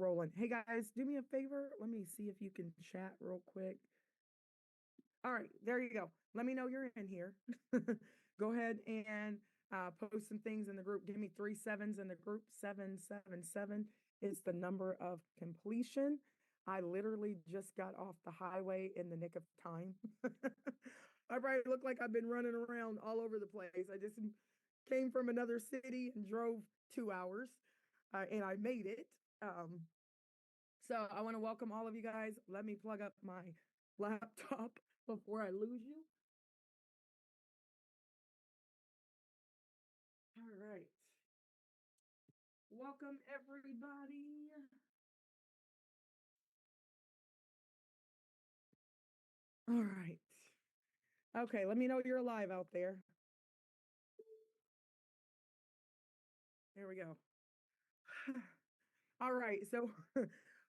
rolling. Hey guys, do me a favor. Let me see if you can chat real quick. All right, there you go. Let me know you're in here. Go ahead and post some things in the group. Give me 3 sevens in the group. 777 is the number of completion. I literally just got off the highway in the nick of time. I probably look like I've been running around all over the place. I just came from another city and drove 2 hours, and I made it. So I want to welcome all of you guys. Let me plug up my laptop before I lose you. All right. Welcome everybody. All right. Okay, let me know you're alive out there. There we go. All right, so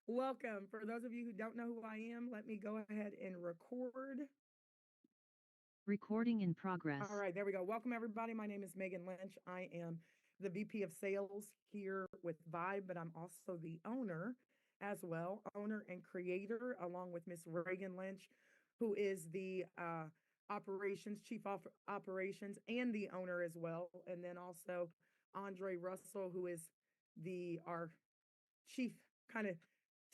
welcome. For those of you who don't know who I am, let me go ahead and record. Recording in progress. All right, there we go. Welcome everybody. My name is Megan Lynch. I am the VP of Sales here with Vibe, but I'm also the owner as well, owner and creator, along with Miss Reagan Lynch, who is the operations, chief of operations, and the owner as well. And then also Andre Russell, who is our chief kind of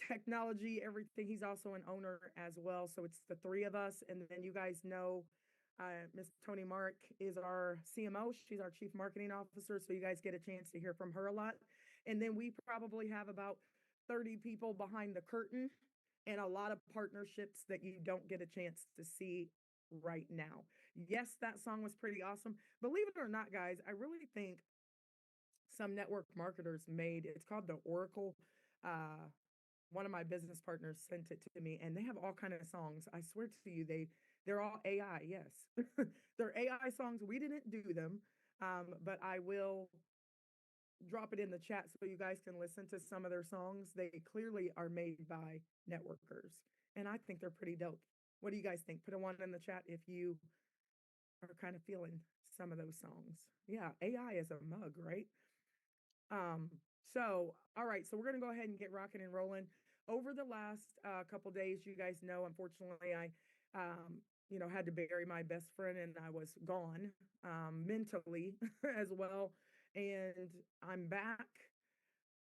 technology, everything. He's also an owner as well. So it's the three of us. And then you guys know Miss Tony Mark is our CMO. She's our chief marketing officer. So you guys get a chance to hear from her a lot. And then we probably have about 30 people behind the curtain and a lot of partnerships that you don't get a chance to see right now. Yes, that song was pretty awesome. Believe it or not, guys, I really think some network marketers made it's called the Oracle. Uh, One of my business partners sent it to me, and they have all kind of songs. I swear to you, they're all AI. Yes, they're AI songs. We didn't do them, but I will drop it in the chat so you guys can listen to some of their songs. They clearly are made by networkers, and I think they're pretty dope. What do you guys think? Put a one in the chat if you are kind of feeling some of those songs. Yeah, AI is a mug, right? Um, so, all right, so we're going to go ahead and get rocking and rolling. Over the last couple days, you guys know, unfortunately, I, had to bury my best friend, and I was gone mentally as well. And I'm back.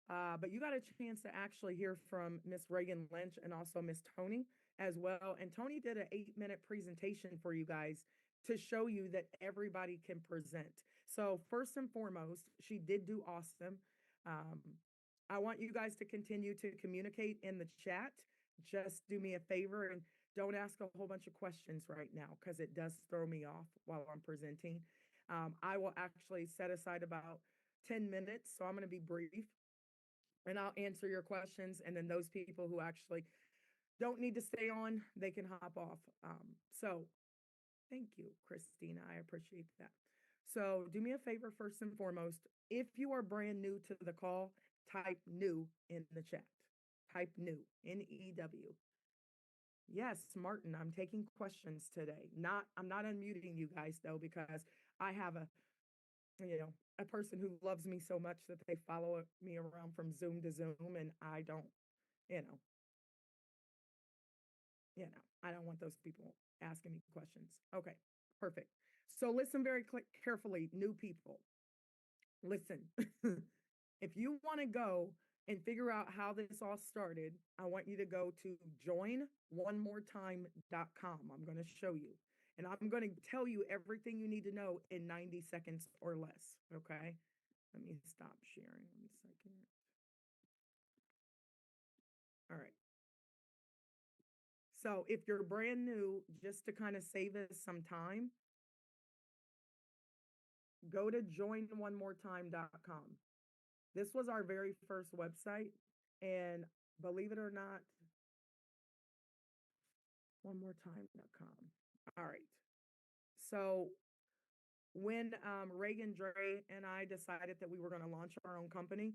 But you got a chance to actually hear from Miss Reagan Lynch and also Miss Tony as well. And Tony did an 8-minute presentation for you guys to show you that everybody can present. So first and foremost, she did do awesome. Um, I want you guys to continue to communicate in the chat. Just do me a favor and don't ask a whole bunch of questions right now because it does throw me off while I'm presenting. I will actually set aside about 10 minutes, so I'm going to be brief and I'll answer your questions. And then those people who actually don't need to stay on, they can hop off. So thank you, Christina. I appreciate that. So do me a favor, first and foremost, if you are brand new to the call, type new in the chat. Type new, NEW. Yes, Martin, I'm taking questions today. I'm not unmuting you guys though, because I have a person who loves me so much that they follow me around from Zoom to Zoom, and I don't, you know, I don't want those people asking me questions. Okay, perfect. So listen very carefully, new people. Listen, if you want to go and figure out how this all started, I want you to go to joinonemoretime.com. I'm going to show you. And I'm going to tell you everything you need to know in 90 seconds or less. Okay. Let me stop sharing 1 second. All right. So if you're brand new, just to kind of save us some time, go to joinonemoretime.com. This was our very first website. And believe it or not, onemoretime.com. All right. So when Reagan Dre and I decided that we were going to launch our own company,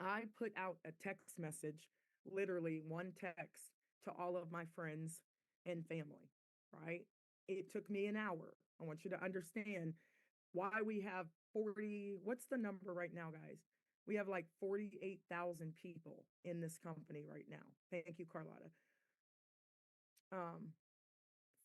I put out a text message, literally one text to all of my friends and family, right? It took me an hour. I want you to understand why we have 40, what's the number right now, guys? We have like 48,000 people in this company right now. Thank you, Carlotta. Um,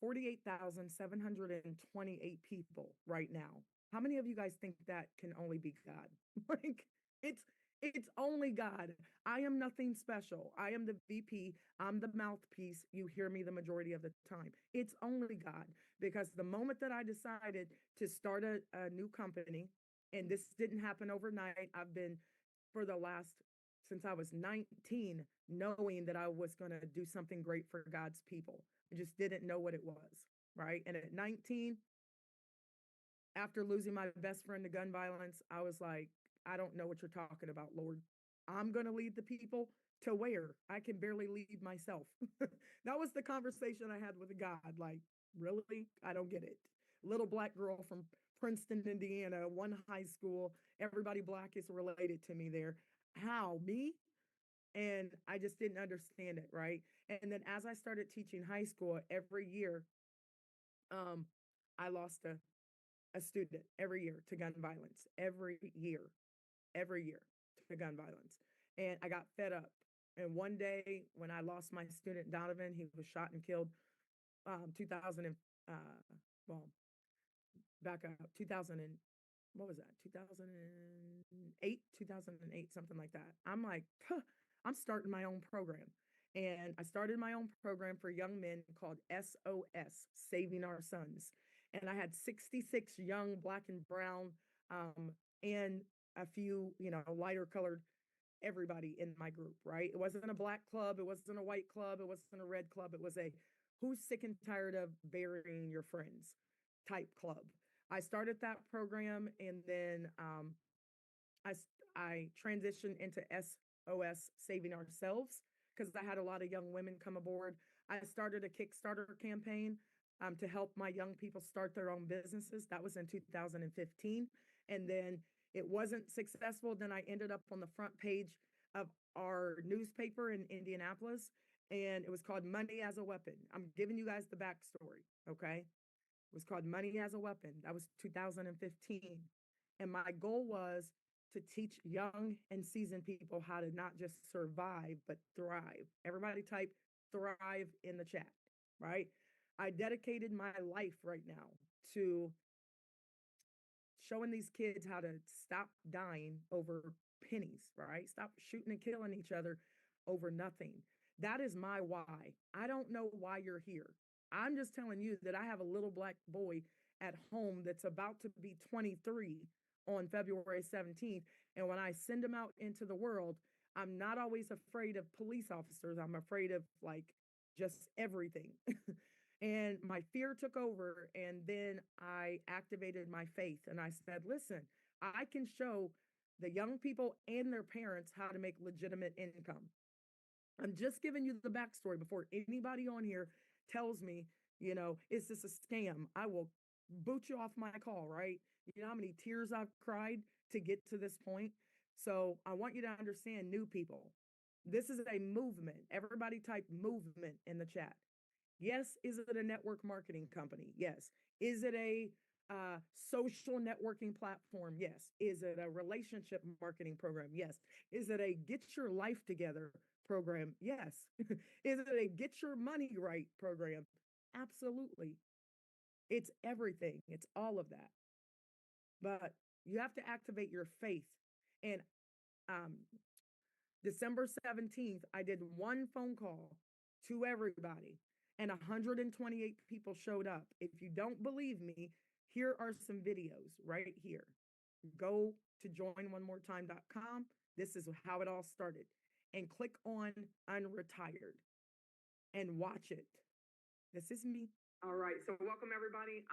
48,728 people right now. How many of you guys think that can only be God? Like it's it's only God. I am nothing special. I am the VP. I'm the mouthpiece. You hear me the majority of the time. It's only God because the moment that I decided to start a new company, and this didn't happen overnight, I've been for the last since I was 19 knowing that I was going to do something great for God's people. I just didn't know what it was, right? And at 19, after losing my best friend to gun violence, I was like, I don't know what you're talking about, Lord. I'm going to lead the people to where I can barely lead myself. That was the conversation I had with God. Like, really? I don't get it. Little black girl from Princeton, Indiana, one high school. Everybody black is related to me there. How? Me? And I just didn't understand it, right? And then as I started teaching high school every year, um, I lost a student every year to gun violence, every year to gun violence. And I got fed up. And one day when I lost my student Donovan, he was shot and killed 2000 and well, back up 2000 and what was that? 2008, something like that. I'm like, huh, I'm starting my own program. And I started my own program for young men called SOS, Saving Our Sons. And I had 66 young black and brown um, and a few, lighter colored everybody in my group, right? It wasn't a black club, it wasn't a white club, it wasn't a red club, it was a who's sick and tired of burying your friends type club. I started that program and then I, I transitioned into SOS Saving Ourselves because I had a lot of young women come aboard. I started a Kickstarter campaign to help my young people start their own businesses. That was in 2015. And then it wasn't successful. Then I ended up on the front page of our newspaper in Indianapolis, and it was called Money as a Weapon. I'm giving you guys the backstory, okay? It was called Money as a Weapon. That was 2015. And my goal was to teach young and seasoned people how to not just survive, but thrive. Everybody type thrive in the chat, right? I dedicated my life right now to showing these kids how to stop dying over pennies, right? Stop shooting and killing each other over nothing. That is my why. I don't know why you're here. I'm just telling you that I have a little black boy at home that's about to be 23 on February 17th. And when I send him out into the world, I'm not always afraid of police officers. I'm afraid of like just everything. And my fear took over. And then I activated my faith and I said, listen, I can show the young people and their parents how to make legitimate income. I'm just giving you the backstory before anybody on here tells me, is this a scam? I will boot you off my call, right? You know how many tears I've cried to get to this point? So I want you to understand, new people. This is a movement. Everybody type movement in the chat. Yes. Is it a network marketing company? Yes. Is it a social networking platform? Yes. Is it a relationship marketing program? Yes. Is it a get your life together program? Yes. Is it a get your money right program? Absolutely. It's everything. It's all of that. But you have to activate your faith. And um, December 17th, I did one phone call to everybody, and 128 people showed up. If you don't believe me, here are some videos right here. Go to joinonemortime.com. This is how it all started. And click on Unretired and watch it. This is me. All right. So welcome everybody.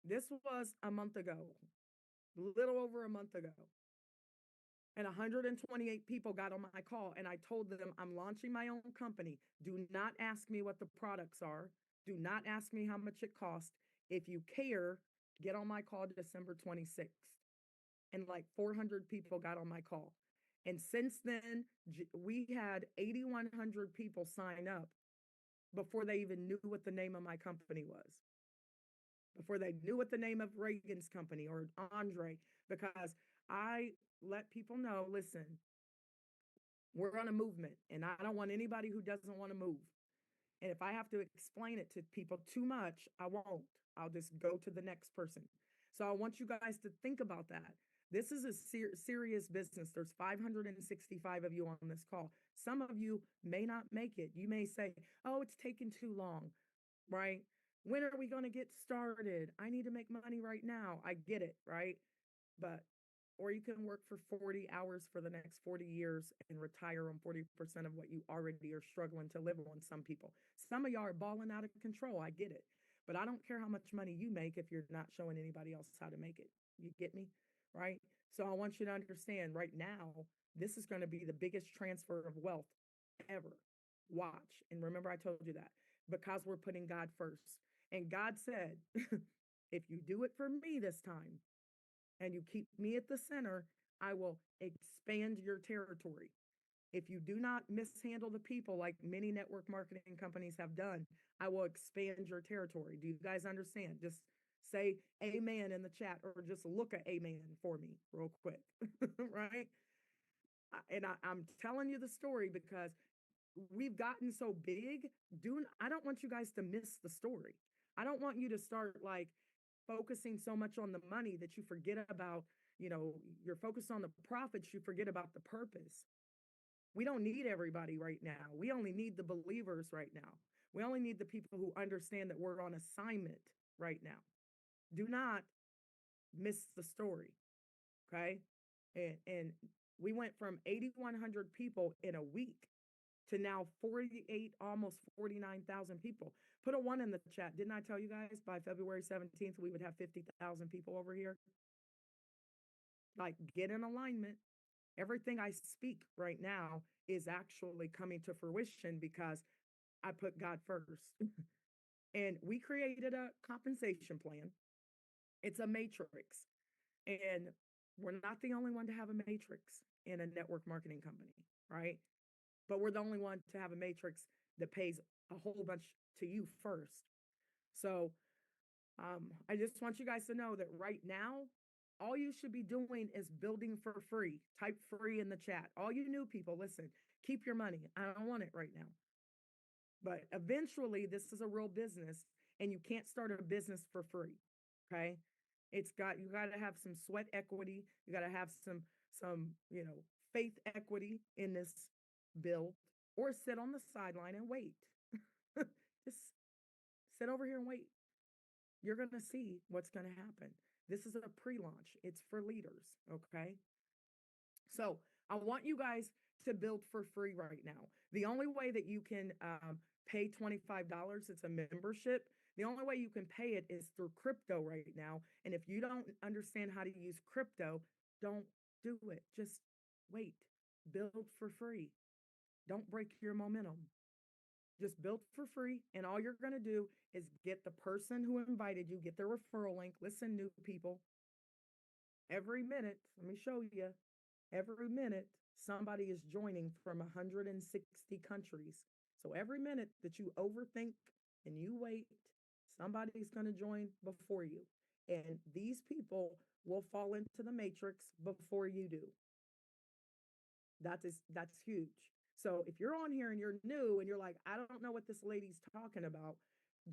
This was a month ago, little over a month ago. And 128 people got on my call, and I told them I'm launching my own company. Do not ask me what the products are. Do not ask me how much it costs. If you care, get on my call December 26th. And like 400 people got on my call. And since then, we had 8,100 people sign up before they even knew what the name of my company was, before they knew what the name of Reagan's company or Andre, because I let people know, listen, we're on a movement and I don't want anybody who doesn't want to move. And if I have to explain it to people too much, I won't. I'll just go to the next person. So I want you guys to think about that. This is a serious business. There's 565 of you on this call. Some of you may not make it. You may say, oh, it's taking too long, right? When are we going to get started? I need to make money right now. I get it, right? But or you can work for 40 hours for the next 40 years and retire on 40% of what you already are struggling to live on. Some people, some of y'all are balling out of control. I get it. But I don't care how much money you make if you're not showing anybody else how to make it. You get me? Right? So I want you to understand right now, this is going to be the biggest transfer of wealth ever. Watch. And remember, I told you that because we're putting God first. And God said, if you do it for me this time, and you keep me at the center, I will expand your territory. If you do not mishandle the people like many network marketing companies have done, I will expand your territory. Do you guys understand? Just say amen in the chat or just look at amen for me real quick. Right? I'm telling you the story because we've gotten so big. I don't want you guys to miss the story. I don't want you to start like focusing so much on the money that you forget about, you're focused on the profits, you forget about the purpose. We don't need everybody right now. We only need the believers right now. We only need the people who understand that we're on assignment right now. Do not miss the story. Okay. And we went from 8,100 people in a week to now 48, almost 49,000 people. Put a one in the chat. Didn't I tell you guys by February 17th, we would have 50,000 people over here? Like, get in alignment. Everything I speak right now is actually coming to fruition because I put God first. And we created a compensation plan. It's a matrix. And we're not the only one to have a matrix in a network marketing company, right? But we're the only one to have a matrix that pays a whole bunch to you first. So I just want you guys to know that right now, all you should be doing is building for free. Type free in the chat. All you new people, listen, keep your money. I don't want it right now. But eventually, this is a real business and you can't start a business for free. Okay. You got to have some sweat equity. You got to have some, faith equity in this build or sit on the sideline and wait. Just sit over here and wait. You're going to see what's going to happen. This is a pre-launch. It's for leaders. Okay. So I want you guys to build for free right now. The only way that you can pay $25, it's a membership. The only way you can pay it is through crypto right now. And if you don't understand how to use crypto, don't do it. Just wait. Build for free. Don't break your momentum. Just build for free. And all you're going to do is get the person who invited you, get their referral link. Listen, new people, every minute, let me show you, every minute, somebody is joining from 160 countries. So every minute that you overthink and you wait, somebody's going to join before you. And these people will fall into the matrix before you do. That's huge. So if you're on here and you're new and you're like, I don't know what this lady's talking about,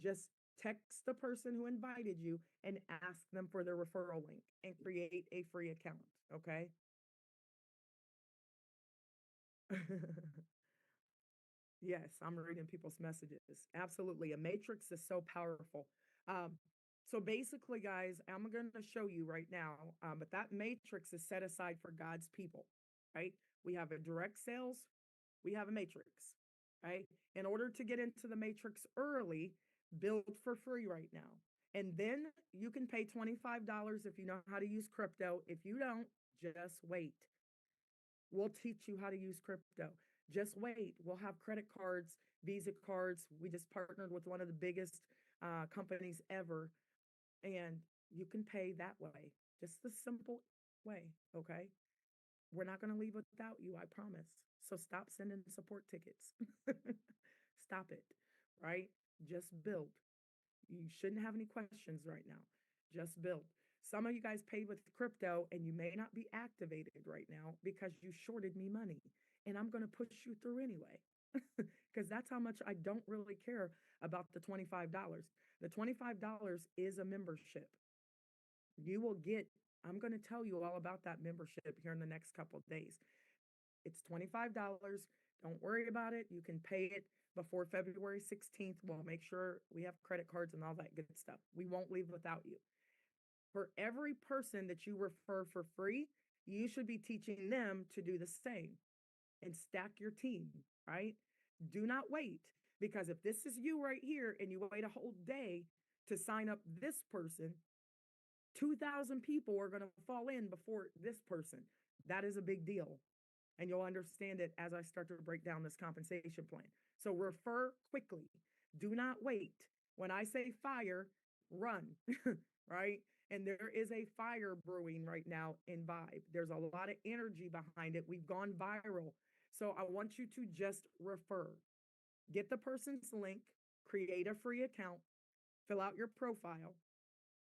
just text the person who invited you and ask them for their referral link and create a free account. Okay. Yes, I'm reading people's messages. Absolutely. A matrix is so powerful. Um, so basically, guys, I'm going to show you right now, but that matrix is set aside for God's people, right? We have a direct sales, we have a matrix, right? In order to get into the matrix early, build for free right now. And then you can pay $25 if you know how to use crypto. If you don't, just wait. We'll teach you how to use crypto. Just wait. We'll have credit cards, Visa cards. We just partnered with one of the biggest companies ever, and you can pay that way. Just the simple way. Okay. We're not going to leave without you, I promise. So stop sending support tickets. Stop it. Right? Just build. You shouldn't have any questions right now. Just build. Some of you guys paid with crypto and you may not be activated right now because you shorted me money. And I'm going to push you through anyway. Because that's how much I don't really care about the $25. The $25 is a membership. You will get, I'm going to tell you all about that membership here in the next couple of days. It's $25. Don't worry about it. You can pay it before February 16th. We'll make sure we have credit cards and all that good stuff. We won't leave without you. For every person that you refer for free, you should be teaching them to do the same and stack your team, right? Do not wait, because if this is you right here and you wait a whole day to sign up this person, 2,000 people are going to fall in before this person. That is a big deal. And you'll understand it as I start to break down this compensation plan. So refer quickly. Do not wait. When I say fire, run, right? And there is a fire brewing right now in Vibe. There's a lot of energy behind it. We've gone viral. So I want you to just refer. Get the person's link, create a free account, fill out your profile.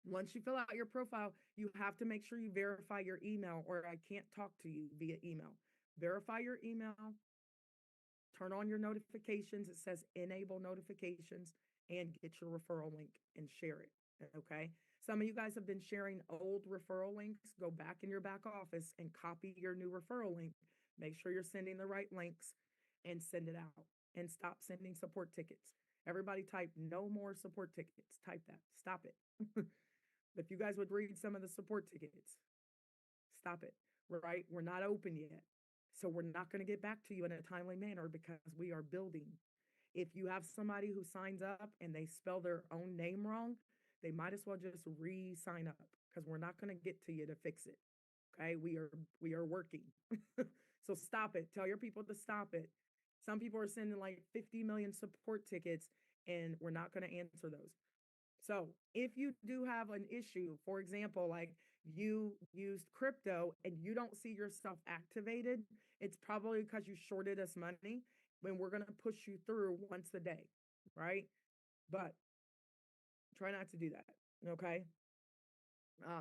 Once you fill out your profile, you have to make sure you verify your email, or I can't talk to you via email. Verify your email, turn on your notifications. It says enable notifications, and get your referral link and share it. Okay. Some of you guys have been sharing old referral links. Go back in your back office and copy your new referral link. Make sure you're sending the right links and send it out, and stop sending support tickets. Everybody type no more support tickets. Type that. Stop it. If you guys would read some of the support tickets, stop it, right? We're not open yet. So we're not going to get back to you in a timely manner because we are building. If you have somebody who signs up and they spell their own name wrong, they might as well just re-sign up, because we're not going to get to you to fix it. Okay, we are working. So stop it. Tell your people to stop it. Some people are sending like 50 million support tickets, and we're not going to answer those. So if you do have an issue, for example, like you used crypto and you don't see yourself activated, it's probably because you shorted us money, when we're going to push you through once a day, right? But try not to do that. Okay.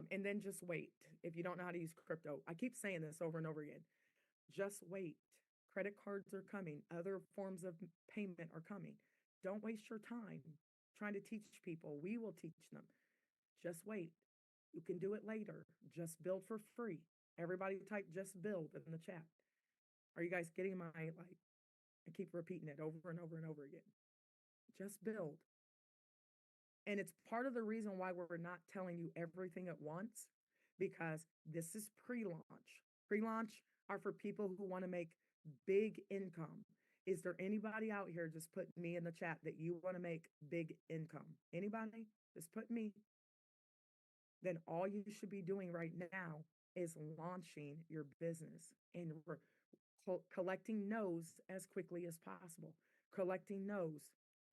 And then just wait. If you don't know how to use crypto, I keep saying this over and over again. Just wait. Credit cards are coming. Other forms of payment are coming. Don't waste your time trying to teach people. We will teach them. Just wait. You can do it later. Just build for free. Everybody type just build in the chat. Are you guys getting my, like, I keep repeating it over and over and over again. Just build. And it's part of the reason why we're not telling you everything at once, because this is pre-launch. Pre-launch are for people who want to make big income. Is there anybody out here, just put me in the chat, that you want to make big income? Anybody? Just put me. Then all you should be doing right now is launching your business and collecting no's as quickly as possible. Collecting no's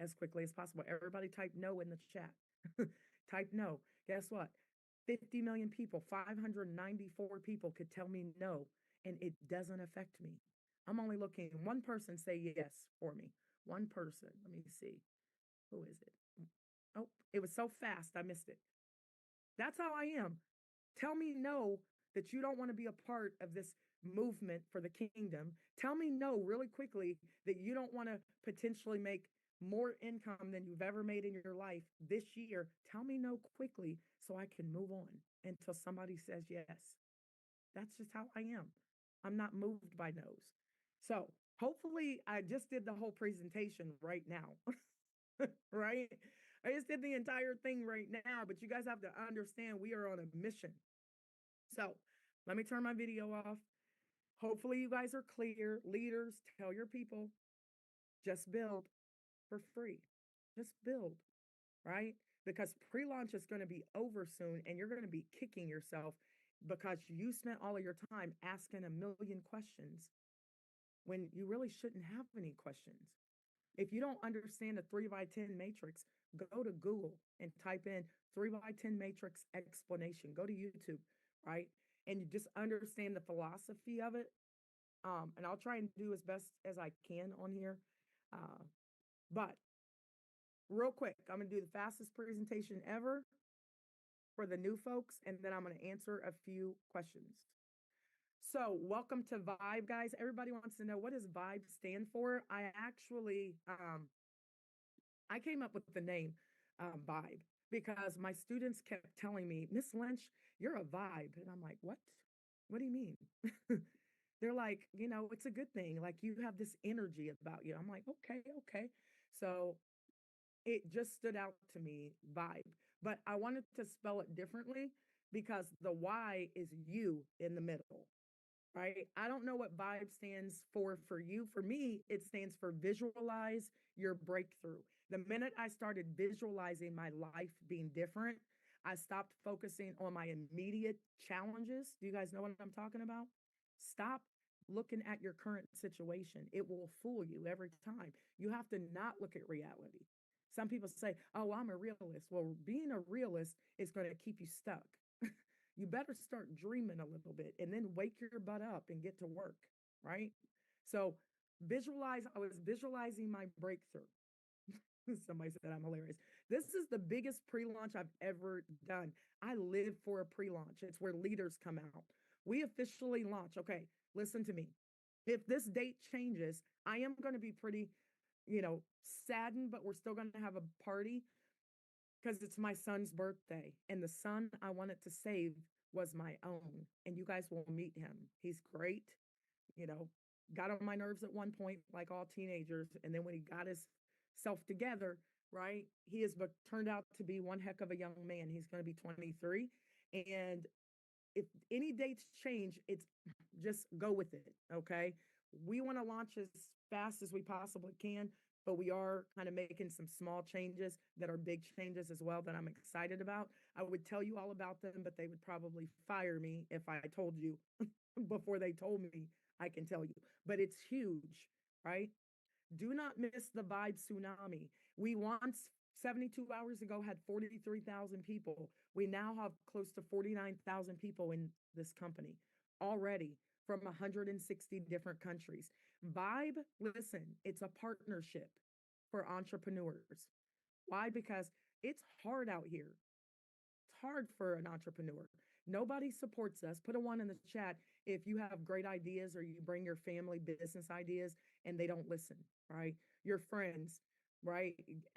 as quickly as possible. Everybody type no in the chat. Type no. Guess what? 50 million people, 594 people could tell me no, and it doesn't affect me. I'm only looking, one person say yes for me. One person. Let me see. Who is it? Oh, it was so fast, I missed it. That's how I am. Tell me no that you don't want to be a part of this movement for the kingdom. Tell me no really quickly that you don't want to potentially make more income than you've ever made in your life this year. Tell me no quickly so I can move on until somebody says yes. That's just how I am. I'm not moved by no's. So hopefully I just did the whole presentation right now, right? I just did the entire thing right now, but you guys have to understand we are on a mission. So let me turn my video off. Hopefully you guys are clear. Leaders, tell your people, just build for free. Just build, right? Because pre-launch is going to be over soon, and you're going to be kicking yourself because you spent all of your time asking a million questions when you really shouldn't have any questions. If you don't understand the 3x10 matrix, go to Google and type in 3x10 matrix explanation. Go to YouTube, right? And you just understand the philosophy of it. And I'll try and do as best as I can on here. But real quick, I'm going to do the fastest presentation ever for the new folks, and then I'm going to answer a few questions. So, welcome to Vibe, guys. Everybody wants to know, what does Vibe stand for? I came up with the name Vibe because my students kept telling me, Miss Lynch, you're a vibe. And I'm like, what? What do you mean? They're like, it's a good thing. Like, you have this energy about you. I'm like, okay, okay. So it just stood out to me, vibe. But I wanted to spell it differently because the Y is you in the middle, right? I don't know what vibe stands for you. For me, it stands for visualize your breakthrough. The minute I started visualizing my life being different, I stopped focusing on my immediate challenges. Do you guys know what I'm talking about? Stop looking at your current situation. It will fool you every time. You have to not look at reality. Some people say, oh, I'm a realist. Well, being a realist is going to keep you stuck. You better start dreaming a little bit and then wake your butt up and get to work, right? So I was visualizing my breakthrough. Somebody said I'm hilarious. This is the biggest pre-launch I've ever done. I live for a pre-launch. It's where leaders come out. We officially launch. Okay, listen to me. If this date changes, I am going to be pretty, saddened, but we're still going to have a party because it's my son's birthday. And the son I wanted to save was my own. And you guys will meet him. He's great, you know, got on my nerves at one point, like all teenagers. And then when he got his self together, right, he has but turned out to be one heck of a young man. He's going to be 23. And if any dates change, it's just go with it. Okay. We want to launch as fast as we possibly can, but we are kind of making some small changes that are big changes as well that I'm excited about. I would tell you all about them, but they would probably fire me if I told you before they told me I can tell you. But it's huge, right? Do not miss the vibe tsunami. We once 72 hours ago had 43,000 people. We now have close to 49,000 people in this company already from 160 different countries. Vibe, listen, it's a partnership for entrepreneurs. Why? Because it's hard out here. It's hard for an entrepreneur. Nobody supports us. Put a one in the chat if you have great ideas or you bring your family business ideas and they don't listen, right? Your friends, right?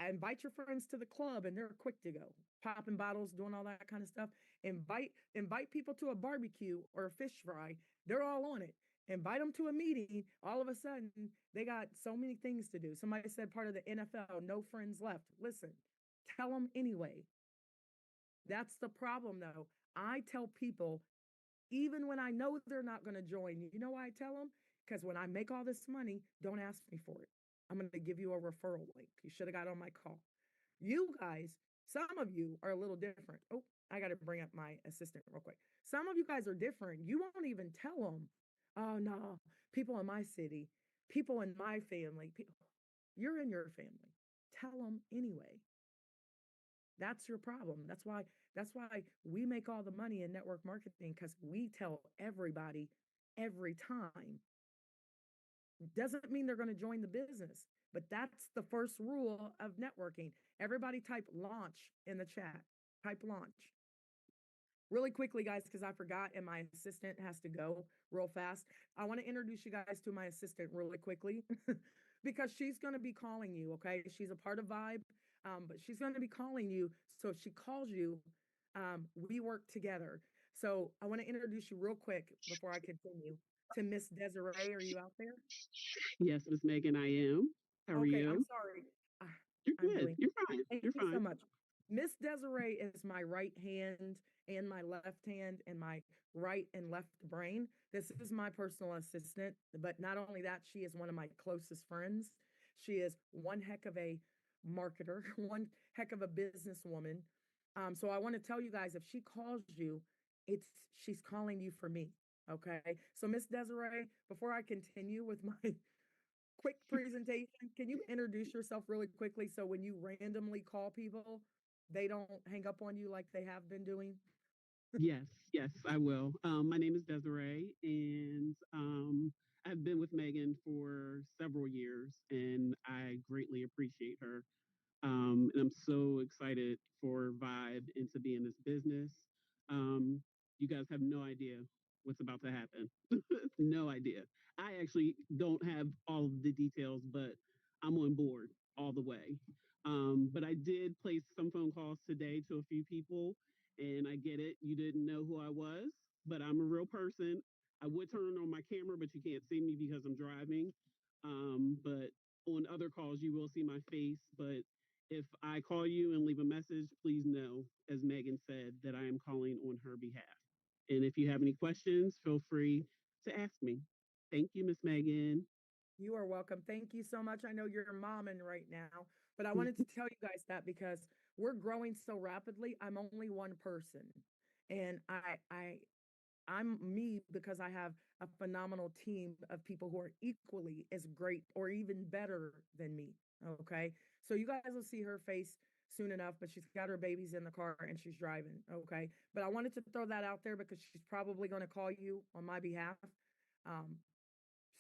Invite your friends to the club and they're quick to go, popping bottles, doing all that kind of stuff. Invite people to a barbecue or a fish fry. They're all on it. Invite them to a meeting. All of a sudden, they got so many things to do. Somebody said part of the NFL, no friends left. Listen, tell them anyway. That's the problem, though. I tell people, even when I know they're not going to join, you know why I tell them? Because when I make all this money, don't ask me for it. I'm going to give you a referral link. You should have got on my call. You guys, some of you are a little different. Oh, I got to bring up my assistant real quick. Some of you guys are different. You won't even tell them, oh, no, people in my city, people in my family, you're in your family. Tell them anyway. That's your problem. That's why we make all the money in network marketing because we tell everybody every time. Doesn't mean they're going to join the business, but that's the first rule of networking. Everybody type launch in the chat. Type launch. Really quickly, guys, because I forgot and my assistant has to go real fast. I want to introduce you guys to my assistant really quickly because she's going to be calling you. Okay. She's a part of Vibe, but she's going to be calling you. So if she calls you, we work together. So I want to introduce you real quick before I continue to Miss Desiree. Are you out there? Yes, Miss Megan, I am. How are Okay, I'm you? sorry. Uh, You're I'm good. doing. You're fine. Thank You're you so fine. much. Miss Desiree is my right hand and my left hand and my right and left brain. This is my personal assistant, but not only that, she is one of my closest friends. She is one heck of a marketer, one heck of a businesswoman. So I want to tell you guys, if she calls you, it's she's calling you for me. Okay. So Miss Desiree, before I continue with my quick presentation, can you introduce yourself really quickly so when you randomly call people, they don't hang up on you like they have been doing? Yes, yes, I will. My name is Desiree, and I've been with Megan for several years, and I greatly appreciate her. And I'm so excited for Vibe and to be in this business. Um, you guys have no idea what's about to happen. No idea. I actually don't have all of the details, but I'm on board all the way. But I did place some phone calls today to a few people, and I get it. You didn't know who I was, but I'm a real person. I would turn on my camera, but you can't see me because I'm driving. But on other calls, you will see my face. But if I call you and leave a message, please know, as Megan said, that I am calling on her behalf. And if you have any questions, feel free to ask me. Thank you, Miss Megan. You are welcome. Thank you so much. I know you're momming right now, but I wanted to tell you guys that because we're growing so rapidly. I'm only one person. And I'm me because I have a phenomenal team of people who are equally as great or even better than me. Okay. So you guys will see her face soon enough, but she's got her babies in the car and she's driving. Okay. But I wanted to throw that out there because she's probably going to call you on my behalf. Um,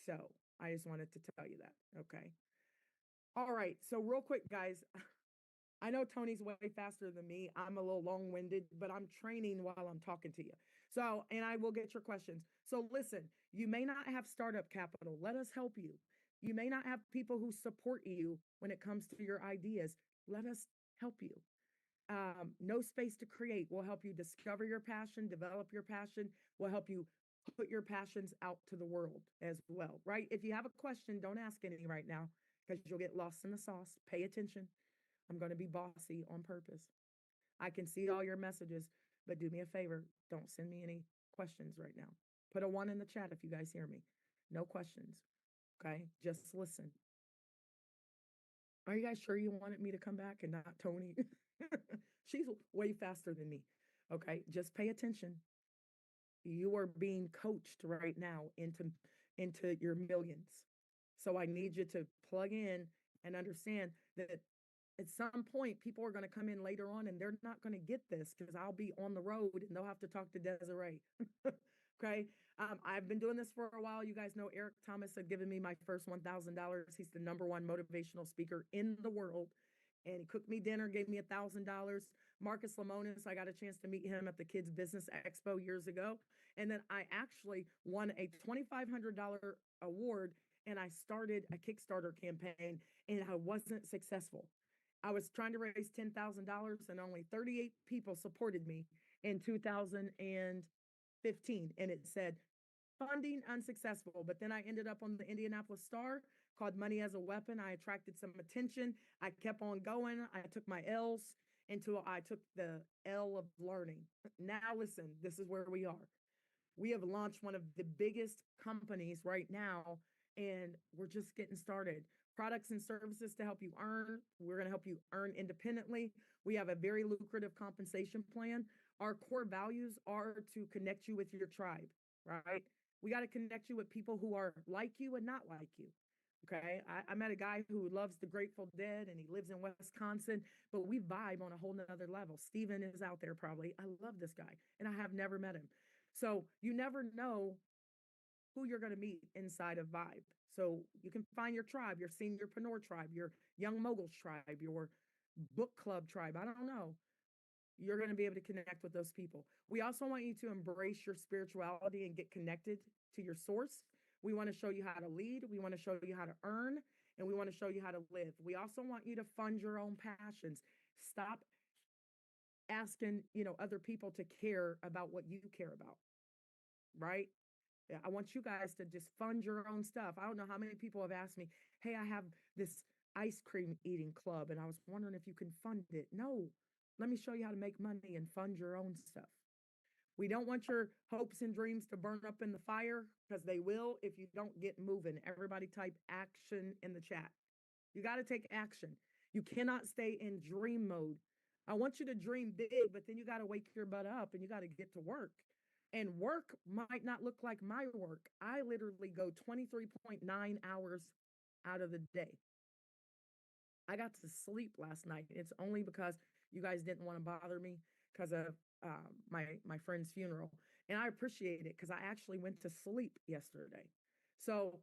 so I just wanted to tell you that. Okay. All right. So real quick, guys, I know Tony's way faster than me. I'm a little long winded, but I'm training while I'm talking to you. So, and I will get your questions. So, listen, you may not have startup capital. Let us help you. You may not have people who support you when it comes to your ideas. Let us help you. No space to create will help you discover your passion, develop your passion, will help you put your passions out to the world as well, right? If you have a question, don't ask any right now because you'll get lost in the sauce. Pay attention. I'm going to be bossy on purpose. I can see all your messages, but do me a favor. Don't send me any questions right now. Put a one in the chat if you guys hear me. No questions. Okay. Just listen. Are you guys sure you wanted me to come back and not Tony? She's way faster than me. Okay. Just pay attention. You are being coached right now into your millions. So I need you to plug in and understand that at some point people are going to come in later on and they're not going to get this because I'll be on the road and they'll have to talk to Desiree. Okay. I've been doing this for a while. You guys know Eric Thomas had given me my first $1,000. He's the number one motivational speaker in the world. And he cooked me dinner, gave me $1,000. Marcus Lemonis, I got a chance to meet him at the Kids Business Expo years ago. And then I actually won a $2,500 award and I started a Kickstarter campaign and I wasn't successful. I was trying to raise $10,000 and only 38 people supported me in 2015. And it said funding unsuccessful. But then I ended up on the Indianapolis Star called Money as a Weapon. I attracted some attention. I kept on going. I took my L's until I took the L of learning. Now, listen, this is where we are. We have launched one of the biggest companies right now, and we're just getting started. Products and services to help you earn. We're going to help you earn independently. We have a very lucrative compensation plan. Our core values are to connect you with your tribe, right? We got to connect you with people who are like you and not like you. Okay. I met a guy who loves the Grateful Dead and he lives in Wisconsin, but we vibe on a whole nother level. Steven is out there probably. I love this guy and I have never met him. So you never know who you're going to meet inside of Vibe. So you can find your tribe, your seniorpreneur tribe, your young moguls tribe, your book club tribe. I don't know. You're going to be able to connect with those people. We also want you to embrace your spirituality and get connected to your source. We want to show you how to lead. We want to show you how to earn, and we want to show you how to live. We also want you to fund your own passions. Stop asking, other people to care about what you care about, right? Yeah, I want you guys to just fund your own stuff. I don't know how many people have asked me, hey, I have this ice cream eating club and I was wondering if you can fund it. No, let me show you how to make money and fund your own stuff. We don't want your hopes and dreams to burn up in the fire because they will if you don't get moving. Everybody type action in the chat. You got to take action. You cannot stay in dream mode. I want you to dream big, but then you got to wake your butt up and you got to get to work. And work might not look like my work. I literally go 23.9 hours out of the day. I got to sleep last night. It's only because you guys didn't want to bother me because of my friend's funeral, and I appreciate it because I actually went to sleep yesterday. So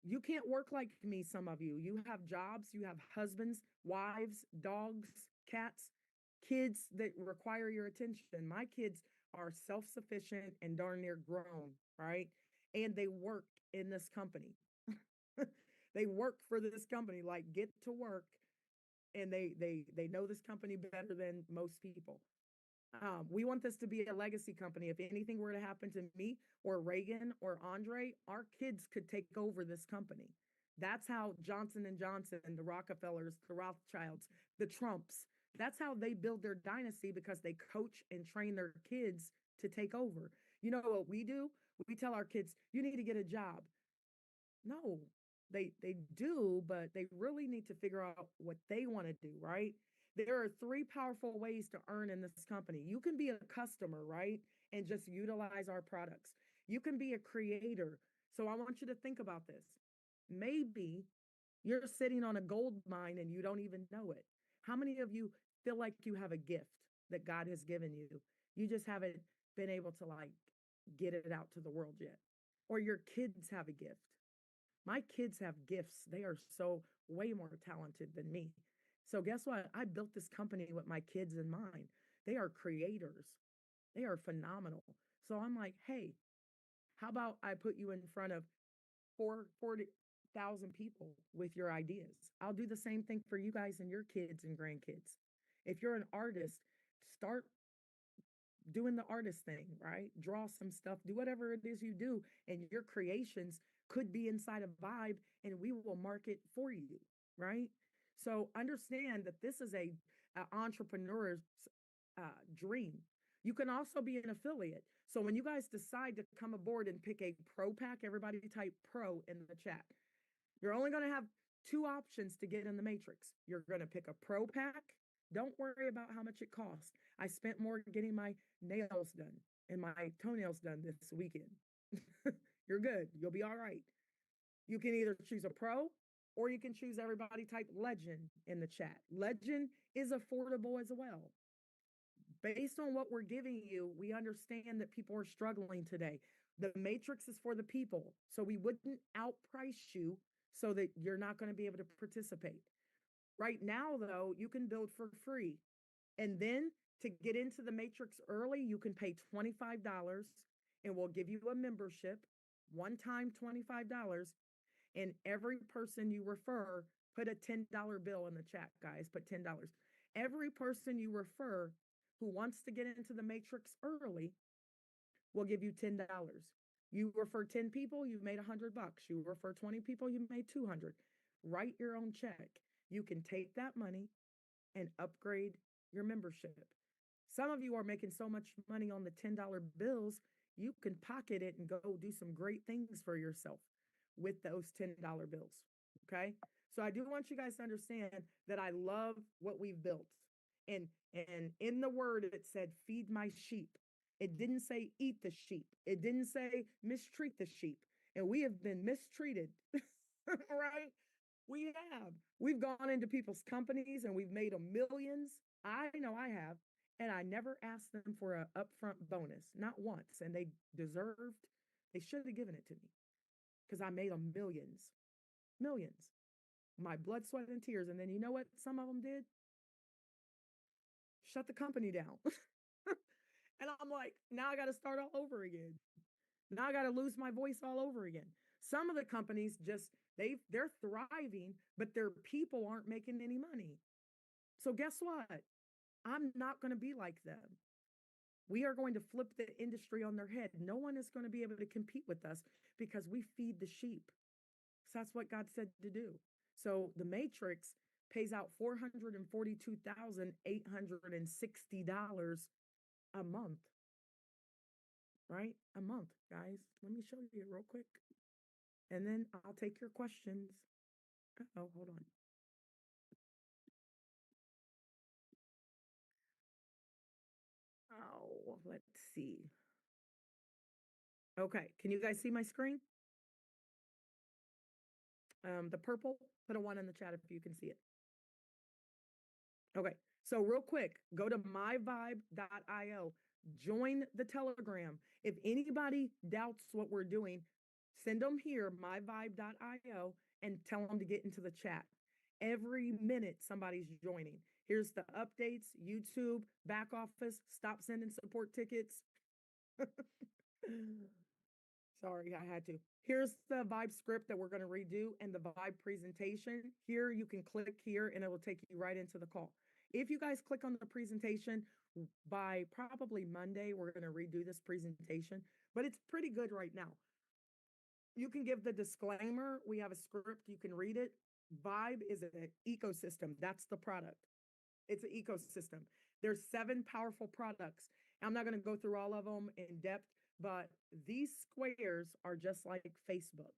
You can't work like me, some of you. You have jobs, you have husbands, wives, dogs, cats, kids that require your attention. My kids are self sufficient and darn near grown, right? And they work in this company. They work for this company, like get to work, and they know this company better than most people. We want this to be a legacy company. If anything were to happen to me or Reagan or Andre, our kids could take over this company. That's how Johnson and Johnson, the Rockefellers, the Rothschilds, the Trumps, that's how they build their dynasty because they coach and train their kids to take over. You know what we do? We tell our kids, you need to get a job. No, they do, but they really need to figure out what they want to do, right? There are three powerful ways to earn in this company. You can be a customer, right? And just utilize our products. You can be a creator. So I want you to think about this. Maybe you're sitting on a gold mine and you don't even know it. How many of you feel like you have a gift that God has given you? You just haven't been able to like get it out to the world yet. Or your kids have a gift. My kids have gifts. They are so way more talented than me. So guess what? I built this company with my kids in mind. They are creators. They are phenomenal. So I'm like, hey, how about I put you in front of 40,000 people with your ideas? I'll do the same thing for you guys and your kids and grandkids. If you're an artist, start doing the artist thing, right? Draw some stuff, do whatever it is you do, and your creations could be inside a Vibe, and we will market for you, right? So understand that this is a entrepreneur's dream. You can also be an affiliate. So when you guys decide to come aboard and pick a pro pack, everybody type pro in the chat. You're only going to have two options to get in the matrix. You're going to pick a pro pack. Don't worry about how much it costs. I spent more getting my nails done and my toenails done this weekend. You're good. You'll be all right. You can either choose a pro or you can choose everybody type legend in the chat. Legend is affordable as well. Based on what we're giving you, we understand that people are struggling today. The matrix is for the people. So we wouldn't outprice you so that you're not going to be able to participate. Right now, though, you can build for free. And then to get into the matrix early, you can pay $25 and we'll give you a membership, one time $25. And every person you refer, put a $10 bill in the chat, guys, put $10. Every person you refer who wants to get into the matrix early will give you $10. You refer 10 people, you've made $100. You refer 20 people, you made 200. Write your own check. You can take that money and upgrade your membership. Some of you are making so much money on the $10 bills, you can pocket it and go do some great things for yourself with those $10 bills. Okay. So I do want you guys to understand that I love what we've built. And in the word, it said, feed my sheep. It didn't say eat the sheep. It didn't say mistreat the sheep. And we have been mistreated, right? We have. We've gone into people's companies and we've made them millions. I know I have. And I never asked them for an upfront bonus, not once. And they deserved, they should have given it to me because I made them millions, millions. My blood, sweat, and tears. And then you know what some of them did? Shut the company down. And I'm like, now I got to start all over again. Now I got to lose my voice all over again. Some of the companies just they're thriving, but their people aren't making any money. So guess what? I'm not going to be like them. We are going to flip the industry on their head. No one is going to be able to compete with us because we feed the sheep. So that's what God said to do. So the Matrix pays out $442,860 a month, right? A month, guys. Let me show you real quick. And then I'll take your questions. Oh, hold on. Oh, let's see. Okay, can you guys see my screen? The purple, put a one in the chat if you can see it. Okay, so real quick, go to myvibe.io, join the Telegram. If anybody doubts what we're doing, Send them here, myvibe.io, and tell them to get into the chat. Every minute somebody's joining. Here's the updates, YouTube, back office, stop sending support tickets. Sorry, I had to. Here's the Vibe script that we're going to redo and the Vibe presentation. Here, you can click here and it will take you right into the call. If you guys click on the presentation, by probably Monday, we're going to redo this presentation, but it's pretty good right now. You can give the disclaimer. We have a script. You can read it. Vibe is an ecosystem. That's the product. It's an ecosystem. There's 7 powerful products. I'm not going to go through all of them in depth, but these squares are just like Facebook.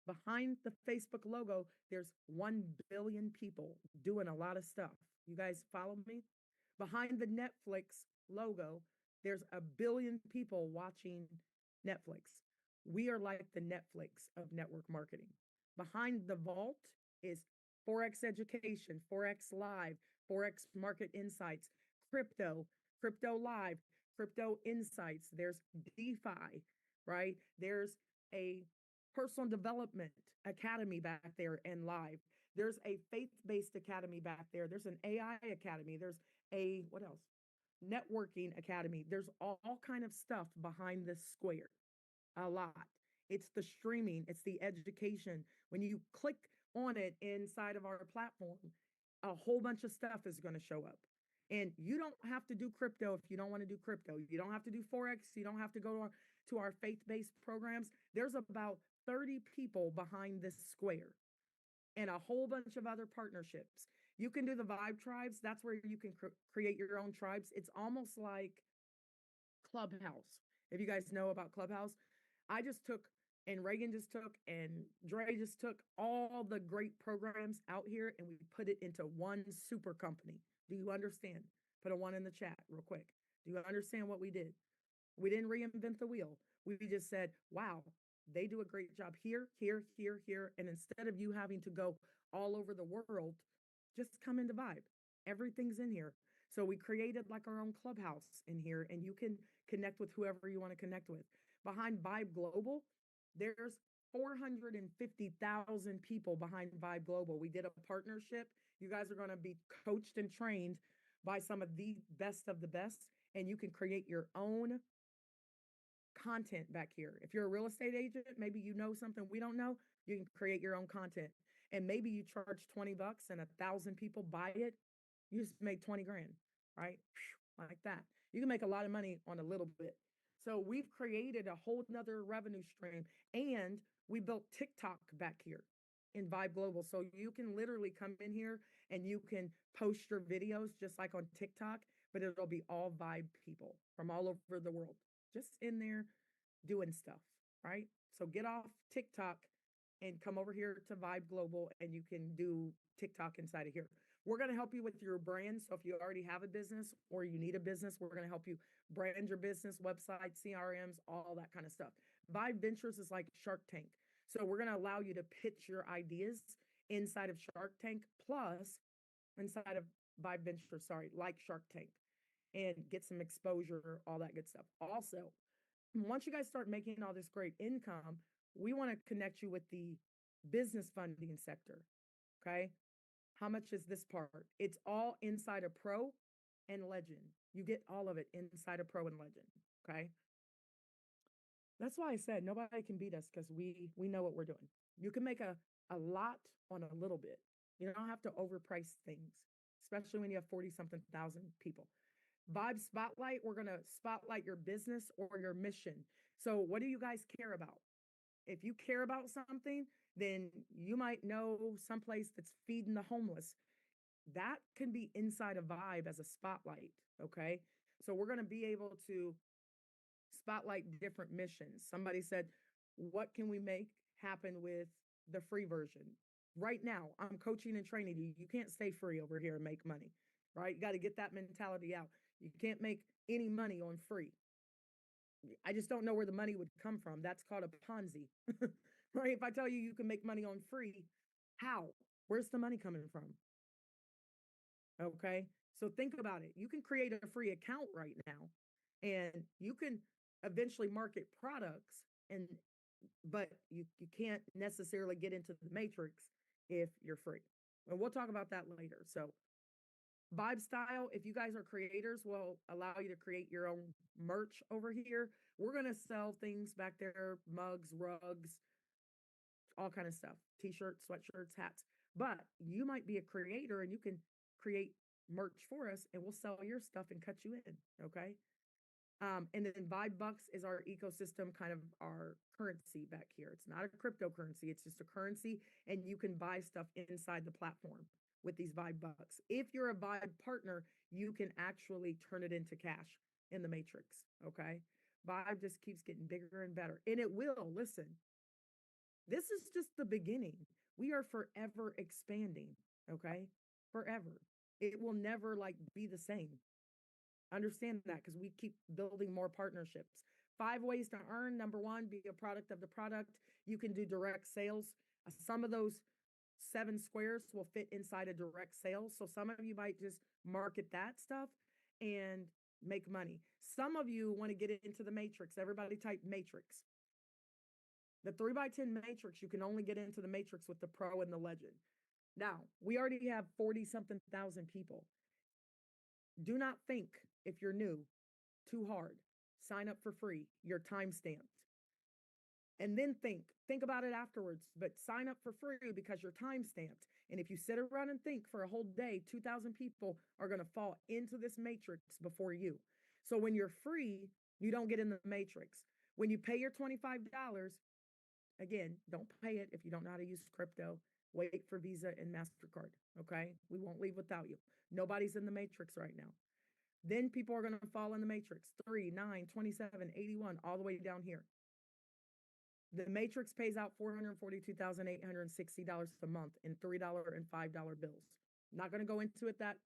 Behind the Facebook logo, there's 1 billion people doing a lot of stuff. You guys follow me? Behind the Netflix logo, there's 1 billion people watching Netflix. We are like the Netflix of network marketing. Behind the vault is Forex education, Forex live, Forex market insights, crypto live, crypto insights. There's DeFi, right? There's a personal development academy back there and live. There's a faith-based academy back there. There's an AI academy. There's a, what else? Networking academy. There's all kind of stuff behind this square. A lot. It's the streaming, it's the education. When you click on it inside of our platform, a whole bunch of stuff is going to show up. And you don't have to do crypto if you don't want to do crypto. You don't have to do Forex. You don't have to go to our faith-based programs. There's about 30 people behind this square and a whole bunch of other partnerships. You can do the Vibe Tribes. That's where you can create your own tribes. It's almost like Clubhouse. If you guys know about Clubhouse, I just took, and Reagan just took, and Dre just took all the great programs out here and we put it into one super company. Do you understand? Put a 1 in the chat real quick. Do you understand what we did? We didn't reinvent the wheel. We just said, wow, they do a great job here, here, here, here. And instead of you having to go all over the world, just come into Vibe. Everything's in here. So we created like our own clubhouse in here, and you can connect with whoever you want to connect with. Behind Vibe Global, there's 450,000 people behind Vibe Global. We did a partnership. You guys are going to be coached and trained by some of the best, and you can create your own content back here. If you're a real estate agent, maybe you know something we don't know, you can create your own content. And maybe you charge 20 bucks and 1,000 people buy it. You just make 20 grand, right? Like that. You can make a lot of money on a little bit. So we've created a whole nother revenue stream, and we built TikTok back here in Vibe Global. So you can literally come in here and you can post your videos just like on TikTok, but it'll be all Vibe people from all over the world, just in there doing stuff, right? So get off TikTok and come over here to Vibe Global and you can do TikTok inside of here. We're going to help you with your brand. So if you already have a business or you need a business, we're going to help you brand your business, website, CRMs, all that kind of stuff. Vibe Ventures is like Shark Tank. So we're going to allow you to pitch your ideas inside of Shark Tank, plus inside of Vibe Ventures, like Shark Tank, and get some exposure, all that good stuff. Also, once you guys start making all this great income, we want to connect you with the business funding sector. Okay. How much is this part? It's all inside of Pro and Legend. You get all of it inside of Pro and Legend. Okay. That's why I said nobody can beat us, because we know what we're doing. You can make a lot on a little bit. You don't have to overprice things, especially when you have 40 something thousand people. Vibe Spotlight, we're going to spotlight your business or your mission. So what do you guys care about? If you care about something, then you might know someplace that's feeding the homeless. That can be inside a Vibe as a spotlight. Okay. So we're going to be able to spotlight different missions. Somebody said, what can we make happen with the free version? Right now, I'm coaching and training you. You can't stay free over here and make money, right? You got to get that mentality out. You can't make any money on free. I just don't know where the money would come from. That's called a Ponzi, right? If I tell you you can make money on free, how? Where's the money coming from? Okay. So think about it. You can create a free account right now, and you can eventually market products and but you can't necessarily get into the matrix if you're free. And we'll talk about that later. So Vibe Style, if you guys are creators, will allow you to create your own merch over here. We're gonna sell things back there, mugs, rugs, all kind of stuff, t-shirts, sweatshirts, hats. But you might be a creator and you can create merch for us and we'll sell your stuff and cut you in. Okay. And then Vibe Bucks is our ecosystem, kind of our currency back here. It's not a cryptocurrency, it's just a currency, and you can buy stuff inside the platform with these Vibe Bucks. If you're a Vibe partner, you can actually turn it into cash in the matrix. Okay. Vibe just keeps getting bigger and better. And it will, listen, this is just the beginning. We are forever expanding. Okay. Forever. It will never like be the same. Understand that because we keep building more partnerships. 5 ways to earn. Number one, be a product of the product. You can do direct sales. Some of those 7 squares will fit inside a direct sales. So some of you might just market that stuff and make money. Some of you want to get into the matrix. Everybody type matrix. The 3x10 matrix, you can only get into the matrix with the pro and the legend. Now, we already have 40 something thousand people. Do not think, if you're new, too hard. Sign up for free. You're time stamped. And then think about it afterwards, but sign up for free because you're time stamped. And if you sit around and think for a whole day, 2,000 people are going to fall into this matrix before you. So when you're free, you don't get in the matrix. When you pay your $25, again, don't pay it if you don't know how to use crypto. Wait for Visa and MasterCard. Okay. We won't leave without you. Nobody's in the matrix right now. Then people are going to fall in the matrix 3, 9, 27, 81, all the way down here. The matrix pays out $442,860 a month in $3 and $5 bills. I'm not going to go into it that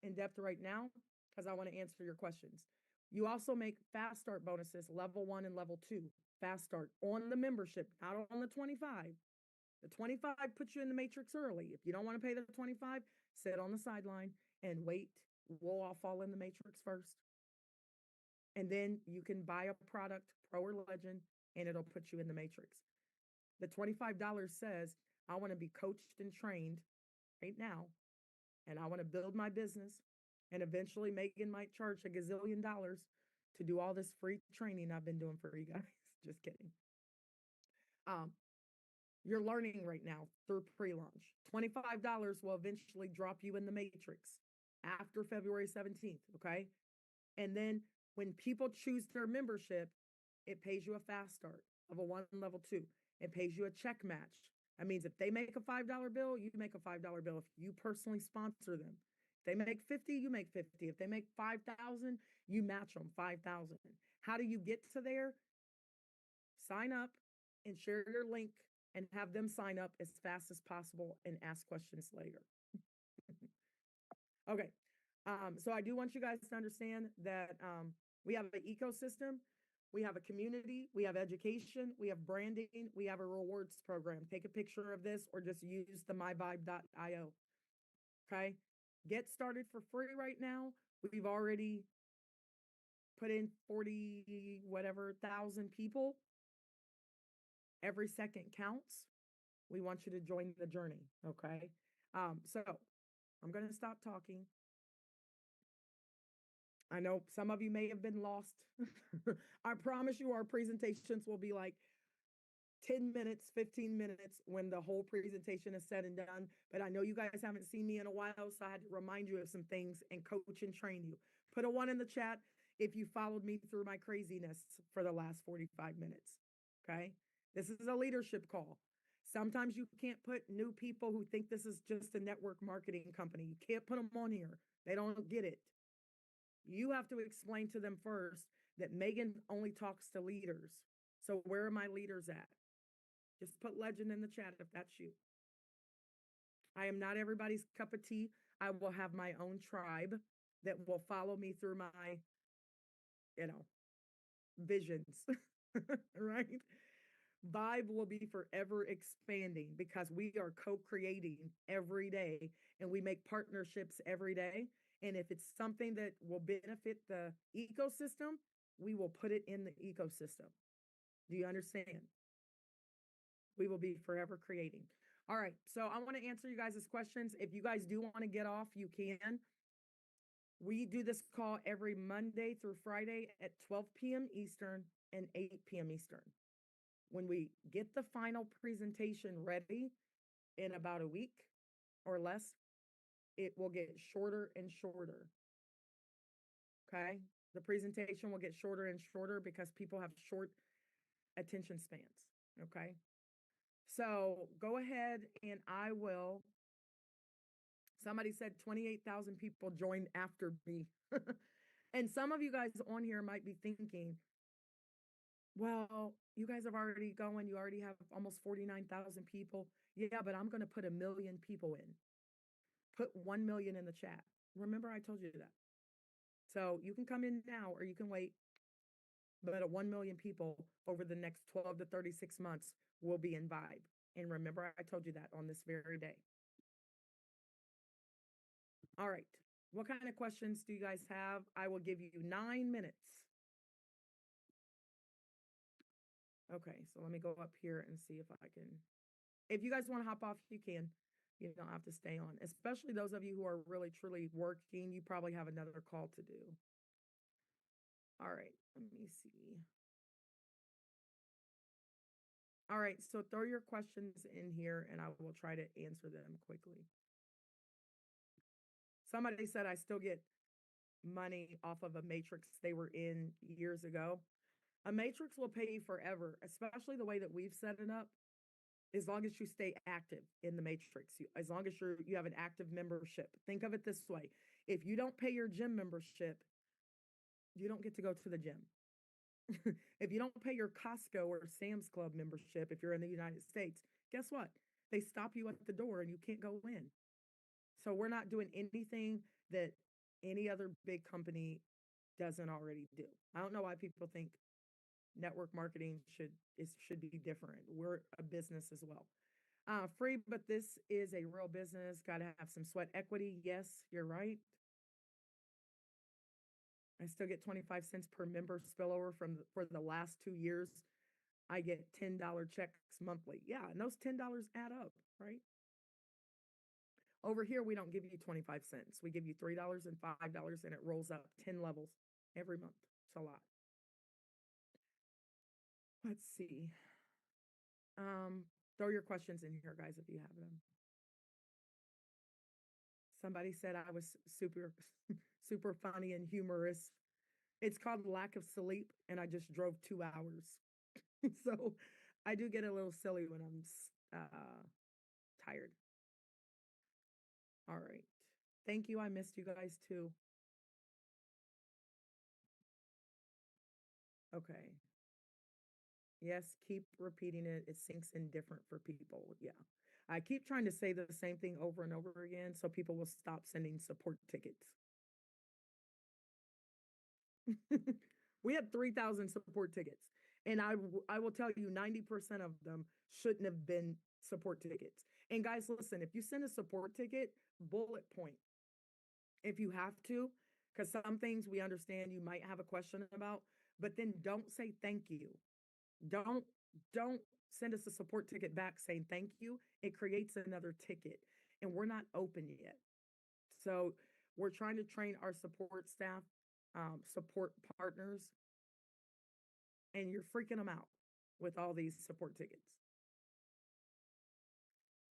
in depth right now because I want to answer your questions. You also make fast start bonuses, level 1 and level 2. Fast start on the membership, not on the 25. The 25 puts you in the matrix early. If you don't want to pay the 25, sit on the sideline and wait. We'll all fall in the matrix first. And then you can buy a product, pro or legend, and it'll put you in the matrix. The $25 says, I want to be coached and trained right now, and I want to build my business. And eventually Megan might charge a gazillion dollars to do all this free training I've been doing for you guys. Just kidding. You're learning right now through pre-launch. $25 will eventually drop you in the matrix after February 17th, okay? And then when people choose their membership, it pays you a fast start of a 1 level 2. It pays you a check match. That means if they make a $5 bill, you make a $5 bill if you personally sponsor them. If they make 50, you make 50. If they make 5,000, you match them 5,000. How do you get to there? Sign up and share your link and have them sign up as fast as possible and ask questions later. Okay. So I do want you guys to understand that we have an ecosystem, we have a community, we have education, we have branding, we have a rewards program. Take a picture of this or just use the myvibe.io. Okay. Get started for free right now. We've already put in 40 whatever thousand people. Every second counts. We want you to join the journey. Okay. So I'm going to stop talking. I know some of you may have been lost. I promise you our presentations will be like 10 minutes, 15 minutes when the whole presentation is said and done. But I know you guys haven't seen me in a while, so I had to remind you of some things and coach and train you. Put a 1 in the chat if you followed me through my craziness for the last 45 minutes. Okay. This is a leadership call. Sometimes you can't put new people who think this is just a network marketing company. You can't put them on here. They don't get it. You have to explain to them first that Megan only talks to leaders. So where are my leaders at? Just put legend in the chat if that's you. I am not everybody's cup of tea. I will have my own tribe that will follow me through my, visions, right? Vibe will be forever expanding because we are co-creating every day and we make partnerships every day. And if it's something that will benefit the ecosystem, we will put it in the ecosystem. Do you understand? We will be forever creating. All right. So I want to answer you guys' questions. If you guys do want to get off, you can. We do this call every Monday through Friday at 12 p.m. Eastern and 8 p.m. Eastern. When we get the final presentation ready in about a week or less, it will get shorter and shorter. Okay. The presentation will get shorter and shorter because people have short attention spans. Okay. So go ahead and I will. Somebody said 28,000 people joined after me. And some of you guys on here might be thinking, well, you guys have already going, you already have almost 49,000 people. Yeah, but I'm going to put 1 million people in. Put 1 million in the chat. Remember, I told you that. So you can come in now or you can wait. But 1 million people over the next 12 to 36 months will be in Vibe. And remember, I told you that on this very day. All right. What kind of questions do you guys have? I will give you 9 minutes. Okay, so let me go up here and see if I can. If you guys want to hop off, you can. You don't have to stay on, especially those of you who are really, truly working. You probably have another call to do. All right, let me see. All right, so throw your questions in here and I will try to answer them quickly. Somebody said I still get money off of a matrix they were in years ago. A matrix will pay you forever, especially the way that we've set it up. As long as you stay active in the matrix, as long as you have an active membership. Think of it this way. If you don't pay your gym membership, you don't get to go to the gym. If you don't pay your Costco or Sam's Club membership, if you're in the United States, guess what? They stop you at the door and you can't go in. So we're not doing anything that any other big company doesn't already do. I don't know why people think network marketing should be different. We're a business as well. Free, but this is a real business. Got to have some sweat equity. Yes, you're right. I still get 25 cents per member spillover for the last 2 years. I get $10 checks monthly. Yeah, and those $10 add up, right? Over here, we don't give you 25 cents. We give you $3 and $5, and it rolls up 10 levels every month. It's a lot. Let's see. Throw your questions in here, guys, if you have them. Somebody said I was super, super funny and humorous. It's called lack of sleep, and I just drove 2 hours. So I do get a little silly when I'm tired. All right. Thank you. I missed you guys too. Okay. Yes, keep repeating it. It sinks in different for people. Yeah. I keep trying to say the same thing over and over again so people will stop sending support tickets. We had 3,000 support tickets. And I will tell you 90% of them shouldn't have been support tickets. And guys, listen, if you send a support ticket, bullet point if you have to, because some things we understand you might have a question about, but then don't say thank you. Don't send us a support ticket back saying thank you. It creates another ticket and we're not open yet. So we're trying to train our support staff, support partners, and you're freaking them out with all these support tickets.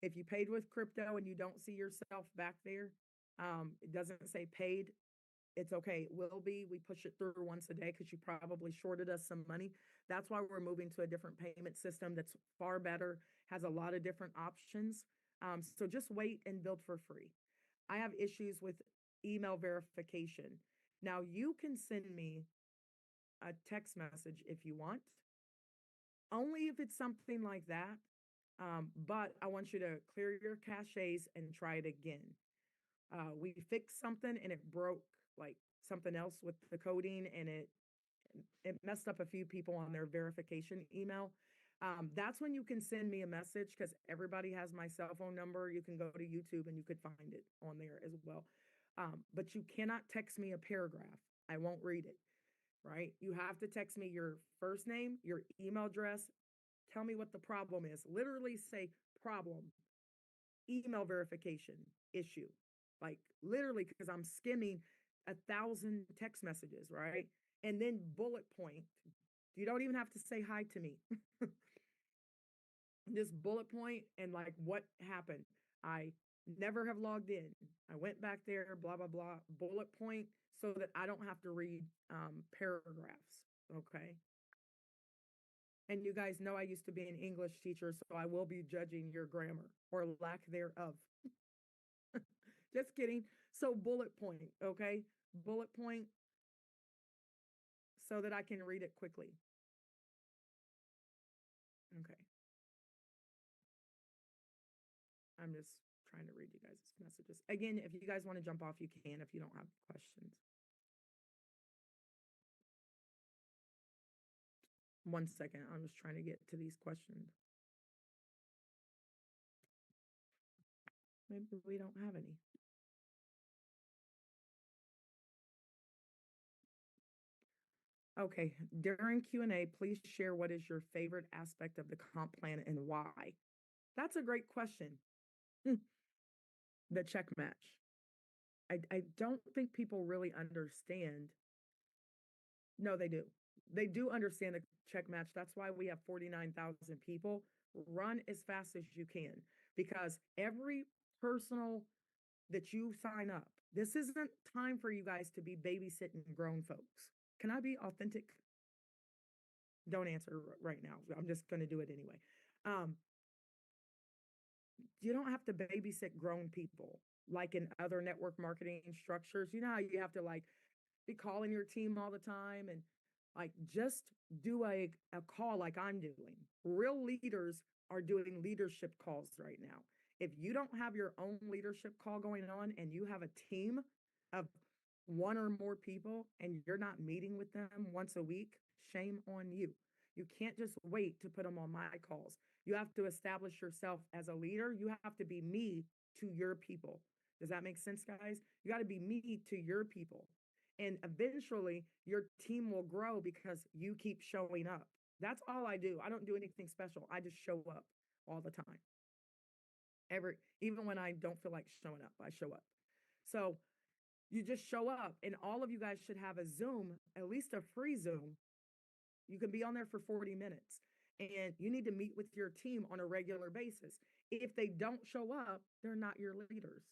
If you paid with crypto and you don't see yourself back there, it doesn't say paid. It's okay. It will be. We push it through once a day because you probably shorted us some money. That's why we're moving to a different payment system that's far better, has a lot of different options. So just wait and build for free. I have issues with email verification. Now you can send me a text message if you want, only if it's something like that. But I want you to clear your caches and try it again. We fixed something and it broke like something else with the coding and it messed up a few people on their verification email. That's when you can send me a message because everybody has my cell phone number. You can go to YouTube and you could find it on there as well. But you cannot text me a paragraph. I won't read it, right? You have to text me your first name, your email address, tell me what the problem is. Literally say problem, email verification issue. Like literally, because I'm skimming 1,000 text messages, right? And then bullet point. You don't even have to say hi to me. Just bullet point and like what happened. I never have logged in. I went back there, blah, blah, blah, bullet point so that I don't have to read paragraphs. Okay. And you guys know I used to be an English teacher, so I will be judging your grammar or lack thereof. Just kidding. So bullet point, okay? Bullet point so that I can read it quickly. Okay. I'm just trying to read you guys' messages. Again, if you guys want to jump off, you can if you don't have questions. 1 second. I'm just trying to get to these questions. Maybe we don't have any. Okay, during Q&A, please share what is your favorite aspect of the comp plan and why. That's a great question. The check match. I don't think people really understand. No, they do. They do understand the check match. That's why we have 49,000 people. Run as fast as you can because every personal that you sign up, this isn't time for you guys to be babysitting grown folks. Can I be authentic? Don't answer right now. I'm just going to do it anyway. You don't have to babysit grown people like in other network marketing structures. You know how you have to like be calling your team all the time and like just do a call like I'm doing. Real leaders are doing leadership calls right now. If you don't have your own leadership call going on and you have a team of one or more people and you're not meeting with them once a week, shame on you. You can't just wait to put them on my calls. You have to establish yourself as a leader. You have to be me to your people. Does that make sense, guys? You got to be me to your people. And eventually your team will grow because you keep showing up. That's all I do. I don't do anything special. I just show up all the time. Even when I don't feel like showing up, I show up. So you just show up, and all of you guys should have a Zoom, at least a free Zoom. You can be on there for 40 minutes, and you need to meet with your team on a regular basis. If they don't show up, they're not your leaders.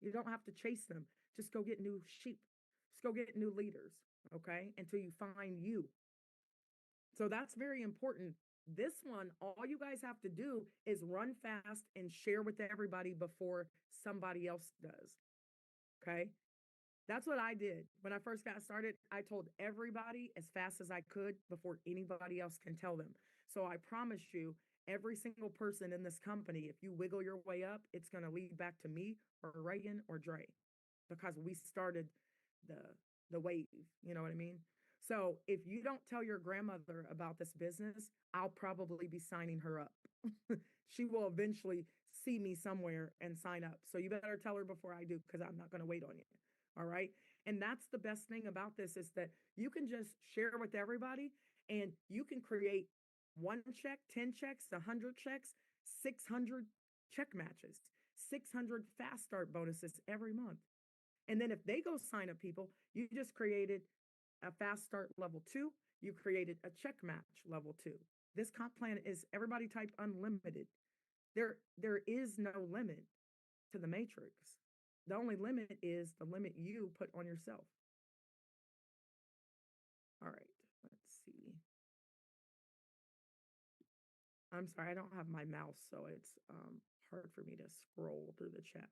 You don't have to chase them. Just go get new sheep. Just go get new leaders, okay? Until you find you. So that's very important. This one, all you guys have to do is run fast and share with everybody before somebody else does. Okay. That's what I did. When I first got started, I told everybody as fast as I could before anybody else can tell them. So I promise you, every single person in this company, if you wiggle your way up, it's going to lead back to me or Reagan or Dre because we started the the wave. You know what I mean? So if you don't tell your grandmother about this business, I'll probably be signing her up. She will eventually see me somewhere and sign up. So you better tell her before I do because I'm not going to wait on you. All right. And that's the best thing about this is that you can just share with everybody and you can create 1 check, 10 checks, 100 checks, 600 check matches, 600 fast start bonuses every month. And then if they go sign up people, you just created a fast start level 2, you created a check match level 2. This comp plan is everybody type unlimited. There is no limit to the matrix. The only limit is the limit you put on yourself. All right, let's see. I'm sorry, I don't have my mouse, so it's hard for me to scroll through the chat.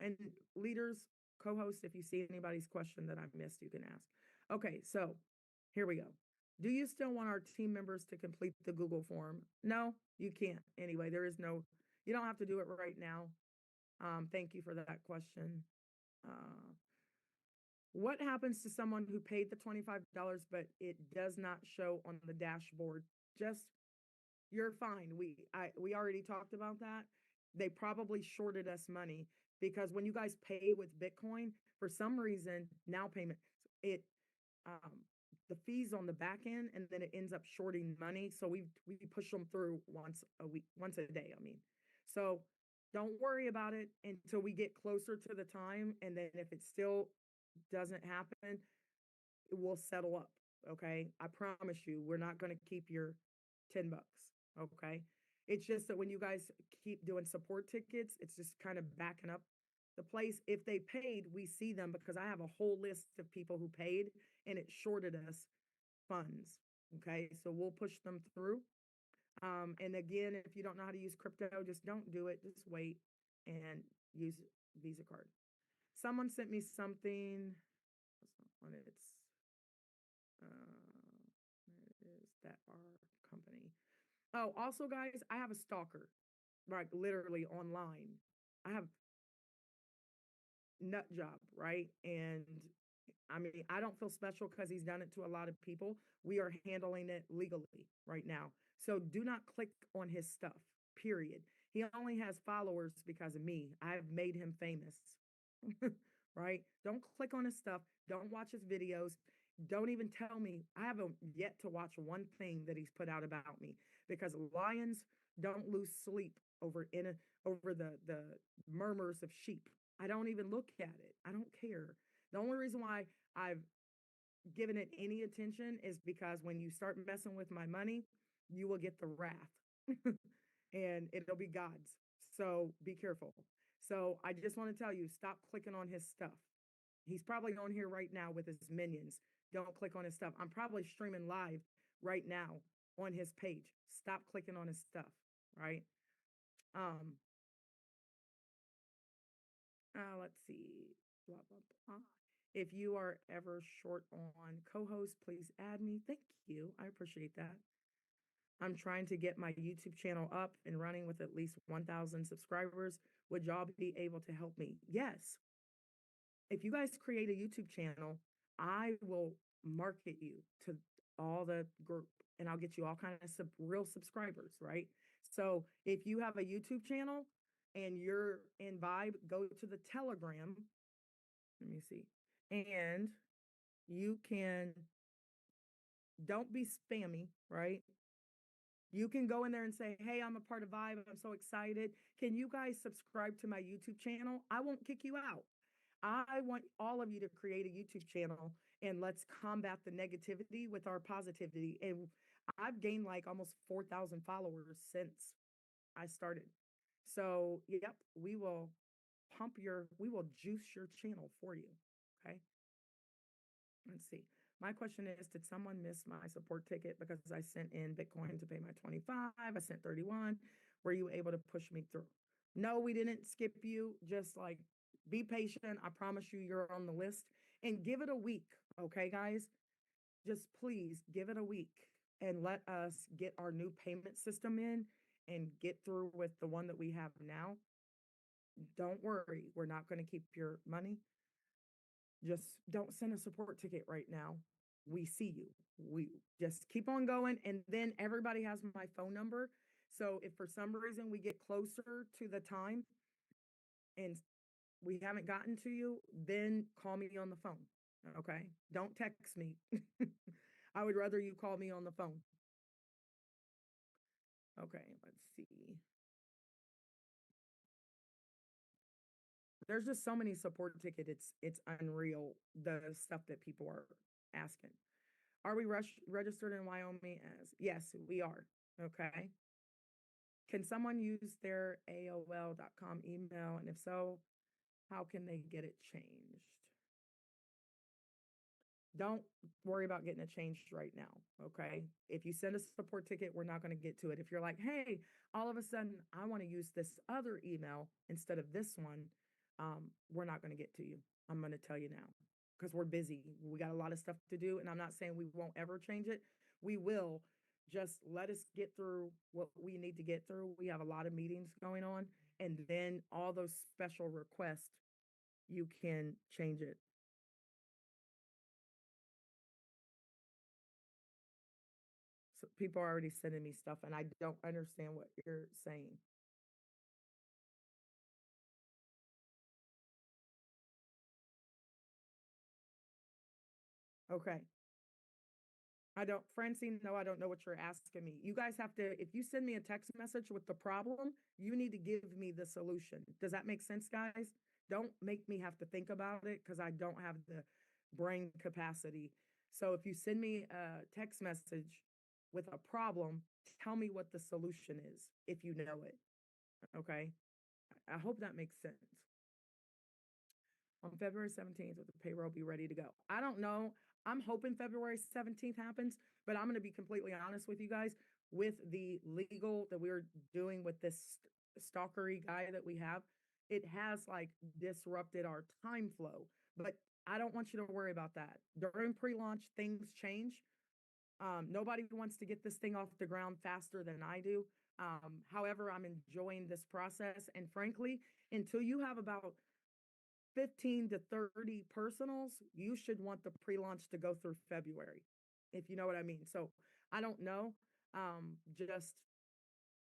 And leaders, co-hosts, if you see anybody's question that I missed, you can ask. Okay, so here we go. Do you still want our team members to complete the Google form? No, you can't. Anyway, you don't have to do it right now. Thank you for that question. What happens to someone who paid the $25, but it does not show on the dashboard? You're fine. We already talked about that. They probably shorted us money because when you guys pay with Bitcoin, for some reason, now payment, it the fees on the back end, and then it ends up shorting money. So we push them through once a week, once a day, I mean. So don't worry about it until we get closer to the time. And then if it still doesn't happen, it will settle up. Okay. I promise you, we're not going to keep your $10. Okay. It's just that when you guys keep doing support tickets, it's just kind of backing up the place. If they paid, we see them because I have a whole list of people who paid and it shorted us funds. Okay. So we'll push them through. And again, if you don't know how to use crypto, just don't do it. Just wait and use Visa card. Someone sent me something. That's not one. It is that our company. Oh, also, guys, I have a stalker, like literally online. I have nut job, right? And I mean, I don't feel special because he's done it to a lot of people. We are handling it legally right now. So do not click on his stuff, period. He only has followers because of me. I've made him famous, right? Don't click on his stuff. Don't watch his videos. Don't even tell me. I haven't yet to watch one thing that he's put out about me because lions don't lose sleep over the murmurs of sheep. I don't even look at it. I don't care. The only reason why I've given it any attention is because when you start messing with my money, you will get the wrath and it'll be God's. So be careful. So I just want to tell you, stop clicking on his stuff. He's probably on here right now with his minions. Don't click on his stuff. I'm probably streaming live right now on his page. Stop clicking on his stuff, right? Um, let's see. Blah, blah, blah. If you are ever short on co-host, please add me. Thank you. I appreciate that. I'm trying to get my YouTube channel up and running with at least 1,000 subscribers. Would y'all be able to help me? Yes. If you guys create a YouTube channel, I will market you to all the group and I'll get you all kind of real subscribers, right? So if you have a YouTube channel and you're in Vibe, go to the Telegram. Let me see. And you can, don't be spammy, right? You can go in there and say, hey, I'm a part of Vibe. I'm so excited. Can you guys subscribe to my YouTube channel? I won't kick you out. I want all of you to create a YouTube channel and let's combat the negativity with our positivity. And I've gained like almost 4,000 followers since I started. So, yep, we will juice your channel for you. Okay. Let's see. My question is, did someone miss my support ticket because I sent in Bitcoin to pay my 25? I sent 31. Were you able to push me through? No, we didn't skip you. Just like be patient. I promise you, you're on the list and give it a week. Okay, guys? Just please give it a week and let us get our new payment system in and get through with the one that we have now. Don't worry. We're not going to keep your money. Just don't send a support ticket right now. We see you. We just keep on going. And then everybody has my phone number. So if for some reason we get closer to the time and we haven't gotten to you, then call me on the phone. Okay. Don't text me. I would rather you call me on the phone. Okay. Let's see. There's just so many support tickets. It's unreal the stuff that people are asking. Are we registered in Wyoming as? Yes, we are. Okay. Can someone use their AOL.com email? And if so, how can they get it changed? Don't worry about getting it changed right now. Okay. If you send a support ticket, we're not going to get to it. If you're like, hey, all of a sudden I want to use this other email instead of this one, we're not going to get to you. I'm going to tell you now because we're busy. We got a lot of stuff to do. And I'm not saying we won't ever change it. We will. Just let us get through what we need to get through. We have a lot of meetings going on. And then all those special requests, you can change it. So people are already sending me stuff and I don't understand what you're saying. Okay. Francine, no, I don't know what you're asking me. You guys have to, if you send me a text message with the problem, you need to give me the solution. Does that make sense, guys? Don't make me have to think about it because I don't have the brain capacity. So if you send me a text message with a problem, tell me what the solution is if you know it. Okay. I hope that makes sense. On February 17th, with the payroll be ready to go. I don't know. I'm hoping February 17th happens, but I'm going to be completely honest with you guys. With the legal that we're doing with this stalkery guy that we have, it has like disrupted our time flow. But I don't want you to worry about that. During pre-launch, things change. Nobody wants to get this thing off the ground faster than I do. However, I'm enjoying this process. And frankly, until you have about 15 to 30 personals, you should want the pre-launch to go through February, if you know what I mean. So I don't know. Just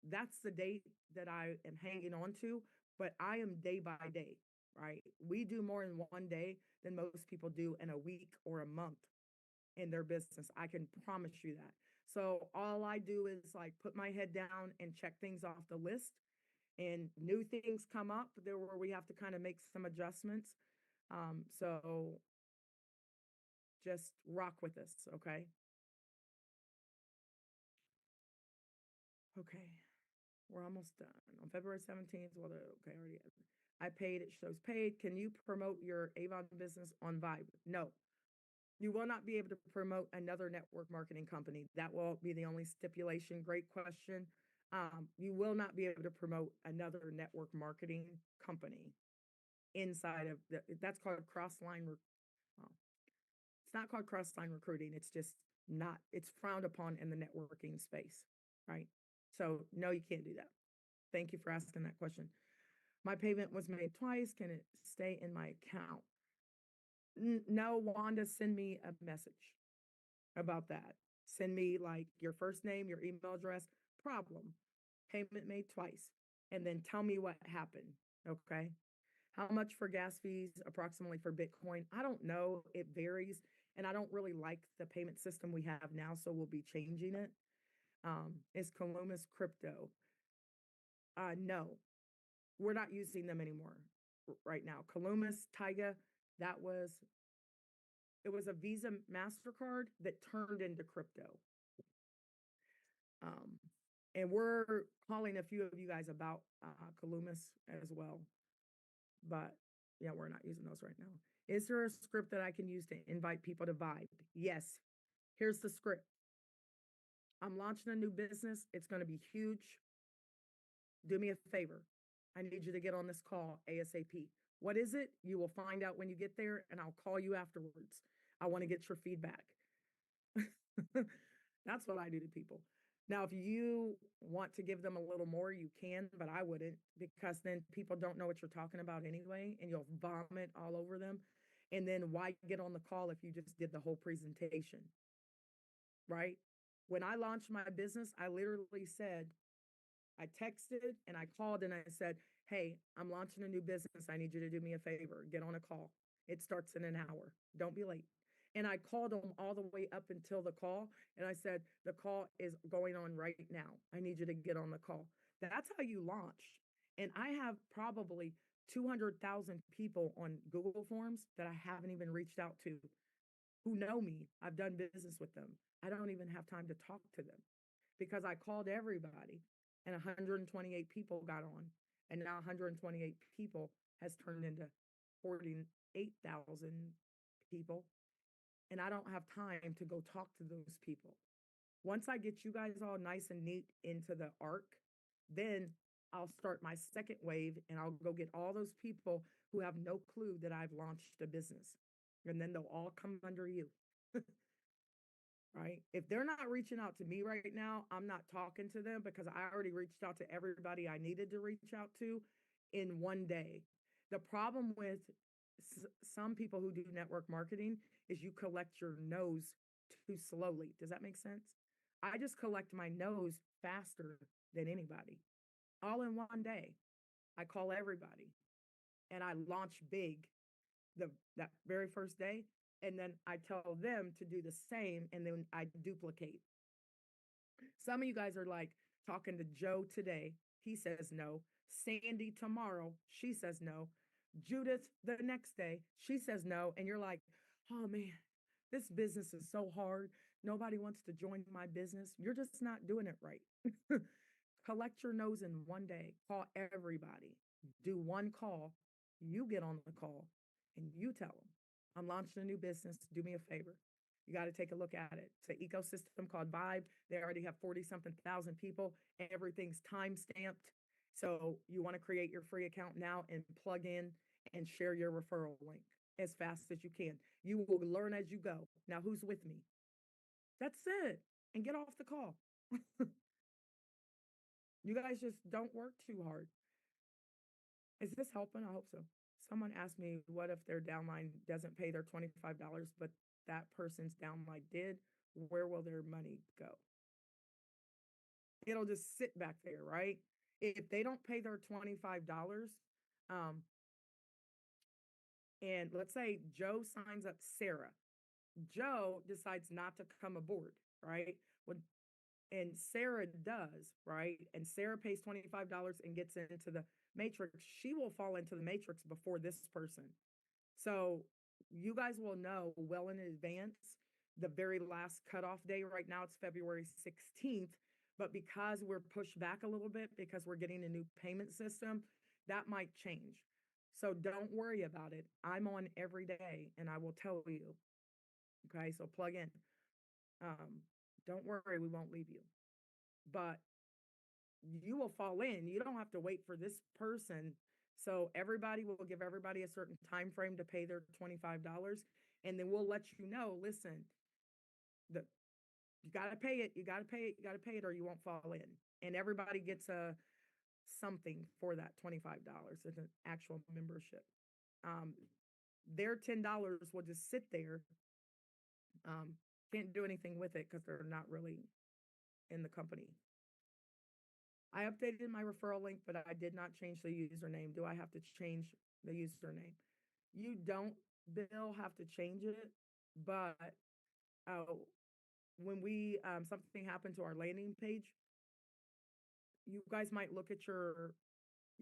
that's the date that I am hanging on to, but I am day by day, right? We do more in one day than most people do in a week or a month in their business. I can promise you that. So all I do is like put my head down and check things off the list, and new things come up there where we have to kind of make some adjustments. So just rock with us, okay? Okay, we're almost done. On February 17th, well, okay, already, I paid, it shows paid. Can you promote your Avon business on Vibe? No, you will not be able to promote another network marketing company. That will be the only stipulation. Great question. You will not be able to promote another network marketing company inside of that's called well, it's not called cross-line recruiting. It's just not, it's frowned upon in the networking space, right? So no, you can't do that. Thank you for asking that question. My payment was made twice. Can it stay in my account? No, Wanda, send me a message about that. Send me like your first name, your email address, problem, payment made twice, and then tell me what happened. Okay. How much for gas fees approximately for Bitcoin? I don't know. It varies. And I don't really like the payment system we have now, so we'll be changing it. Is Columbus crypto? No, we're not using them anymore right now. Columbus, Tyga, that was, it was a Visa MasterCard that turned into crypto. Um, and we're calling a few of you guys about Columbus as well. But yeah, we're not using those right now. Is there a script that I can use to invite people to Vibe? Yes. Here's the script. I'm launching a new business. It's going to be huge. Do me a favor. I need you to get on this call ASAP. What is it? You will find out when you get there, and I'll call you afterwards. I want to get your feedback. That's what I do to people. Now, if you want to give them a little more, you can, but I wouldn't, because then people don't know what you're talking about anyway, and you'll vomit all over them. And then why get on the call if you just did the whole presentation, right? When I launched my business, I literally said, I texted and I called and I said, hey, I'm launching a new business. I need you to do me a favor. Get on a call. It starts in an hour. Don't be late. And I called them all the way up until the call. And I said, the call is going on right now. I need you to get on the call. That's how you launch. And I have probably 200,000 people on Google Forms that I haven't even reached out to who know me. I've done business with them. I don't even have time to talk to them because I called everybody and 128 people got on. And now 128 people has turned into 48,000 people. And I don't have time to go talk to those people. Once I get you guys all nice and neat into the arc, then I'll start my second wave and I'll go get all those people who have no clue that I've launched a business. And then they'll all come under you. Right? If they're not reaching out to me right now, I'm not talking to them because I already reached out to everybody I needed to reach out to in one day. The problem with some people who do network marketing is you collect your no's too slowly. Does that make sense? I just collect my no's faster than anybody, all in one day. I call everybody and I launch big that very first day. And then I tell them to do the same, and then I duplicate. Some of you guys are like talking to Joe today. He says no. Sandy tomorrow, she says no. Judith the next day, she says no. And you're like, oh man, this business is so hard. Nobody wants to join my business. You're just not doing it right. Collect your nose in one day, call everybody, do one call. You get on the call and you tell them, I'm launching a new business. Do me a favor. You got to take a look at it. It's an ecosystem called Vibe. They already have 40 something thousand people. Everything's time stamped. So you want to create your free account now and plug in and share your referral link as fast as you can. You will learn as you go. Now, who's with me? That's it. And get off the call. You guys just don't work too hard. Is this helping? I hope so. Someone asked me, what if their downline doesn't pay their $25, but that person's downline did? Where will their money go? It'll just sit back there, right? If they don't pay their $25, um, and let's say Joe signs up Sarah, Joe decides not to come aboard, right? When and Sarah does, right? And Sarah pays $25 and gets into the matrix, she will fall into the matrix before this person. So you guys will know well in advance the very last cutoff day. Right now it's February 16th, but because we're pushed back a little bit because we're getting a new payment system, that might change. So don't worry about it. I'm on every day and I will tell you. Okay, so plug in. Um, don't worry, we won't leave you. But you will fall in. You don't have to wait for this person. So everybody will give everybody a certain time frame to pay their $25, and then we'll let you know, listen, the you gotta pay it, you gotta pay it, you gotta pay it, or you won't fall in. And everybody gets a something for that $25. It's an actual membership. Um, their $10 will just sit there. Can't do anything with it because they're not really in the company. I updated my referral link, but I did not change the username. Do I have to change the username? You don't, Bill, have to change it, but uh, when we something happened to our landing page, you guys might look at your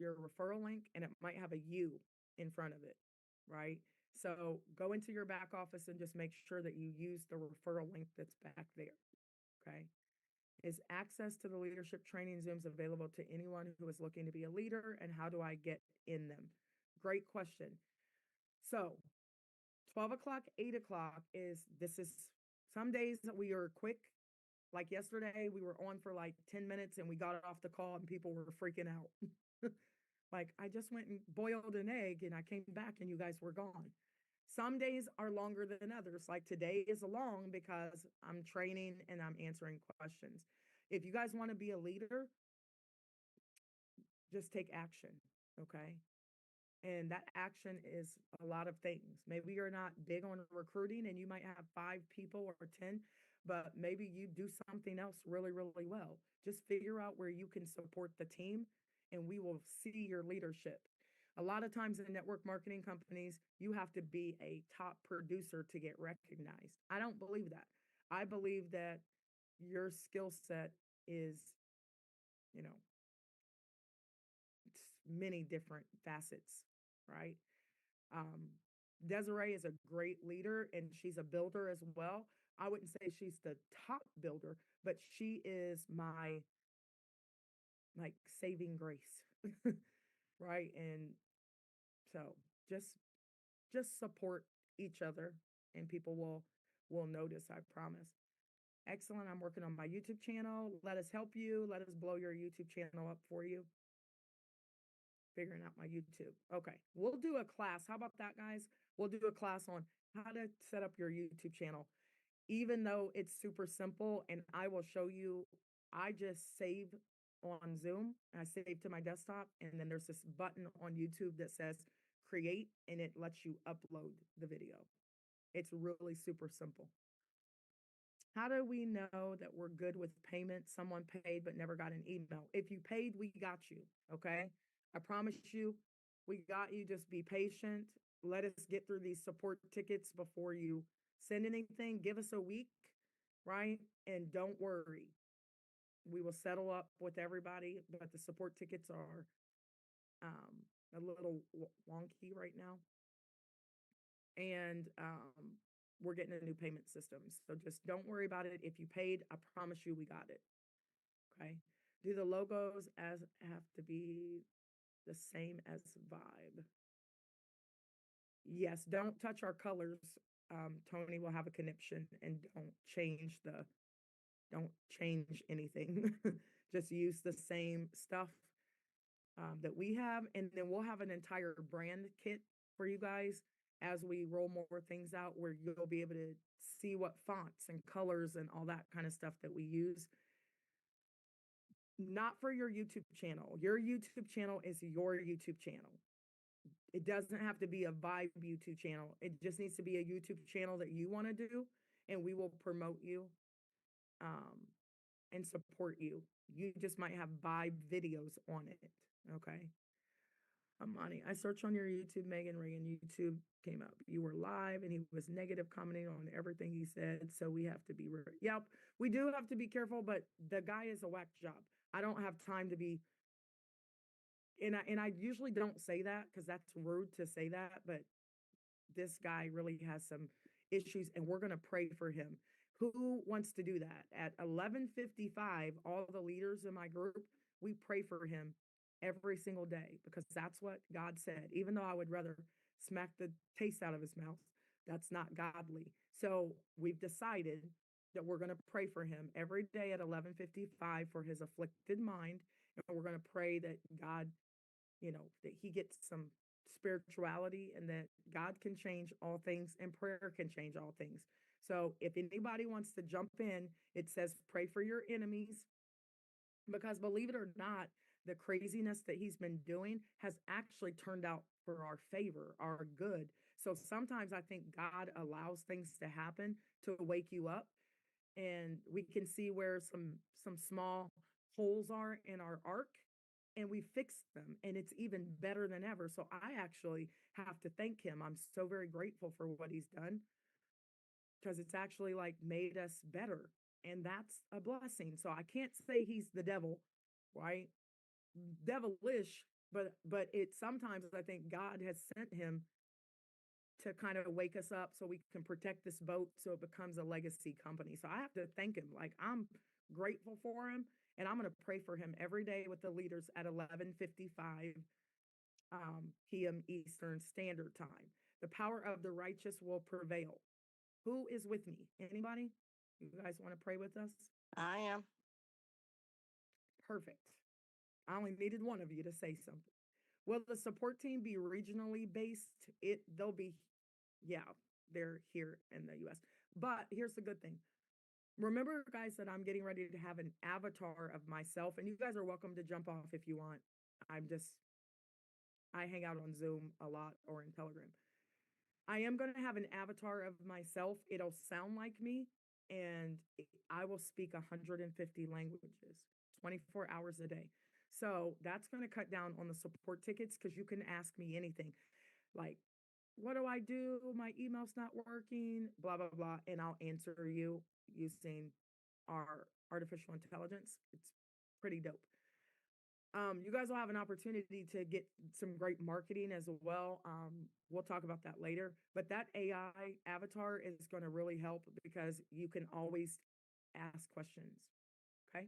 referral link and it might have a U in front of it, right? So go into your back office and just make sure that you use the referral link that's back there, okay? Is access to the leadership training Zooms available to anyone who is looking to be a leader, and how do I get in them? Great question. So 12 o'clock, 8 o'clock this is some days that we are quick. Like yesterday, we were on for like 10 minutes and we got off the call and people were freaking out. Like, I just went and boiled an egg and I came back and you guys were gone. Some days are longer than others. Like today is long because I'm training and I'm answering questions. If you guys want to be a leader, just take action, okay? And that action is a lot of things. Maybe you're not big on recruiting and you might have 5 people or 10, but maybe you do something else really, really well. Just figure out where you can support the team and we will see your leadership. A lot of times in network marketing companies, you have to be a top producer to get recognized. I don't believe that. I believe that your skill set is, you know, many different facets, right? Um, Desiree is a great leader and she's a builder as well. I wouldn't say she's the top builder, but she is my like saving grace, right? And so just just support each other and people will notice, I promise. Excellent. I'm working on my YouTube channel. Let us help you. Let us blow your YouTube channel up for you. Figuring out my YouTube. Okay. We'll do a class. How about that, guys? We'll do a class on how to set up your YouTube channel. Even though it's super simple and I will show you, I just save on Zoom. I save to my desktop and then there's this button on YouTube that says create and it lets you upload the video. It's really super simple. How do we know that we're good with payment? Someone paid but never got an email. If you paid, we got you. Okay. I promise you, we got you. Just be patient. let us get through these support tickets before you send anything. Give us a week, right? And don't worry. We will settle up with everybody, but the support tickets are a little wonky right now. And we're getting a new payment system. So just don't worry about it. If you paid, I promise you we got it. Okay. Do the logos as have to be the same as Vibe? Yes, don't touch our colors. Tony will have a conniption, and don't change anything. Just use the same stuff that we have, and then we'll have an entire brand kit for you guys as we roll more things out, where you'll be able to see what fonts and colors and all that kind of stuff that we use. Not for your YouTube channel. Your YouTube channel is your YouTube channel. It doesn't have to be a Vibe YouTube channel. It just needs to be a YouTube channel that you want to do, and we will promote you um, and support you. You just might have Vibe videos on it. Okay. Amani, I searched on your YouTube, Megan Reagan YouTube came up. You were live and he was negative commenting on everything he said. So we have to be, yep, we do have to be careful, but the guy is a whack job. I don't have time to be, and I usually don't say that because that's rude to say that, but this guy really has some issues and we're going to pray for him. Who wants to do that? At 11:55, all the leaders in my group, we pray for him every single day because that's what God said. Even though I would rather smack the taste out of his mouth, that's not godly. So we've decided that we're going to pray for him every day at 11:55 for his afflicted mind. And we're going to pray that God, that he gets some spirituality and that God can change all things and prayer can change all things. So if anybody wants to jump in, it says pray for your enemies because believe it or not, the craziness that he's been doing has actually turned out for our favor, our good. So sometimes I think God allows things to happen to wake you up, and we can see where some small holes are in our arc, and we fixed them, and it's even better than ever. So I actually have to thank him. I'm so very grateful for what he's done because it's actually like made us better, and that's a blessing. So I can't say he's the devil, right? Devilish, but it sometimes I think God has sent him to kind of wake us up so we can protect this boat so it becomes a legacy company. So I have to thank him. Like I'm grateful for him, and I'm going to pray for him every day with the leaders at 11:55 p.m. Eastern Standard Time. The power of the righteous will prevail. Who is with me? Anybody? You guys want to pray with us? I am. Perfect. I only needed one of you to say something. Will the support team be regionally based? They'll be, yeah, they're here in the US. But here's the good thing. Remember, guys, that I'm getting ready to have an avatar of myself, and you guys are welcome to jump off if you want. I hang out on Zoom a lot or in Telegram. I am going to have an avatar of myself. It'll sound like me, and I will speak 150 languages, 24 hours a day. So that's going to cut down on the support tickets because you can ask me anything like, what do I do? My email's not working, blah, blah, blah. And I'll answer you using our artificial intelligence. It's pretty dope. You guys will have an opportunity to get some great marketing as well. We'll talk about that later, but that AI avatar is going to really help because you can always ask questions. Okay.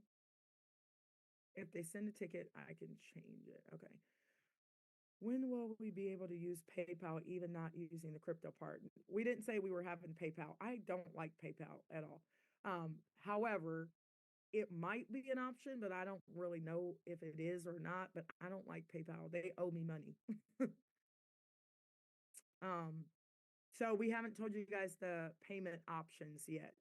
If they send a ticket, I can change it. Okay. When will we be able to use PayPal, even not using the crypto part? We didn't say we were having PayPal. I don't like PayPal at all. However, it might be an option, but I don't really know if it is or not, but I don't like PayPal. They owe me money. So we haven't told you guys the payment options yet.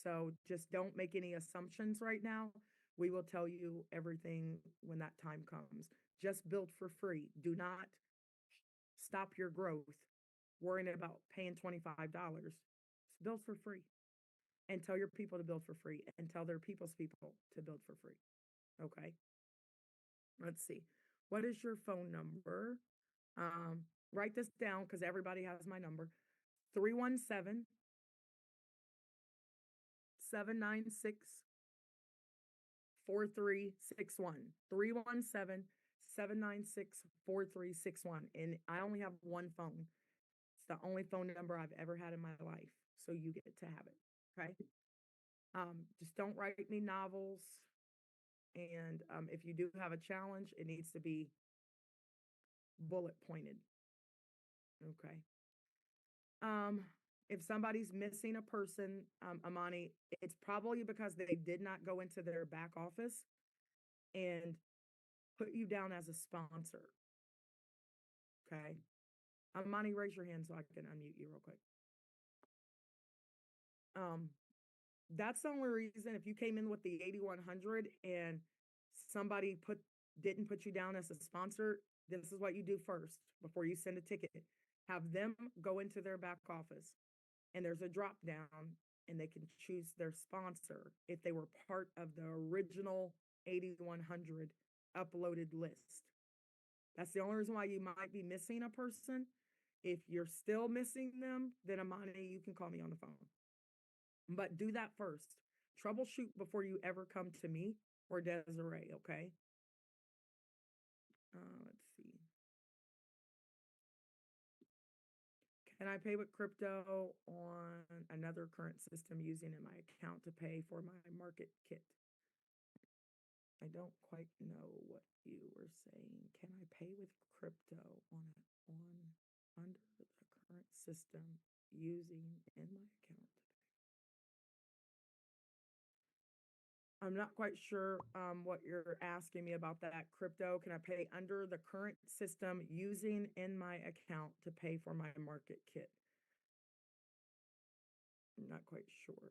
So just don't make any assumptions right now. We will tell you everything when that time comes. Just build for free. Do not stop your growth worrying about paying $25. Just build for free and tell your people to build for free and tell their people's people to build for free. Okay. Let's see. What is your phone number? write this down because everybody has my number. 317 796 4361. 317 796 4361. And I only have one phone. It's the only phone number I've ever had in my life. So you get to have it. Okay. Just don't write me novels. And if you do have a challenge, it needs to be bullet pointed. Okay. Um, if somebody's missing a person, Amani, it's probably because they did not go into their back office and put you down as a sponsor. Okay. Amani, raise your hand so I can unmute you real quick. That's the only reason if you came in with the 8100 and somebody didn't put you down as a sponsor, this is what you do first before you send a ticket. Have them go into their back office and there's a drop down and they can choose their sponsor if they were part of the original 8100 uploaded list. That's the only reason why you might be missing a person. If you're still missing them, then Amani, you can call me on the phone. But do that first. Troubleshoot before you ever come to me or Desiree, okay? Let's see. Can I pay with crypto on another current system using in my account to pay for my market kit? I don't quite know what you were saying. Can I pay with crypto under the current system using in my account? I'm not quite sure what you're asking me about that crypto. Can I pay under the current system using in my account to pay for my market kit? I'm not quite sure.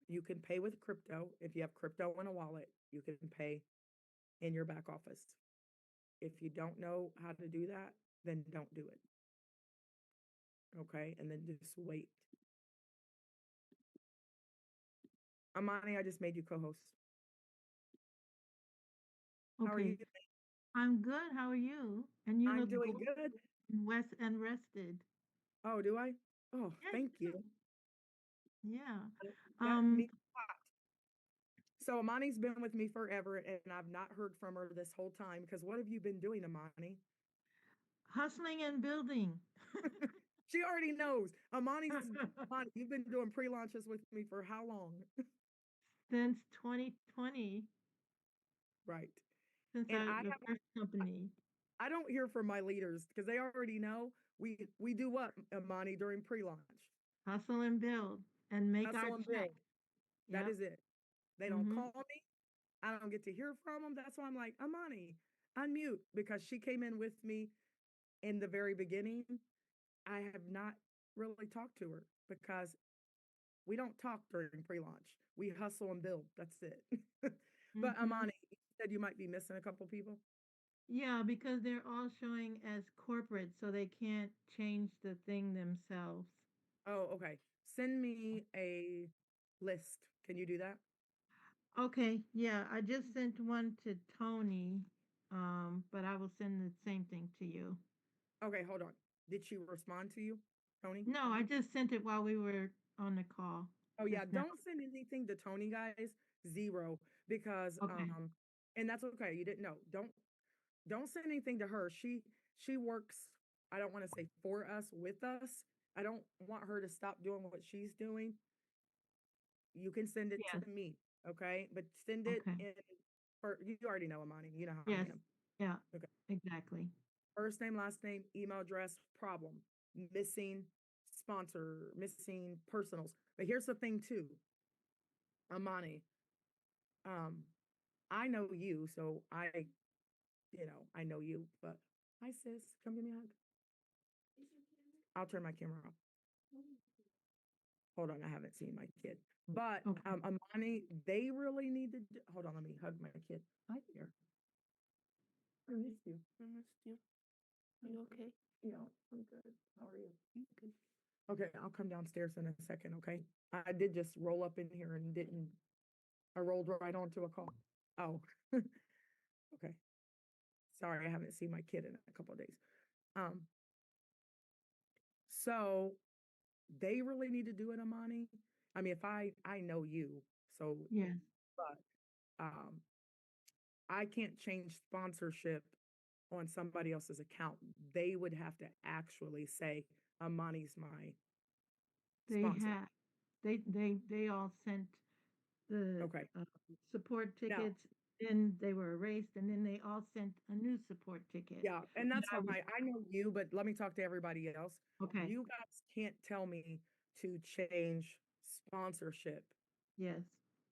You can pay with crypto. If you have crypto in a wallet, you can pay in your back office. If you don't know how to do that, then don't do it. Okay, and then just wait. Amani, I just made you co-host. How are you? Okay, I'm good. How are you? And you I'm look doing good good. and rested. Oh, do I? Oh, Yes, thank you you. do. Yeah. That Um, means a lot. So Amani's been with me forever and I've not heard from her this whole time because what have you been doing, Amani? hustling and building. She already knows. Amani, you've been doing pre-launches with me for how long? Since 2020, Right. since And the first company. I don't hear from my leaders because they already know we do what, Amani, during pre-launch? Hustle and build and make our Hustle and check. build. That Yep. is it. They don't Mm-hmm. call me. I don't get to hear from them. That's why I'm like, Amani, unmute because she came in with me in the very beginning. I have not really talked to her because we don't talk during pre-launch. We hustle and build. That's it. But Mm-hmm. Amani, you said you might be missing a couple people. Yeah, because they're all showing as corporate, so they can't change the thing themselves. Oh, okay. Send me a list. Can you do that? Okay, yeah, I just sent one to Tony, but I will send the same thing to you. Okay, hold on. Did she respond to you, Tony? No, I just sent it while we were on the call Oh yeah, just now. don't send anything to Tony, guys. Zero. Because Okay. and that's okay. You didn't know. Don't send anything to her. She works, I don't want to say for us, with us. I don't want her to stop doing what she's doing. You can send it Yes. to me, okay? But send it Okay. in for you already know Amani. You know how I Yes. am. Yeah. Okay. Exactly. First name, last name, email address, problem, missing sponsor, missing personals. But here's the thing too, Amani. Um, I know you, so I know you, but hi sis, come give me a hug. I'll turn my camera off. Hold on, I haven't seen my kid. But Okay. Amani, they really need to hold on, let me hug my kid. Hi there. I missed you. I missed you. Are you okay? Yeah, I'm good. How are you? I'm good. Okay, I'll come downstairs in a second, okay? I did just roll up in here and didn't, I rolled right onto a call. Oh, okay. Sorry, I haven't seen my kid in a couple of days. Um, so they really need to do it, Amani. I mean, if I know you, so Yes. but I can't change sponsorship on somebody else's account. They would have to actually say, Amani's my They sponsor. have, they all sent the Okay. support Now, tickets, then they were erased, and then they all sent a new support ticket. yeah, and And that's I fine. was, I know you, but let me talk to everybody else. okay, You guys can't tell me to change sponsorship yes,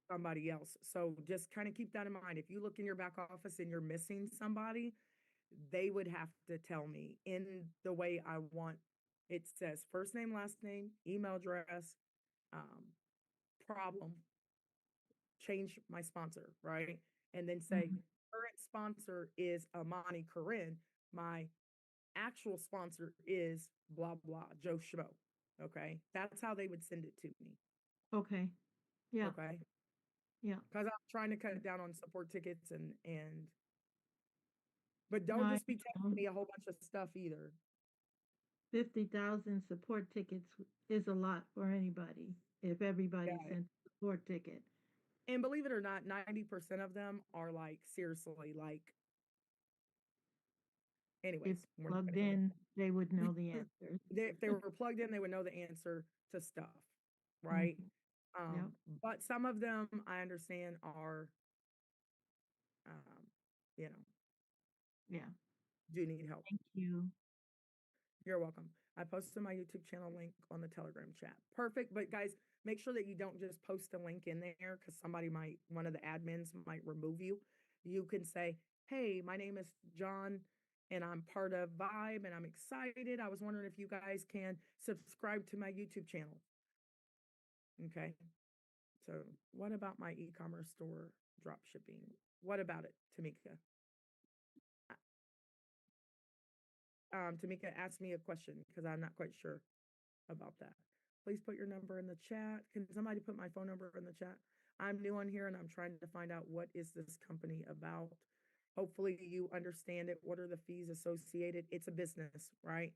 somebody else. So just kind of keep that in mind. If you look in your back office and you're missing somebody, they would have to tell me in the way I want. It says first name, last name, email address, um, problem, change my sponsor, right? And then say mhm, current sponsor is Amani Corinne. My actual sponsor is blah blah Joe Schmo. Okay. That's how they would send it to me. okay, yeah, Okay. yeah. Because I'm trying to cut it down on support tickets and but No, don't I just be texting know. me a whole bunch of stuff either. 50,000 support tickets is a lot for anybody if everybody Yeah. sent a support ticket. And believe it or not, 90% of them are like seriously like If anyways, we're not plugged gonna go in, they would know the answers. if they were plugged in, they would know the answer to stuff, Mhm, right? yep, But some of them I understand are um, you know, yeah. do need help. Thank you. You're welcome. I posted my YouTube channel link on the Telegram chat. Perfect. But guys, make sure that you don't just post a link in there because somebody might, one of the admins might remove you. You can say, hey, my name is John and I'm part of Vibe and I'm excited. I was wondering if you guys can subscribe to my YouTube channel. Okay. So, what about my e commerce store drop shipping? What about it, Tamika? Tamika asked me a question because I'm not quite sure about that. Please put your number in the chat. Can somebody put my phone number in the chat? I'm new on here and I'm trying to find out what is this company about. Hopefully you understand it. What are the fees associated? It's a business, right?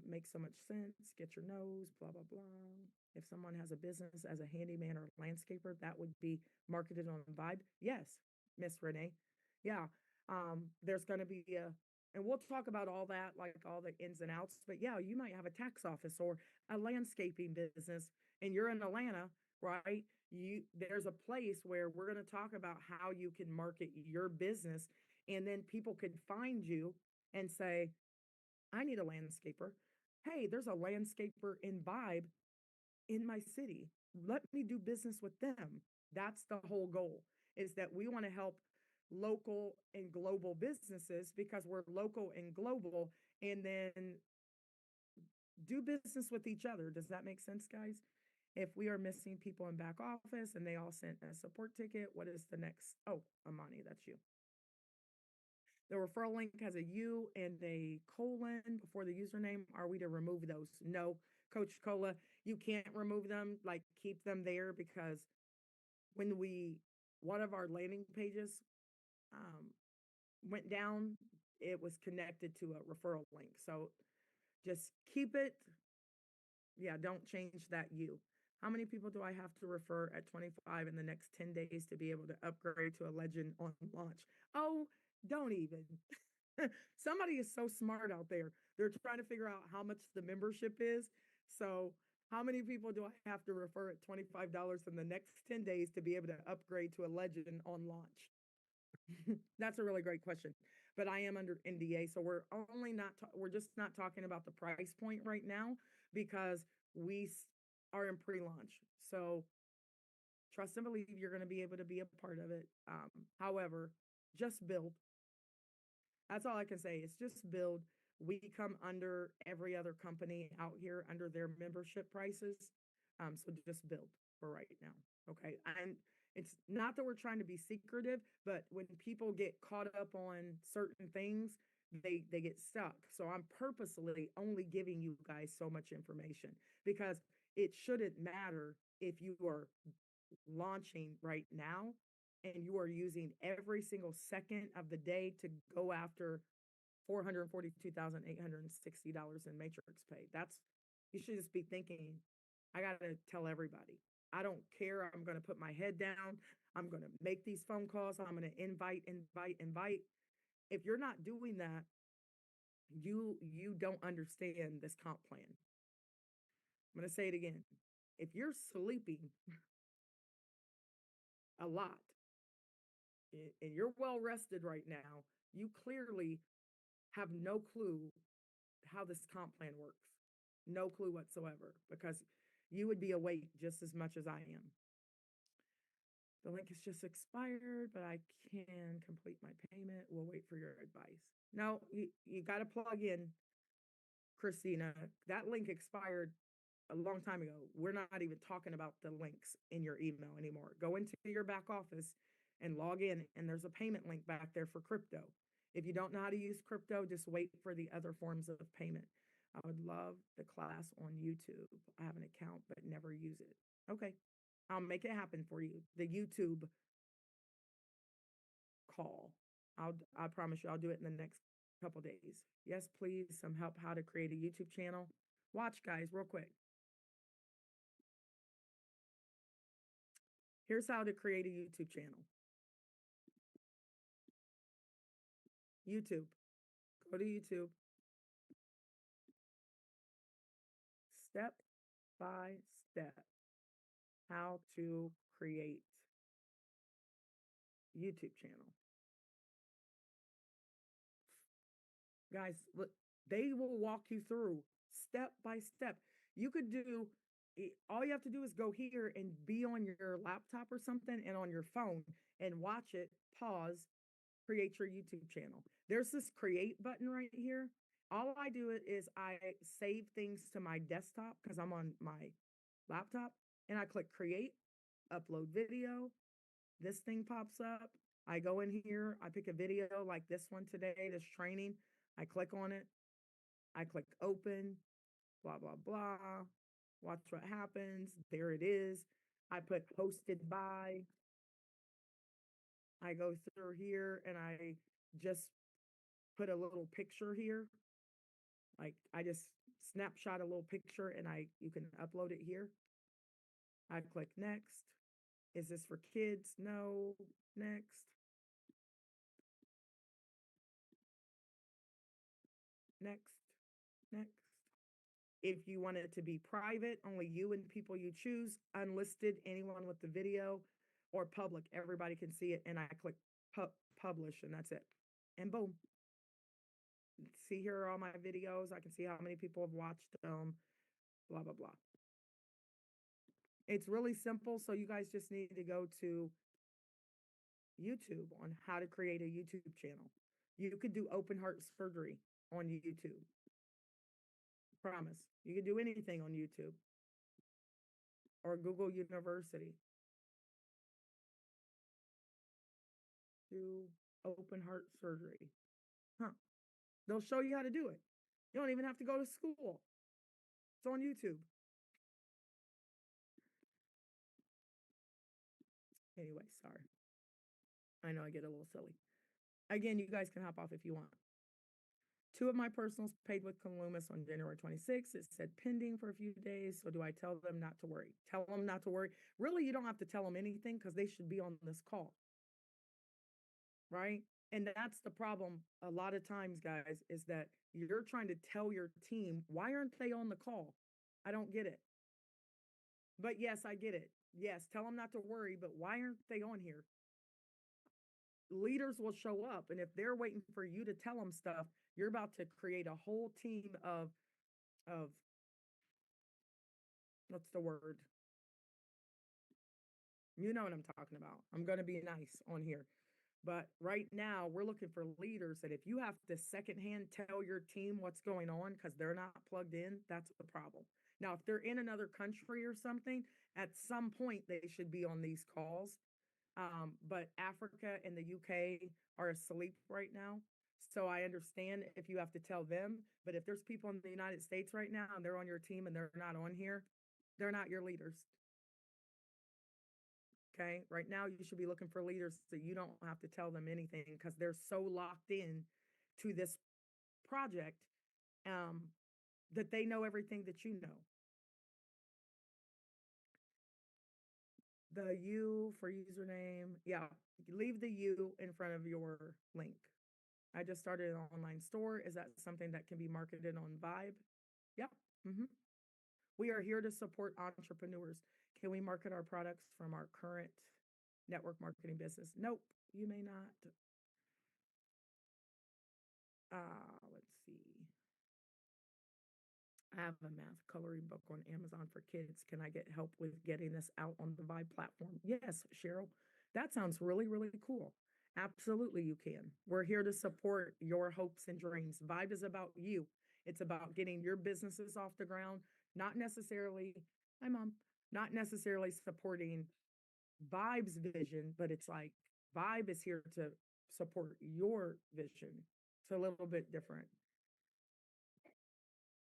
Makes so much sense. Get your nose, blah, blah, blah. If someone has a business as a handyman or landscaper, that would be marketed on Vibe. Yes, Miss Renee. Yeah. There's going to be and we'll talk about all that, like all the ins and outs. But yeah, you might have a tax office or a landscaping business and you're in Atlanta, right? There's a place where we're going to talk about how you can market your business and then people could find you and say, I need a landscaper. Hey, there's a landscaper in Vibe in my city. Let me do business with them. That's the whole goal is that we want to help local and global businesses because we're local and global and then do business with each other. Does that make sense, guys? If we are missing people in back office and they all sent a support ticket, what is the next? Oh, Amani, that's you. The referral link has a U and a colon before the username. Are we to remove those? No, Coach Cola, you can't remove them. Like keep them there because when one of our landing pages um, went down, it was connected to a referral link. So just keep it. Yeah, don't change that U. How many people do I have to refer at 25 in the next 10 days to be able to upgrade to a legend on launch? Oh, don't even. Somebody is so smart out there. They're trying to figure out how much the membership is. So, how many people do I have to refer at $25 in the next 10 days to be able to upgrade to a legend on launch? That's a really great question. But I am under NDA, so we're just not talking about the price point right now because are in pre-launch. So trust and believe you're going to be able to be a part of it. However, just build. That's all I can say. It's just build. We come under every other company out here under their membership prices. So just build for right now. Okay. And it's not that we're trying to be secretive, but when people get caught up on certain things, they get stuck. So I'm purposely only giving you guys so much information because it shouldn't matter if you are launching right now and you are using every single second of the day to go after $442,860 in matrix pay. You should just be thinking, I got to tell everybody. I don't care. I'm going to put my head down. I'm going to make these phone calls. I'm going to invite, invite, invite. If you're not doing that, you don't understand this comp plan. I'm going to say it again. If you're sleeping a lot and you're well rested right now, you clearly have no clue how this comp plan works. No clue whatsoever, because you would be awake just as much as I am. The link is just expired, but I can complete my payment. We'll wait for your advice. No, you got to plug in, Christina. That link expired a long time ago. We're not even talking about the links in your email anymore. Go into your back office and log in, and there's a payment link back there for crypto. If you don't know how to use crypto, just wait for the other forms of payment. I would love the class on YouTube. I have an account, but never use it. Okay, I'll make it happen for you. The YouTube call. I promise you, I'll do it in the next couple days. Yes, please, some help how to create a YouTube channel. Watch, guys, real quick. Here's how to create a YouTube channel. YouTube. Go to YouTube. Step by step, how to create YouTube channel. Guys, look, they will walk you through step by step. You could do all you have to do is go here and be on your laptop or something and on your phone and watch it, pause, create your YouTube channel. There's this create button right here. All I do is I save things to my desktop because I'm on my laptop, and I click create, upload video. This thing pops up. I go in here, I pick a video like this one today, this training. I click on it. I click open, blah, blah, blah. Watch what happens. There it is. I put hosted by. I go through here and I just put a little picture here. Like I just snapshot a little picture and you can upload it here. I click next. Is this for kids? No. Next. Next. Next. If you want it to be private, only you and people you choose, unlisted, anyone with the video, or public, everybody can see it. And I click publish and that's it. And boom. See, here are all my videos. I can see how many people have watched them, blah, blah, blah. It's really simple. So you guys just need to go to YouTube on how to create a YouTube channel. You could do open heart surgery on YouTube. Promise. You can do anything on YouTube or Google University. Do open heart surgery. Huh. They'll show you how to do it. You don't even have to go to school. It's on YouTube. Anyway, sorry. I know I get a little silly. Again, you guys can hop off if you want. 2 of my personals paid with Columbus on January 26th. It said pending for a few days. So do I tell them not to worry? Tell them not to worry. Really, you don't have to tell them anything because they should be on this call. Right? And that's the problem a lot of times, guys, is that you're trying to tell your team, why aren't they on the call? I don't get it. But yes, I get it. Yes, tell them not to worry, but why aren't they on here? Leaders will show up, and if they're waiting for you to tell them stuff, you're about to create a whole team of what's the word? You know what I'm talking about. I'm going to be nice on here. But right now, we're looking for leaders that if you have to secondhand tell your team what's going on because they're not plugged in, that's the problem. Now, if they're in another country or something, at some point they should be on these calls. But Africa and the UK are asleep right now. So I understand if you have to tell them, but if there's people in the United States right now and they're on your team and they're not on here, they're not your leaders. Okay. Right now, you should be looking for leaders so you don't have to tell them anything because they're so locked in to this project um, that they know everything that you know. The U for username. Yeah. Leave the U in front of your link. I just started an online store. Is that something that can be marketed on Vibe? Yeah. hmm We are here to support entrepreneurs. Can we market our products from our current network marketing business? Nope, you may not. Let's see. I have a math coloring book on Amazon for kids. Can I get help with getting this out on the Vibe platform? Yes, Cheryl. That sounds really, really cool. Absolutely, you can. We're here to support your hopes and dreams. Vibe is about you. It's about getting your businesses off the ground, not necessarily, hi, mom, not necessarily supporting Vibe's vision, but it's like Vibe is here to support your vision. It's a little bit different.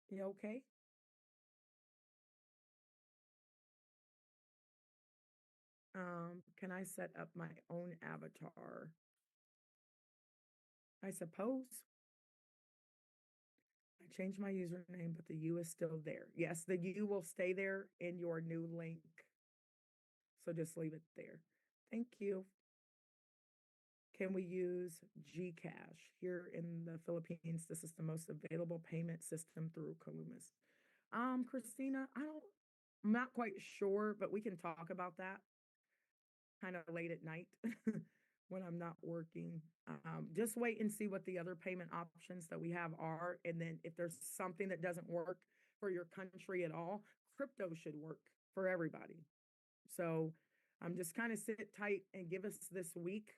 You okay? Can I set up my own avatar? I suppose. I changed my username, but the U is still there. Yes, the U will stay there in your new link. So just leave it there. Thank you. Can we use Gcash? Here in the Philippines, this is the most available payment system through Columbus. Christina, I'm not quite sure, but we can talk about that kind of late at night when I'm not working. Just wait and see what the other payment options that we have are. And then if there's something that doesn't work for your country at all, crypto should work for everybody. So just kind of sit tight and give us this week.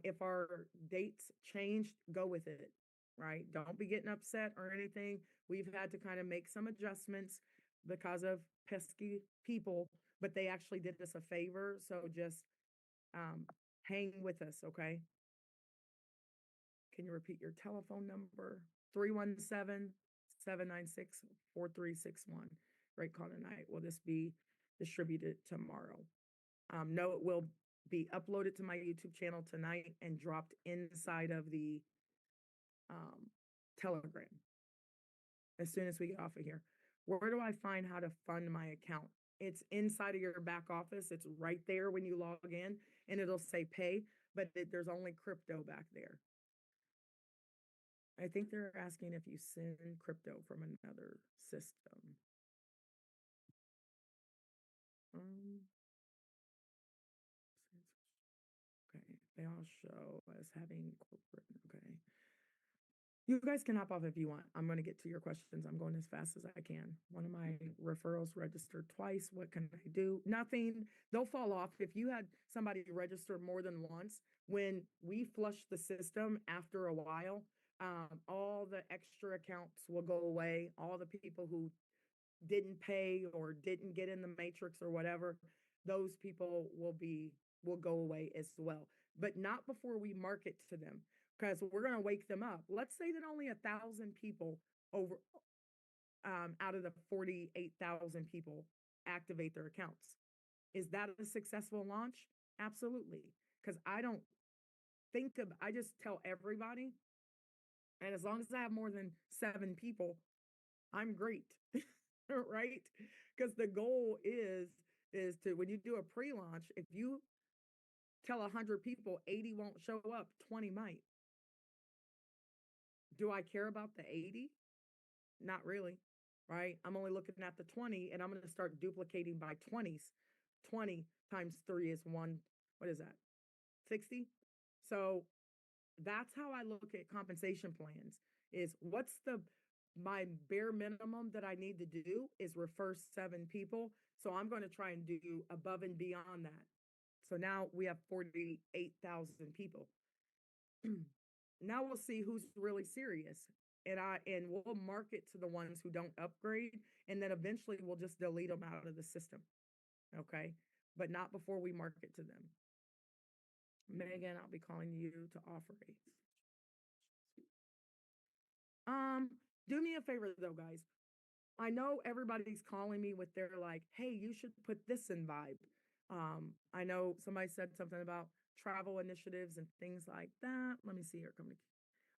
If our dates changed, go with it, right? Don't be getting upset or anything. We've had to kind of make some adjustments because of pesky people, but they actually did us a favor. So just hang with us, okay? Can you repeat your telephone number? 317-796-4361. Great call tonight. Will this be distributed tomorrow? No, it will be uploaded to my YouTube channel tonight and dropped inside of the Telegram as soon as we get off of here. Where do I find how to fund my account? It's inside of your back office. It's right there when you log in and it'll say pay, but there's only crypto back there. I think they're asking if you send crypto from another system. Okay, they all show as having corporate, okay. You guys can hop off if you want. I'm going to get to your questions. I'm going as fast as I can. One of my referrals registered twice. What can I do? Nothing. They'll fall off. If you had somebody register more than once, when we flush the system after a while, all the extra accounts will go away. All the people who didn't pay or didn't get in the matrix or whatever, those people will go away as well. But not before we market to them, because we're going to wake them up. Let's say that only 1,000 people over out of the 48,000 people activate their accounts. Is that a successful launch? Absolutely. Because I just tell everybody, and as long as I have more than 7 people, I'm great. Right? Because the goal is to, when you do a pre-launch, if you tell 100 people, 80 won't show up, 20 might. Do I care about the 80? Not really, right? I'm only looking at the 20 and I'm going to start duplicating by 20s. 20 times 3 is what is that? 60? So that's how I look at compensation plans is my bare minimum that I need to do is refer 7 people. So I'm going to try and do above and beyond that. So now we have 48,000 people. Now we'll see who's really serious. And we'll market to the ones who don't upgrade. And then eventually we'll just delete them out of the system. Okay. But not before we market to them. Megan, I'll be calling you to offer rates. Do me a favor though, guys. I know everybody's calling me with their like, hey, you should put this in Vibe. I know somebody said something about travel initiatives and things like that. Let me see here.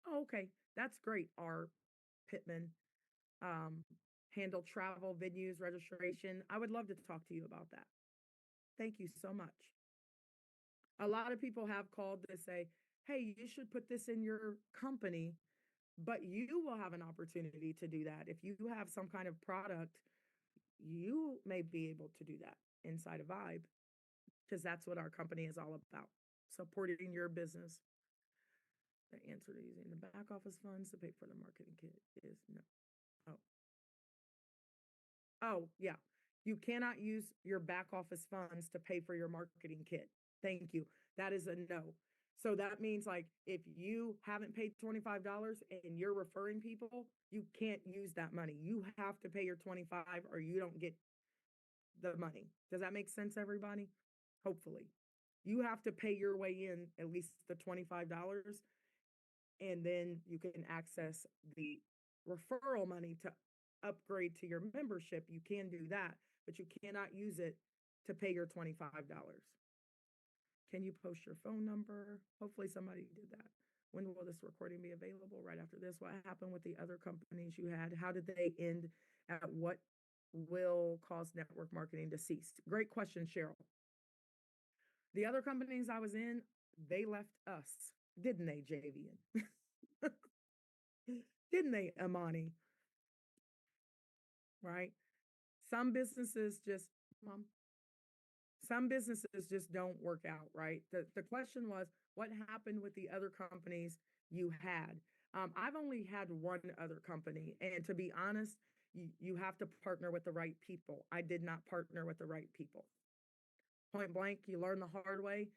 Oh, okay. That's great. R. Pittman, um, handle travel venues registration. I would love to talk to you about that. Thank you so much. A lot of people have called to say, hey, you should put this in your company, but you will have an opportunity to do that. If you have some kind of product, you may be able to do that inside of Vibe, because that's what our company is all about, supporting your business. The answer to using the back office funds to pay for the marketing kit is no. Oh, oh, yeah. You cannot use your back office funds to pay for your marketing kit. Thank you. That is a no. So that means, like, if you haven't paid $25 and you're referring people, you can't use that money. You have to pay your 25 or you don't get the money. Does that make sense, everybody? Hopefully. You have to pay your way in at least the $25, and then you can access the referral money to upgrade to your membership. You can do that, but you cannot use it to pay your $25. Can you post your phone number? Hopefully somebody did that. When will this recording be available? Right after this. What happened with the other companies you had? How did they end? At what will cause network marketing to cease? Great question, Cheryl. The other companies I was in, they left us, didn't they, Javian? Didn't they, Amani? Right? Some businesses just, Mom, some businesses just don't work out, right? The question was, what happened with the other companies you had? I've only had one other company, and to be honest, you have to partner with the right people. I did not partner with the right people. Point blank, you learn the hard way.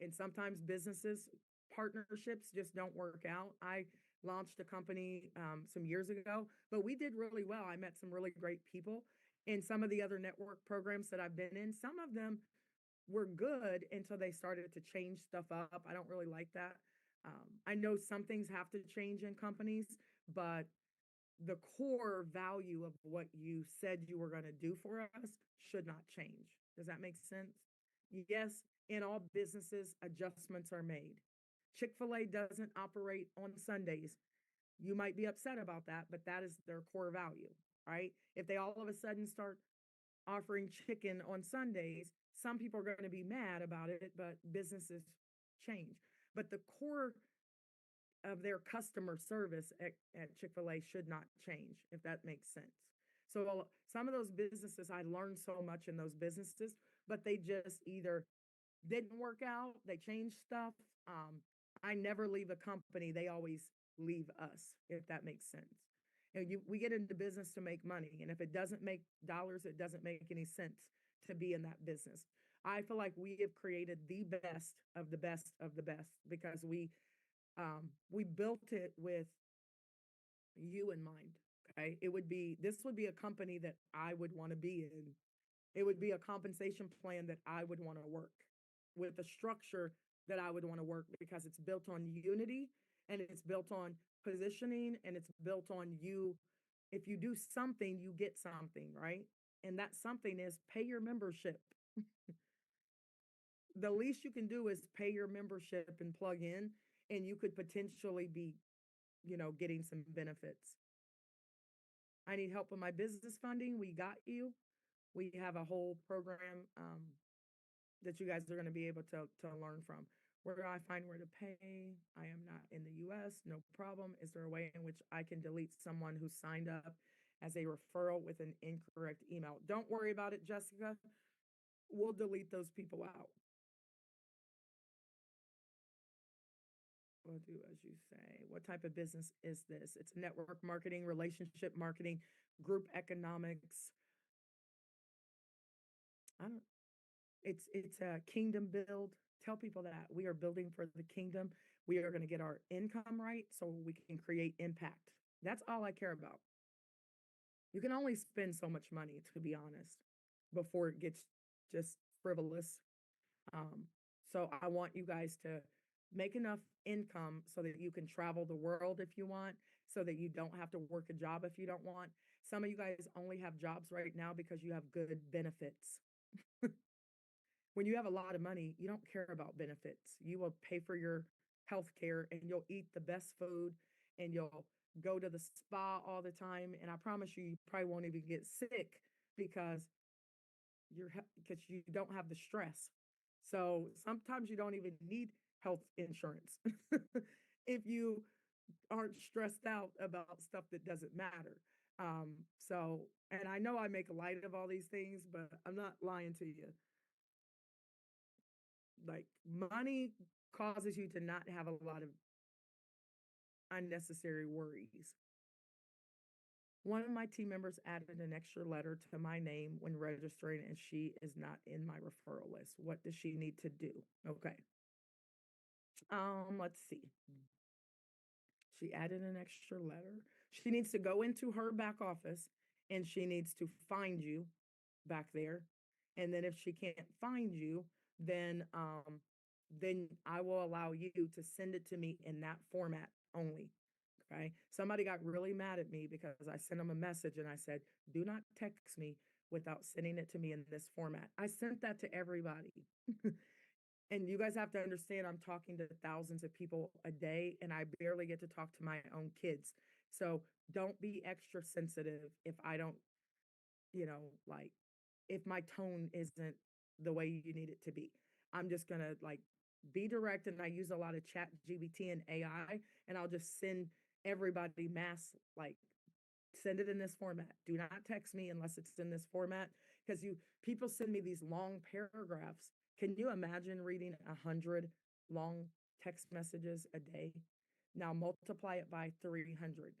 And sometimes businesses, partnerships just don't work out. I launched a company some years ago, but we did really well. I met some really great people in some of the other network programs that I've been in. Some of them were good until they started to change stuff up. I don't really like that. I know some things have to change in companies, but the core value of what you said you were going to do for us should not change. Does that make sense? Yes, in all businesses, adjustments are made. Chick-fil-A doesn't operate on Sundays. You might be upset about that, but that is their core value, right? If they all of a sudden start offering chicken on Sundays, some people are going to be mad about it, but businesses change. But the core of their customer service at Chick-fil-A should not change, if that makes sense. So some of those businesses, I learned so much in those businesses, but they just either didn't work out, they changed stuff. I never leave a company, they always leave us, if that makes sense. And we get into business to make money, and if it doesn't make dollars, it doesn't make any sense to be in that business. I feel like we have created the best of the best of the best because we built it with you in mind. Okay. This would be a company that I would want to be in. It would be a compensation plan that I would want to work with, a structure that I would want to work, because it's built on unity and it's built on positioning and it's built on you. If you do something, you get something, right? And that something is pay your membership. The least you can do is pay your membership and plug in, and you could potentially be, getting some benefits. I need help with my business funding. We got you. We have a whole program that you guys are going to be able to learn from. Where do I find where to pay? I am not in the US, no problem. Is there a way in which I can delete someone who signed up as a referral with an incorrect email? Don't worry about it, Jessica. We'll delete those people out. We'll do as you say. What type of business is this? It's network marketing, relationship marketing, group economics. I don't, it's a kingdom build. Tell people that we are building for the kingdom. We are going to get our income right so we can create impact. That's all I care about. You can only spend so much money, to be honest, before it gets just frivolous. So I want you guys to make enough income so that you can travel the world if you want, so that you don't have to work a job if you don't want. Some of you guys only have jobs right now because you have good benefits. when you have a lot of money, you don't care about benefits. You will pay for your health care and you'll eat the best food and you'll go to the spa all the time. And I promise you, you probably won't even get sick because because you don't have the stress. So sometimes you don't even need health insurance if you aren't stressed out about stuff that doesn't matter. So, and I know I make light of all these things, but I'm not lying to you. Like, money causes you to not have a lot of unnecessary worries. One of my team members added an extra letter to my name when registering, and she is not in my referral list. What does she need to do? Okay. Let's see. She added an extra letter. She needs to go into her back office and she needs to find you back there. And then if she can't find you, then I will allow you to send it to me in that format only. Okay. Somebody got really mad at me because I sent them a message and I said, do not text me without sending it to me in this format. I sent that to everybody. And you guys have to understand, I'm talking to thousands of people a day, and I barely get to talk to my own kids. So don't be extra sensitive if I don't, like, if my tone isn't the way you need it to be. I'm just gonna like be direct, and I use a lot of chat GBT and AI, and I'll just send everybody mass, like, send it in this format. Do not text me unless it's in this format. Because people send me these long paragraphs. Can you imagine reading 100 long text messages a day? Now multiply it by 300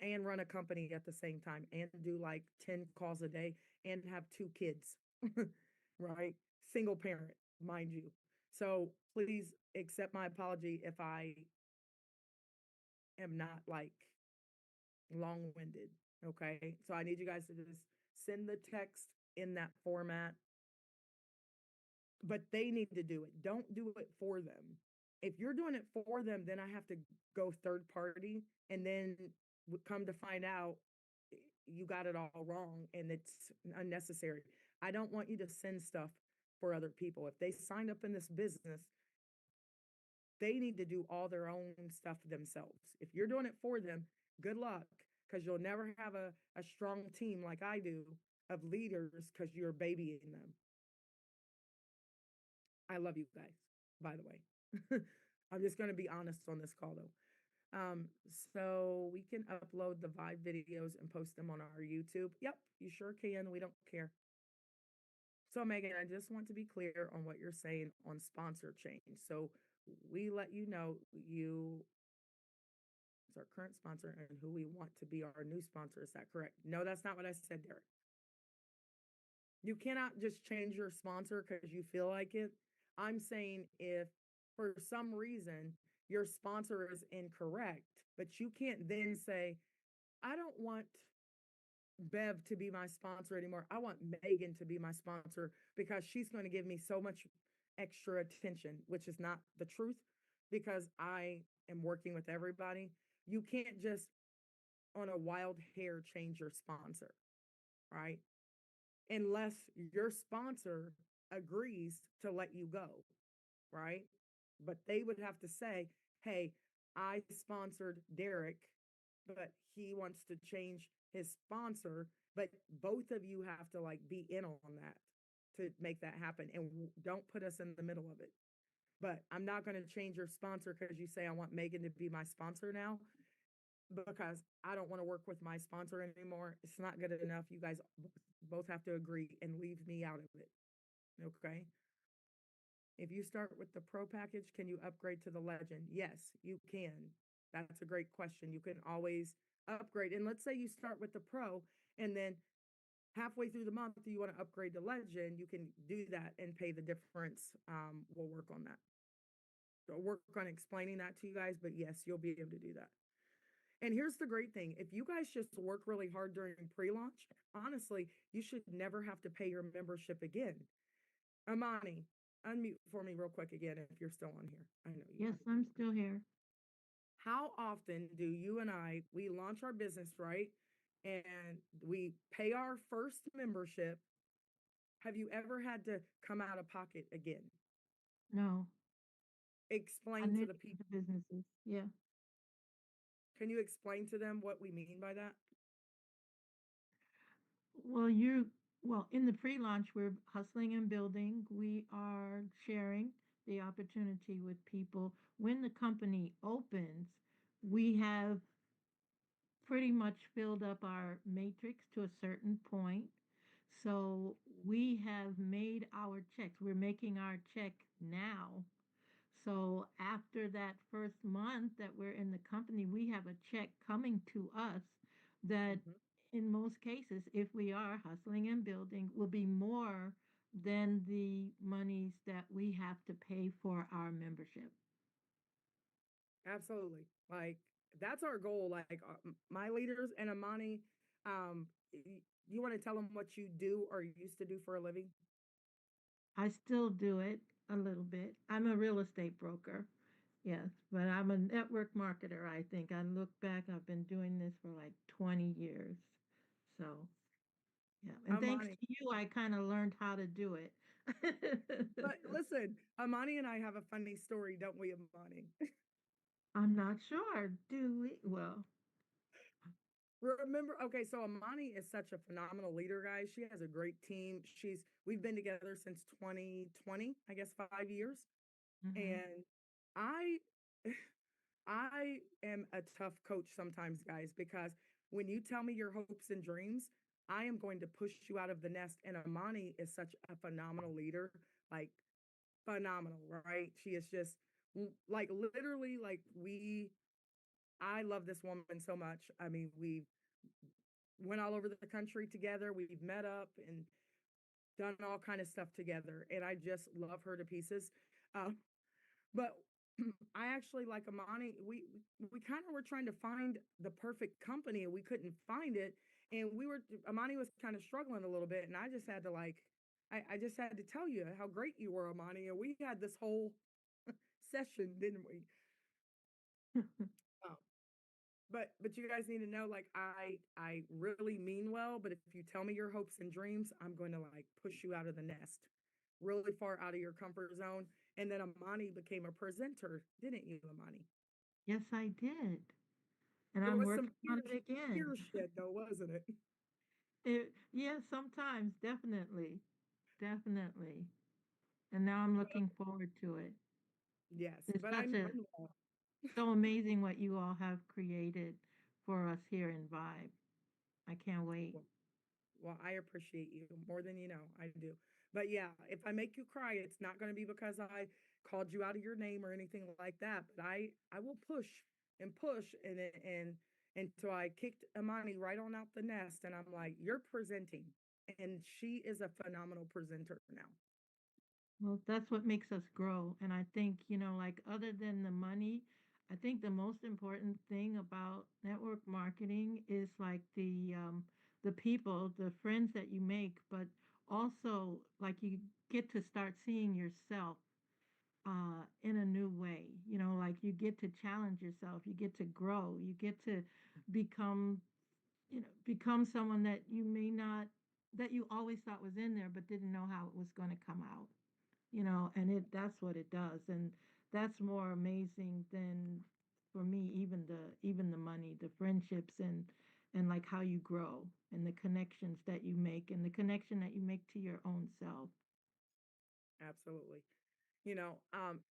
and run a company at the same time and do like 10 calls a day and have two kids, right? Single parent, mind you. So please accept my apology if I am not like long-winded. Okay. So I need you guys to just send the text in that format, but they need to do it. Don't do it for them. If you're doing it for them, then I have to go third party and then come to find out you got it all wrong and it's unnecessary. I don't want you to send stuff for other people. If they signed up in this business, they need to do all their own stuff themselves. If you're doing it for them, good luck, because you'll never have a strong team like I do of leaders because you're babying them. I love you guys, by the way. I'm just going to be honest on this call though. So we can upload the Vibe videos and post them on our YouTube. Yep, you sure can. We don't care. So Megan, I just want to be clear on what you're saying on sponsor change. So we let you know you is our current sponsor and who we want to be our new sponsor. Is that correct? No, that's not what I said, Derek. You cannot just change your sponsor because you feel like it. I'm saying if for some reason your sponsor is incorrect, but you can't then say, I don't want Bev to be my sponsor anymore. I want Megan to be my sponsor because she's going to give me so much extra attention, which is not the truth because I am working with everybody. You can't just on a wild hair change your sponsor, right? Unless your sponsor agrees to let you go, right? But they would have to say, hey, I sponsored Derek, but he wants to change his sponsor. But both of you have to like be in on that to make that happen. And don't put us in the middle of it. But I'm not going to change your sponsor because you say I want Megan to be my sponsor now because I don't want to work with my sponsor anymore. It's not good enough. You guys both have to agree and leave me out of it. Okay. If you start with the pro package, can you upgrade to the legend? Yes, you can. That's a great question. You can always upgrade. And let's say you start with the pro and then halfway through the month, you want to upgrade to legend, you can do that and pay the difference. We'll work on that. So I'll work on explaining that to you guys, but yes, you'll be able to do that. And here's the great thing. If you guys just work really hard during pre-launch, honestly, you should never have to pay your membership again. Amani, unmute for me real quick again if you're still on here. I know you Yes, are. I'm still here. How often do you and we launch our business, right? And we pay our first membership Have you ever had to come out of pocket again? No, I Explain to knew the the people. businesses. Yeah. Can you explain to them what we mean by that? Well, you well, in the pre-launch, we're hustling and building. We are sharing the opportunity with people. When the company opens, we have pretty much filled up our matrix to a certain point. So we have made our checks. We're making our check now. So after that first month that we're in the company, we have a check coming to us that Mhm. in most cases, if we are hustling and building, will be more than the monies that we have to pay for our membership. Absolutely. Like that's our goal. Like my leaders and Amani, you want to tell them what you do or used to do for a living? I still do it a little bit. I'm a real estate broker. Yes, but I'm a network marketer, I think. I look back, I've been doing this for like 20 years. So, yeah. And thanks Amani. to you, I kind of learned how to do it. But listen, Amani and I have a funny story, don't we, Amani? I'm not sure. Do we? Well, Remember, okay, so Amani is such a phenomenal leader, guys. She has a great team. We've been together since 2020, I guess 5 years. hmm And I I am a tough coach sometimes, guys, because when you tell me your hopes and dreams, I am going to push you out of the nest. And Amani is such a phenomenal leader, like phenomenal, right? She is just like literally like I love this woman so much. I mean, we went all over the country together. We've met up and done all kind of stuff together, and I just love her to pieces. Um, but I actually like Amani. We kind of were trying to find the perfect company, and we couldn't find it. And Amani was kind of struggling a little bit, and I just had to I just had to tell you how great you were, Amani. And we had this whole session, didn't we? Um, but you guys need to know, like I really mean well. But if you tell me your hopes and dreams, I'm going to like push you out of the nest, really far out of your comfort zone. And then Amani became a presenter, didn't you, Amani? yes, I did. And It I'm was working some on it again. tear shed though, wasn't it? Yeah, sometimes, definitely. Definitely. And now I'm But, looking forward to it. yes, It's but I such a mean well. so amazing what you all have created for us here in Vibe. I can't wait. Well, well, I appreciate you more than you know. I do. But yeah, if I make you cry, it's not going to be because I called you out of your name or anything like that. But I will push and push and until I kicked Amani right on out the nest, and I'm like, you're presenting, and she is a phenomenal presenter now. Well, that's what makes us grow. And I think, like other than the money, I think the most important thing about network marketing is like the people, the friends that you make, but also like you get to start seeing yourself in a new way. Like you get to challenge yourself, you get to grow, you get to become, become someone that you may not, that you always thought was in there, but didn't know how it was going to come out. And that's what it does, and that's more amazing than for me even the money, the friendships, and like how you grow and the connections that you make and the connection that you make to your own self. Absolutely.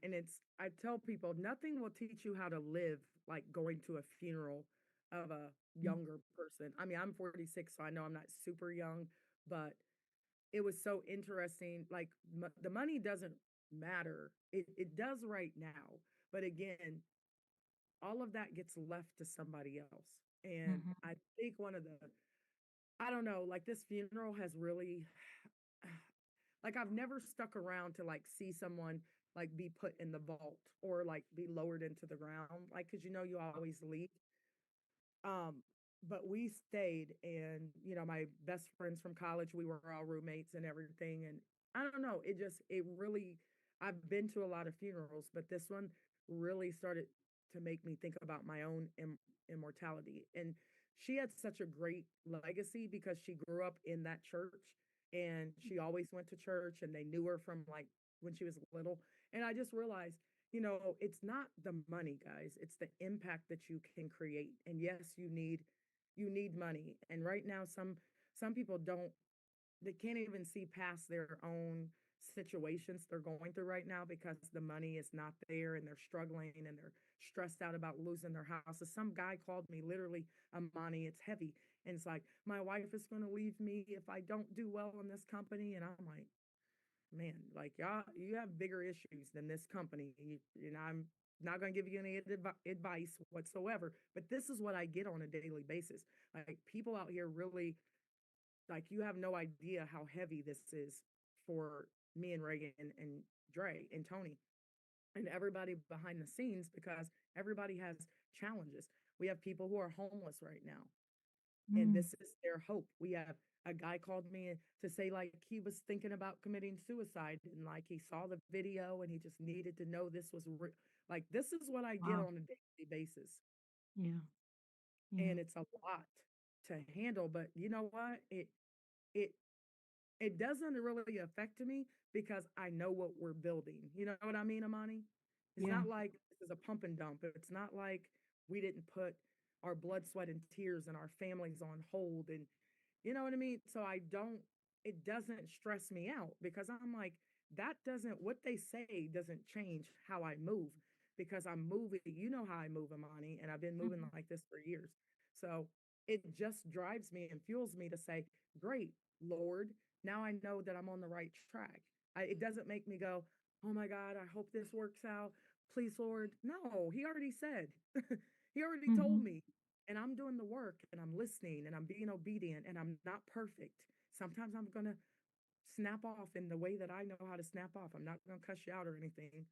And I tell people nothing will teach you how to live like going to a funeral of a younger person. I mean, I'm 46, so I know I'm not super young, but it was so interesting. Like the money doesn't matter. It does right now, but again, all of that gets left to somebody else. And Mm-hmm. I think I don't know, like this funeral has really like I've never stuck around to like see someone like be put in the vault or like be lowered into the ground, like because you always leave. Um, but we stayed, and my best friends from college, we were all roommates and everything. And I don't know, it really, I've been to a lot of funerals, but this one really started to make me think about my own immortality. And she had such a great legacy because she grew up in that church. and she always went to church, and they knew her from like when she was little. And I just realized, it's not the money, guys. It's the impact that you can create. And yes, you need money. And right now some people don't they can't even see past their own situations they're going through right now because the money is not there and they're struggling and they're stressed out about losing their houses. Some guy called me literally, Amani, it's heavy. And it's like, my wife is going to leave me if I don't do well in this company. And I'm like, man, like, y'all, you have bigger issues than this company. And I'm not going to give you any advice whatsoever, but this is what I get on a daily basis. Like, people out here really, like, you have no idea how heavy this is for me and Reagan and Dre and Tony and everybody behind the scenes because everybody has challenges. We have people who are homeless right now, and Mm. this is their hope. We have a guy called me to say like he was thinking about committing suicide, and like he saw the video and he just needed to know this was like, this is what I get Wow. on a daily basis, Yeah. Yeah. and it's a lot to handle. But you know what? It it doesn't really affect me because I know what we're building. You know what I mean, Amani? It's Yeah. not like this is a pump and dump. It's not like we didn't put our blood, sweat, and tears and our families on hold. And you know what I mean? So it doesn't stress me out because I'm like, that doesn't, what they say doesn't change how I move because I'm moving. You know how I move, Amani, and I've been moving Mhm. like this for years. So it just drives me and fuels me to say, great, Lord, now I know that I'm on the right track. It doesn't make me go, oh my God, I hope this works out. Please, Lord. No, he already said, he already told Mhm. me, and I'm doing the work and I'm listening and I'm being obedient and I'm not perfect. Sometimes I'm going to snap off in the way that I know how to snap off. I'm not going to cuss you out or anything.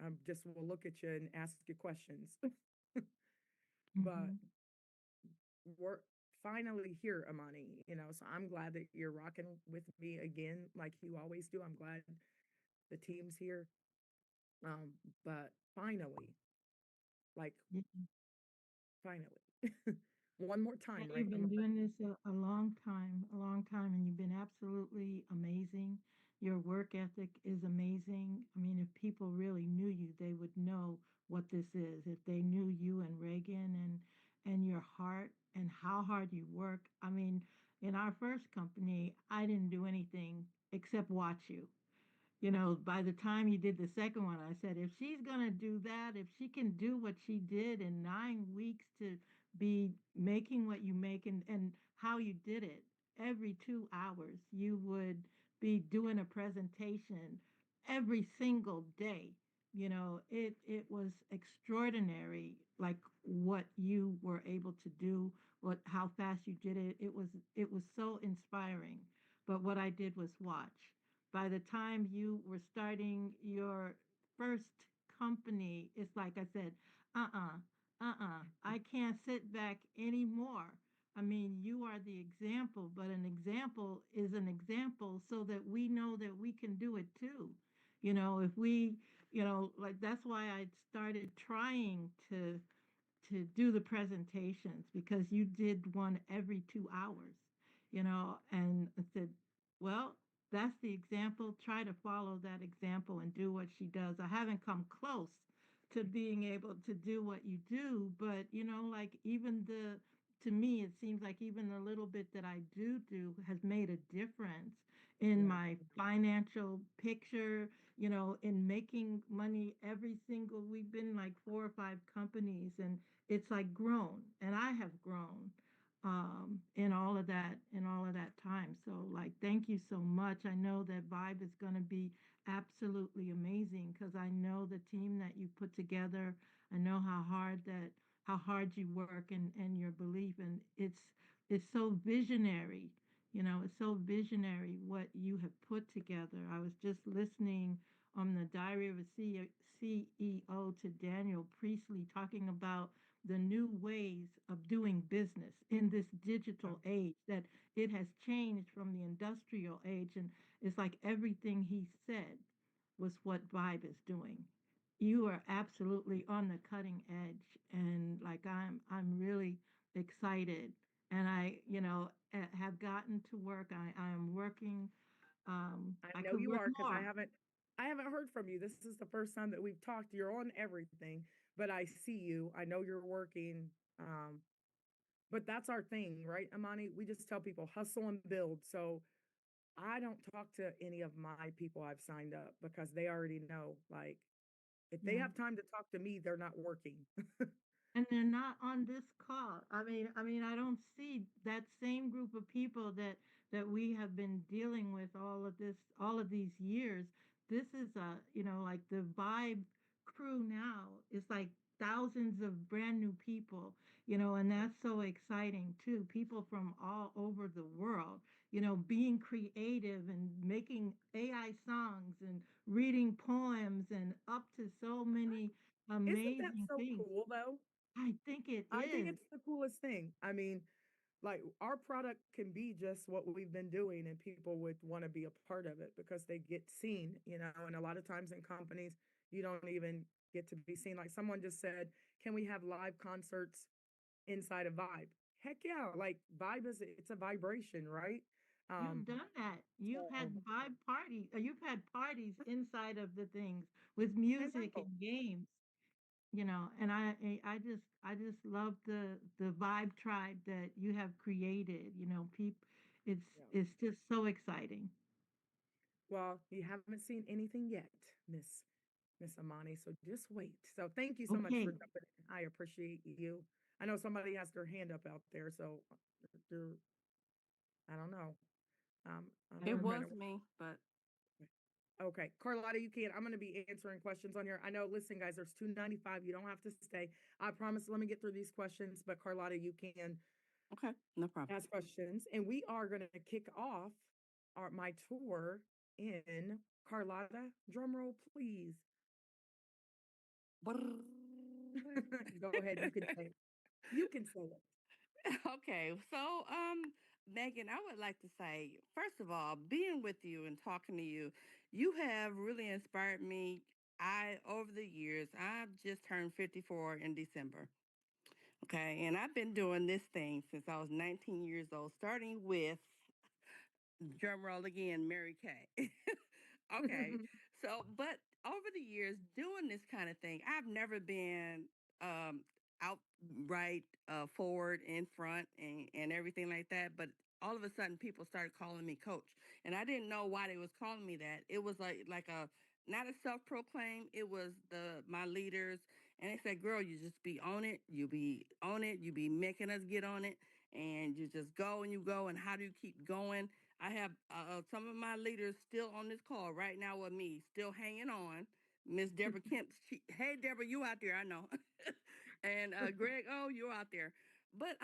I just will look at you and ask you questions. But Mhm. we're finally here, Amani, so I'm glad that you're rocking with me again, like you always do. I'm glad the team's here. Um, but finally, like, Yeah. finally, one more And time, right, you've been Amani? doing this a long time, and you've been absolutely amazing. Your work ethic is amazing. I mean, if people really knew you, they would know what this is. If they knew you and Reagan and your heart and how hard you work. I mean, in our first company, I didn't do anything except watch you. By the time you did the second one, I said, if she's going to do that, if she can do what she did in 9 weeks to be making what you make and how you did it, every 2 hours, you would be doing a presentation every single day. It was extraordinary, like what you were able to do, how fast you did it. It was so inspiring. But what I did was watch. By the time you were starting your first company, it's like I said, uh-uh, I can't sit back anymore. I mean, you are the example, but an example is an example so that we know that we can do it too. If we, like that's why I started trying to do the presentations because you did one every 2 hours, and I said, well, that's the example. Try to follow that example and do what she does. I haven't come close to being able to do what you do, but like even to me, it seems like even the little bit that I do has made a difference in Yeah. my financial picture, in making money every single, we've been like 4 or 5 companies, and it's like grown, and I have grown in all of that time. So like, thank you so much. I know that Vibe is going to be absolutely amazing because I know the team that you put together. I know how hard you work and your belief, and it's so visionary. It's so visionary what you have put together. I was just listening on the Diary of a CEO to Daniel Priestley talking about the new ways of doing business in this digital age, that it has changed from the industrial age. And it's like everything he said was what Vibe is doing. You are absolutely on the cutting edge. And like I'm really excited and I, have gotten to work. I am working. I I know could you work are because more. I haven't heard from you. This is the first time that we've talked. You're on everything, but I see you. I know you're working. Um, but that's our thing, right, Amani? We just tell people hustle and build. So I don't talk to any of my people I've signed up because they already know, like, if they Yeah. have time to talk to me, they're not working. And they're not on this call. I mean, I don't see that same group of people that we have been dealing with all of these years. This is like the Vibe crew now is like thousands of brand new people, and that's so exciting too. People from all over the world, being creative and making AI songs and reading poems and up to so many Isn't that amazing so things. cool though? I think it I think is. it's the coolest thing. I mean, like our product can be just what we've been doing and people would want to be a part of it because they get seen, and a lot of times in companies you don't even get to be seen. Like someone just said, can we have live concerts inside of Vibe? Heck yeah, like Vibe it's a vibration, right? You've Um, done that. You've had so vibe parties. You've had parties inside of the things with I music know. and games. And I just love the vibe tribe that you have created. People, Yeah. it's just so exciting. Well, you haven't seen anything yet, Miss Amani, so just wait. So thank you so much for Okay. jumping in. I appreciate you. I know somebody has their hand up out there, so they're, I don't know. I don't It know Um, kind was of. me, but Okay, Carlotta, you can. I'm going to be answering questions on here. I know. Listen, guys, there's 295. You don't have to stay. I promise. Let me get through these questions, but Carlotta, you can okay, no problem. ask questions, and we are going to kick off my tour in Carlotta. Drum roll, please. Go ahead. You can say it. You can say it. Okay, so Megan, I would like to say, first of all, being with you and talking to you, you have really inspired me. I over the years, I've just turned 54 in December. Okay, and I've been doing this thing since I was 19 years old, starting with drum roll again, Mary Kay. Okay. So, but over the years, doing this kind of thing, I've never been um, outright forward in front and everything like that. But all of a sudden, people started calling me coach, and I didn't know why they was calling me that. It was like a not a self proclaim. It was my leaders, and they said, "Girl, you just be on it. You be on it. You be making us get on it, and you just go and you go. And how do you keep going?" I have some of my leaders still on this call right now with me, still hanging on. Miss Deborah Kemp, hey Deborah, you out there? I know, and Greg, oh, you're out there. But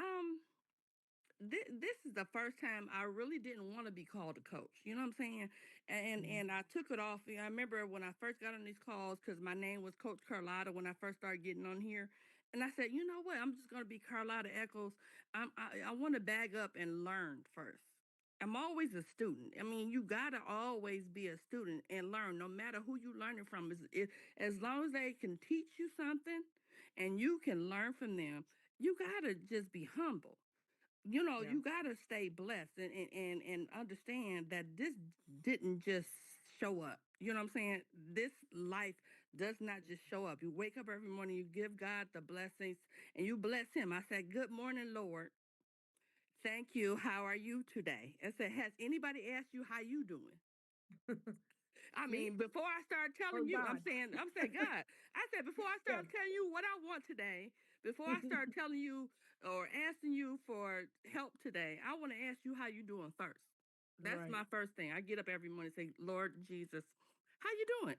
this is the first time I really didn't want to be called a coach. You know what I'm saying? And I took it off. I remember when I first got on these calls because my name was Coach Carlotta when I first started getting on here. And I said, you know what? I'm just gonna be Carlotta Echols. I want to bag up and learn first. I'm always a student. I mean, you gotta always be a student and learn, no matter who you learning from. As long as they can teach you something, and you can learn from them, you gotta just be humble. Yeah. You got to stay blessed and understand that this didn't just show up. You know what I'm saying? This life does not just show up. You wake up every morning, you give God the blessings, and you bless Him. I said, "Good morning, Lord. Thank you. How are you today?" I said, "Has anybody asked you how you doing?" I Me mean, before I start or telling you, God? I'm saying, God, I said, before I Yes. start telling you what I want today, before I start telling you or asking you for help today, I want to ask you how you doing first. That's Right. my first thing. I get up every morning and say, Lord Jesus, how you doing?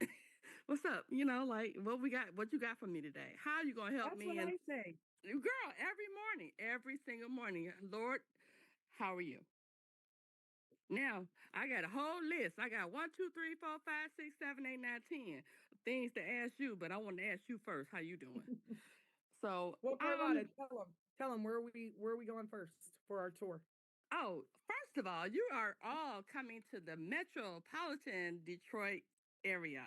What's up? Like what you got for me today? How you gonna help That's what me? And I say. girl, every morning, every single morning, Lord, how are you? Now I got a whole list. I got 1, 2, 3, 4, 5, 6, 7, 8, 9, 10 things to ask you, but I want to ask you first. How you doing? So, Well, Carlotta, tell them where are we going first for our tour? oh, first of all, you are all coming to the metropolitan Detroit area.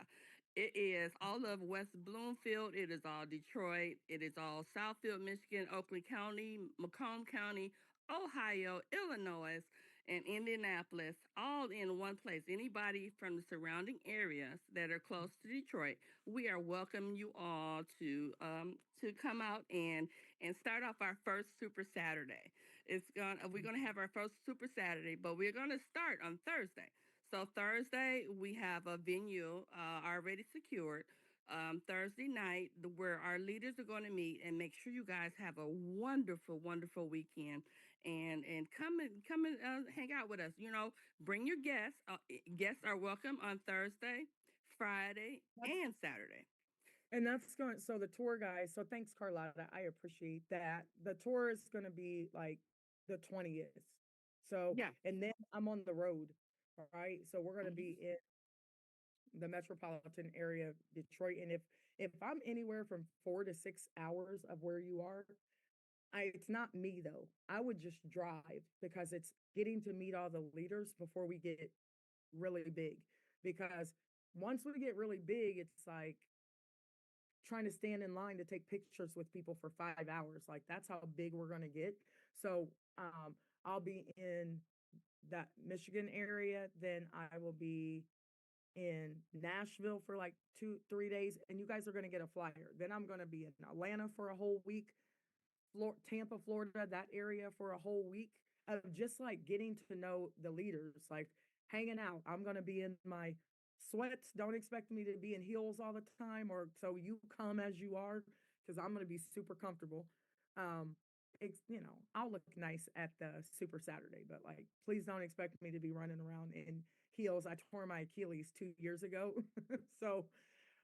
It is all of West Bloomfield. It is all Detroit. It is all Southfield, Michigan, Oakland County, Macomb County, Ohio, Illinois, and Indianapolis, all in one place. Anybody from the surrounding areas that are close to Detroit, we are welcoming you all to come out and start off our first Super Saturday. We're gonna have our first Super Saturday, but we're gonna start on Thursday. So Thursday we have a venue already secured. Thursday night, where our leaders are going to meet, and make sure you guys have a wonderful, wonderful weekend, and come and hang out with us. You know, bring your guests. Guests are welcome on Thursday, Friday, That's and Saturday. And that's going, so the tour guys, so thanks, Carlotta. I appreciate that. The tour is going to be like the 20th. So, Yeah. and then I'm on the road. All right. So we're going to Mhm. be in the metropolitan area of Detroit. And if I'm anywhere from 4 to 6 hours of where you are, it's not me though. I would just drive because it's getting to meet all the leaders before we get really big. Because once we get really big, it's like trying to stand in line to take pictures with people for 5 hours. Like that's how big we're going to get. So I'll be in that Michigan area. Then I will be in Nashville for like 2, 3 days. And you guys are going to get a flyer. Then I'm going to be in Atlanta for a whole week. Tampa, Florida, that area for a whole week of just like getting to know the leaders, like hanging out. I'm going to be in my sweats. Don't expect me to be in heels all the time, or so you come as you are, because I'm going to be super comfortable. I'll look nice at the Super Saturday, but like, please don't expect me to be running around in heels. I tore my Achilles 2 years ago. So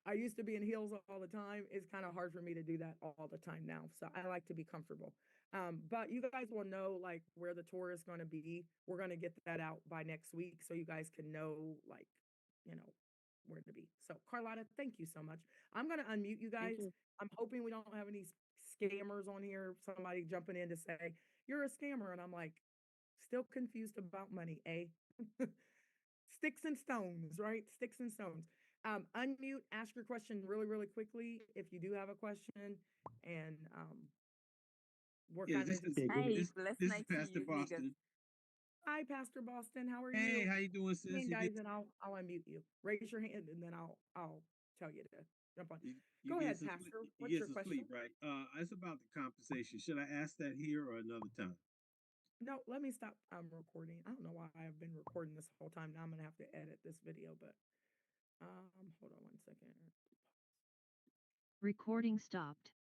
I used to be in heels all the time. It's kind of hard for me to do that all the time now. So I like to be comfortable. But you guys will know like where the tour is going to be. We're going to get that out by next week so you guys can know like, you know, where to be. So Carlotta, thank you so much. I'm going to unmute you Thank guys. you. I'm hoping we don't have any scammers on here. Somebody jumping in to say, you're a scammer. And I'm like, still confused about money, eh? Sticks and stones, right? Sticks and stones. Unmute, ask your question really, really quickly if you do have a question. And we're Yeah, kind of just, Hey, blessed this is night to Pastor you, niggas. Boston. hi, Pastor Boston, how are Hey, you? how you doing, Hey sis? guys, and I'll unmute you. Raise your hand and then I'll tell you to jump on. You, you Go getting ahead, some sleep? Pastor. You What's getting your some question? sleep, right? It's about the compensation. Should I ask that here or another time? No, let me stop. I'm recording. I don't know why I've been recording this whole time. Now I'm gonna have to edit this video, but hold on 1 second. Recording stopped.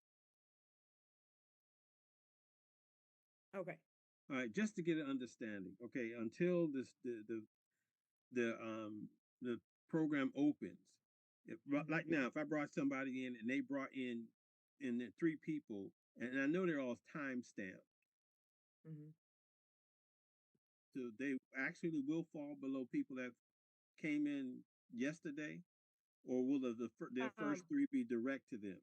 Okay. All right, just to get an understanding. Okay, until this the program opens. Like now, if I brought somebody in and they brought in the 3 people, and I know they're all time stamped, Mm-hmm. so they actually will fall below people that came in yesterday, or will their Um, first 3 be direct to them?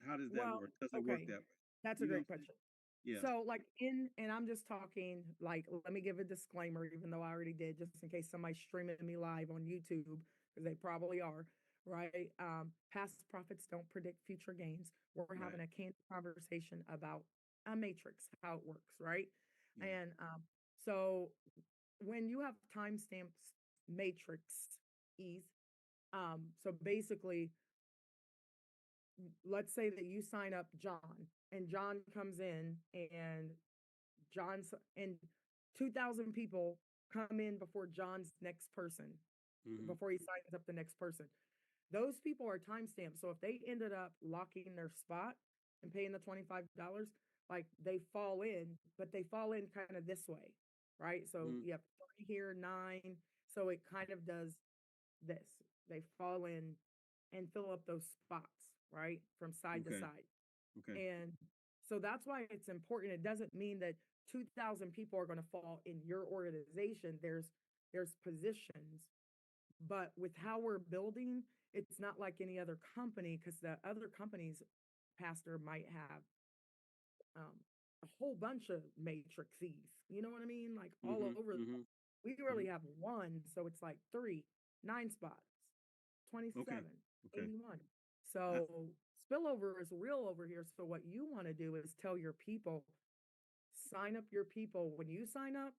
How does that well, work? Does it work okay. that way? That's a You know what great I'm saying? question. Yeah. So, like, and I'm just talking, like, let me give a disclaimer, even though I already did, just in case somebody's streaming me live on YouTube, because they probably are, right? Past profits don't predict future gains. We're Right. having a candid conversation about a matrix, how it works, right? Yeah. And so when you have timestamps matrix ease, so basically let's say that you sign up John and John comes in and John's and 2,000 people come in before John's next person, Hmm. before he signs up the next person. Those people are timestamped. So if they ended up locking their spot and paying the $25, like they fall in, but they fall in kind of this way, right? So Hmm. you have 3 here, 9. So it kind of does this. They fall in and fill up those spots, right? From side to Okay. side. Okay. And so that's why it's important. It doesn't mean that 2,000 people are going to fall in your organization. There's positions, but with how we're building, it's not like any other company, because the other companies, pastor, might have um, a whole bunch of matrices. You know what I mean? Like all Hmm. over. Hmm. We Hmm. really have one, so it's like 3, 9 spots, Okay. 27, Okay. 81. I, So spillover is real over here. So what you want to do is tell your people, sign up your people. When you sign up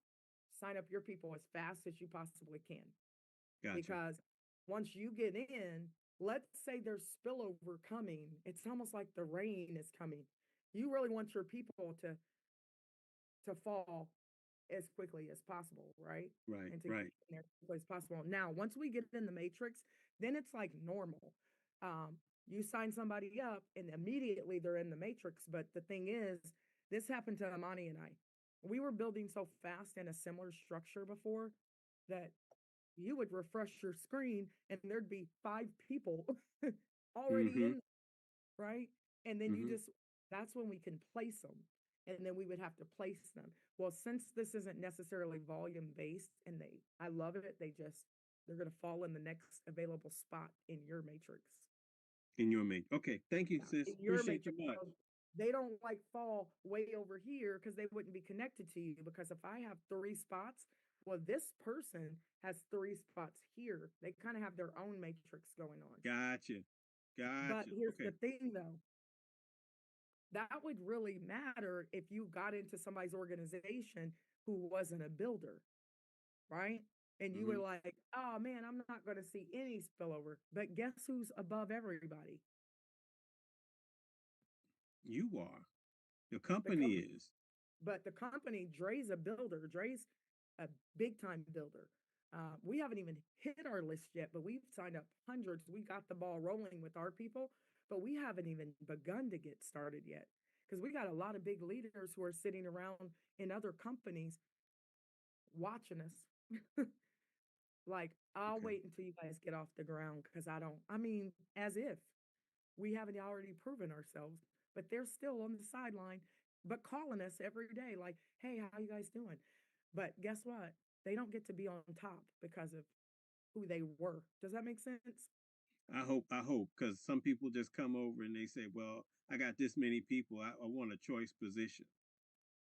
your people as fast as you possibly can. Gotcha. Because once you get in, let's say there's spillover coming, it's almost like the rain is coming. You really want your people to fall as quickly as possible, right? Right. And to Right. get in there as quickly as possible. Now, once we get in the matrix, then it's like normal. You sign somebody up and immediately they're in the matrix. But the thing is, this happened to Amani and I. We were building so fast in a similar structure before that you would refresh your screen and there'd be 5 people already Mm-hmm. in, right? And then Mm-hmm. that's when we can place them. And then we would have to place them. Well, since this isn't necessarily volume based and I love it, they're going to fall in the next available spot in your matrix. In your mate. Okay. Thank you, Yeah, sis. in your Appreciate you matrix. much. So they don't like fall way over here because they wouldn't be connected to you. Because if I have 3 spots, well, this person has 3 spots here. They kind of have their own matrix going on. Gotcha. But Gotcha. here's Okay. the thing though. That would really matter if you got into somebody's organization who wasn't a builder, right? And you were Mm-hmm. like, oh man, I'm not going to see any spillover. But guess who's above everybody? You are. Your The company company. is. But the company, Dre's a builder. Dre's a big time builder. We haven't even hit our list yet, but we've signed up hundreds. We got the ball rolling with our people, but we haven't even begun to get started yet because we got a lot of big leaders who are sitting around in other companies watching us. Like, I'll Okay. wait until you guys get off the ground because I mean, as if we haven't already proven ourselves, but they're still on the sideline, but calling us every day, like, hey, how you guys doing? But guess what? They don't get to be on top because of who they were. Does that make sense? I hope, because some people just come over and they say, well, I got this many people. I want a choice position,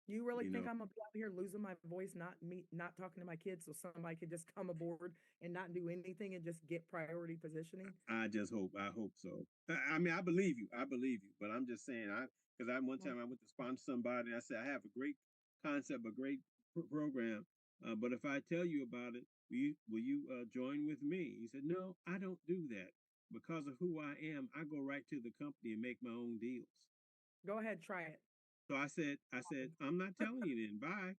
You really you think know. I'm gonna be out here losing my voice, not talking to my kids, so somebody could just come aboard and not do anything and just get priority positioning? I hope so. I mean, I believe you. I believe you. But I'm just saying, because one Well, time I went to sponsor somebody and I said, I have a great concept, a great program. But if I tell you about it, will you join with me? He said, no, I don't do that. Because of who I am, I go right to the company and make my own deals. go ahead, try it. So I said, I'm not telling you then. Bye.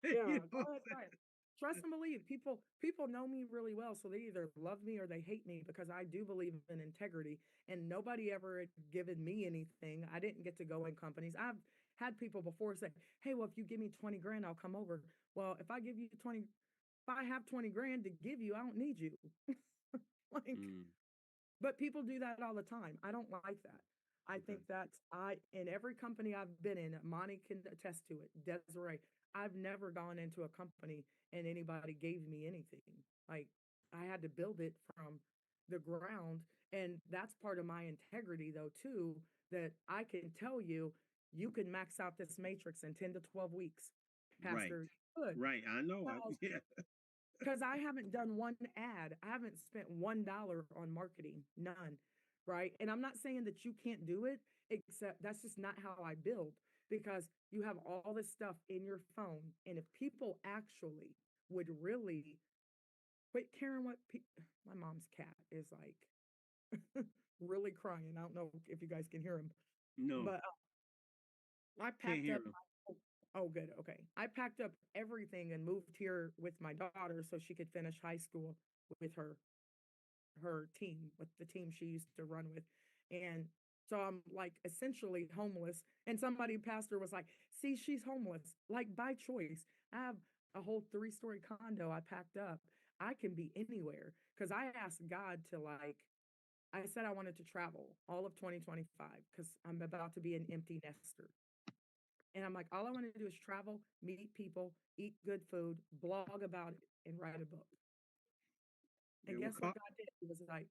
Yeah, You go know what ahead, I'm try it. Trust and believe. People know me really well, so they either love me or they hate me because I do believe in integrity. And nobody ever had given me anything. I didn't get to go in companies. I've had people before say, "Hey, well, if you give me 20 grand, I'll come over." Well, if I give you 20, if I have 20 grand to give you, I don't need you. Like, saying? but people do that all the time. I don't like that. I Okay. think that's in every company I've been in, Monty can attest to it. Desiree, I've never gone into a company and anybody gave me anything. Like, I had to build it from the ground. And that's part of my integrity though, too, that I can tell you, you can max out this matrix in 10 to 12 weeks. Right. Pastor, good. Right. I know. Yeah. Because I haven't done one ad. I haven't spent $1 on marketing, none. Right. And I'm not saying that you can't do it, except that's just not how I build because you have all this stuff in your phone. And if people actually would really wait, Karen, my mom's cat is like really crying. I don't know if you guys can hear him, No, but I can't packed hear up. him. Oh, good. Okay. I packed up everything and moved here with my daughter so she could finish high school with her team, with the team she used to run with. And so I'm like essentially homeless. And somebody, pastor, was like, see, she's homeless, like by choice. I have a whole 3-story condo I packed up. I can be anywhere because I asked God to like, I said I wanted to travel all of 2025 because I'm about to be an empty nester. And I'm like, all I want to do is travel, meet people, eat good food, blog about it, and write a book. Yeah, And well, guess what God did? He was like,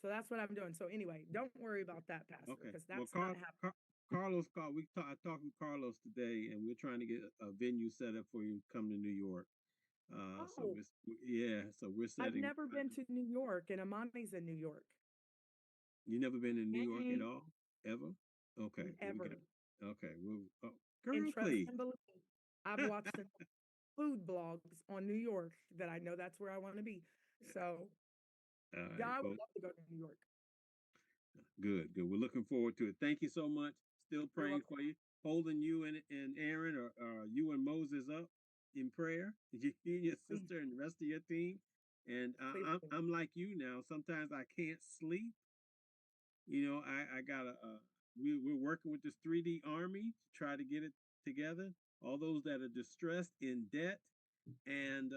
so that's what I'm doing. So anyway, don't worry about that, Pastor, okay. because Well, that's not happening. Carlos called. I talked with Carlos today, and we're trying to get a venue set up for you to come to New York. So Oh, we're I've setting. never been to New York, and Amani's in New York. You never been in New York at Hey, all, ever? Okay. Well, we got. Ever. Okay. Well, And trust Exactly. and believe, I've watched enough food blogs on New York that I know that's where I want to be. So, All yeah, right. I would Well, love to go to New York. good, good. We're looking forward to it. Thank you so much. Still You're praying welcome. for you, holding you and Aaron or you and Moses up in prayer. You and your Please, sister and the rest of your team. And please. I'm like you now. Sometimes I can't sleep. You know, I got we're working with this 3D army to try to get it together. All those that are distressed, in debt, and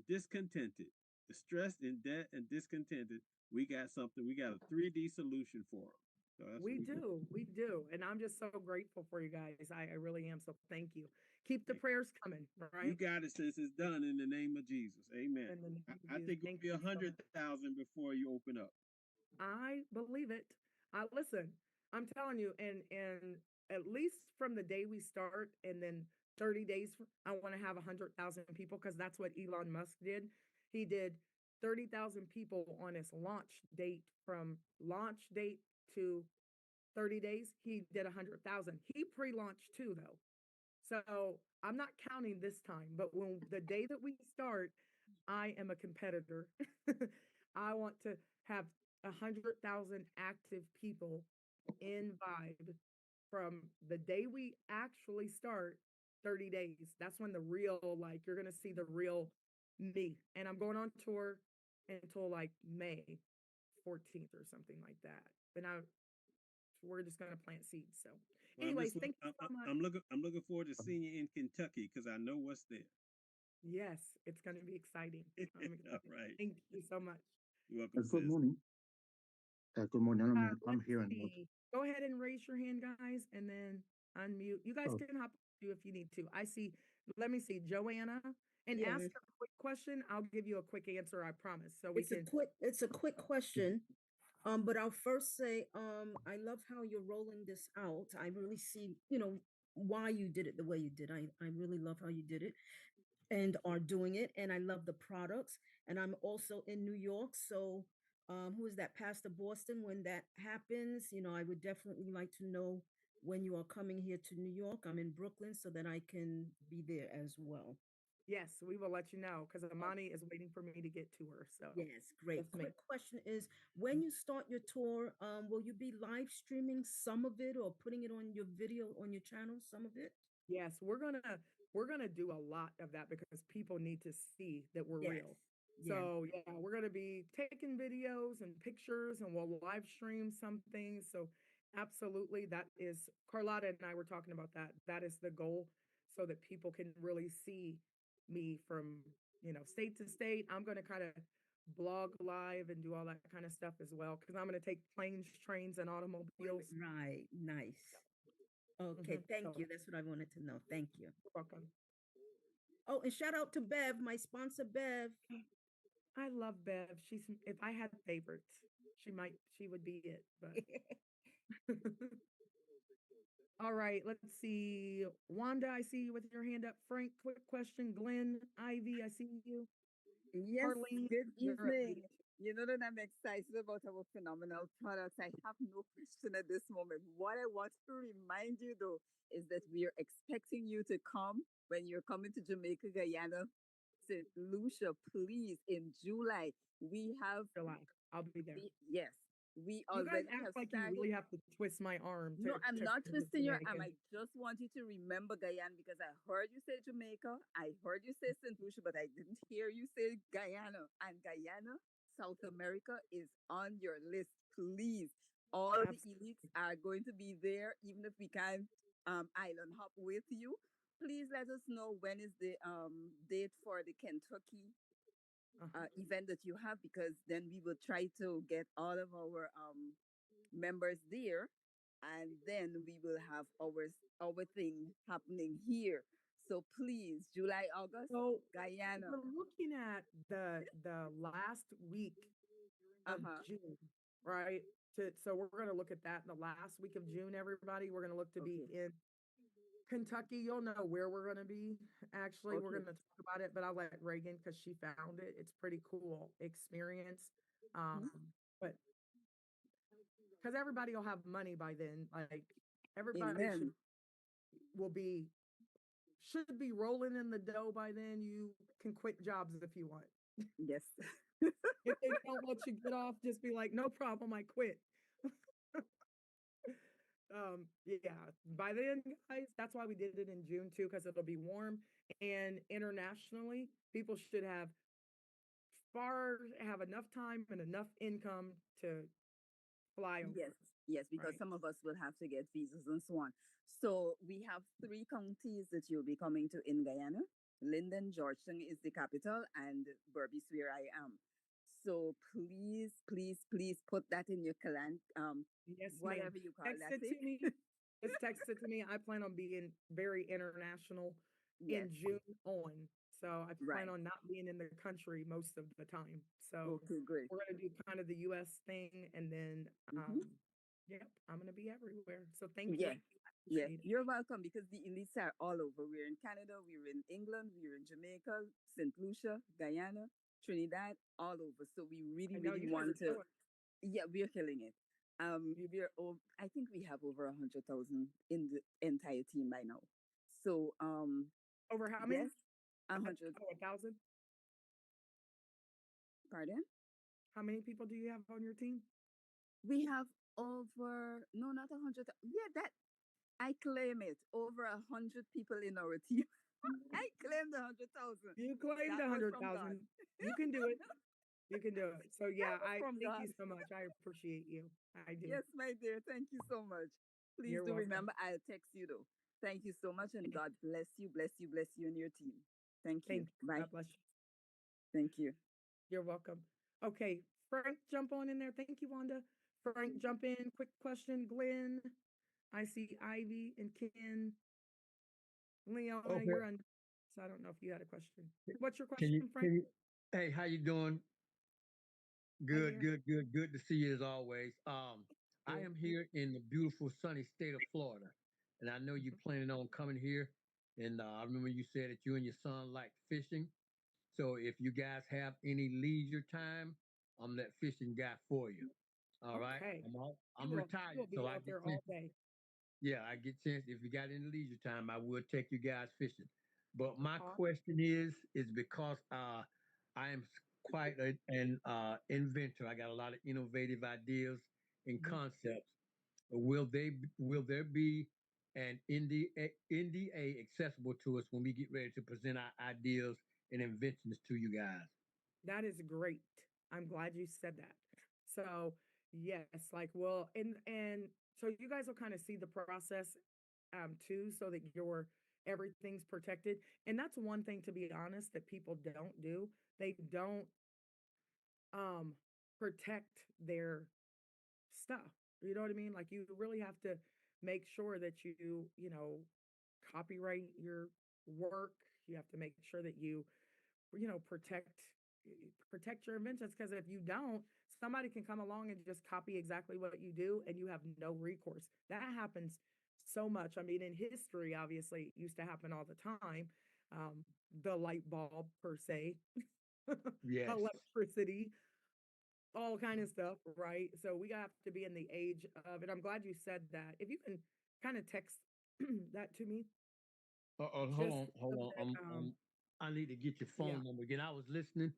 discontented, distressed, in debt, and discontented. We got something. We got a 3D solution for them. So that's what We we do. do. We do. And I'm just so grateful for you guys. I really am. So thank you. Keep the Thank prayers coming, you. right? Got it, sis. It's done in the name of Jesus. Amen. And then you I just think it'll thank be you a so much. 100,000 before you open up. I believe it. I listen. I'm telling you, and at least from the day we start, and then 30 days, I want to have 100,000 people because that's what Elon Musk did. He did 30,000 people on his launch date. From launch date to 30 days, he did 100,000. He pre-launched too, though. So I'm not counting this time, but when the day that we start, I am a competitor. I want to have 100,000 active people in Vibe from the day we actually start, 30 days. That's when the real, like, you're going to see the real me. And I'm going on tour until like May 14th or something like that. And we're just going to plant seeds. So, Well, anyways, thank you so much. I'm looking forward to seeing you in Kentucky because I know what's there. Yes, it's going to be exciting. I'm All excited. right. Thank you so much. You're welcome, Good sis. morning. Good morning. I'm Let's here in North. see. Go ahead and raise your hand, guys, and then unmute. You guys Oh, can hop on if you need to. I see. Let me see, Joanna, and ask Yes, a quick question. I'll give you a quick answer. I promise. So we it's a can. quick question. But I'll first say, I love how you're rolling this out. I really see, why you did it the way you did. I really love how you did it and are doing it. And I love the products. And I'm also in New York. So, who is that? Pastor Boston. When that happens, I would definitely like to know when you are coming here to New York. I'm in Brooklyn so that I can be there as well. Yes, we will let you know because Oh, Amani is waiting for me to get to her. So yes, great. yes, ma'am. Quick question is, when you start your tour, will you be live streaming some of it or putting it on your video on your channel, some of it? Yes, we're gonna do a lot of that because people need to see that we're Yes. real. Yeah. So yeah, we're gonna be taking videos and pictures and we'll live stream some things. So absolutely, that is Carlotta and I were talking about that. That is the goal so that people can really see me from, state to state. I'm gonna kind of blog live and do all that kind of stuff as well because I'm gonna take planes, trains, and automobiles. Right. Nice. Okay. Thank So you. That's what I wanted to know. Thank you. you're welcome. Oh, and shout out to Bev, my sponsor, Bev. I love Bev. If I had favorites, she would be it, but all right, let's see. Wanda, I see you with your hand up. Frank, quick question. Glenn, Ivy, I see you. Yes, Harleen, good you're up, evening. lady. You know that I'm excited about our phenomenal products. I have no question at this moment. What I want to remind you though is that we are expecting you to come when you're coming to Jamaica, Guyana, St. Lucia, please, in July. We have July. I'll be there. yes, we You guys already act have like you started. really have to twist my arm No, I'm to not come to twisting your arm. Jamaica. I just want you to remember Guyana because I heard you say Jamaica, I heard you say St. Lucia, but I didn't hear you say Guyana. And Guyana, South America is on your list. Please. All the Absolutely. elites are going to be there, even if we can't island hop with you. Please let us know when is the date for the Kentucky event that you have because then we will try to get all of our members there and then we will have our thing happening here. So please, July, August, So Guyana. we're looking at the last week of Uh-huh. June, right? So we're going to look at that in the last week of June, everybody. We're going to look to be Okay. in Kentucky. You'll know where we're going to be. Actually, we're Okay. going to talk about it, but I'll let Reagan because she found it. It's pretty cool experience. Mhm. But because everybody will have money by then, like everybody should Amen. will be should be rolling in the dough by then. You can quit jobs if you want. Yes. If they don't let you get off, just be like, no problem, I quit. Yeah, by then, guys, that's why we did it in June too, because it'll be warm. And internationally, people should have enough time and enough income to fly Yes, over, yes, because right? some of us will have to get visas and so on. So we have three counties that you'll be coming to in Guyana. Linden, Georgetown is the capital, and Berbice, where I am. So please, please, please put that in your Yes, ma'am. whatever you call Text that it thing. to me. Just text it to me. I plan on being very international Yes, in June on. So I plan right. on not being in the country most of the time. So Okay, great. we're gonna do kind of the US thing and then Mm-hmm. yep, I'm gonna be everywhere. So thank you. Yeah, I yeah, appreciate it. you're welcome because the elites are all over. We're in Canada, we're in England, we're in Jamaica, St. Lucia, Guyana, Trinidad, all over. So we really, I know really you guys want are to, killing yeah, we're killing it. you I think we have over 100,000 in the entire team by now. So, over how many? yes, a hundred. 1,000? Pardon? How many people do you have on your team? We have over no, not 100. Yeah, that I claim it. Over 100 people in our team. I claim the 100,000. You claimed That a was hundred from God. thousand. You can do it. You can do it. So That yeah, was I from thank you God. so much. I appreciate you. I do. Yes, my dear. Thank you so much. Please You're do welcome. remember, I'll text you though. Thank you so much, and God bless you, bless you, bless you and your team. Thank you. Thank you. Bye. God bless you. Thank you. You're welcome. Okay, Frank, jump on in there. Thank you, Wanda. Frank, jump in. Quick question, Glenn. I see Ivy and Ken. Leona, Okay. you're on. So I don't know if you had a question. What's your Can you, question, Frank? can you, hey, how you doing? Hi Good, there. good, good, good to see you as always. I You. am here in the beautiful sunny state of Florida, and I know you're Mhm. planning on coming here. And I remember you said that you and your son like fishing. So if you guys have any leisure time, I'm that fishing guy for you. All right. Okay. I'm You will retired, be so I out get there chance. all day. Yeah, I get chance. If you got any leisure time, I would take you guys fishing. But my Aw- question is because I am quite an inventor. I got a lot of innovative ideas and mhm. concepts. Will there be an NDA accessible to us when we get ready to present our ideas and inventions to you guys? That is great. I'm glad you said that. So yes, like well, and so you guys will kind of see the process too, so that your everything's protected. And that's one thing, to be honest, that people don't do. They don't um protect their stuff. You know what I mean? Like you really have to make sure that you copyright your work. You have to make sure that you protect your inventions, because if you don't, somebody can come along and just copy exactly what you do and you have no recourse. That happens so much. I mean, in history, obviously, it used to happen all the time. Um, the light bulb per se, Yes. electricity, all kind of stuff, right? So we have to be in the age of it. I'm glad you said that. If you can kind of text that to me, Hold just on, hold so on. that I need to get your yeah. phone number again. I was listening.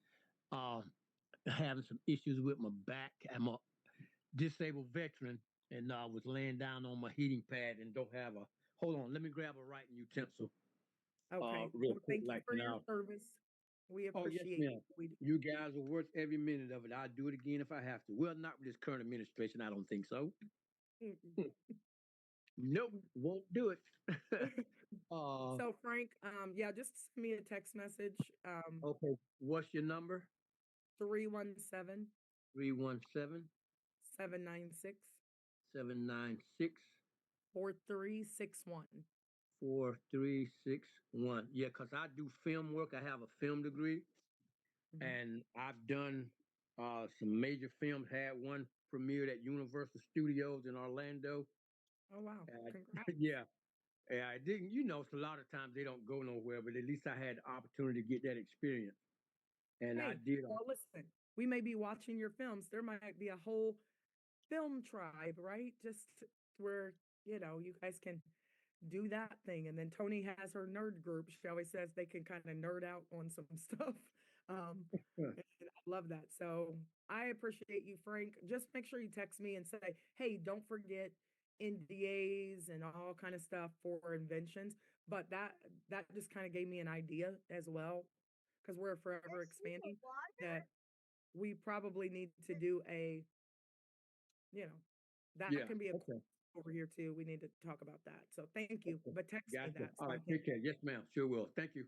Uh, Having some issues with my back. I'm a disabled veteran, and I was laying down on my heating pad and don't have a. Hold on, let me grab a writing utensil. Okay. Real Well, quick, thank you like for your now. service. We Oh yes, appreciate ma'am. it. We do. You guys are worth every minute of it. I'll do it again if I have to. Well, not with this current administration. I don't think so. Mm-mm. Nope, won't do it. uh, So Frank, yeah, just send me a text message, okay. What's your number? 317 317 796 796 4361. 4361. Yeah, because I do film work. I have a film degree, Mhm. and I've done some major films. Had one premiered at Universal Studios in Orlando. Oh, wow. Congrats. Yeah, yeah, I didn't. So a lot of times they don't go nowhere, but at least I had the opportunity to get that experience, and I Hey, did. well, listen, we may be watching your films. There might be a whole film tribe, right? Just where, you guys can do that thing. And then Tony has her nerd group. She always says they can kind of nerd out on some stuff. Yeah. And I love that. So I appreciate you, Frank. Just make sure you text me and say, hey, don't forget NDAs and all kind of stuff for inventions. But that just kind of gave me an idea as well, because we're forever expanding, that we probably need to do a, you know, that Yeah. can be a Okay. over here too. We need to talk about that. So thank you. Okay. But text me Gotcha. that All so I right. can, Take care. Yes, ma'am. Sure will. Thank you.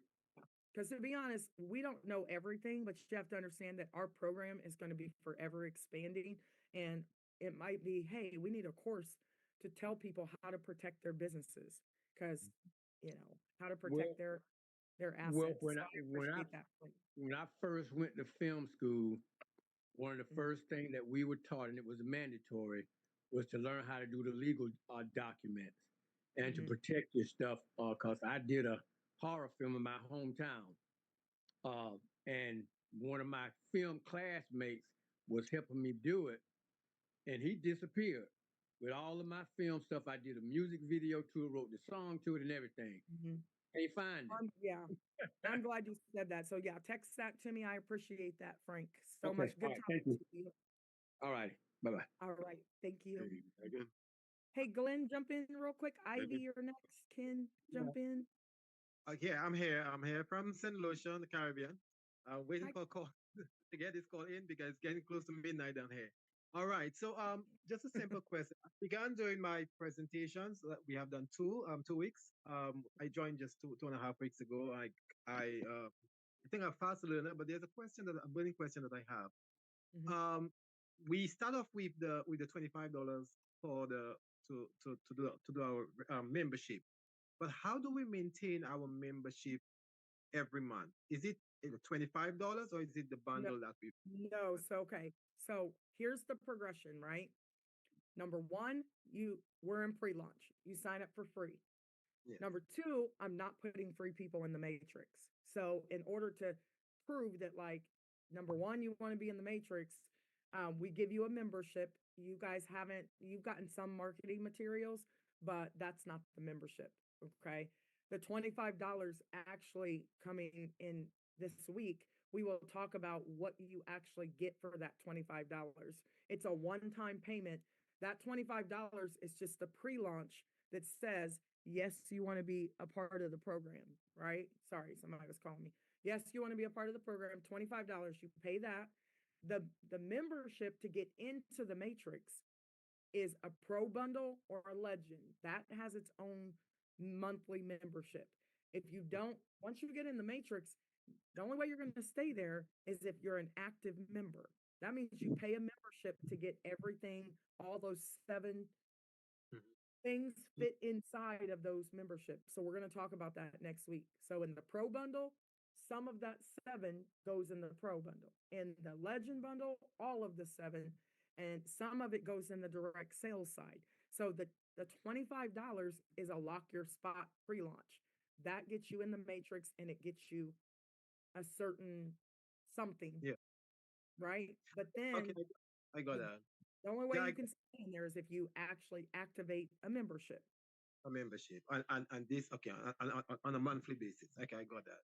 because to be honest, we don't know everything, but you have to understand that our program is going to be forever expanding. And it might be, hey, we need a course to tell people how to protect their businesses, because, how to Well, protect their well, assets. So I appreciate that. when I first went to film school, one of the first things that we were taught, and it was mandatory, was to learn how to do the legal documents and to Mhm. protect your stuff. Because I did a horror film in my hometown, and one of my film classmates was helping me do it, and he disappeared with all of my film stuff. I did a music video to it, wrote the song to it, and everything. Mhm. Can't find it. Yeah, I'm glad you said that. So yeah, text that to me. I appreciate that, Frank, so Okay. much. All Good right. Thank talking you. to you. All righty. Bye bye. All right, thank you. Again, Hey, Glenn, jump in real quick. Ivy, maybe. you're next. Ken, jump in. Yeah, I'm here. I'm here from St. Lucia, in the Caribbean. Waiting Hi. for a call to get this call in because it's getting close to midnight down here. All right. So, just a simple question. I began doing my presentations. We have done 2 weeks. I joined just 2.5 weeks ago. I think I'm fast learner, but there's a burning question that I have. Mhm. We start off with the $25 for the to do our membership. But how do we maintain our membership every month? Is it $25 or is it the No, bundle that we? no. So, okay. So here's the progression, right? Number one, we're in pre-launch. You sign up for free. Yes. Number two, I'm not putting free people in the matrix. So in order to prove that, like, number one, you want to be in the matrix, we give you a membership. You've gotten some marketing materials, but that's not the membership. Okay. The $25 actually coming in this week, we will talk about what you actually get for that $25. It's a one-time payment. That $25 is just the pre-launch that says, yes, you want to be a part of the program, right? Sorry, somebody was calling me. Yes, you want to be a part of the program, $25. You pay that. The membership to get into the matrix is a pro bundle or a legend. That has its own monthly membership. If you don't, once you get in the matrix, the only way you're going to stay there is if you're an active member. That means you pay a membership to get everything, all those 7 things fit inside of those memberships. So we're going to talk about that next week. So in the pro bundle, some of that 7 goes in the pro bundle. In the legend bundle, all of the 7, and some of it goes in the direct sales side. So the $25 is a lock your spot pre-launch. That gets you in the matrix and it gets you a certain something, Yeah. right? But Okay, then I got the, that. the only way Yeah, I you can stay in there is if you actually activate a membership. got a membership and this okay on a monthly basis. Okay, I got that.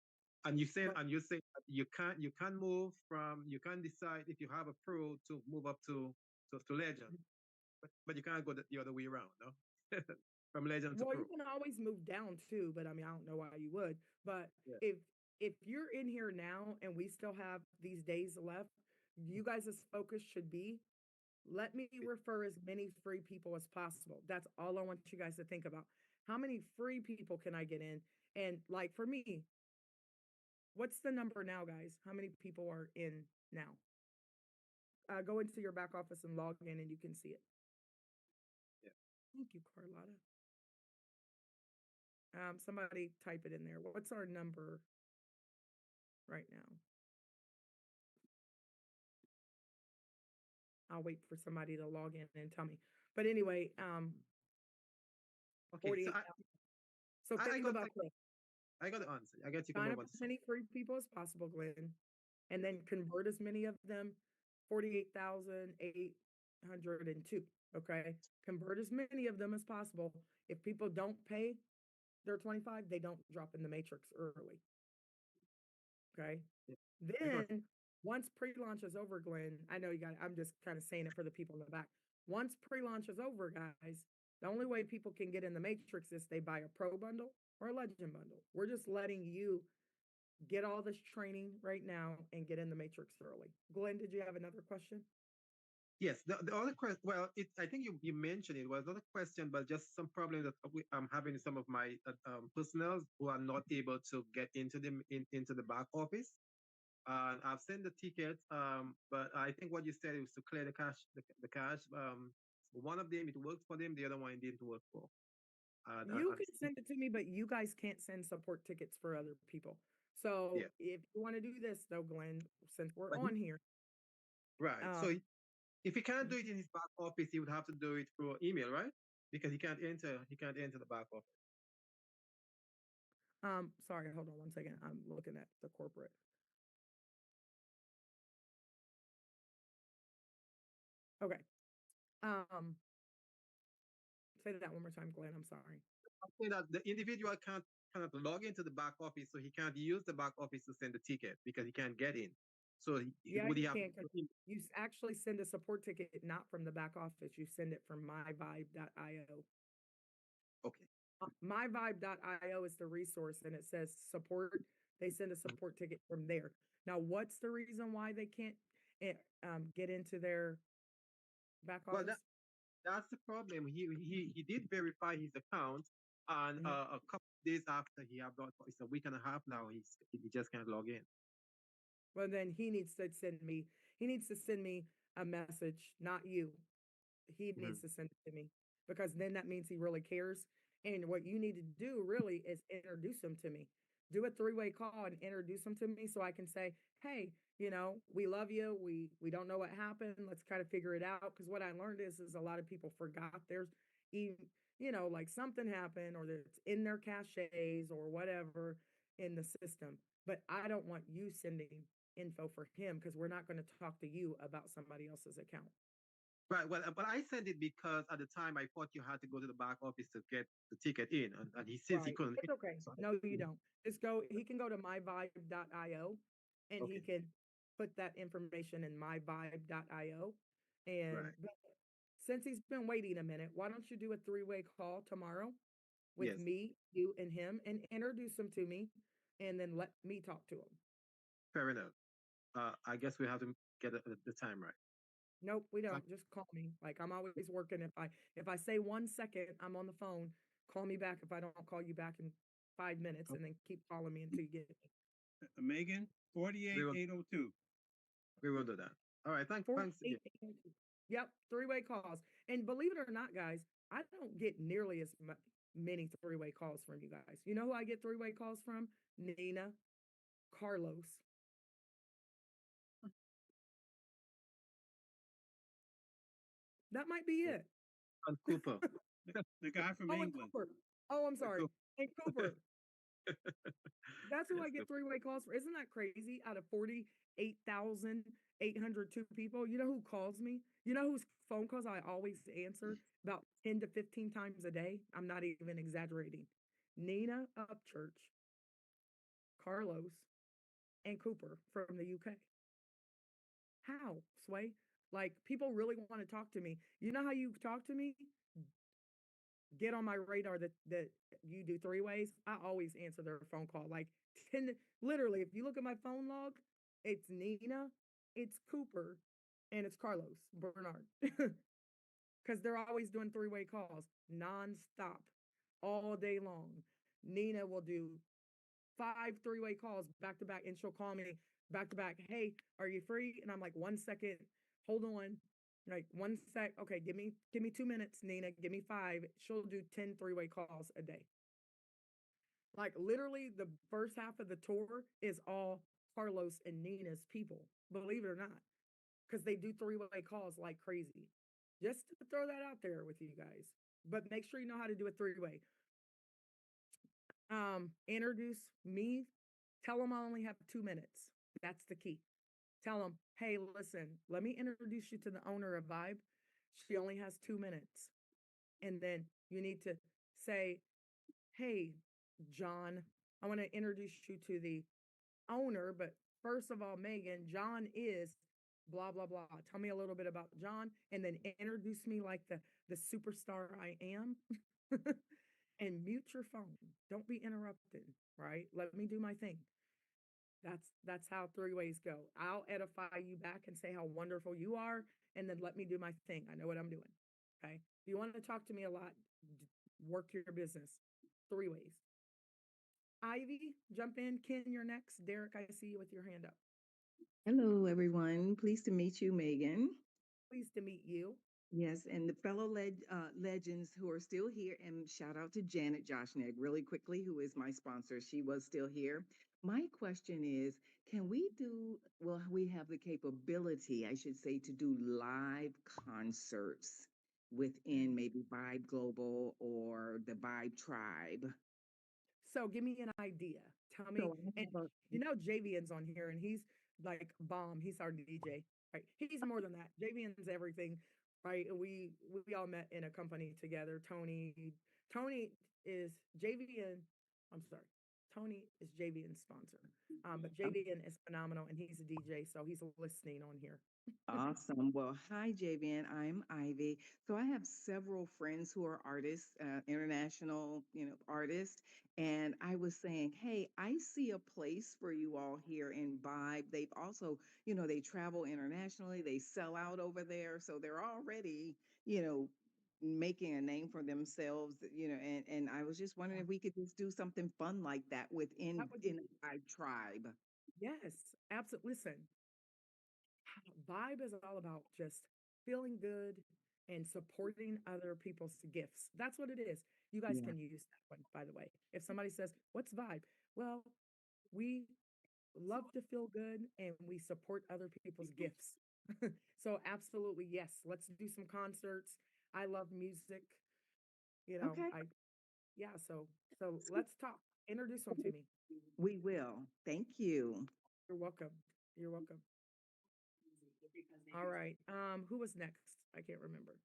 And you said But and you say you can't move from you can't decide if you have a pro to move up to legend, but you can't go the other way around, no? From legend to well, you pro. can always move down too, but I mean, I don't know why you would. But Yeah. if you're in here now and we still have these days left, you guys' focus should be, let me refer as many free people as possible. That's all I want you guys to think about. How many free people can I get in? And like for me, what's the number now, guys? How many people are in now? Go into your back office and log in and you can see it. Yeah. Thank you, Carlotta. Somebody type it in there. What's our number right now? I'll wait for somebody to log in and tell me. But anyway, Okay, 48,000. So I think got about this. I got the answer. I guess you can Sign move up on to as many free people as possible, Glenn, and then convert as many of them, 48,802. Okay. Convert as many of them as possible. If people don't pay, they're 25, they don't drop in the matrix early. Okay. Yeah. Then once pre-launch is over, Glenn, I know you got, I'm just kind of saying it for the people in the back. Once pre-launch is over, guys, the only way people can get in the matrix is they buy a pro bundle or a legend bundle. We're just letting you get all this training right now and get in the matrix early. Glenn, did you have another question? Yes, the other question, well, I think you mentioned it was not a question, but just some problem that I'm having some of my personnel who are not able to get into the back office. I've sent the tickets, but I think what you said was to clear the cash, the cash. One of them, it worked for them, the other one it didn't work for. You can send it to me, but you guys can't send support tickets for other people. So Yeah. if you want to do this though, Glenn, since we're But on here, right. um, So if he can't do it in his back office, he would have to do it through email, right? Because he can't enter the back office. sorry, hold on one second. I'm looking at the corporate. Okay. Say that one more time, Glenn. I'm sorry. I'm saying that the individual cannot log into the back office, so he can't use the back office to send the ticket because he can't get in. So Yeah, would he you have can, 'cause you actually send a support ticket not from the back office. You send it from myvibe.io. Okay. Myvibe.io is the resource and it says support. They send a support ticket from there. Now, what's the reason why they can't get into their back Well, office? that's the problem. He did verify his account, and Mhm. a couple of days after he have done, it's a week and a half now. He just can't log in. Well, then he needs to send me a message, not you. He needs Mhm. to send it to me because then that means he really cares. And what you need to do really is introduce him to me. Do a three-way call and introduce him to me so I can say, hey, we love you. We don't know what happened. Let's kind of figure it out. Because what I learned is a lot of people forgot there's even, like something happened or it's in their caches or whatever in the system. But I don't want you sending info for him because we're not going to talk to you about somebody else's account. Right. Well, but I sent it because at the time I thought you had to go to the back office to get the ticket in, and he says he Right. couldn't. It's okay. So No, you don't. He can go to myvibe.io and he okay. can put that information in myvibe.io. And Right. but since he's been waiting a minute, why don't you do a three-way call tomorrow with Yes. me, you, and him and introduce him to me and then let me talk to him. Fair enough. I guess we have to get the time right. Nope, we Uh, don't. Just call me. Like I'm always working. If I say 1 second, I'm on the phone. Call me back if I don't call you back in 5 minutes, and then keep calling me until you get me. Megan, we will 48802. we will do that. All right. Thanks again. 48. Yep, three-way calls. And believe it or not, guys, I don't get nearly as many three-way calls from you guys. You know who I get three-way calls from? Nina, Carlos. That might be Yeah. it. And Cooper. The guy from Oh, and England. Cooper. Oh, I'm sorry. Cooper. And Cooper. That's who Yes. I get three-way calls for. Isn't that crazy? Out of 48,802 people, you know who calls me? You know whose phone calls I always answer about 10 to 15 times a day? I'm not even exaggerating. Nina Upchurch, Carlos, and Cooper from the UK. How, Sway? Like, people really want to talk to me. You know how you talk to me? Get on my radar that you do three ways. I always answer their phone call. Like 10, literally, if you look at my phone log, it's Nina, it's Cooper, and it's Carlos Bernard. Because they're always doing three-way calls nonstop, all day long. Nina will do 5 three-way calls back to back, and she'll call me back to back. Hey, are you free? And I'm like, 1 second, hold on. Like 1 sec. Okay, give me 2 minutes, Nina. Give me 5. She'll do 10 three-way calls a day. Like literally, the first half of the tour is all Carlos and Nina's people. Believe it or not, because they do three-way calls like crazy. Just to throw that out there with you guys. But make sure you know how to do a three-way. Introduce me. Tell them I only have 2 minutes. That's the key. Tell them, hey, listen, let me introduce you to the owner of Vibe. She only has 2 minutes. And then you need to say, hey, John. I want to introduce you to the owner, but first of all, Megan, John is blah blah blah. Tell me a little bit about John, and then introduce me like the superstar I am. And mute your phone. Don't be interrupted. Right? Let me do my thing. That's how three ways go. I'll edify you back and say how wonderful you are, and then let me do my thing. I know what I'm doing. Okay. If you want to talk to me a lot, work your business. Three ways. Ivy, jump in. Ken, you're next. Derek, I see you with your hand up. Hello, everyone. Pleased to meet you, Megan. Pleased to meet you. Yes, and the fellow legends who are still here, and shout out to Janet Joshnek really quickly, who is my sponsor. She was still here. My question is, can we do, well, we have the capability, I should say, to do live concerts within maybe Vibe Global or the Vibe Tribe? So give me an idea. Tell me, So I and have a, you know JVN's on here, and he's like bomb. He's our DJ, right? He's more than that. JVN's everything, right? We all met in a company together. Tony is JVN. I'm sorry, Tony is JVN's sponsor. But JVN is phenomenal, and he's a DJ, so he's listening on here. Awesome. Well, hi, JVN. I'm Ivy. So I have several friends who are artists, international, artists. And I was saying, hey, I see a place for you all here in Vibe. They've also, they travel internationally, they sell out over there. So they're already, making a name for themselves, and I was just wondering if we could just do something fun like that within That would in be the Vibe tribe. yes, absolutely. Listen, Vibe is all about just feeling good and supporting other people's gifts. That's what it is. You guys Yeah. can use that one, by the way. If somebody says, "What's Vibe?" Well, we love to feel good and we support other people's gifts. So, absolutely, yes. Let's do some concerts. I love music. You know, Okay. I, yeah. So let's talk. Introduce them to me. We will. Thank you. You're welcome. You're welcome. All right. Who was next? I can't remember.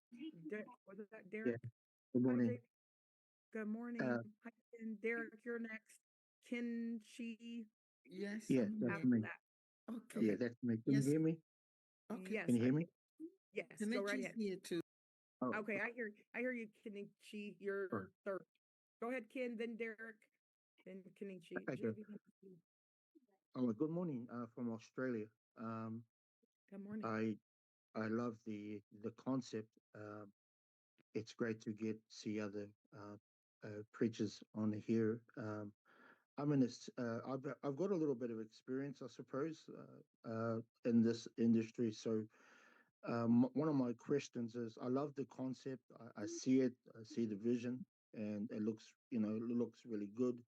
Was it that Yeah. Derek? Good Hi, morning. Jake. Good morning. Uh, Hi, and Derek, you're next. Ken Chi Yes, yeah, I'm that's here. after me. that. Okay. Yeah, Okay. that's me. Can you Yes. hear me? Okay. Yes. Can you hear me? Yes. Go right Kenichi's ahead. here too. Oh, Okay. I hear you, Kenichi. oh, You're third. Go ahead, Ken, then Derek, then Kenichi. okay. Oh, good morning. From Australia. Um, Good morning. I love the concept. It's great to see other preachers on here. I'm in this. I've got a little bit of experience, I suppose, in this industry. So one of my questions is, I love the concept. I see it. I see the vision, and it looks really good.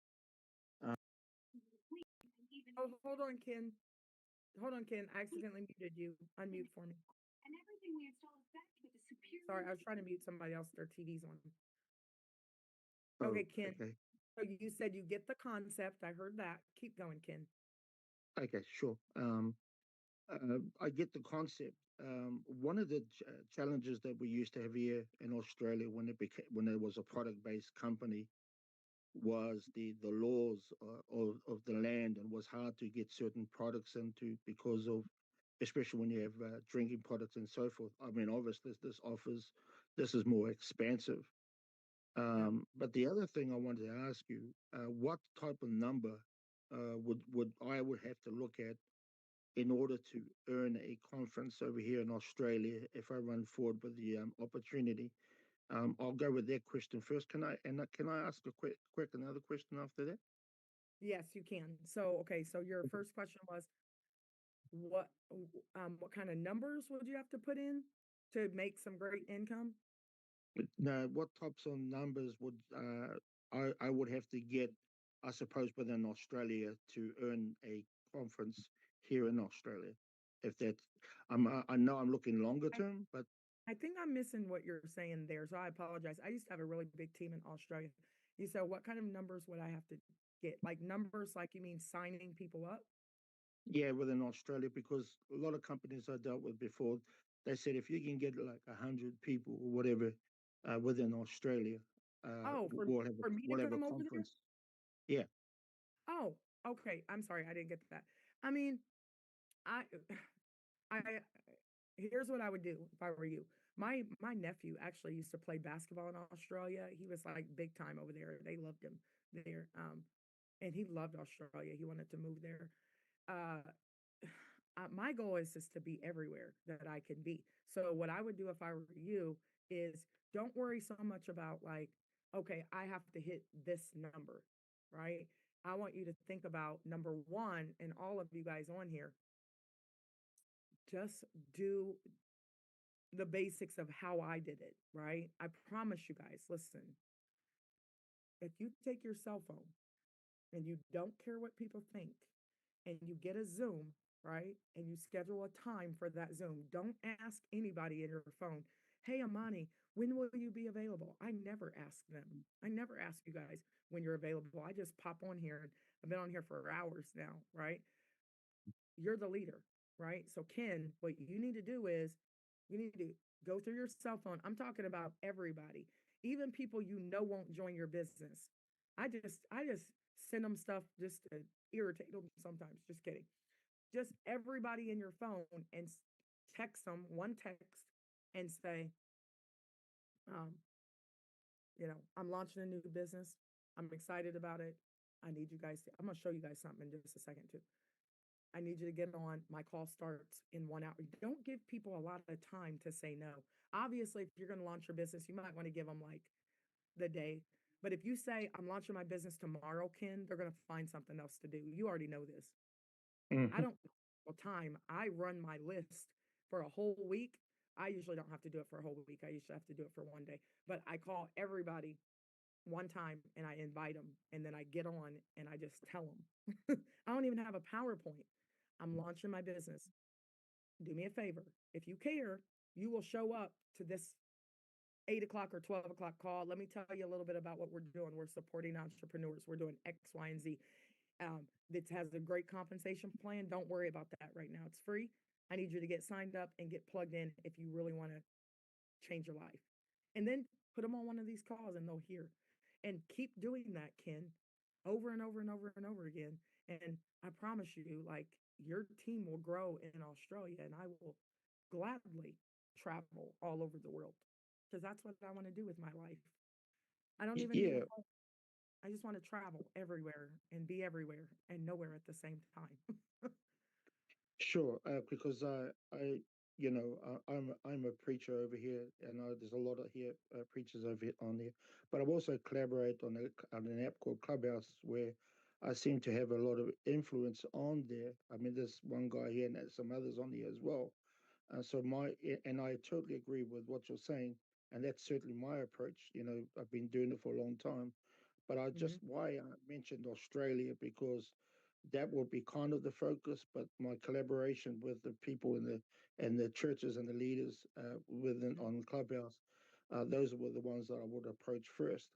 Oh, hold on, Ken. Hold on, Ken. I accidentally muted you. Unmute for me. Sorry, I was trying to mute somebody else. Their TV's on. Oh, Okay, Ken. okay, So you said you get the concept. I heard that. Keep going, Ken. okay, sure. I get the concept. One of the challenges that we used to have here in Australia when it was a product-based company was the laws of the land, and was hard to get certain products into because of, especially when you have drinking products and so forth. I mean, obviously this is more expensive. Yep. But the other thing I wanted to ask you, what type of number would I would have to look at in order to earn a conference over here in Australia if I run forward with the opportunity? I'll go with that question first. Can I ask a quick another question after that? Yes, you can. So, okay. So your first question was what kind of numbers would you have to put in to make some great income? Now, what types of numbers would I would have to get, I suppose, within Australia to earn a conference here in Australia? If that's, I know I'm looking longer I, term, but I think I'm missing what you're saying there. So I apologize. I used to have a really big team in Australia. You said, what kind of numbers would I have to get? Like numbers, like you mean signing people up? yeah, within Australia, because a lot of companies I dealt with before, they said if you can get like 100 people or whatever within Australia, Oh, we'll have for me to we'll have a come over there? conference. Yeah. Oh, okay. I'm sorry, I didn't get that. I mean, I I here's what I would do if I were you. My nephew actually used to play basketball in Australia. He was like big time over there. They loved him there. And he loved Australia. He wanted to move there. Uh, my goal is just to be everywhere that I can be. So what I would do if I were you is don't worry so much about like, okay, I have to hit this number, right? I want you to think about number one, and all of you guys on here, just do the basics of how I did it, right? I promise you guys, listen, if you take your cell phone and you don't care what people think and you get a Zoom, right? And you schedule a time for that Zoom, don't ask anybody in your phone, hey, Amani, when will you be available? I never ask them. I never ask you guys when you're available. I just pop on here and I've been on here for hours now, right? You're the leader, right? So, Ken, what you need to do is you need to go through your cell phone. I'm talking about everybody, even people you know won't join your business. I just send them stuff just to irritate them sometimes. Just kidding. Just everybody in your phone and text them one text and say, um, I'm launching a new business. I'm excited about it. I need you guys to, I'm gonna show you guys something in just a second too. I need you to get on. My call starts in 1 hour. Don't give people a lot of time to say no. Obviously, if you're going to launch your business, you might want to give them like the day. But if you say, I'm launching my business tomorrow, Ken, they're going to find something else to do. You already know this. I Hmm. don't well time. I run my list for a whole week. I usually don't have to do it for a whole week. I usually have to do it for one day. But I call everybody one time and I invite them and then I get on and I just tell them. I don't even have a PowerPoint. I'm launching my business. Do me a favor. If you care, you will show up to this 8 o'clock or 12 o'clock call. Let me tell you a little bit about what we're doing. We're supporting entrepreneurs. We're doing X, Y, and Z. This has a great compensation plan. Don't worry about that right now. It's free. I need you to get signed up and get plugged in if you really want to change your life. And then put them on one of these calls and they'll hear. And keep doing that, Ken, over and over and over and over again. And I promise you, like, your team will grow in Australia and I will gladly travel all over the world because that's what I want to do with my life. I don't even need a Yeah. home. I just want to travel everywhere and be everywhere and nowhere at the same time. Sure, because I'm a preacher over here, and there's a lot of here preachers over here on there. But I've also collaborated on an app called Clubhouse, where I seem to have a lot of influence on there. I mean, there's one guy here, and there's some others on here as well. And I totally agree with what you're saying, and that's certainly my approach. I've been doing it for a long time, but Hmm. why I mentioned Australia because that will be kind of the focus, but my collaboration with the people in the churches and the leaders within on Clubhouse, those were the ones that I would approach first.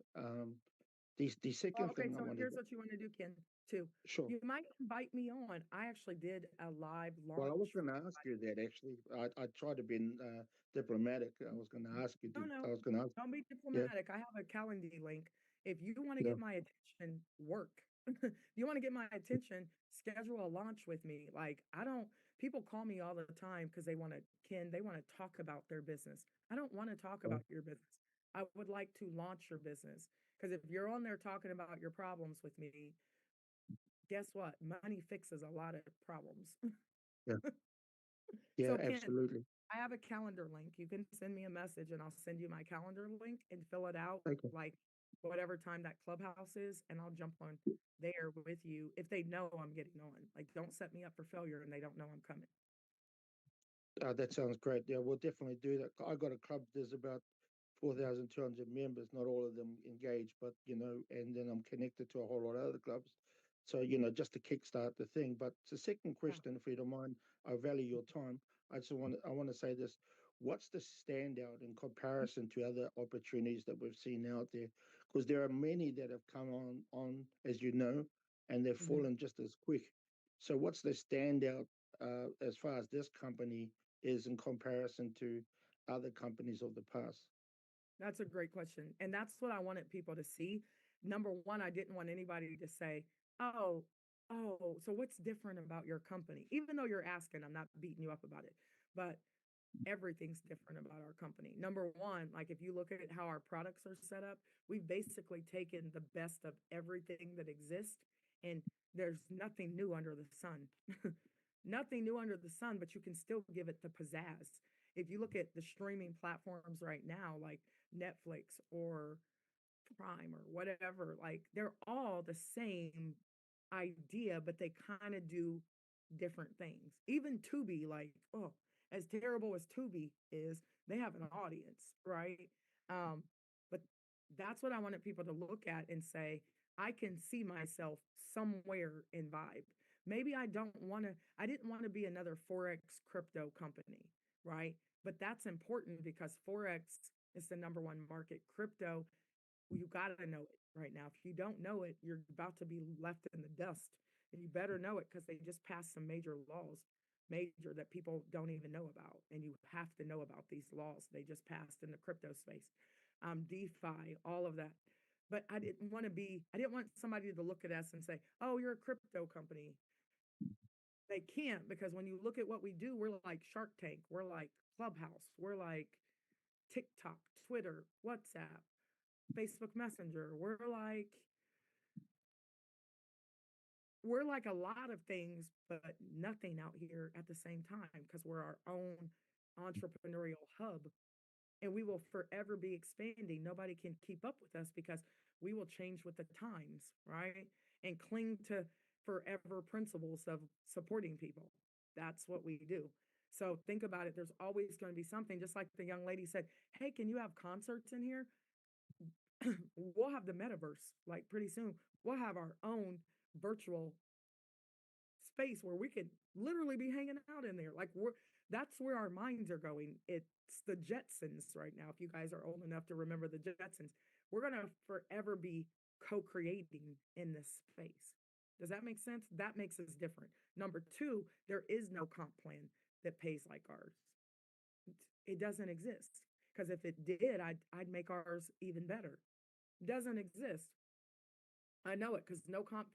The second Okay, thing I so wanted here's to, what you want to do, Ken, too. sure. You might invite me on. I actually did a live Well, I was launch going for to ask you that actually. I tried to be diplomatic. I was going to ask you to. no, no, I was going to ask. don't be Yeah, diplomatic. I have a Calendly link. If you want to yeah. get my attention, work. If you want to get my attention, schedule a launch with me. Like, I don't, people call me all the time because they want to talk about their business. I don't want to talk uh, about your business. I would like to launch your business because if you're on there talking about your problems with me, guess what? Money fixes a lot of problems. yeah, yeah. So, Ken, Absolutely. I have a calendar link. You can send me a message and I'll send you my calendar link and fill it out Okay. like whatever time that clubhouse is, and I'll jump on there with you if they know I'm getting on. Like, don't set me up for failure and they don't know I'm coming. That sounds great. Yeah, we'll definitely do that. I got a club. There's about 4,200 members. Not all of them engaged, but and then I'm connected to a whole lot of other clubs. So just to kickstart the thing. But the second Yeah. question, if you don't mind, I value your time. I want to say this. What's the standout in comparison to other opportunities that we've seen out there? Because there are many that have come on as you know, and they've Mhm. fallen just as quick. So what's the standout as far as this company is in comparison to other companies of the past? That's a great question. And that's what I wanted people to see. number one, I didn't want anybody to say, oh, oh, so what's different about your company? Even though you're asking, I'm not beating you up about it, but everything's different about our company. Number one, like if you look at how our products are set up, we've basically taken the best of everything that exists, and there's nothing new under the sun. Nothing new under the sun, but you can still give it the pizzazz. If you look at the streaming platforms right now, like Netflix or Prime or whatever, like they're all the same idea, but they kind of do different things. Even Tubi, like, oh, as terrible as Tubi is, they have an audience, right? But that's what I wanted people to look at and say, I can see myself somewhere in Vibe. Maybe I didn't want to be another Forex crypto company, right? But that's important because Forex is the number one market. Crypto, you got to know it right now. If you don't know it, you're about to be left in the dust. And you better know it because they just passed some major laws, major that people don't even know about. And you have to know about these laws they just passed in the crypto space, DeFi, all of that. But I didn't want somebody to look at us and say, oh, you're a crypto company. They can't, because when you look at what we do, we're like Shark Tank, we're like Clubhouse, we're like TikTok, Twitter, WhatsApp, Facebook Messenger. We're like a lot of things, but nothing out here at the same time because we're our own entrepreneurial hub, and we will forever be expanding. Nobody can keep up with us because we will change with the times, right? And cling to forever principles of supporting people. That's what we do. So think about it. There's always going to be something, just like the young lady said, hey, can you have concerts in here? We'll have the metaverse like pretty soon. We'll have our own virtual space where we could literally be hanging out in there. That's where our minds are going. It's the Jetsons right now. If you guys are old enough to remember the Jetsons, we're going to forever be co-creating in this space. Does that make sense? That makes us different. Number two, there is no comp plan that pays like ours. It doesn't exist. Because if it did, I'd make ours even better. Doesn't exist. I know it because no comp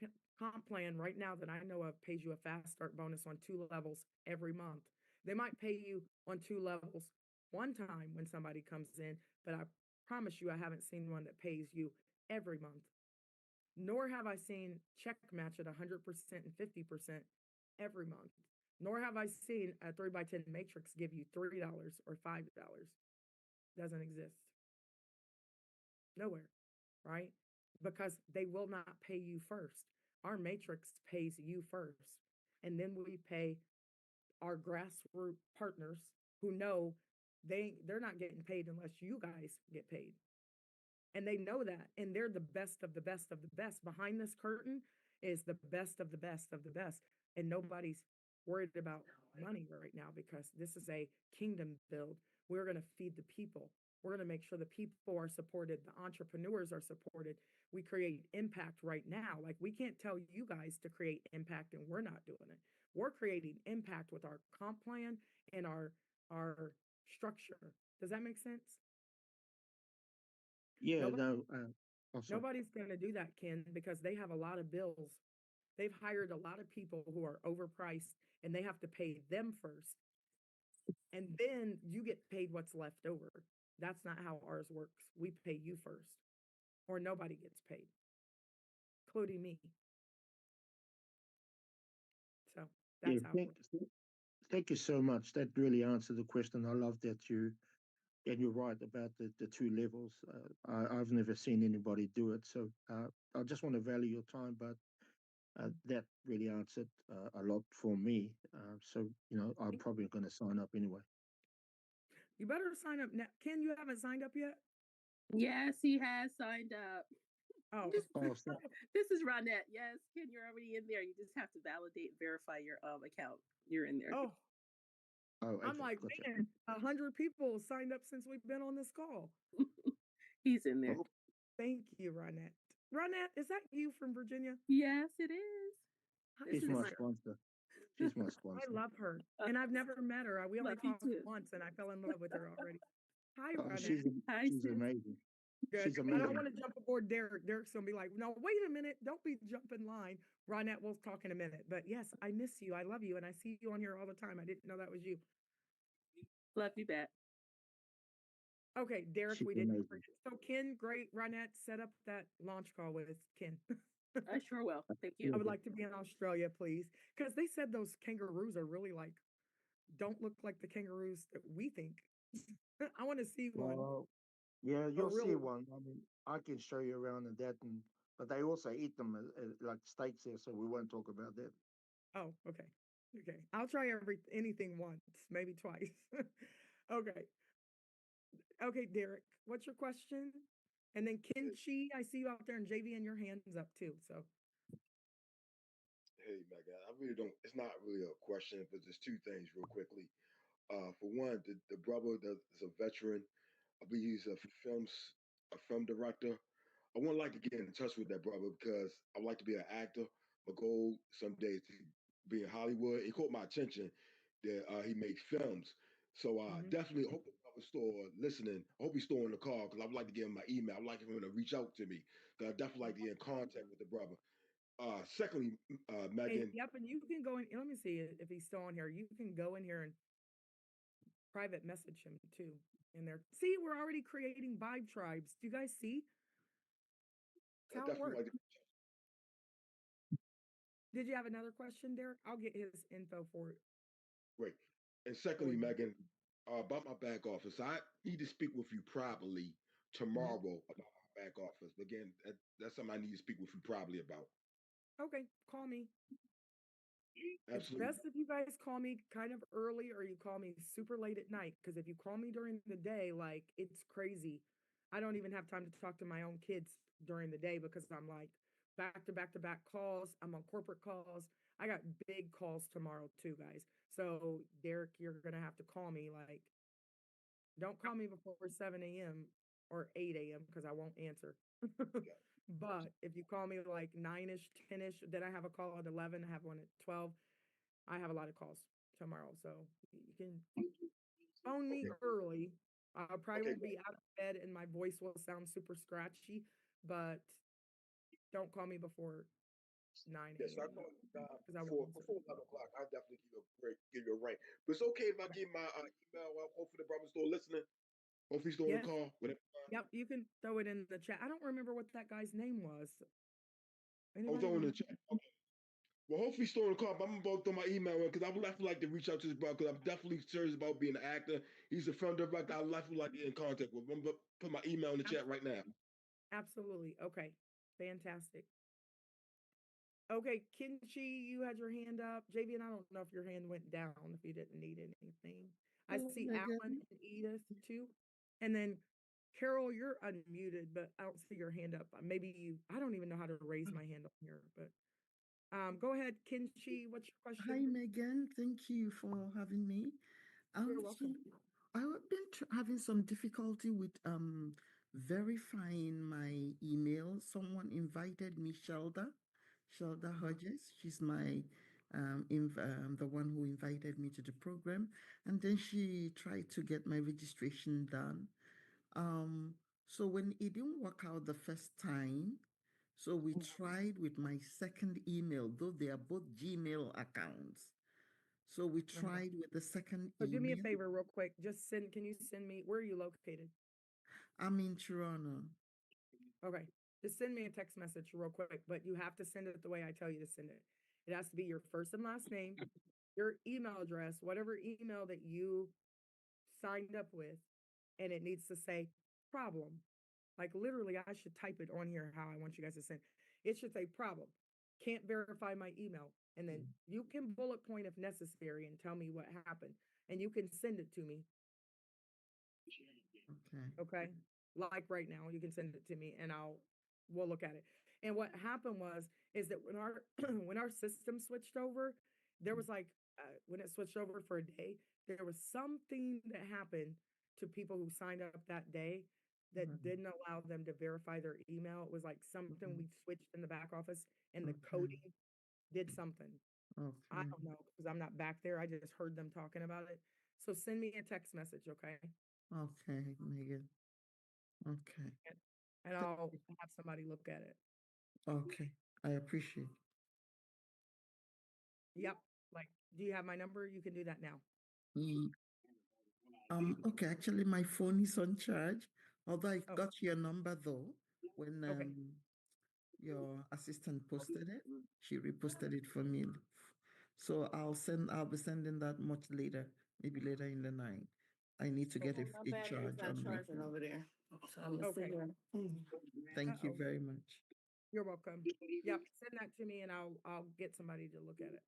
plan right now that I know of pays you a fast start bonus on 2 levels every month. They might pay you on 2 levels one time when somebody comes in, but I promise you I haven't seen one that pays you every month. Nor have I seen check match at 100% and 50% every month. Nor have I seen a 3x10 matrix give you $3 or $5. Doesn't exist. Nowhere, right? Because they will not pay you first. Our matrix pays you first. And then we pay our grassroots partners who know they're not getting paid unless you guys get paid. And they know that. And they're the best of the best of the best. Behind this curtain is the best of the best of the best. And nobody's worried about money right now because this is a kingdom build. We're going to feed the people. We're going to make sure the people are supported, the entrepreneurs are supported. We create impact right now. Like we can't tell you guys to create impact and we're not doing it. We're creating impact with our comp plan and our structure. Does that make sense? Yeah, Nobody, no, also, nobody's going to do that, Ken, because they have a lot of bills. They've hired a lot of people who are overpriced and they have to pay them first. And then you get paid what's left over. That's not how ours works. We pay you first, or nobody gets paid, including me. So yeah, that's how it works. thank you so much. That really answered the question. I love that and you're right about the 2 levels. I've never seen anybody do it. So I just want to value your time, but that really answered a lot for me. So, I'm probably going to sign up anyway. You better sign up now. Ken, you haven't signed up yet? Yes, he has signed up. Oh, This is Ronette. Yes, Ken, you're already in there. You just have to validate and verify your account. You're in there. oh, okay, I'm like, gotcha. man, 100 people signed up since we've been on this call. He's in there. Oh, Thank you, Ronette. Ronette, is that you from Virginia? Yes, it is. Hi, she's This my is sponsor. She's my I sponsor. love her. And I've never met her. We only Love you talked too. once and I fell in love with her already. Hi, Oh, Ronette. Hi, she's sis. amazing. Good. She's I don't amazing. want to jump aboard Derek. Derek's gonna be like, no, wait a minute, don't be jumping line. Ronette, we'll talk in a minute. But yes, I miss you. I love you, and I see you on here all the time. I didn't know that was you. Love you back. Okay, Derek, She's we didn't amazing. forget. So Ken, great, Ronette, set up that launch call with Ken. I sure will. Thank I you. would like to be in Australia, please, because they said those kangaroos are really like don't look like the kangaroos that we think. I want to see one. Well, yeah, A you'll real see one. one. I mean, I can show you around and that, and but they also eat them like steaks here, so we won't talk about that. Oh, okay. Okay. I'll try anything once, maybe twice. Okay. Okay, Derek, what's your question? And then Kinchi, I see you out there, and JV, and your hands up too. So, Hey, Megan, I really don't. It's not really a question, but just two things real quickly. For one, the brother that is a veteran. I believe he's a film director. I would like to get in touch with that brother because I would like to be an actor. My goal someday is to be in Hollywood. It caught my attention that he makes films. So mhm. definitely hope the brother's still listening. I hope he's still in the call because I would like to give him my email. I'd like him to reach out to me because I definitely like to get in contact with the brother. Secondly, Hey, Megan, yep, and you can go in. Let me see if he's still on here. You can go in here and private message him too in there. See, we're already creating vibe tribes. Do you guys see? I That's how it definitely works. like to. Did you have another question, Derek? I'll get his info for it Great. And for secondly, you. Megan, about my back office, I need to speak with you privately Mhm. tomorrow about my back office. Again, that's something I need to speak with you privately about. Okay, call me. It's Absolutely. best if you guys call me kind of early or you call me super late at night. Because if you call me during the day, like it's crazy. I don't even have time to talk to my own kids during the day because I'm like back to back to back calls. I'm on corporate calls. I got big calls tomorrow too, guys. So Derek, you're gonna have to call me like don't call me before 7 a.m. or 8 a.m. because I won't answer. Yeah. But if you call me like 9-ish, 10-ish, then I have a call at 11, I have one at 12. I have a lot of calls tomorrow, so you can phone me Okay. early. I probably Okay. will be out of bed and my voice will sound super scratchy, but don't call me before 9 Yes, I a.m. call you because I won't answer. before 11 o'clock. I'll definitely give you a ring. But it's okay if I give my email. Hopefully the brother's still listening. Hopefully he's still on the Yes. call. Whatever. Yep. You can throw it in the chat. I don't remember what that guy's name was. I was Anybody throwing in the remember? chat. Okay. Well, hopefully he's still on the call. But I'm about to throw my email in because I would definitely like to reach out to this brother because I'm definitely serious about being an actor. He's a film director. I would definitely like to get in contact with him. I'm gonna put my email in the Abs- chat right now. Absolutely. Okay. Fantastic. Okay, Kinchi, you had your hand up. JV, and I don't know if your hand went down, if you didn't need anything. I Hello, see Alan Megan. and Edith too. And then Carol, you're unmuted, but I don't see your hand up. Maybe I don't even know how to raise my hand up here, but go ahead, Kinchi. What's your Hi, question? Megan. Thank you for having me. You're So welcome. I've been having some difficulty with verifying my email. Someone invited me, Shelda Uh-huh. Hodges. She's my the one who invited me to the program, and then she tried to get my registration done. Um, so when it didn't work out the first time, so we tried with my second email, though they are both Gmail accounts. So we Uh-huh. tried with the second So do me a email. favor real quick. Can you send me, where are you located? I'm in Toronto. Okay. Just send me a text message real quick, but you have to send it the way I tell you to send it. It has to be your first and last name, your email address, whatever email that you signed up with, and it needs to say problem. Like literally, I should type it on here how I want you guys to send. It should say problem. Can't verify my email. And then you can bullet point if necessary and tell me what happened. And you can send it to me. Okay. Okay. Like right now, you can send it to me and we'll look at it. And what happened is that when our when our system switched over, there was like when it switched over for a day, there was something that happened to people who signed up that day that Right. didn't allow them to verify their email. It was like something Mhm. we switched in the back office and the Okay. coding did something. I Okay. don't know because I'm not back there. I just heard them talking about it. So send me a text message, okay? Okay, Megan. Okay. and I'll have somebody look at it. Okay, I appreciate. Yep. Like, do you have my number? You can do that now. Ye- okay, actually, my phone is on charge. Although I Oh, got your number though, when okay. your assistant posted it, she reposted it for me. So I'll be sending that much later, maybe later in the night. I need to get Okay, a, my a battery's charge not on my charging phone. over there. So I'm gonna sit Okay. here. Thank you Uh-oh. very much. You're welcome. Yep. Send that to me and I'll get somebody to look at it.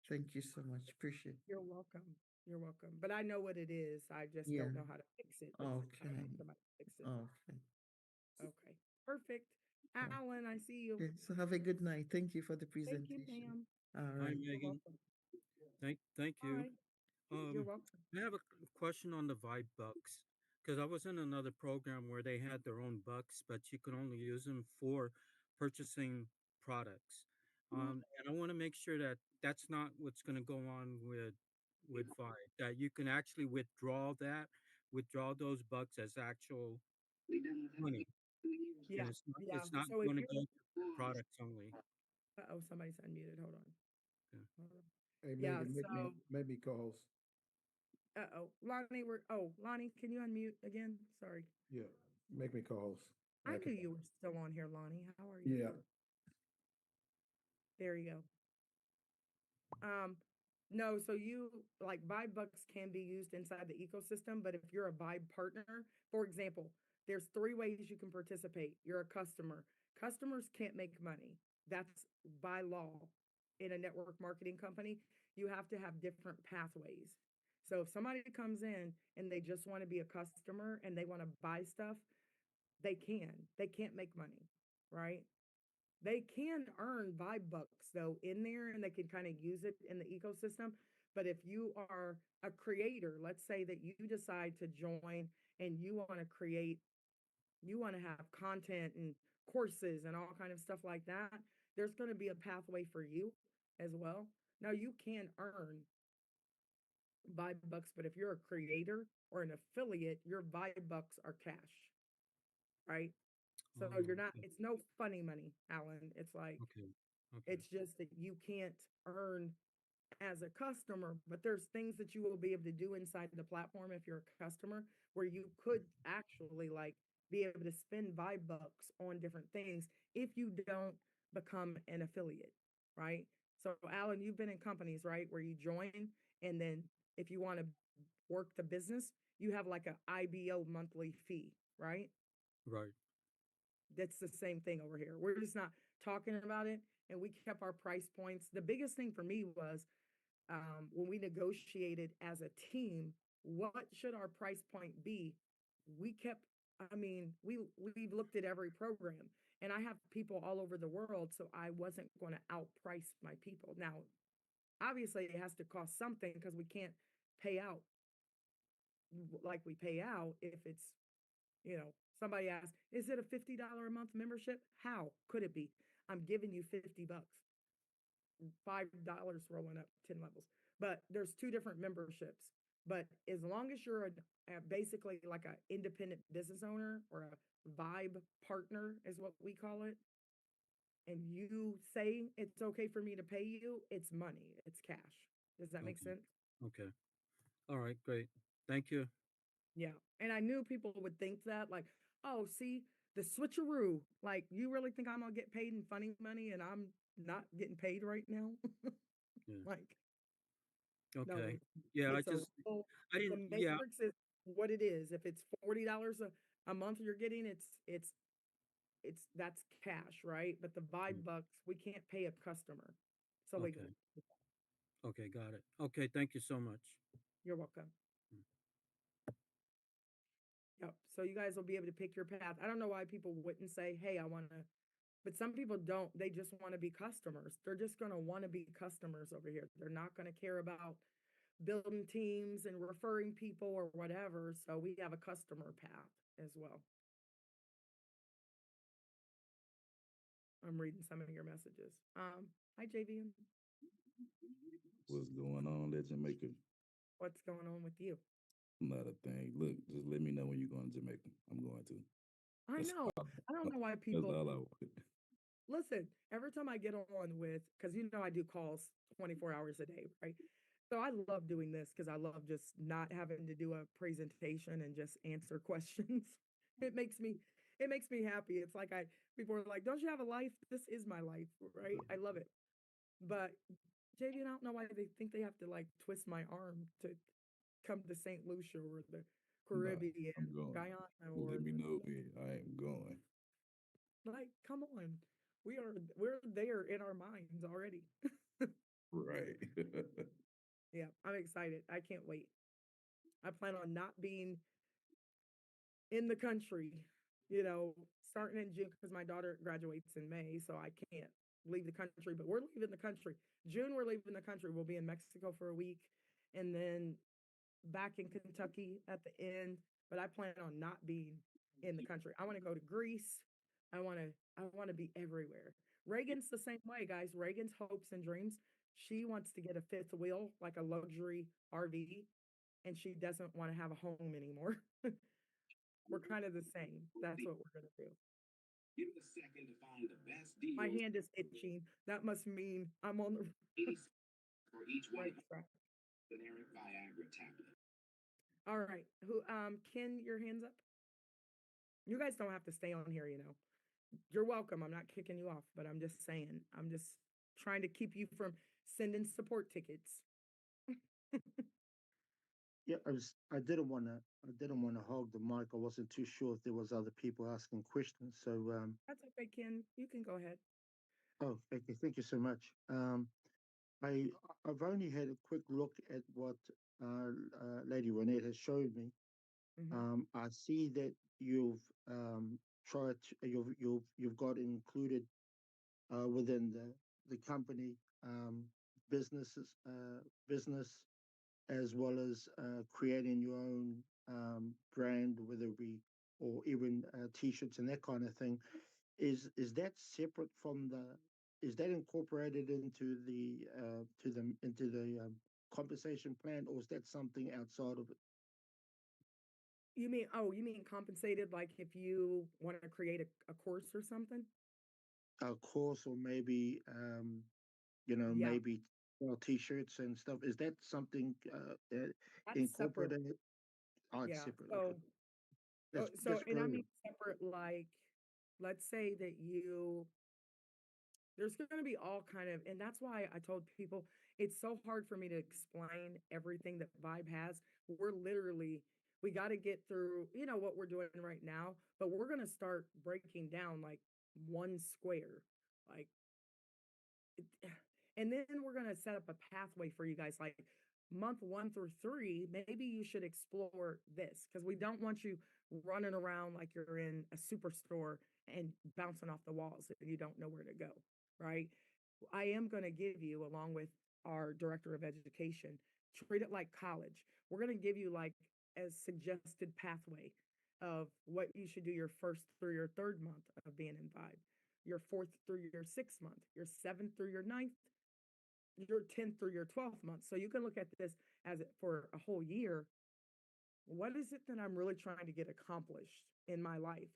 Thank you so much. Appreciate. You're welcome. You're welcome. But I know what it is. I just Yeah. don't know how to fix it. But I Okay. want somebody to fix it. Okay. Okay. Perfect. Oh, Alan, I see you. okay. So have a good night. Thank you for the Thank you, presentation. ma'am. All Hi, right. You're Megan. welcome. Thank All you. right. You're Um, welcome. I have a question on the Vibe Bucks because I was in another program where they had their own bucks, but you could only use them for purchasing products. And I want to make sure that that's not what's going to go on with Vibe. That you can actually withdraw those bucks as actual money, Yeah. and Yeah. it's not So if going to you're, go to products only. oh, somebody's unmuted. Hold on. Yeah. Hold on. Hey, Yeah. Megan, So, make me co-host. Lonnie, Lonnie, can you unmute again? Sorry. Yeah, make me co-host. I I knew can. you were still on here, Lonnie. How are you? Yeah. There you go. No, so you like Vibe Bucks can be used inside the ecosystem, but if you're a Vibe partner, for example, there's three ways you can participate. You're a customer. Customers can't make money. That's by law. In a network marketing company, you have to have different pathways. So if somebody comes in and they just want to be a customer and they want to buy stuff, they can. They can't make money, right? They can earn Vibe Bucks though in there and they can kind of use it in the ecosystem. But if you are a creator, let's say that you decide to join and you want to create, you want to have content and courses and all kind of stuff like that, there's going to be a pathway for you as well. Now you can earn Vibe Bucks, but if you're a creator or an affiliate, your Vibe Bucks are cash, right? So you're not, Okay. it's no funny money, Alan. It's like, Okay. Okay. it's just that you can't earn as a customer, but there's things that you will be able to do inside the platform if you're a customer where you could actually like be able to spend Vibe Bucks on different things if you don't become an affiliate, right? So Alan, you've been in companies, right, where you join and then if you want to work the business, you have like a IBO monthly fee, right? Right. That's the same thing over here. We're just not talking about it and we kept our price points. The biggest thing for me was when we negotiated as a team, what should our price point be? We kept, I mean, we've looked at every program and I have people all over the world, so I wasn't going to outprice my people. Now, obviously it has to cost something because we can't pay out like we pay out if it's, somebody asks, is it a $50 a month membership? How could it be? I'm giving you 50 bucks. $5 rolling up 10 levels. But there's two different memberships. But as long as you're basically like an independent business owner or a Vibe partner, is what we call it, and you say it's okay for me to pay you, it's money, it's cash. Does that make Okay. sense? Okay. All right. Great. Thank you. Yeah. And I knew people would think that, like, oh, see, the switcheroo. Like, you really think I'm gonna get paid in funny money and I'm not getting paid right now? Yeah. Like, no, Okay. Yeah. it's a rule. I The didn't, yeah. matrix is what it is. If it's $40 a month you're getting, that's cash, right? But the Mm, Vibe Bucks, we can't pay a customer. It's illegal. Okay. Okay. Got it. Okay. Thank you so much. You're welcome. Mm. Yep. So you guys will be able to pick your path. I don't know why people wouldn't say, hey, I want to, but some people don't. They just want to be customers. They're just going to want to be customers over here. They're not going to care about building teams and referring people or whatever. So we have a customer path as well. I'm reading some of your messages. Hi, JVM. What's going on at Jamaica? What's going on with you? Not a thing. Look, just let me know when you're going to Jamaica. I'm going to. I That's know. all, I don't know why that's people all I wanted. listen. Every time I get on with, because I do calls 24 hours a day, right? So I love doing this because I love just not having to do a presentation and just answer questions. It makes me it makes me happy. It's like people are like, "Don't you have a life?" This is my life, right? I love it. But JV, I don't know why they think they have to like twist my arm to come to St. Lucia or the Nah, Caribbean, I'm going. Guyana, Let or me know when I am going. like, come on. We're there in our minds already. Right. Yeah, I'm excited. I can't wait. I plan on not being in the country, starting in June because my daughter graduates in May, so I can't leave the country, but we're leaving the country. June, we're leaving the country. We'll be in Mexico for a week and then back in Kentucky at the end, but I plan on not being in the country. I want to go to Greece. I want to be everywhere. Reagan's the same way, guys. Reagan's hopes and dreams. She wants to get a fifth wheel, like a luxury RV, and she doesn't want to have a home anymore. We're kind of the same. That's what we're going to do. Give it a second to find the best deal. My hand is itching. That must mean I'm on the for each one generic Viagra tablet. All right. Ken, your hands up. You guys don't have to stay on here. You're welcome. I'm not kicking you off, but I'm just saying. I'm just trying to keep you from sending support tickets. Yeah, I didn't want to hog the mic. I wasn't too sure if there was other people asking questions. So That's okay, Ken. You can go ahead. oh, okay, thank you so much. I I've only had a quick look at what Lady Renette has showed me. I see that you've tried to, you've got included within the company businesses business as well as creating your own brand, whether it be or even t-shirts and that kind of thing. Is that separate from the? Is that incorporated into the compensation plan, or is that something outside of it? You mean compensated, like if you want to create a course or something? A course, or maybe Yeah, maybe t-shirts and stuff. Is that something that that's separate. incorporated? Oh, it's Yeah. separate. Okay, So, that's and I brilliant. mean separate, like, let's say that there's going to be all kind of, and that's why I told people it's so hard for me to explain everything that Vibe has. We got to get through, what we're doing right now, but we're going to start breaking down like one square, like, and then we're going to set up a pathway for you guys. Like month 1 through 3, maybe you should explore this because we don't want you running around like you're in a superstore and bouncing off the walls and you don't know where to go, right? I am going to give you, along with our director of education, treat it like college. We're going to give you like a suggested pathway of what you should do your first through your third month of being in Vibe, your fourth through your sixth month, your seventh through your ninth, your 10th through your 12th month. So you can look at this as for a whole year. What is it that I'm really trying to get accomplished in my life?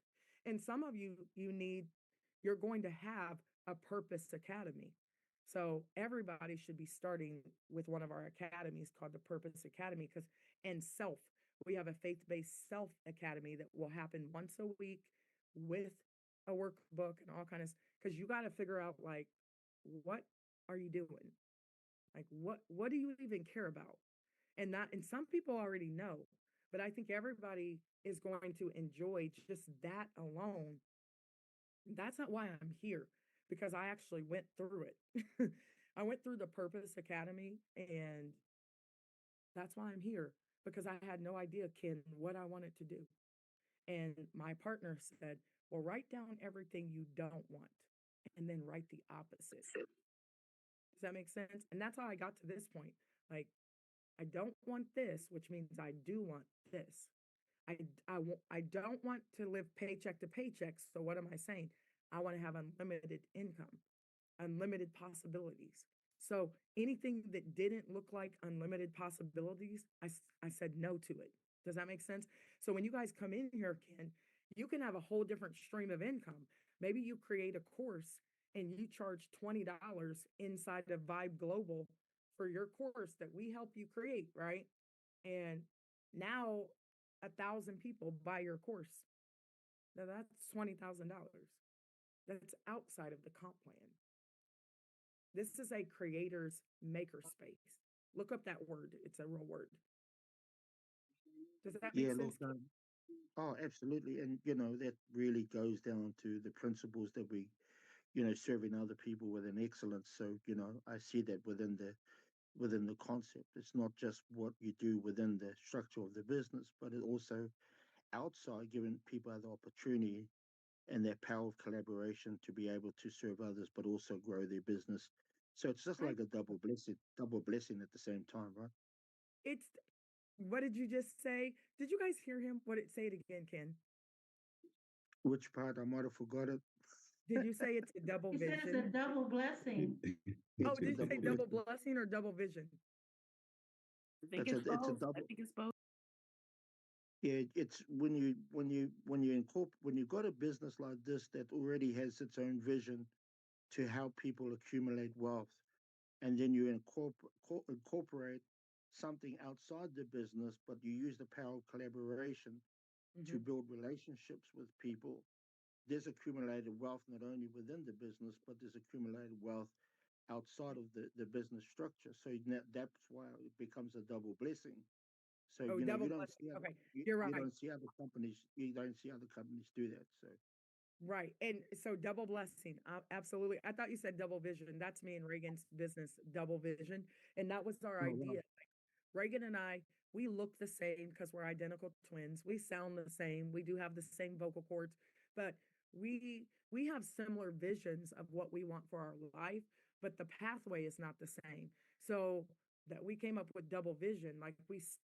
And some of you're going to have a purpose academy. So everybody should be starting with one of our academies called the Purpose Academy and self. We have a faith-based self academy that will happen once a week with a workbook and all kinds, because you got to figure out like, what are you doing? Like what do you even care about? And some people already know, but I think everybody is going to enjoy just that alone. That's not why I'm here, because I actually went through it. I went through the Purpose Academy, and that's why I'm here, because I had no idea, Ken, what I wanted to do. And my partner said, well, write down everything you don't want and then write the opposite. Does that make sense? And that's how I got to this point. Like, I don't want this, which means I do want this. I don't want to live paycheck to paycheck. So what am I saying? I want to have unlimited income, unlimited possibilities. So anything that didn't look like unlimited possibilities, I said no to it. Does that make sense? So when you guys come in here, Ken, You can have a whole different stream of income. Maybe you create a course and you charge $20 inside of Vibe Global for your course that we help you create, right? And now 1,000 people buy your course. Now that's $20,000. That's outside of the comp plan. This is a creator's maker space. Look up that word. It's a real word. Does that make Yeah, sense? look, oh, absolutely. And, that really goes down to the principles that we, serving other people with an excellence. So, I see that within the concept. It's not just what you do within the structure of the business, but it also outside giving people the opportunity and that power of collaboration to be able to serve others, but also grow their business. So it's just Right. like a double blessing at the same time, right? It's what did you just say? Did you guys hear him? What did say it again, Ken? Which part I might have forgot it. Did you say it's a double He said it's a vision? double blessing. Oh, It's a did you say double double blessing. blessing or double vision? I think It's a I double. think it's both. Yeah, it's when you got a business like this that already has its own vision to help people accumulate wealth, and then you incorporate something outside the business, but you use the power of collaboration to Mhm. build relationships with people. There's accumulated wealth not only within the business, but there's accumulated wealth outside of the business structure. So that's why it becomes a double blessing. So Oh, you double don't blessing. see Okay, you're right. you don't see other companies do that. So Right. And so double blessing. Absolutely. I thought you said double vision. That's me and Reagan's business, double vision. And that was our oh wow. idea. Reagan and I, we look the same because we're identical twins. We sound the same. We do have the same vocal cords, but we have similar visions of what we want for our life, but the pathway is not the same. So that we came up with double vision, like it's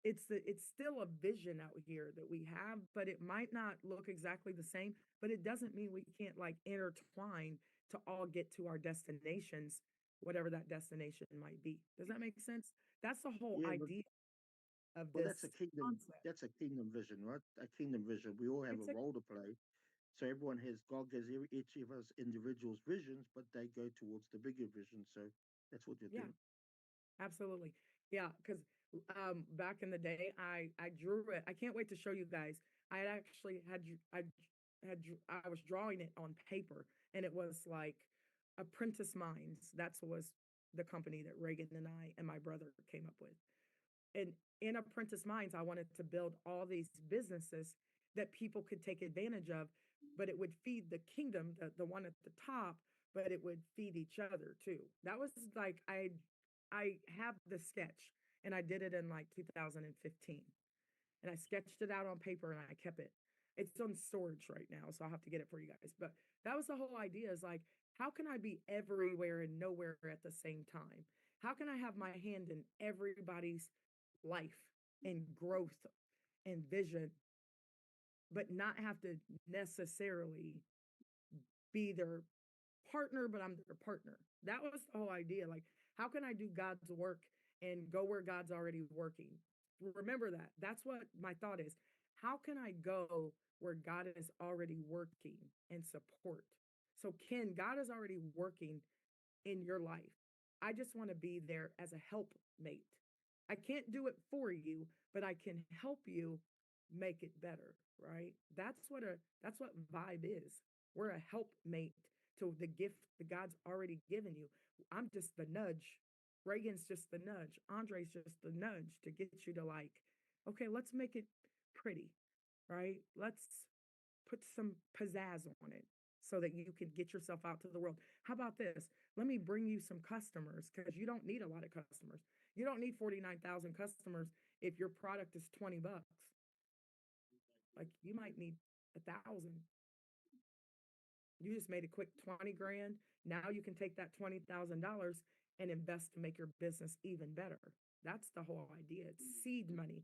it's still a vision out here that we have, but it might not look exactly the same, but it doesn't mean we can't like intertwine to all get to our destinations, whatever that destination might be. Does that make sense? That's the whole Yeah, but idea of well, this concept. that's a kingdom vision, right? A kingdom vision. We all have It's a a role to play. So everyone has God gives each of us individuals visions, but they go towards the bigger vision. So that's what you're yeah, doing. absolutely. Yeah, because back in the day, I drew it. I can't wait to show you guys. I had actually I was drawing it on paper, and it was like Apprentice Minds. That's was the company that Reagan and I and my brother came up with. And in Apprentice Minds, I wanted to build all these businesses that people could take advantage of, but it would feed the kingdom, the one at the top, but it would feed each other too. That was like I have the sketch and I did it in like 2015. And I sketched it out on paper and I kept it. It's on storage right now, so I'll have to get it for you guys. But that was the whole idea is like, how can I be everywhere and nowhere at the same time? How can I have my hand in everybody's life and growth and vision, but not have to necessarily be their partner, but I'm their partner? That was the whole idea. Like, how can I do God's work and go where God's already working? Remember that. That's what my thought is. How can I go where God is already working and support? So, Ken, God is already working in your life. I just want to be there as a helpmate. I can't do it for you, but I can help you make it better, right? That's what vibe is. We're a helpmate to the gift that God's already given you. I'm just the nudge. Reagan's just the nudge. Andre's just the nudge to get you to like, okay, let's make it pretty, right? Let's put some pizzazz on it so that you can get yourself out to the world. How about this? Let me bring you some customers because you don't need a lot of customers. You don't need 49,000 customers if your product is 20 bucks. Like you might need 1,000. You just made a quick 20 grand. Now you can take that $20,000 and invest to make your business even better. That's the whole idea. It's seed money,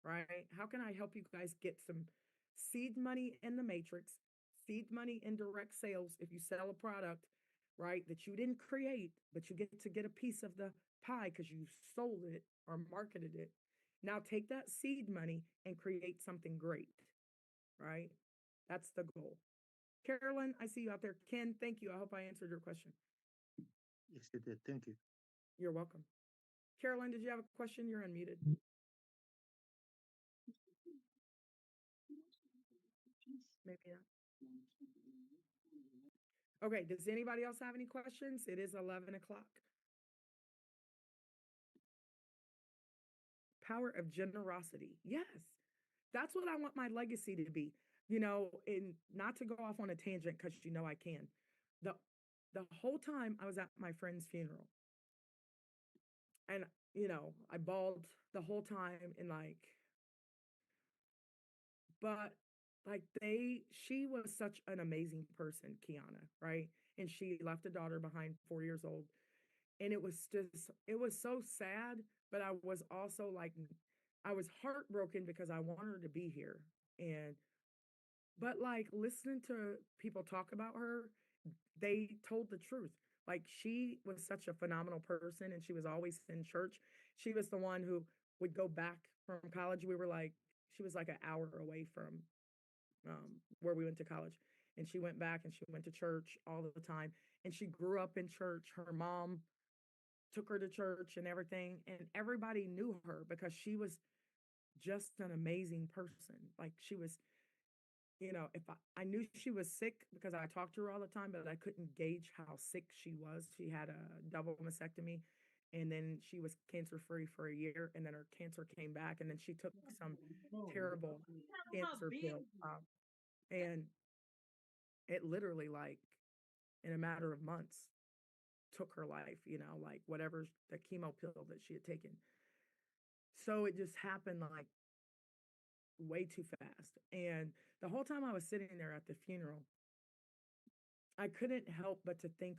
right? How can I help you guys get some seed money in the matrix, seed money in direct sales if you sell a product, right, that you didn't create, but you get to get a piece of the pie because you sold it or marketed it. Now take that seed money and create something great, right? That's the goal. Carolyn, I see you out there. Ken, thank you. I hope I answered your question. Yes, it did. Thank you. You're welcome. Carolyn, did you have a question? You're unmuted. Maybe not. Okay, does anybody else have any questions? It is 11 o'clock. Power of generosity. Yes, that's what I want my legacy to be. And not to go off on a tangent because I can. The the whole time I was at my friend's funeral, and I bawled the whole time, and but she was such an amazing person, Kiana, right? And she left a daughter behind, 4 years old. And it was so sad, but I was also I was heartbroken because I want her to be here. But listening to people talk about her, they told the truth. She was such a phenomenal person and she was always in church. She was the one who would go back from college. She was like an hour away from where we went to college. And she went back and she went to church all the time. And she grew up in church. Her mom took her to church and everything. And everybody knew her because she was just an amazing person. She was, if I knew she was sick because I talked to her all the time, but I couldn't gauge how sick she was. She had a double mastectomy and then she was cancer free for a year. And then her cancer came back and then she took some terrible cancer pill. And it literally in a matter of months took her life, whatever the chemo pill that she had taken. So it just happened way too fast. And the whole time I was sitting there at the funeral, I couldn't help but to think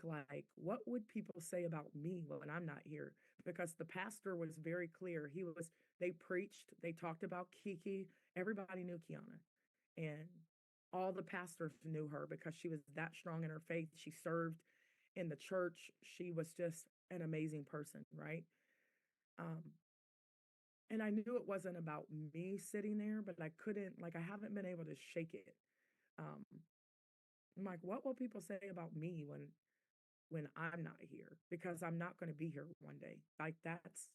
what would people say about me when I'm not here? Because the pastor was very clear. They preached, they talked about Kiki. Everybody knew Kiana. And all the pastors knew her because she was that strong in her faith. She served in the church. She was just an amazing person, right? And I knew it wasn't about me sitting there, but I couldn't, I haven't been able to shake it. I'm what will people say about me when I'm not here? Because I'm not going to be here one day. That's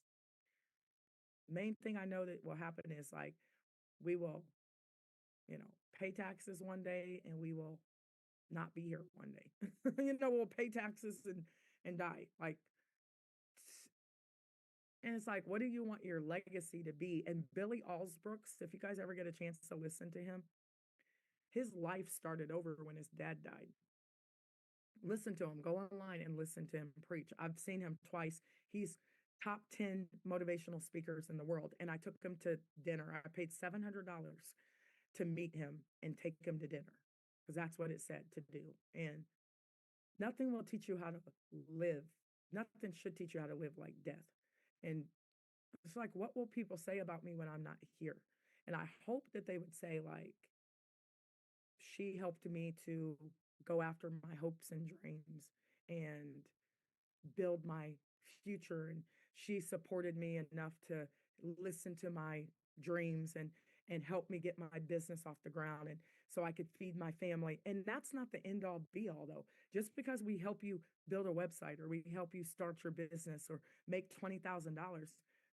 main thing I know that will happen is we will, pay taxes one day and we will not be here one day. We'll pay taxes and die. And it's what do you want your legacy to be? And Billy Alsbrooks, if you guys ever get a chance to listen to him, his life started over when his dad died. Listen to him, go online and listen to him preach. I've seen him twice. He's top 10 motivational speakers in the world. And I took him to dinner. I paid $700 to meet him and take him to dinner because that's what it said to do. And nothing will teach you how to live. Nothing should teach you how to live like death. And it's what will people say about me when I'm not here? And I hope that they would say she helped me to go after my hopes and dreams and build my future. And she supported me enough to listen to my dreams and help me get my business off the ground. And so I could feed my family. And that's not the end all be all though. Just because we help you build a website or we help you start your business or make $20,000,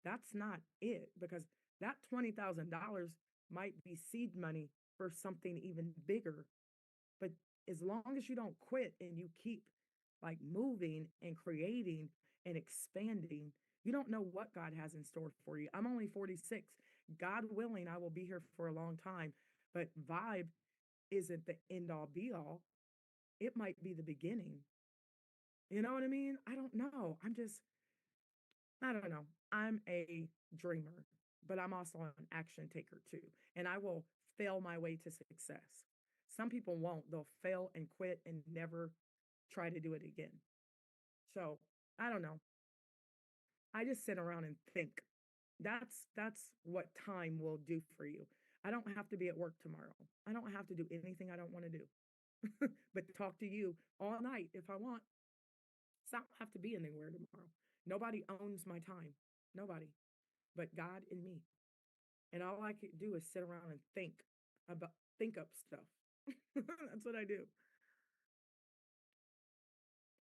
that's not it, because that $20,000 might be seed money for something even bigger. But as long as you don't quit and you keep moving and creating and expanding, you don't know what God has in store for you. I'm only 46. God willing, I will be here for a long time. But Vibe isn't the end all be all. It might be the beginning. You know what I mean? I don't know. I don't know. I'm a dreamer, but I'm also an action taker too. And I will fail my way to success. Some people won't. They'll fail and quit and never try to do it again. So I don't know. I just sit around and think. That's what time will do for you. I don't have to be at work tomorrow. I don't have to do anything I don't want to do, but talk to you all night if I want. So I don't have to be anywhere tomorrow. Nobody owns my time. Nobody, but God and me. And all I could do is sit around and think up stuff. That's what I do.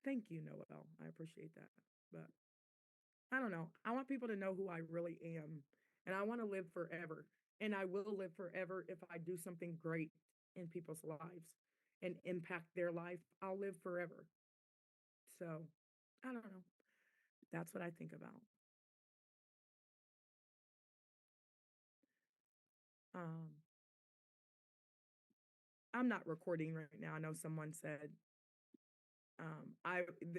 Thank you, Noel. I appreciate that. But I don't know. I want people to know who I really am. And I want to live forever. And I will live forever if I do something great in people's lives and impact their life. I'll live forever. So I don't know. That's what I think about. Um, I'm not recording right now. I know someone said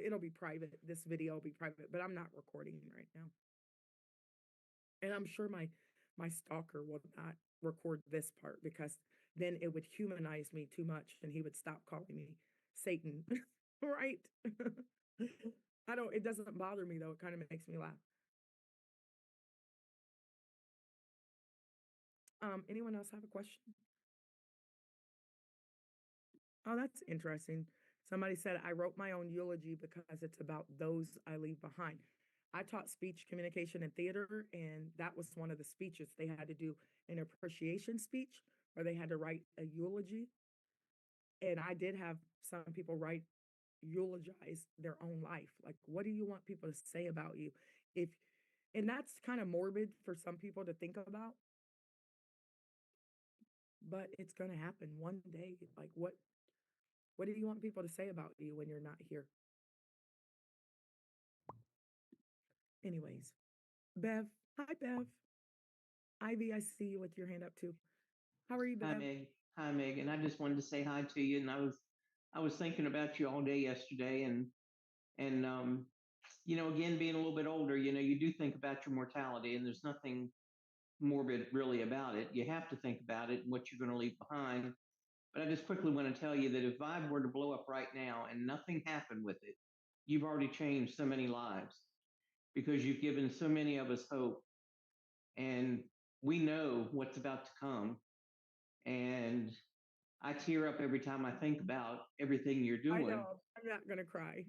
it'll be private. This video will be private, but I'm not recording right now. And I'm sure my stalker will not record this part because then it would humanize me too much and he would stop calling me Satan. Right? It doesn't bother me though. It kind of makes me laugh. Anyone else have a question? Oh, that's interesting. Somebody said, I wrote my own eulogy because it's about those I leave behind. I taught speech communication and theater, and that was one of the speeches. They had to do an appreciation speech or they had to write a eulogy. And I did have some people eulogize their own life. Like, what do you want people to say about you? And that's kind of morbid for some people to think about, but it's going to happen one day. Like, what do you want people to say about you when you're not here? Anyways, Bev. Hi, Bev. Ivy, I see you with your hand up too. How are you, Hi, Bev? Meg. Hi, Megan. I just wanted to say hi to you, and I was thinking about you all day yesterday, and again, being a little bit older, you do think about your mortality, and there's nothing morbid really about it. You have to think about it and what you're going to leave behind. But I just quickly want to tell you that if Vibe were to blow up right now and nothing happened with it, you've already changed so many lives because you've given so many of us hope, and we know what's about to come. And I tear up every time I think about everything you're I doing. know. I'm not going to cry.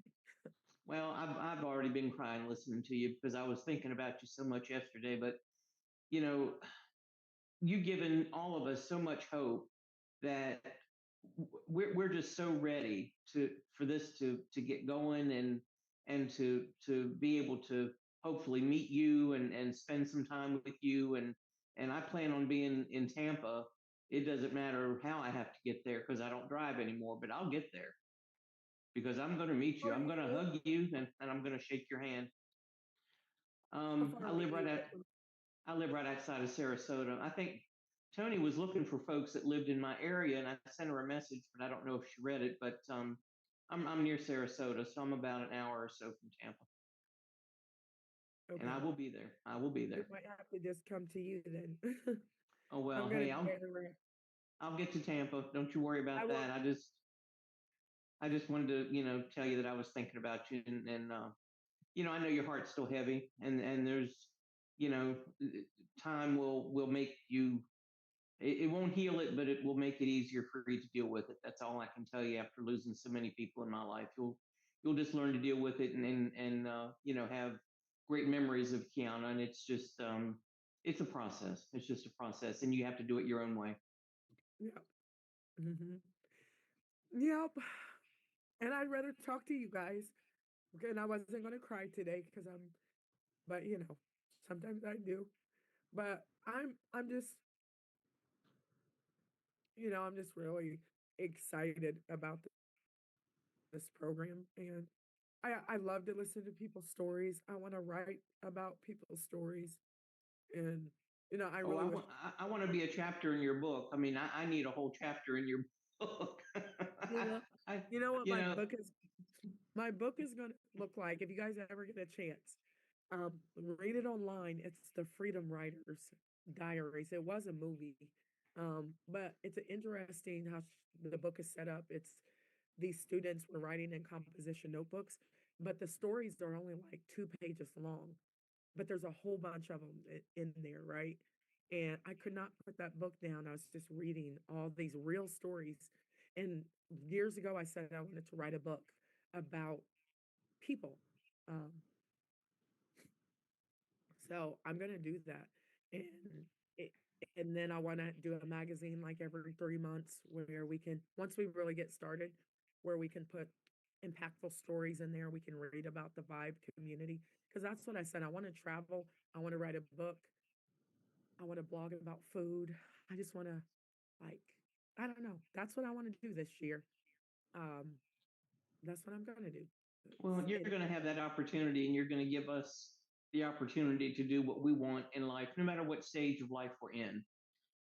Well, I've already been crying listening to you because I was thinking about you so much yesterday. But you've given all of us so much hope that we're just so ready for this to get going and to be able to hopefully meet you and spend some time with you and I plan on being in Tampa. It doesn't matter how I have to get there because I don't drive anymore, but I'll get there because I'm going to meet you. I'm going to hug you and I'm going to shake your hand. I live right outside of Sarasota. I think Tony was looking for folks that lived in my area, and I sent her a message, but I don't know if she read it. But I'm near Sarasota, so I'm about an hour or so from Tampa. Okay. And I will be there. I will be there. It might have to just come to you then. Oh well, hey, I'll get to Tampa. Don't you worry about that. I just wanted to tell you that I was thinking about you, and I know your heart's still heavy, and there's time will make you. It won't heal it, but it will make it easier for you to deal with it. That's all I can tell you after losing so many people in my life. You'll just learn to deal with it and have great memories of Kiana. And it's just it's a process. It's just a process, and you have to do it your own way. Yeah. Mm-hmm. Yep. And I'd rather talk to you guys. Okay, and I wasn't going to cry today but sometimes I do. But I'm just, I'm just really excited about this program. And I love to listen to people's stories. I want to write about people's stories. And, I really I want to be a chapter in your book. I mean, I need a whole chapter in your book. You know what my book is going to look like if you guys ever get a chance. Read it online. It's the Freedom Writers Diaries. It was a movie. But it's interesting how the book is set up. It's these students were writing in composition notebooks, but the stories are only like 2 pages long, but there's a whole bunch of them in there, right? And I could not put that book down. I was just reading all these real stories. And years ago, I said I wanted to write a book about people. So I'm going to do that. And And then I want to do a magazine like every 3 months where we can, once we really get started, where we can put impactful stories in there. We can read about the Vibe community. Because that's what I said. I want to travel. I want to write a book. I want to blog about food. I just want to, like, I don't know. That's what I want to do this year. Um, that's what I'm going to do. Well, you're And going to have that opportunity, and you're going to give us the opportunity to do what we want in life, no matter what stage of life we're in.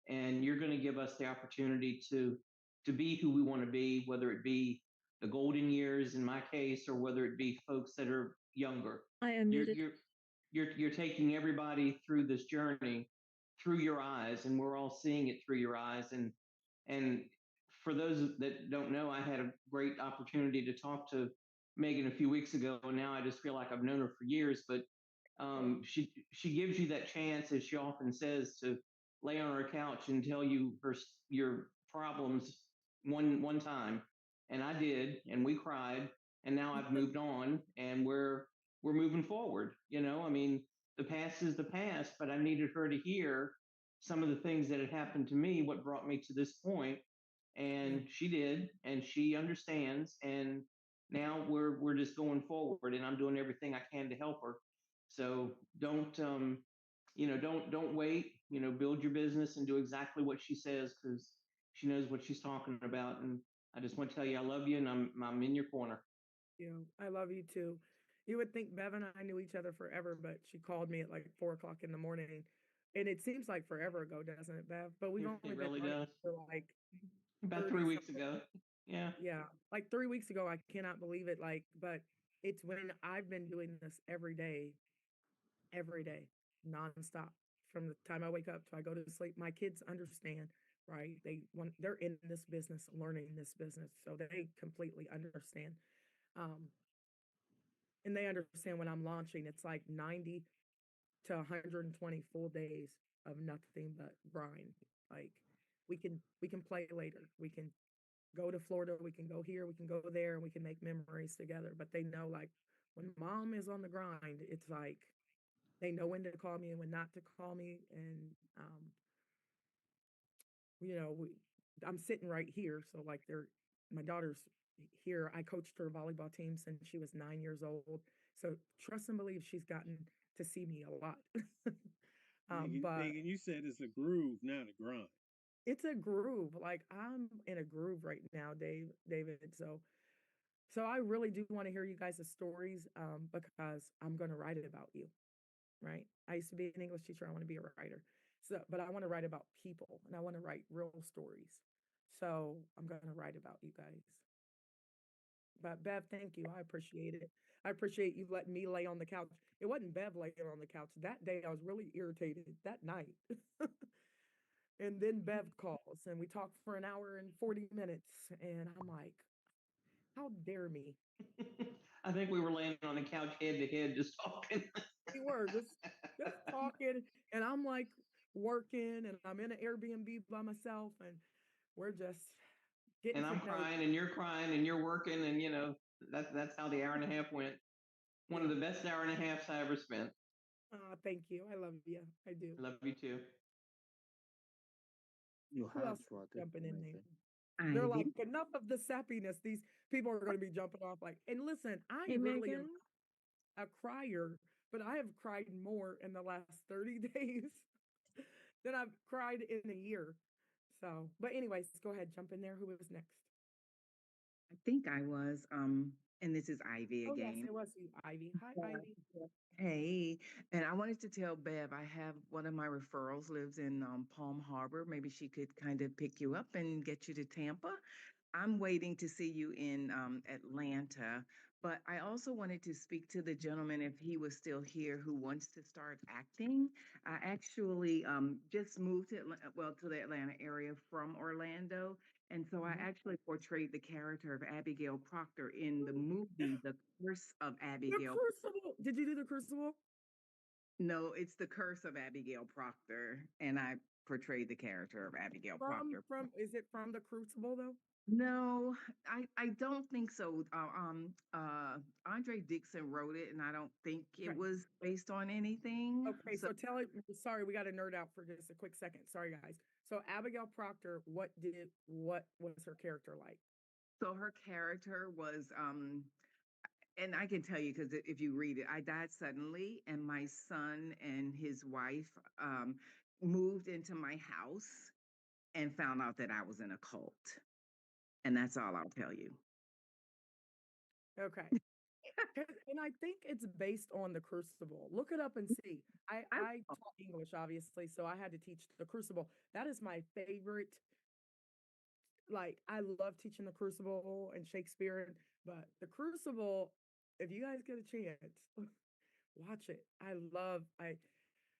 And you're going to give us the opportunity to be who we want to be, whether it be the golden years in my case, or whether it be folks that are younger. I You're unmuted. you're you're taking everybody through this journey through your eyes, and we're all seeing it through your eyes. And for those that don't know, I had a great opportunity to talk to Megan a few weeks ago, and now I just feel like I've known her for years. But she gives you that chance, as she often says, to lay on her couch and tell you your problems one time. And I did, and we cried, and now I've moved on, and we're moving forward. I mean, the past is the past, but I needed her to hear some of the things that had happened to me, what brought me to this point, and she did, and she understands, and now we're just going forward, and I'm doing everything I can to help her. So don't wait. Build your business and do exactly what she says, because she knows what she's talking about. And I just want to tell you I love you, and I'm in your corner. I love you too. You would think Bev and I knew each other forever, but she called me at like 4 o'clock in the morning. And it seems like forever ago, doesn't it, Bev? But we've only It been really running does. for like About 30 3 weeks something. ago. Yeah. Yeah, like 3 weeks ago. I cannot believe it. Like, but it's when I've been doing this every day, nonstop, from the time I wake up till I go to sleep. My kids understand, right? They're in this business, learning this business, so they completely understand. Um, and they understand when I'm launching, it's like 90 to 120 full days of nothing but grind. Like we can play later. We can go to Florida, we can go here, we can go there, and we can make memories together. But they know, like, when mom is on the grind, it's like they know when to call me and when not to call me. And you know, we, I'm sitting right here, so like my daughter's here. I coached her volleyball team since she was 9 years old. So trust and believe she's gotten to see me a lot. But Megan, you said it's a groove, not a grind. it's a groove. Like, I'm in a groove right now, David. So I really do want to hear you guys' stories, because I'm going to write it about you, right? I used to be an English teacher. I want to be a writer. So, but I want to write about people, and I want to write real stories. So I'm going to write about you guys. But Bev, thank you. I appreciate it. I appreciate you letting me lay on the couch. It wasn't Bev laying on the couch. That day I was really irritated that night. And then Bev calls and we talk for an hour and 40 minutes. And I'm like, how dare me? I think we were laying on the couch head to head, just talking. We were just talking, and I'm like working, and I'm in an Airbnb by myself, and we're just getting And to I'm know. crying, and you're crying, and you're working, and that's how the hour and a half went. One of the best hour and a halves I ever spent. Thank you. I love you. I do. I love you too. You Who have else to, is jumping in there? Ivy. They're like, enough of the sappiness. These people are going to be jumping off like, and listen, I Hey, really Megan. am a crier, but I have cried more in the last 30 days than I've cried in a year. So, but anyways, go ahead, jump in there. Who was next? I think I was, and this is Ivy Oh, yes, again. it was you, Ivy. Hi, Ivy. Hey, and I wanted to tell Bev I have one of my referrals lives in Palm Harbor. Maybe she could kind of pick you up and get you to Tampa. I'm waiting to see you in Atlanta, but I also wanted to speak to the gentleman if he was still here who wants to start acting. I actually just moved to to the Atlanta area from Orlando, and so I actually portrayed the character of Abigail Proctor in the movie The Curse of The Abigail. Crucible. Did you do the Crucible? No, it's The Curse of Abigail Proctor, and I portrayed the character of Abigail From Proctor. is it from the Crucible though? No, I don't think so. Andre Dixon wrote it, and I don't think it Okay. was based on anything. Okay, so tell it. Sorry, we got to nerd out for just a quick second. Sorry, guys. So Abigail Proctor, what was her character like? So her character was, and I can tell you because if you read it, I died suddenly, and my son and his wife moved into my house and found out that I was in a cult. And that's all I'll tell you. Okay. And I think it's based on the Crucible. Look it up and see. I taught English, obviously, so I had to teach the Crucible. That is my favorite. Like, I love teaching the Crucible and Shakespeare, but the Crucible, if you guys get a chance, watch it.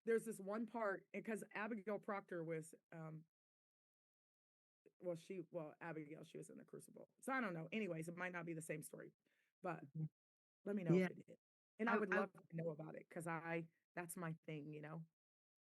There's this one part, because Abigail Proctor was, Abigail, she was in the Crucible. So I don't know. Anyways, it might not be the same story, but let me know Yeah. if it is. And I would love to know about it because that's my thing, you know?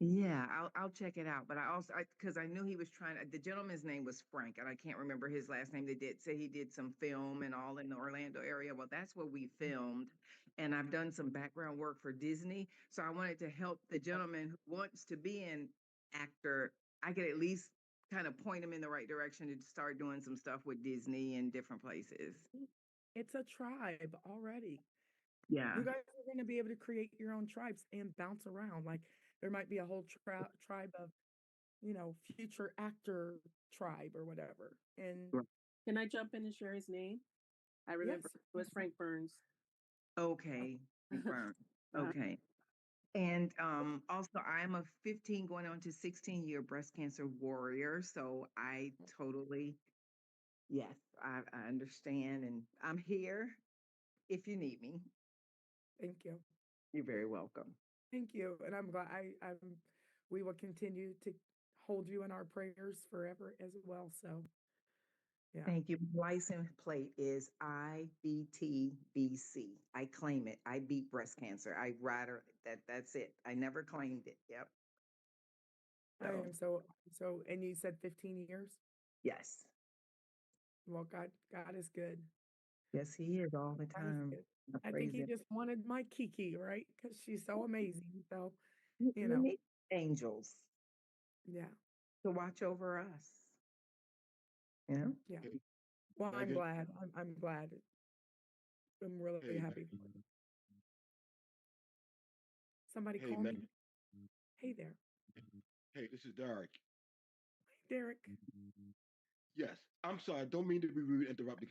Yeah, I'll check it out. But I also because I knew he was trying. The gentleman's name was Frank, and I can't remember his last name. They did say he did some film and all in the Orlando area. Well, that's where we filmed, and I've done some background work for Disney. So I wanted to help the gentleman who wants to be an actor. I could at least kind of point him in the right direction to start doing some stuff with Disney and different places. It's a tribe already. Yeah. You guys are going to be able to create your own tribes and bounce around. Like there might be a whole tribe of, future actor tribe or whatever. And Can I jump in and share his name? I remember it was Frank Burns. Okay, Frank Burns. Okay. And also, I'm a 15 going on to 16-year breast cancer warrior. So I totally, yes, I understand. And I'm here if you need me. Thank you. You're very welcome. Thank you. And I'm glad we will continue to hold you in our prayers forever as well. So, yeah. Thank you. License plate is IBTBC. I claim it. I beat breast cancer. I rather that's it. I never claimed it. Yep. I am so, and you said 15 years? Yes. Well, God is good. Yes, he is all the time. I think he just wanted my Kiki, right? Because she's so amazing. So, you need angels. Yeah. To watch over us. Yeah. Yeah. Well, I'm glad. I'm glad. I'm really happy for you. Somebody call me. Hey there. Hey, this is Derek. Hey, Derek. Yes, I'm sorry. I don't mean to be rude. Interrupt.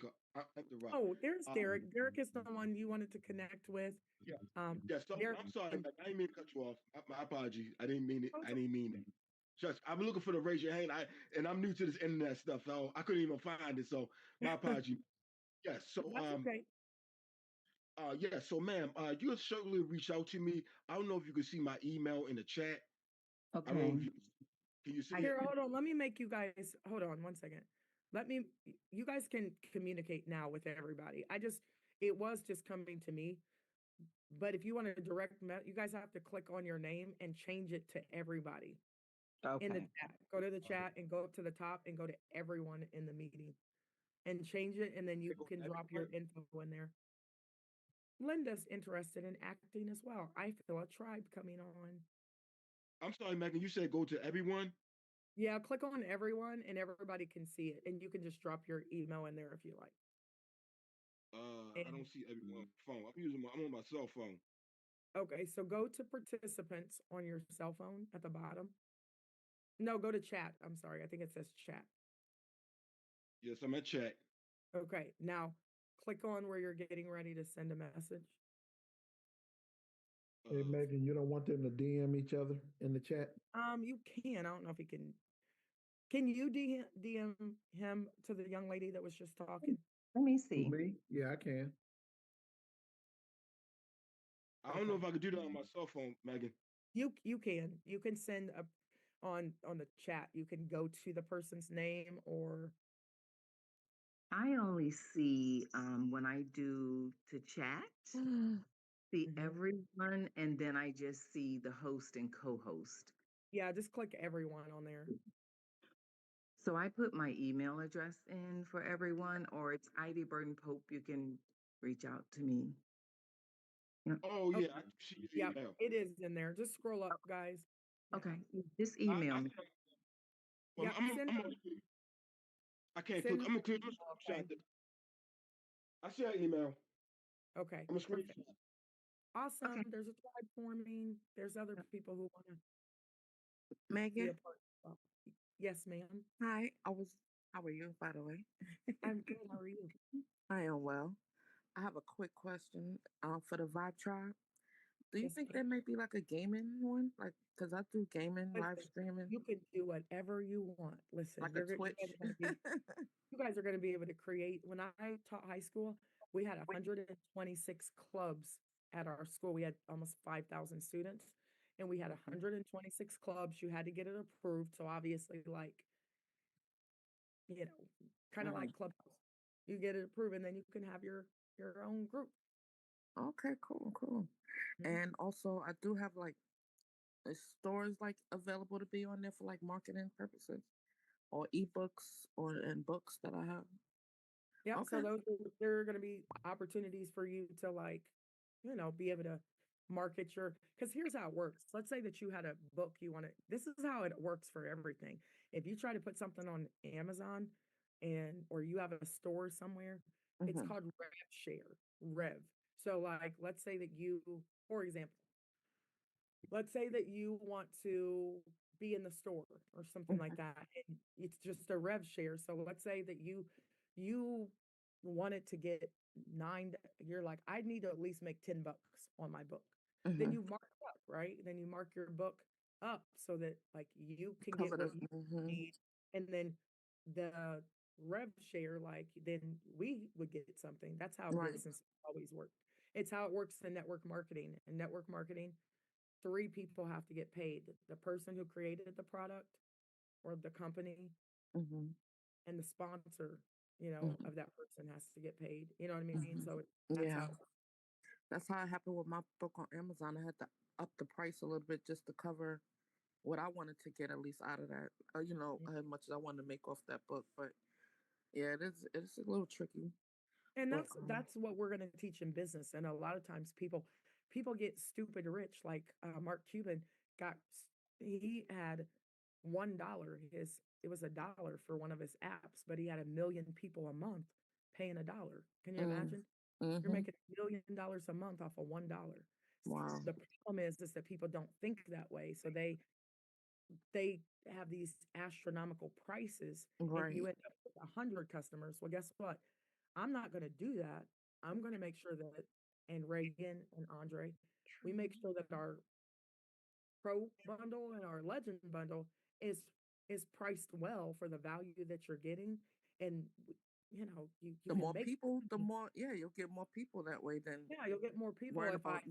Oh, there's Derek. Derek is the one you wanted to connect with. Yeah. Yes. So, I'm sorry. I didn't mean to cut you off. My apologies. I didn't mean it. I didn't mean it. Just, I'm looking for the raise your hand. And I'm new to this internet stuff, so I couldn't even find it. So my apologies. Yes. So That's okay. yeah. So, ma'am, you have certainly reached out to me. I don't know if you can see my email in the chat. Okay. I don't know if can you see Here, it? hold on. Let me make you guys. Hold on 1 second. You guys can communicate now with everybody. It was just coming to me. But if you want to you guys have to click on your name and change it to everybody. Okay. In the chat. Go to the chat and go up to the top and go to everyone in the meeting and change it. And then you can drop your info in there. Linda's interested in acting as well. I feel a tribe coming on. I'm sorry, Megan. You said go to everyone? Yeah, click on everyone and everybody can see it. And you can just drop your email in there if you like. I don't see everyone's phone. I'm on my cell phone. Okay, so go to participants on your cell phone at the bottom. No, go to chat. I'm sorry. I think it says chat. Yes, I'm at chat. Okay, now click on where you're getting ready to send a message. Hey, Megan, you don't want them to DM each other in the chat? You can. I don't know if you can. Can you DM him to the young lady that was just talking? Let me see. Me? Yeah, I can. I don't know if I could do that on my cell phone, Megan. You can. You can send on the chat. You can go to the person's name or. I only see when I do to chat, see everyone, and then I just see the host and co-host. Yeah, just click everyone on there. So I put my email address in for everyone, or it's Ivy Burton Pope. You can reach out to me. Yep. Oh Okay. yeah, I see your Yep, email. it is in there. Just scroll up, guys. Yeah. Okay. Just I, email I, me. well, Yep, send I can't click. send I'm gonna click. oh, Screenshot okay. it. I see our email. Okay, I'm gonna perfect. screenshot. Awesome. Okay. There's a tribe forming. There's other people who want to be Megan, a part of it. Yes, ma'am. hi. How are you, by the way? I'm good. How are you? I am well. I have a quick question for the Vibe Tribe. Do you Yes, think ma'am. there may be like a gaming one? Like, because I do gaming, live Listen, streaming, you can do whatever you want. Listen, like a you guys Twitch. are going to be you guys are going to be able to create. When I taught high school, we had 126 clubs at our school. We had almost 5,000 students, and we had 126 clubs. You had to get it approved. So obviously, like, kind of Mhm. like Clubhouse, you get it approved, and then you can have your own group. Okay, cool, cool. Mhm. And also, I do have like stores like available to be on there for like marketing purposes or ebooks or and books that I have. Yep. So Okay. there are going to be opportunities for you to like, be able to market because here's how it works. Let's say that you had a book you want to, this is how it works for everything. If you try to put something on Amazon or you have a store somewhere, it's Mm-hmm. called Rev Share, Rev. So like, for example, let's say that you want to be in the store or something like that, and it's just a rev share. So let's say that you wanted to get you're like, I need to at least make $10 on my book. Then Mm-hmm. you mark it up, right? Then you mark your book up so that like you can get Cover what the. you Mm-hmm. need, and then the rev share, like then we would get something. That's how Right. business always works. It's how it works in network marketing. In network marketing, three people have to get paid: the person who created the product or the company, Mm-hmm. and the sponsor, Mm-hmm. of that person has to get paid. You know what I mean? Mm-hmm. So that's Yeah, how. that's how it happened with my book on Amazon. I had to up the price a little bit just to cover what I wanted to get at least out of that. How much I wanted to make off that book. But yeah, it's a little tricky. And But that's what we're going to teach in business. And a lot of times people get stupid rich. Like Mark Cuban he had $1. It was $1 for one of his apps, but he had 1 million people a month paying $1. Can you mm, imagine? You're mm-hmm. making $1 million a month off of $1. Wow. The problem is that people don't think that way. So they have these astronomical prices, and you Right. end up with 100 customers. Well, guess what? I'm not going to do that. I'm going to make sure that, and Reagan and Andre, we make sure that our pro bundle and our legend bundle is priced well for the value that you're getting, and you The can more make people, the money. more you'll get more people that way than Yeah, you'll get more people worried if I about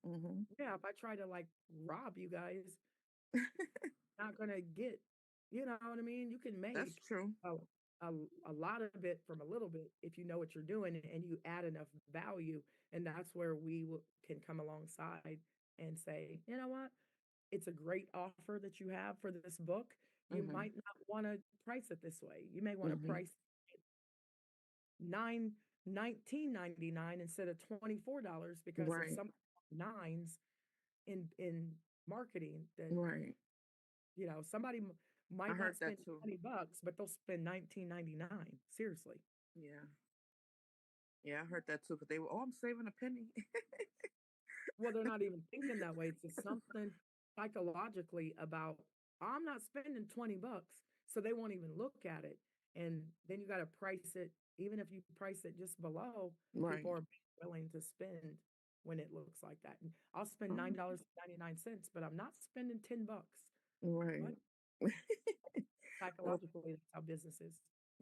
Mm-hmm. yeah if I try to like rob you guys. Not gonna get, you know what I mean? You can That's make true. a, a lot of it from a little bit if you know what you're doing and you add enough value. And that's where can come alongside and say, you know what? It's a great offer that you have for this book. You Mm-hmm. might not want to price it this way. You may want to Mm-hmm. price it nine 19.99 instead of $24 because of Right. some nines in marketing that Right. somebody I might not heard that spend too. $20, but they'll spend 19.99. Seriously. Yeah. Yeah, I heard that too. Because they were, I'm saving a penny. Well, they're not even thinking that way. It's just something psychologically about, I'm not spending $20. So they won't even look at it. And then you got to price it, even if you price it just below, Right. people are willing to spend when it looks like that. And I'll spend Oh, $9.99, but I'm not spending $10. right. What? Well, Psychologically, that's how business is.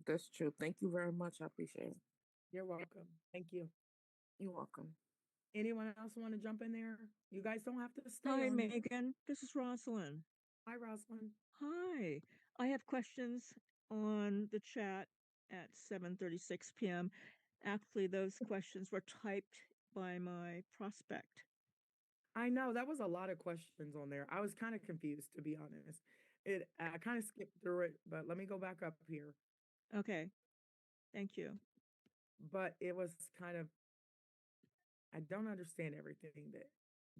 that's true. Thank you very much. I appreciate it. You're welcome. Thank you. You're welcome. Anyone else want to jump in there? You guys don't have to stay Hi, on here. Megan. This is Rosalind. Hi, Rosalind. Hi. I have questions on the chat at 7:36 p.m. Actually, those questions were typed by my prospect. I know that was a lot of questions on there. I was kind of confused, to be honest. I kind of skipped through it, but let me go back up here. Okay. Thank you. But it was kind of, I don't understand everything that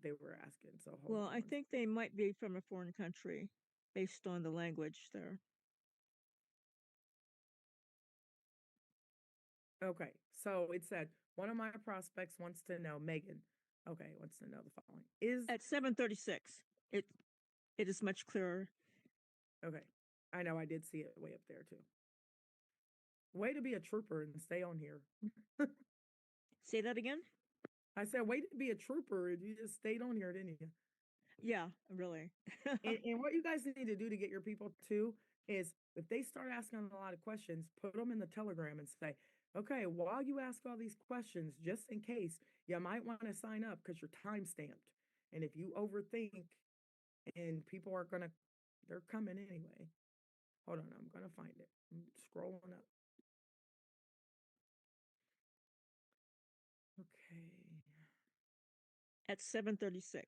they were asking. So hold Well, on I one. think they might be from a foreign country based on the language there. Okay. So it said, one of my prospects wants to know, Megan. Okay, wants to know the following. Is At 7:36, it is much clearer. okay. I know I did see it way up there too. Way to be a trooper and stay on here. Say that again? I said, way to be a trooper and you just stayed on here, didn't you? Yeah, really. And what you guys need to do to get your people too is if they start asking a lot of questions, put them in the Telegram and say, okay, while you ask all these questions, just in case, you might want to sign up because you're time stamped. And if you overthink and people are gonna, they're coming anyway. Hold on, I'm gonna find it. I'm scrolling up. Okay. At 7:36.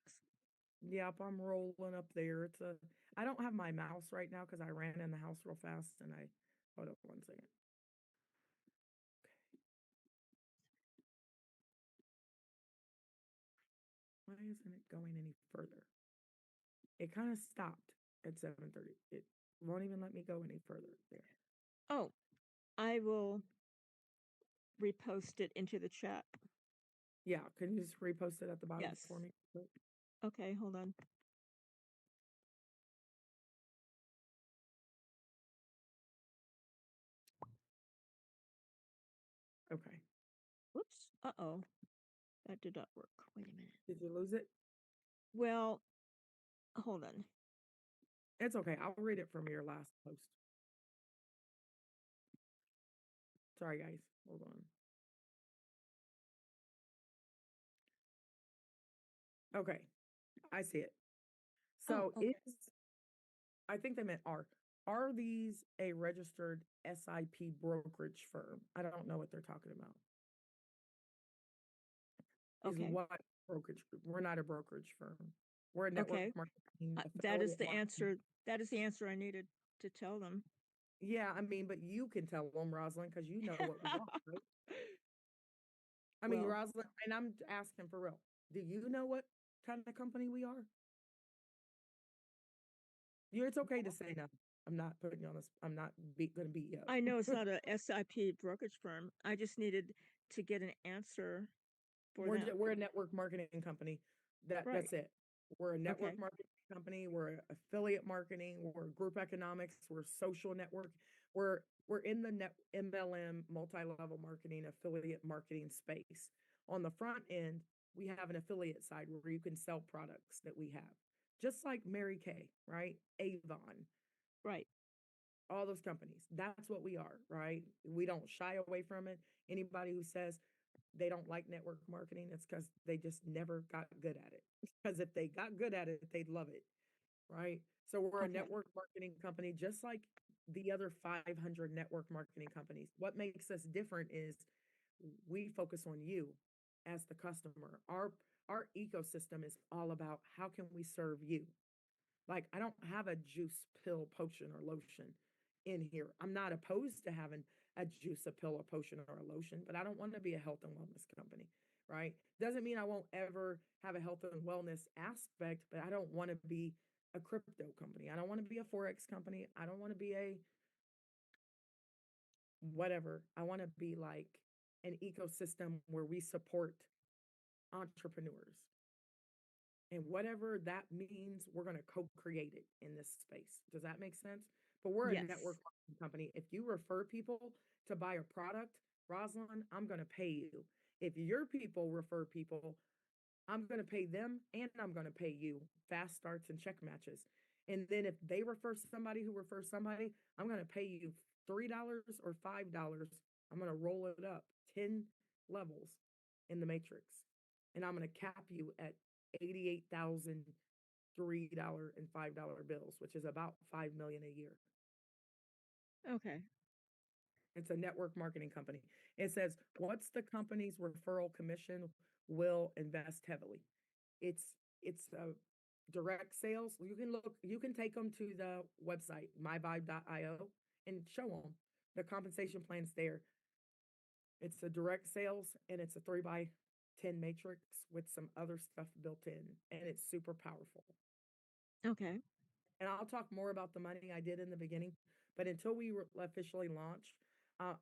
Yep, I'm rolling up there. I don't have my mouse right now because I ran in the house real fast and hold up one second. Why isn't it going any further? It kind of stopped at 7:30. It won't even let me go any further there. Oh, I will repost it into the chat. Yeah, can you just repost it at the bottom Yes. for me? Okay, hold on. Okay. Whoops. Uh-oh. That did not work. Wait a minute. Did you lose it? Well, hold on. It's okay. I'll read it from your last post. Sorry, guys. Hold on. Okay. I see it. So okay. I think they meant are these a registered SIP brokerage firm? I don't know what they're talking about. Is Okay. what brokerage group? We're not a brokerage firm. We're a network Okay. marketing. That is affiliate the marketing. answer. That is the answer I needed to tell them. Yeah, I mean, but you can tell them, Rosalind, because you know what we want, right? I mean, Well- Rosalind, and I'm asking for real. Do you know what kind of company we are? It's okay to say no. I'm not putting you on this. I'm not going to beat you up. I know it's not a SIP brokerage firm. I just needed to get an answer for them. We're a network marketing company. That's it. We're a network Okay. marketing company. We're a affiliate marketing. We're group economics. We're social network. We're in the MLM multi-level marketing affiliate marketing space. On the front end, we have an affiliate side where you can sell products that we have, just like Mary Kay, right? Avon, Right. all those companies. That's what we are, right? We don't shy away from it. Anybody who says they don't like network marketing, it's because they just never got good at it. Because if they got good at it, they'd love it, right? So we're a Okay. network marketing company, just like the other 500 network marketing companies. What makes us different is we focus on you as the customer. Our ecosystem is all about how can we serve you. Like, I don't have a juice, pill, potion, or lotion in here. I'm not opposed to having a juice, a pill, a potion, or a lotion, but I don't want to be a health and wellness company, right? Doesn't mean I won't ever have a health and wellness aspect, but I don't want to be a crypto company. I don't want to be a Forex company. I don't want to be a whatever. I want to be like an ecosystem where we support entrepreneurs. And whatever that means, we're going to co-create it in this space. Does that make sense? But we're Yes. a network marketing company. If you refer people to buy a product, Rosalind, I'm going to pay you. If your people refer people, I'm going to pay them and I'm going to pay you fast starts and check matches. And then if they refer somebody who refers somebody, I'm going to pay you $3 or $5. I'm going to roll it up 10 levels in the matrix. And I'm going to cap you at 88,000 $3 and $5 bills, which is about 5 million a year. Okay. It's a network marketing company. It says, what's the company's referral commission will invest heavily? It's It's direct sales. You can take them to the website, myvibe.io, and show them the compensation plans there. It's a direct sales and it's a 3x10 matrix with some other stuff built in, and it's super powerful. Okay. And I'll talk more about the money I did in the beginning, but until we officially launch,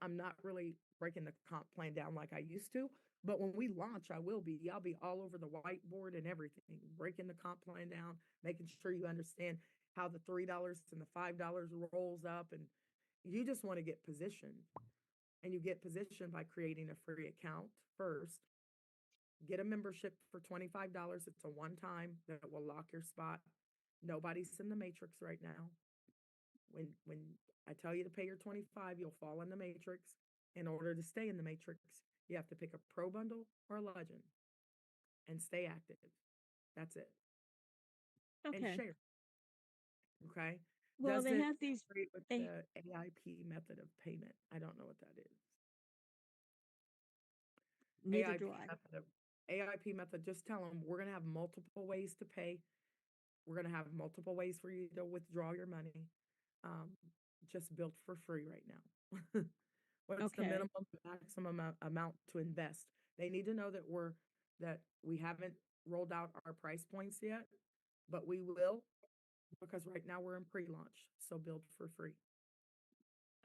I'm not really breaking the comp plan down like I used to. But when we launch, I will be. I'll be all over the whiteboard and everything, breaking the comp plan down, making sure you understand how the $3 and the $5 rolls up. And you just want to get positioned. And you get positioned by creating a free account first. Get a membership for $25. It's a one time that will lock your spot. Nobody's in the matrix right now. When I tell you to pay your 25, you'll fall in the matrix. In order to stay in the matrix, you have to pick a pro bundle or a legend and stay active. That's it. And Okay. share. Okay. Well, they Doesn't have these. agree with They the AIP method of payment. I don't know what that is. neither AIP do I. method of AIP method. Just tell them we're gonna have multiple ways to pay. We're gonna have multiple ways for you to withdraw your money. Um, just built for free right now. What's the Okay. minimum, maximum amount to invest? They need to know that we haven't rolled out our price points yet, but we will, because right now we're in pre-launch. So build for free.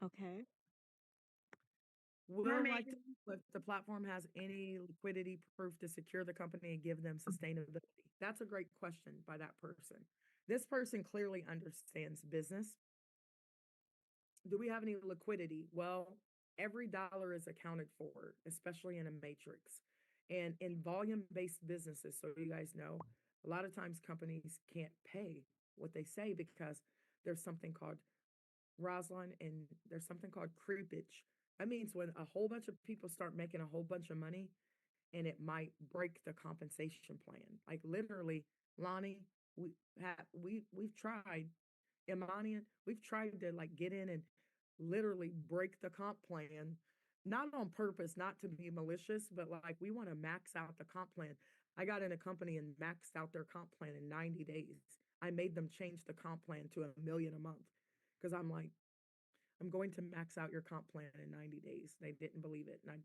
Okay. We'll Hi, like to Megan. know if the platform has any liquidity proof to secure the company and give them sustainability. That's a great question by that person. This person clearly understands business. Do we have any liquidity? Well, every dollar is accounted for, especially in a matrix. And in volume-based businesses, so you guys know, a lot of times companies can't pay what they say because there's something called Rosalind, and there's something called creepage. That means when a whole bunch of people start making a whole bunch of money, and it might break the compensation plan. Like literally, Lonnie, we've tried, Imani, we've tried to like get in and literally break the comp plan, not on purpose, not to be malicious, but like we want to max out the comp plan. I got in a company and maxed out their comp plan in 90 days. I made them change the comp plan to $1 million a month because I'm like, I'm going to max out your comp plan in 90 days. They didn't believe it. And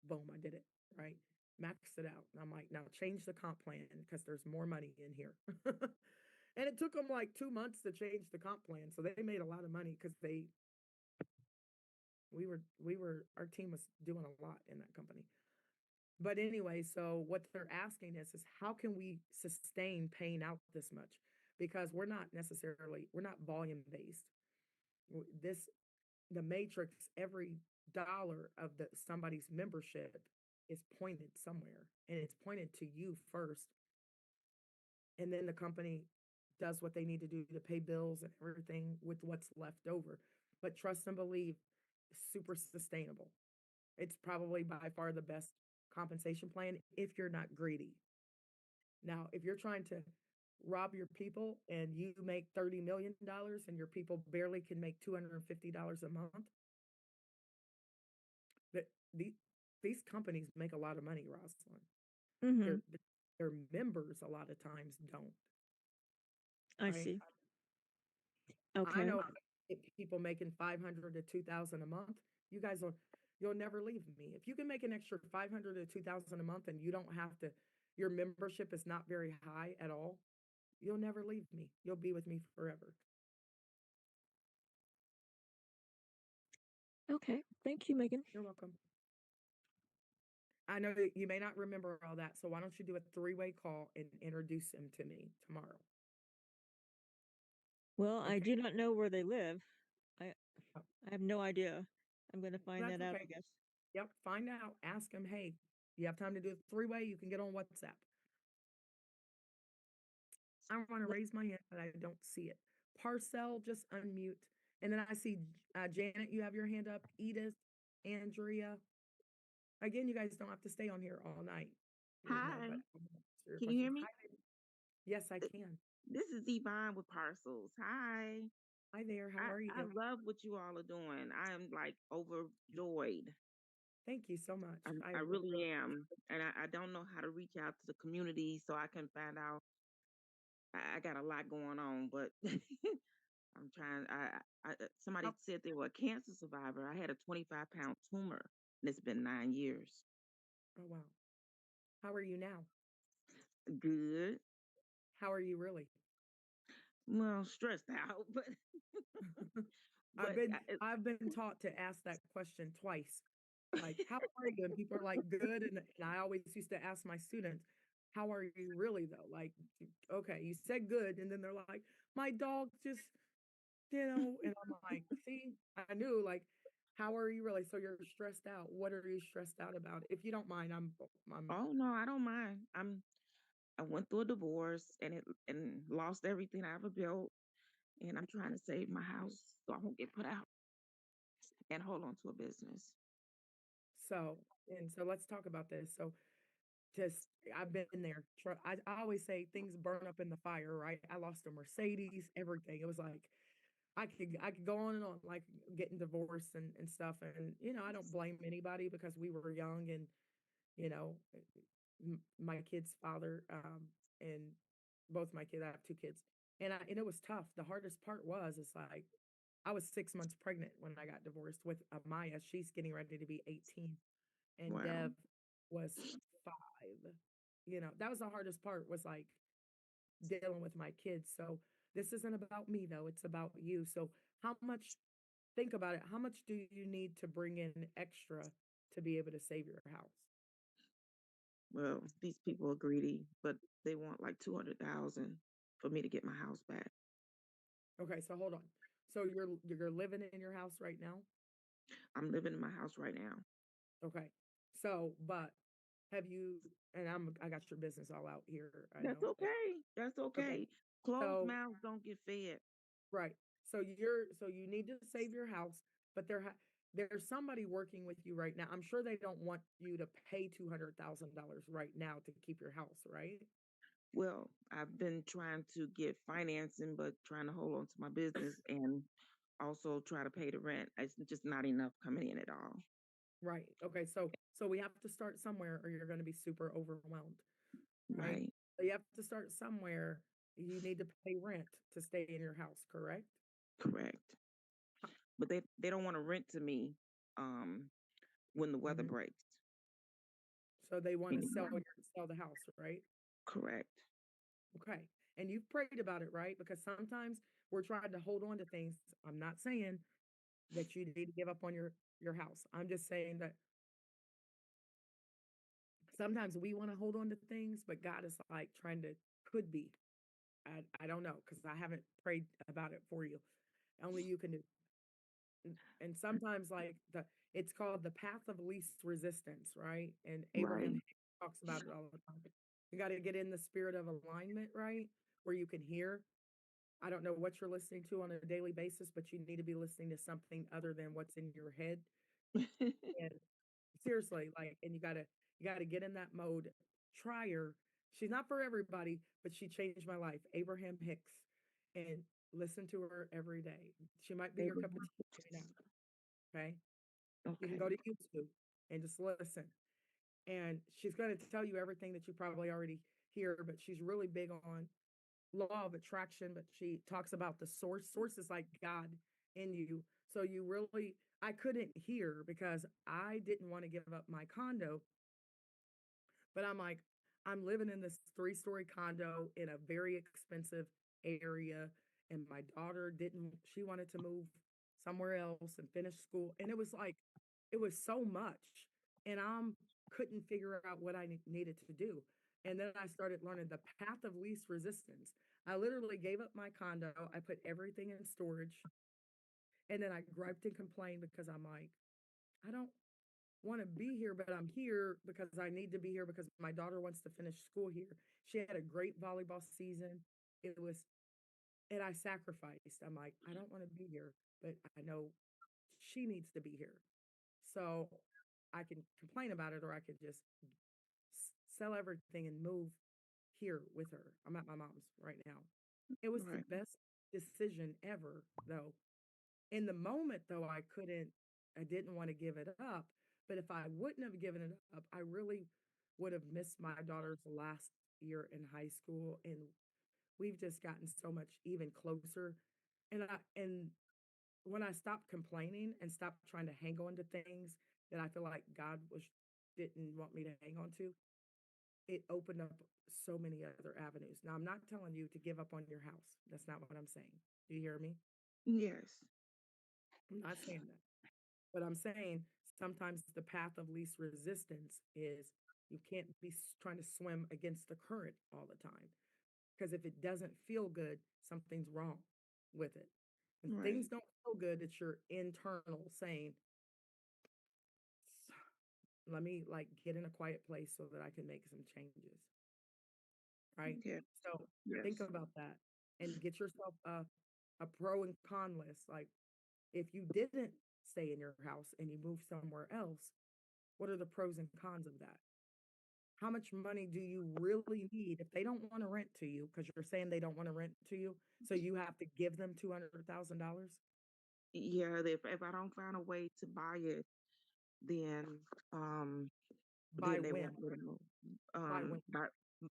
boom, I did it, right? Maxed it out. And I'm like, now change the comp plan because there's more money in here. And it took them like 2 months to change the comp plan. So they made a lot of money because our team was doing a lot in that company. But anyway, so what they're asking is how can we sustain paying out this much? Because we're not volume based. The matrix, every dollar of somebody's membership is pointed somewhere, and it's pointed to you first. And then the company does what they need to do to pay bills and everything with what's left over. But trust and believe, super sustainable. It's probably by far the best compensation plan if you're not greedy. Now, if you're trying to rob your people and you make $30 million and your people barely can make $250 a month, these companies make a lot of money, Rosalind. Mm-hmm. Their members a lot of times don't. I Right? see. I Okay. know people making 500 to 2,000 a month. You'll never leave me. If you can make an extra 500 to 2,000 a month and you don't have to, your membership is not very high at all, you'll never leave me. You'll be with me forever. Okay. Thank you, Megan. You're welcome. I know that you may not remember all that, so why don't you do a three-way call and introduce them to me tomorrow? Well, I Okay. do not know where they live. I Oh, I have no idea. I'm going to find that's that out, okay. I guess. Yep, find out. Ask them, hey, you have time to do a three-way? You can get on WhatsApp. I want to raise my hand, but I don't see it. Parcel, just unmute. And then I see Janet, you have your hand up. Edith, Andrea. Again, you guys don't have to stay on here all night. You know, but Hi. I wanna answer your Can you hear questions. me? Hi, baby. Yes, I can. This is Yvonne with Parcels. Hi. Hi there. How are I you? love what you all are doing. I am like overjoyed. Thank you so much. I really am. And I don't know how to reach out to the community so I can find out I got a lot going on, but I'm trying. Somebody How, said they were a cancer survivor. I had a 25-pound tumor, and it's been 9 years. oh, wow. How are you now? Good. How are you really? Well, stressed out, but I've but been I've been taught to ask that question twice. Like, how are you? And people are like, good. And I always used to ask my students, how are you really though? Like, okay, you said good. And then they're like, my dog just, and I'm like, see, I knew like, how are you really? So you're stressed out. What are you stressed out about? If you don't mind, I'm oh no, I don't mind. I went through a divorce and lost everything I ever built, and I'm trying to save my house so I won't get put out and hold on to a business. so, and so let's talk about this. So just I've been there. I always say things burn up in the fire, right? I lost a Mercedes, everything. It was like I could go on and on, like getting divorced and stuff. And I don't blame anybody because we were young and you know, my kid's father, and both my kids, I have two kids, and it was tough. The hardest part was it's like I was 6 months pregnant when I got divorced with Amaya. She's getting ready to be 18, and Wow. Dev was 5. That was the hardest part was like dealing with my kids. So this isn't about me though, it's about you. So how much, think about it, how much do you need to bring in extra to be able to save your house? Well, these people are greedy, but they want like 200,000 for me to get my house back. Okay, so hold on. So you're living in your house right now? I'm living in my house right now. Okay. So, but have you, and I got your business all out here. I That's know. okay. That's Okay. okay. Closed So, mouths don't get fed. right. So you need to save your house, but there's somebody working with you right now. I'm sure they don't want you to pay $200,000 right now to keep your house, right? Well, I've been trying to get financing, but trying to hold on to my business and also try to pay the rent. It's just not enough coming in at all. Right. Okay. So we have to start somewhere or you're going to be super overwhelmed, right? Right. So you have to start somewhere. You need to pay rent to stay in your house, correct? Correct. But they don't want to rent to me when the weather Mhm. breaks So they want to anymore. sell the house, right? Correct. Okay. And you've prayed about it, right? Because sometimes we're trying to hold on to things. I'm not saying that you need to give up on your house. I'm just saying that sometimes we want to hold on to things, but God is like trying to could be. I don't know because I haven't prayed about it for you. Only you can do. And sometimes like it's called the path of least resistance, right? And Abraham Right. Hicks talks about it all the time. You got to get in the spirit of alignment, right? Where you can hear. I don't know what you're listening to on a daily basis, but you need to be listening to something other than what's in your head. And seriously, like, and you gotta get in that mode. Try her. She's not for everybody, but she changed my life. Abraham Hicks, and listen to her every day. She might be your cup of Abraham. tea, maybe not. Okay, you can Okay. go to YouTube and just listen, and she's going to tell you everything that you probably already hear. But she's really big on law of attraction. But she talks about the source. Source is like God in you. So you really, I couldn't hear because I didn't want to give up my condo. But I'm like, I'm living in this 3-story condo in a very expensive area. And my daughter didn't, she wanted to move somewhere else and finish school. And it was like, it was so much. And couldn't figure out what I needed to do. And then I started learning the path of least resistance. I literally gave up my condo. I put everything in storage. And then I griped and complained because I'm like, I don't want to be here, but I'm here because I need to be here because my daughter wants to finish school here. She had a great volleyball season. It was, and I sacrificed. I'm like, I don't want to be here, but I know she needs to be here. So I can complain about it or I could just sell everything and move here with her. I'm at my mom's right now. It was the Right. best decision ever, though. In the moment, though, I didn't want to give it up. But if I wouldn't have given it up, I really would have missed my daughter's last year in high school. And we've just gotten so much even closer. And when I stopped complaining and stopped trying to hang on to things that I feel like God was didn't want me to hang on to, it opened up so many other avenues. Now, I'm not telling you to give up on your house. That's not what I'm saying. Do you hear me? Yes. I'm not saying that. But I'm saying sometimes the path of least resistance is you can't be trying to swim against the current all the time. Because if it doesn't feel good, something's wrong with it. And Right. things don't feel good, it's your internal saying, let me like get in a quiet place so that I can make some changes. Right? Yeah. So Yes. think about that and get yourself a pro and con list. Like if you didn't stay in your house and you move somewhere else, what are the pros and cons of that? How much money do you really need if they don't want to rent to you? Because you're saying they don't want to rent to you, so you have to give them $200,000. Yeah. If I don't find a way to buy it, then um By then they when? won't let me. By when? By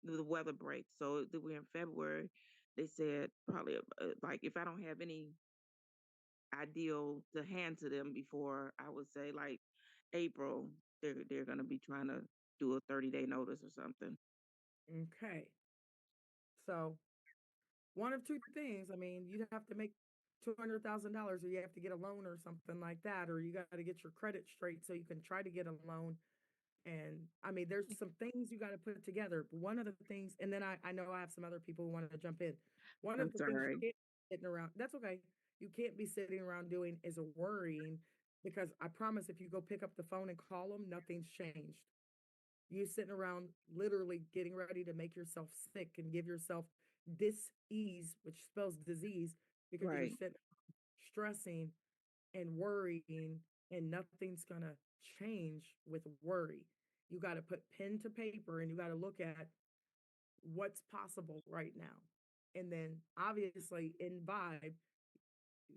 the weather break. So we're in February. They said probably like if I don't have any ideal to hand to them before, I would say like April, they're gonna be trying to do a 30-day notice or something. Okay. So one of two things. I mean, you'd have to make $200,000, or you have to get a loan or something like that, or you got to get your credit straight so you can try to get a loan. And I mean, there's some things you got to put together. One of the things, and then I know I have some other people who want to jump in. One I'm of the things you sorry. can't be sitting around, that's okay. You can't be sitting around doing is worrying, because I promise if you go pick up the phone and call them, nothing's changed. You sitting around literally getting ready to make yourself sick and give yourself dis-ease, which spells disease, because you're Right. sitting stressing and worrying, and nothing's gonna change with worry. You got to put pen to paper and you got to look at what's possible right now. And then obviously in Vibe,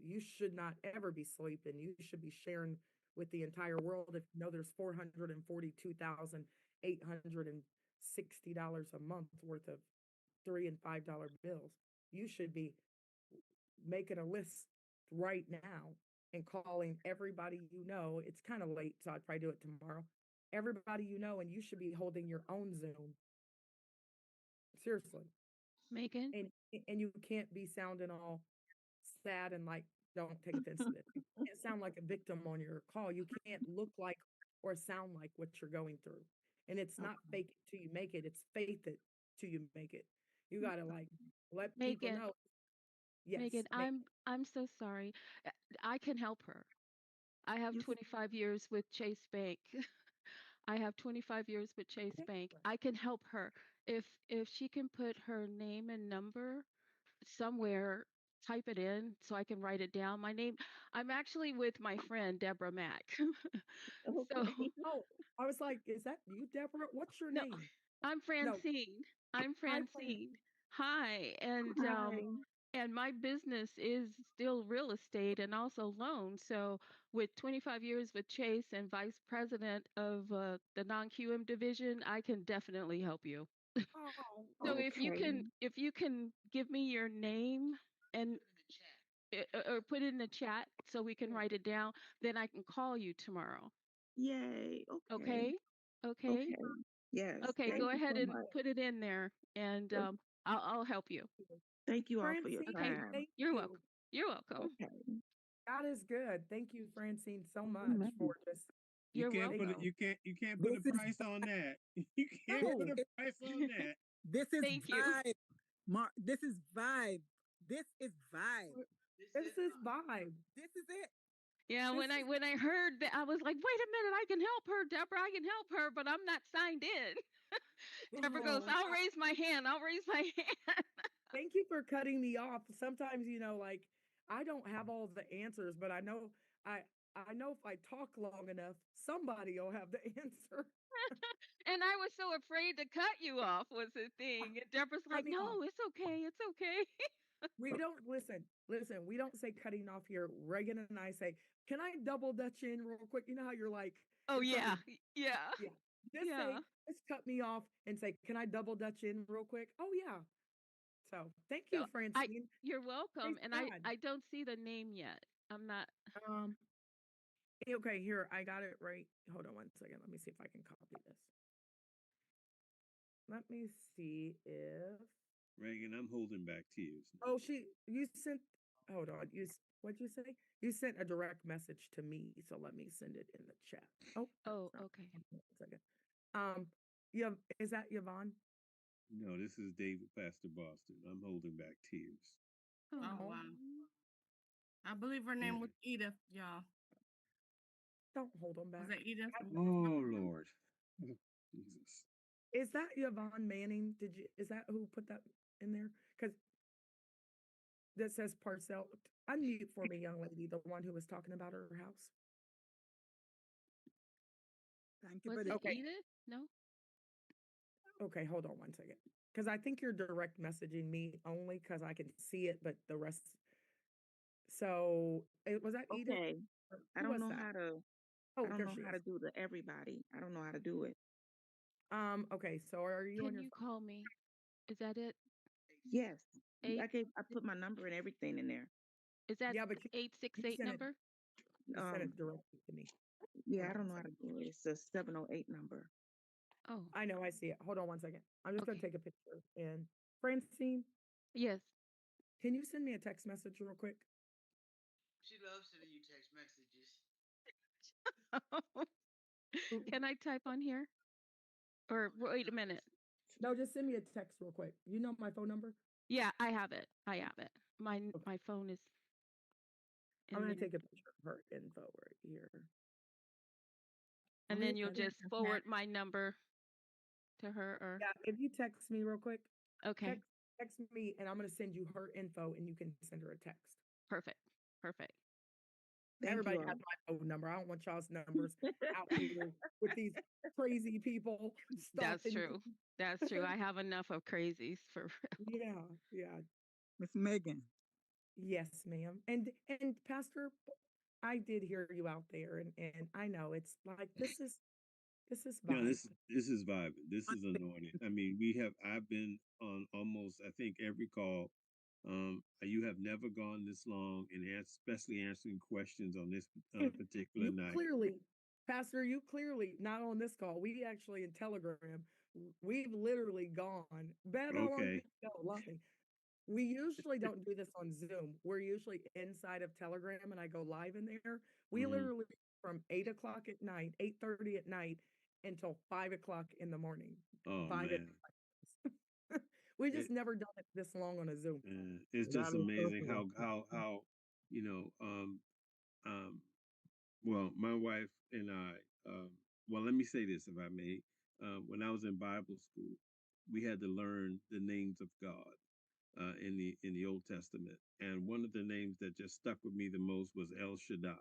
you should not ever be sleeping. You should be sharing with the entire world. If you know there's $442,860 a month worth of $3 and $5 bills, you should be making a list right now and calling everybody you know. It's kind of late, so I'd probably do it tomorrow. Everybody you know, and you should be holding your own Zoom. Seriously. Megan? And you can't be sounding all sad and like, don't take offense to this. You can't sound like a victim on your call. You can't look like or sound like what you're going through. And it's not fake it till you make it, it's faith it till you make it. You gotta like let people Megan, know. Yes, Megan, make I'm so sorry. Uh, I can help her. I have You 25 years with Chase Bank. I have 25 years with Chase okay. Bank. I can help her. If she can put her name and number somewhere, type it in so I can write it down. My name, I'm actually with my friend Deborah Mack. So okay? Oh, I was like, is that you, Deborah? What's your no, name? I'm No, Francine. I'm hi, friend. Francine. Hi, Hi. and my business is still real estate and also loans. So with 25 years with Chase and vice president of the non-QM division, I can definitely help you. Oh, So Okay. if you can give me your name and or put it in the chat so we can write it down, then I can call you tomorrow. Yay. Okay. Okay? Okay? Okay. Yes. Okay, Thank go you ahead so and much. put it in there and I'll help you. Thank you all for your Okay? Francine, time. thank You're you. welcome. You're welcome. Okay. God is good. Thank you, Francine, so much Amen. for just You You're can't thank put it. welcome. You can't put This a is price on that. You can't this put a no. is price on that. this is Thank you. vibe. This is vibe. This is vibe. This is vibe. This is it. Yeah, This is when I heard that, I was like, wait a minute, I can help her, Deborah. I can help her, but I'm not signed in. Deborah goes, oh, I'll raise my hand. I'll raise my hand. thank you for cutting me off. Sometimes, like I don't have all the answers, but I I know if I talk long enough, somebody will have the answer. And I was so afraid to cut you off was the thing. And Deborah's Cut like, me no, off. it's okay. It's okay. We don't listen, we don't say cutting off here. Reagan and I say, can I double dutch in real quick? You know how you're like, Oh, if yeah. something, Yeah. yeah, just Yeah. say, just cut me off and say, can I double dutch in real quick? Oh, yeah. So thank So you, Francine. you're welcome. Praise And God. I don't see the name yet. I'm not. Um, okay, here, I got it right. Hold on one second. Let me see if I can copy this. Let me see if, Reagan, I'm holding back tears. oh, you sent, hold on, what'd you say? You sent a direct message to me, so let me send it in the chat. Oh, Oh, that's not, okay. hold on one second. Yeah, is that Yvonne? No, this is David Pastor Boston. I'm holding back tears. Oh, Oh, wow. I believe her name was Edith, y'all. Don't hold them Was back. it Edith? Oh, Lord. Jesus. Is that Yvonne Manning? Is that who put that in there? Because that says Parcel. Unmute for me, young lady, the one who was talking about her house. Thank you, was buddy. it Okay. Edith? No. Okay, hold on one second. Because I think you're direct messaging me only because I can see it, but the rest. So was that Edith? Okay. Or I who don't was know that? how to. Oh, I don't there know she how is. to do the everybody. I don't know how to do it. Okay, so are you on Can your you call me? Is that it? Yes. Eight? I put my number and everything in there. Is that Yeah, but you 868 sent it. number? You sent it directly to me. Yeah, Hold I on don't one know how second. to do it. It's a 708 number. Oh, I know, I see it. Hold on one second. I'm just gonna okay. take a picture. And Francine, Yes. can you send me a text message real quick? She loves sending you text messages. Can I type on here? Or wait a minute. No, just send me a text real quick. You know my phone number? Yeah, I have it. I have it. My phone is I'm in gonna there. take a picture of her info right here. And Let me then you'll text just forward my number to her or Yeah, if you text me real quick, okay. text me and I'm gonna send you her info and you can send her a text. Perfect. Perfect. Thank Everybody you has all. my phone number. I don't want y'all's numbers out here with these crazy people That's stalking true. me. That's true. I have enough of crazies for real. Yeah, yeah. Miss Megan. Yes, ma'am. And Pastor, I did hear you out there and I know it's like this is No, vibe. this is vibing. This is anointed. I mean, I've been on almost, I think, every call. You have never gone this long and especially answering questions on this particular You night. clearly, Pastor, you clearly, not on this call, we actually in Telegram, we've literally gone. Bet how long you Okay. go, Lonnie. We usually don't do this on Zoom. We're usually inside of Telegram and I go live in there. We Mhm. literally from 8 o'clock at night, 8:30 at night until 5 o'clock in the morning. Oh, Five at man. we It, just never done it this long on a Zoom. it's just amazing how, you know, well, my wife and I, well, let me say this if I may. When I was in Bible school, we had to learn the names of God in the Old Testament, and one of the names that just stuck with me the most was El Shaddai.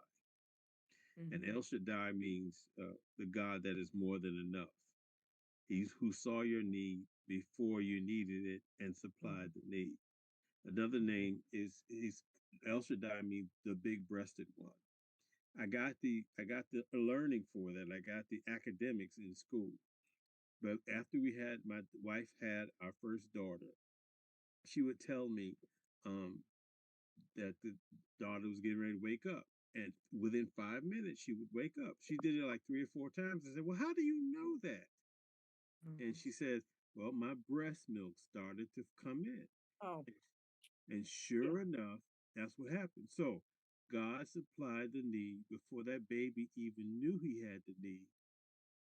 And Mhm. El Shaddai means the God that is more than enough. He's who saw your need before you needed it and supplied the need. Another name is El Shaddai means the big breasted one. I got the learning for that. I got the academics in school. But after my wife had our first daughter, she would tell me that the daughter was getting ready to wake up. And within 5 minutes, she would wake up. She did it like 3 or 4 times. I said, "Well, how do you know that?" And she said, "Well, my breast milk started to come in." Oh, And sure enough, that's what happened. So God supplied the need before that baby even knew he had the need.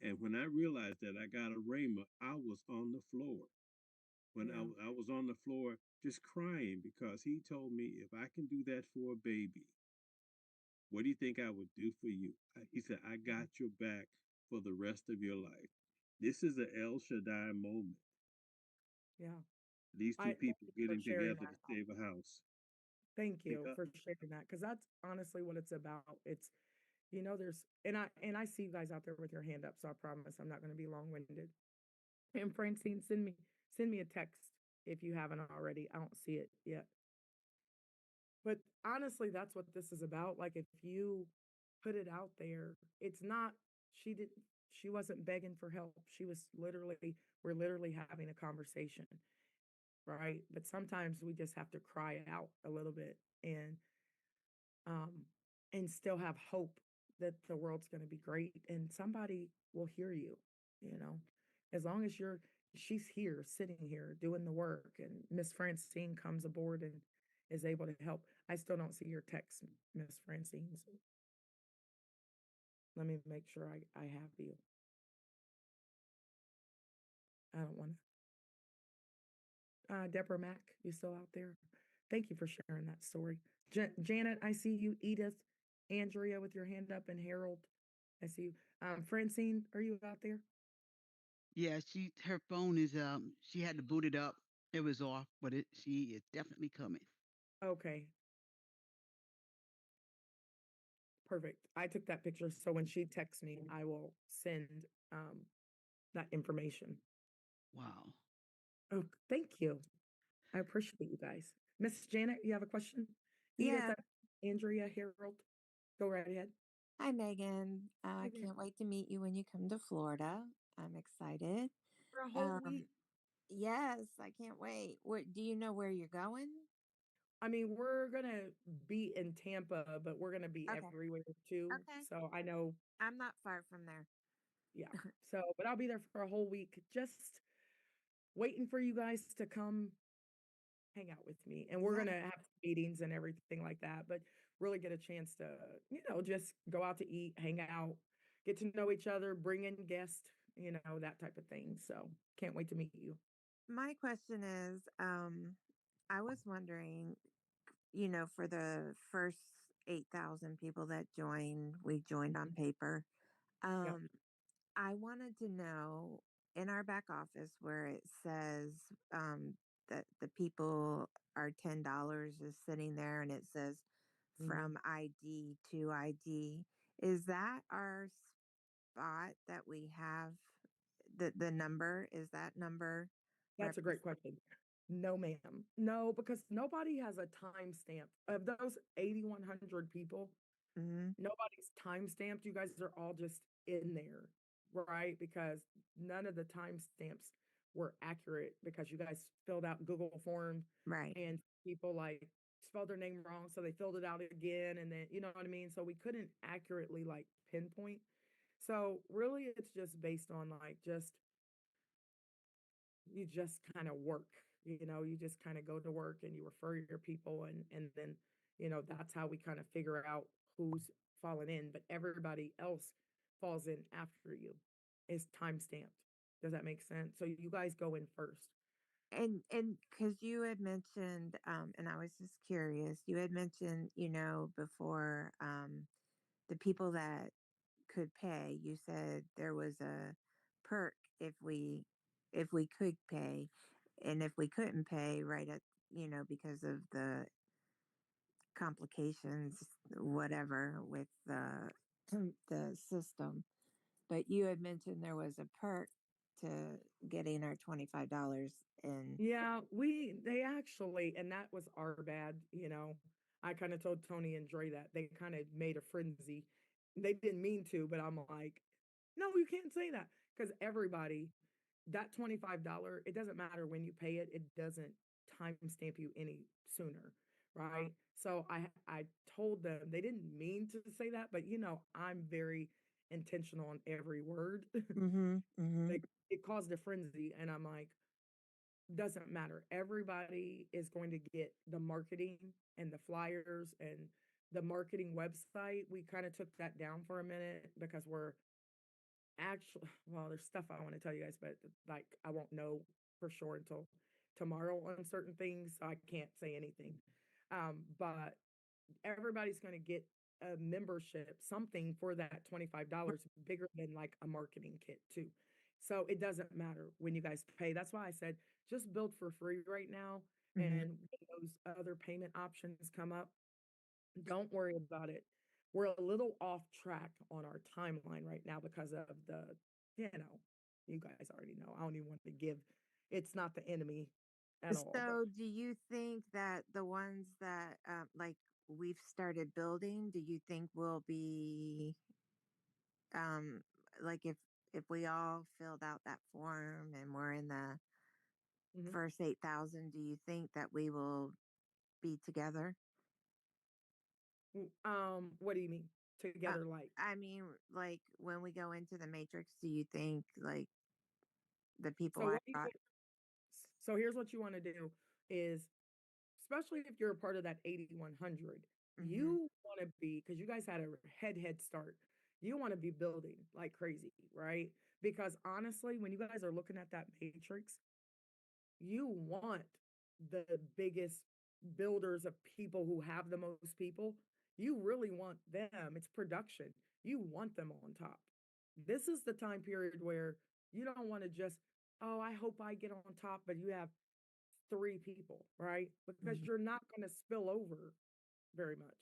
And when I realized that I got a rhema, I was on the floor. When I was on the floor just crying because he told me, if I can do that for a baby, what do you think I would do for you? He said, I got your back for the rest of your life. This is an El Shaddai moment. yeah. These two Thank people you for getting sharing together that. to save a house. Thank Think you for sharing that because that's honestly what it's about. It's there's and I see you guys out there with your hand up, so I promise I'm not going to be long-winded. And Francine, send me a text if you haven't already. I don't see it yet. But honestly, that's what this is about. Like if you put it out there, it's not she wasn't begging for help. We're literally having a conversation. right? But sometimes we just have to cry out a little bit um and still have hope that the world's going to be great and somebody will hear you, you know. As long as she's here, sitting here doing the work, and Miss Francine comes aboard and is able to help. I still don't see your text, Miss Francine. So let me make sure I have you. I don't want to. Deborah Mack, you still out there? Thank you for sharing that story. Janet, I see you. Edith, Andrea with your hand up, and Harold, I see you. Francine, are you out there? Yeah, her phone is she had to boot it up. It was off, but she is definitely coming. Okay. Perfect. I took that picture, so when she texts me, I will send um that information. Wow. Oh, thank you. I appreciate you guys. Miss Janet, you have a question? Edith, Yeah. Andrea, Harold, go right ahead. Hi, Megan. Hi there. Can't wait to meet you when you come to Florida. I'm excited. For a whole week. Yes, I can't wait. Do you know where you're going? I mean, we're gonna be in Tampa, but we're gonna be Okay. everywhere too. Okay. So I know, I'm not far from there. yeah. So, but I'll be there for a whole week, just waiting for you guys to come hang out with me. And we're Yeah. gonna have meetings and everything like that, but really get a chance to, just go out to eat, hang out, get to know each other, bring in guests, that type of thing. So can't wait to meet you. My question is, I was wondering, for the first 8,000 people that joined, we joined on paper. Yep. I wanted to know in our back office where it says that the people are $10 is sitting there and it says from ID to ID. Is that our spot that we have? The number, is that number? That's a great question. No, ma'am. No, because nobody has a timestamp of those 8,100 people. Mm-hmm. Nobody's time stamped. You guys are all just in there, right? Because none of the timestamps were accurate because you guys filled out Google form, Right. and people like spelled their name wrong, so they filled it out again, and then you know what I mean. So we couldn't accurately like pinpoint. So really, it's just based on like you just kind of work. You just kind of go to work and you refer your people, and then that's how we kind of figure out who's falling in, but everybody else falls in after you is time stamped. Does that make sense? So you guys go in first. And because you had mentioned, and I was just curious, you had mentioned, before, the people that could pay, you said there was a perk if we could pay, and if we couldn't pay right at, because of the complications, whatever, with the system. But you had mentioned there was a perk to getting our $25 in. Yeah, they actually, and that was our bad. I kind of told Tony and Dre that they kind of made a frenzy. They didn't mean to, but I'm like, no, you can't say that because everybody, that $25, it doesn't matter when you pay it, it doesn't timestamp you any sooner, right? So I told them they didn't mean to say that, but I'm very intentional on every word. Mm-hmm, mm-hmm. Like it caused a frenzy, and I'm like, doesn't matter. Everybody is going to get the marketing and the flyers and the marketing website. We kind of took that down for a minute because we're actually, well, there's stuff I want to tell you guys, but like I won't know for sure until tomorrow on certain things. So I can't say anything. But everybody's going to get a membership, something for that $25 bigger than like a marketing kit too. So it doesn't matter when you guys pay. That's why I said just build for free right now. Mm-hmm. And when those other payment options come up, don't worry about it. We're a little off track on our timeline right now because of you guys already know. I don't even want to give, it's not the enemy at all. So do you think that the ones that like we've started building, do you think will be like if we all filled out that form and we're in the Mhm. first 8,000, do you think that we will be together? What do you mean? Uh, Together, like? I mean, like when we go into the matrix, do you think like the people So I what do you brought? think? So here's what you want to do is, especially if you're a part of that 8100, Mm-hmm. you want to be, because you guys had a head start. You want to be building like crazy, right? Because honestly, when you guys are looking at that matrix, you want the biggest builders of people who have the most people. You really want them. It's production. You want them on top. This is the time period where you don't want to just, oh, I hope I get on top, but you have three people, right? Because Mm-hmm. you're not going to spill over very much.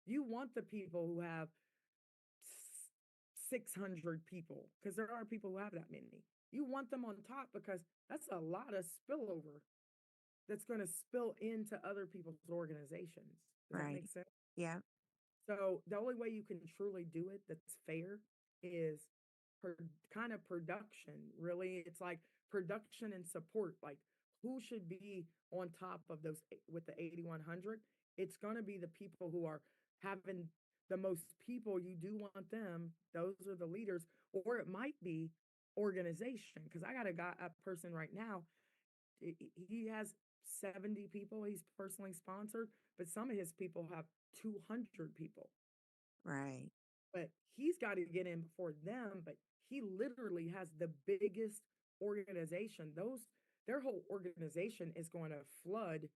You want the people who have 600 people, because there are people who have that many. You want them on top because that's a lot of spillover that's going to spill into other people's organizations. Does that Right. make sense? Yeah. So the only way you can truly do it that's fair is kind of production. Really, it's like production and support. Like who should be on top of those with the 8100? It's going to be the people who are having the most people. You do want them. Those are the leaders, or it might be organization. Because I got a person right now. He has 70 people he's personally sponsored, but some of his people have 200 people. Right. But he's got to get in before them, but he literally has the biggest organization. Their whole organization is going to flood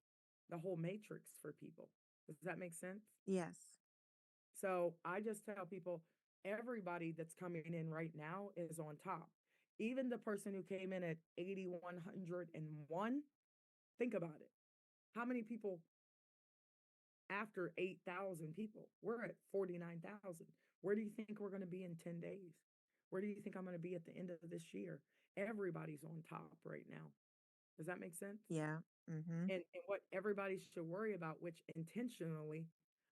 the whole matrix for people. Does that make sense? Yes. So I just tell people everybody that's coming in right now is on top. Even the person who came in at 8,101, think about it. How many people after 8,000 people? We're at 49,000. Where do you think we're going to be in 10 days? Where do you think I'm going to be at the end of this year? Everybody's on top right now. Does that make sense? Yeah. Mm-hmm. And what everybody should worry about, which intentionally,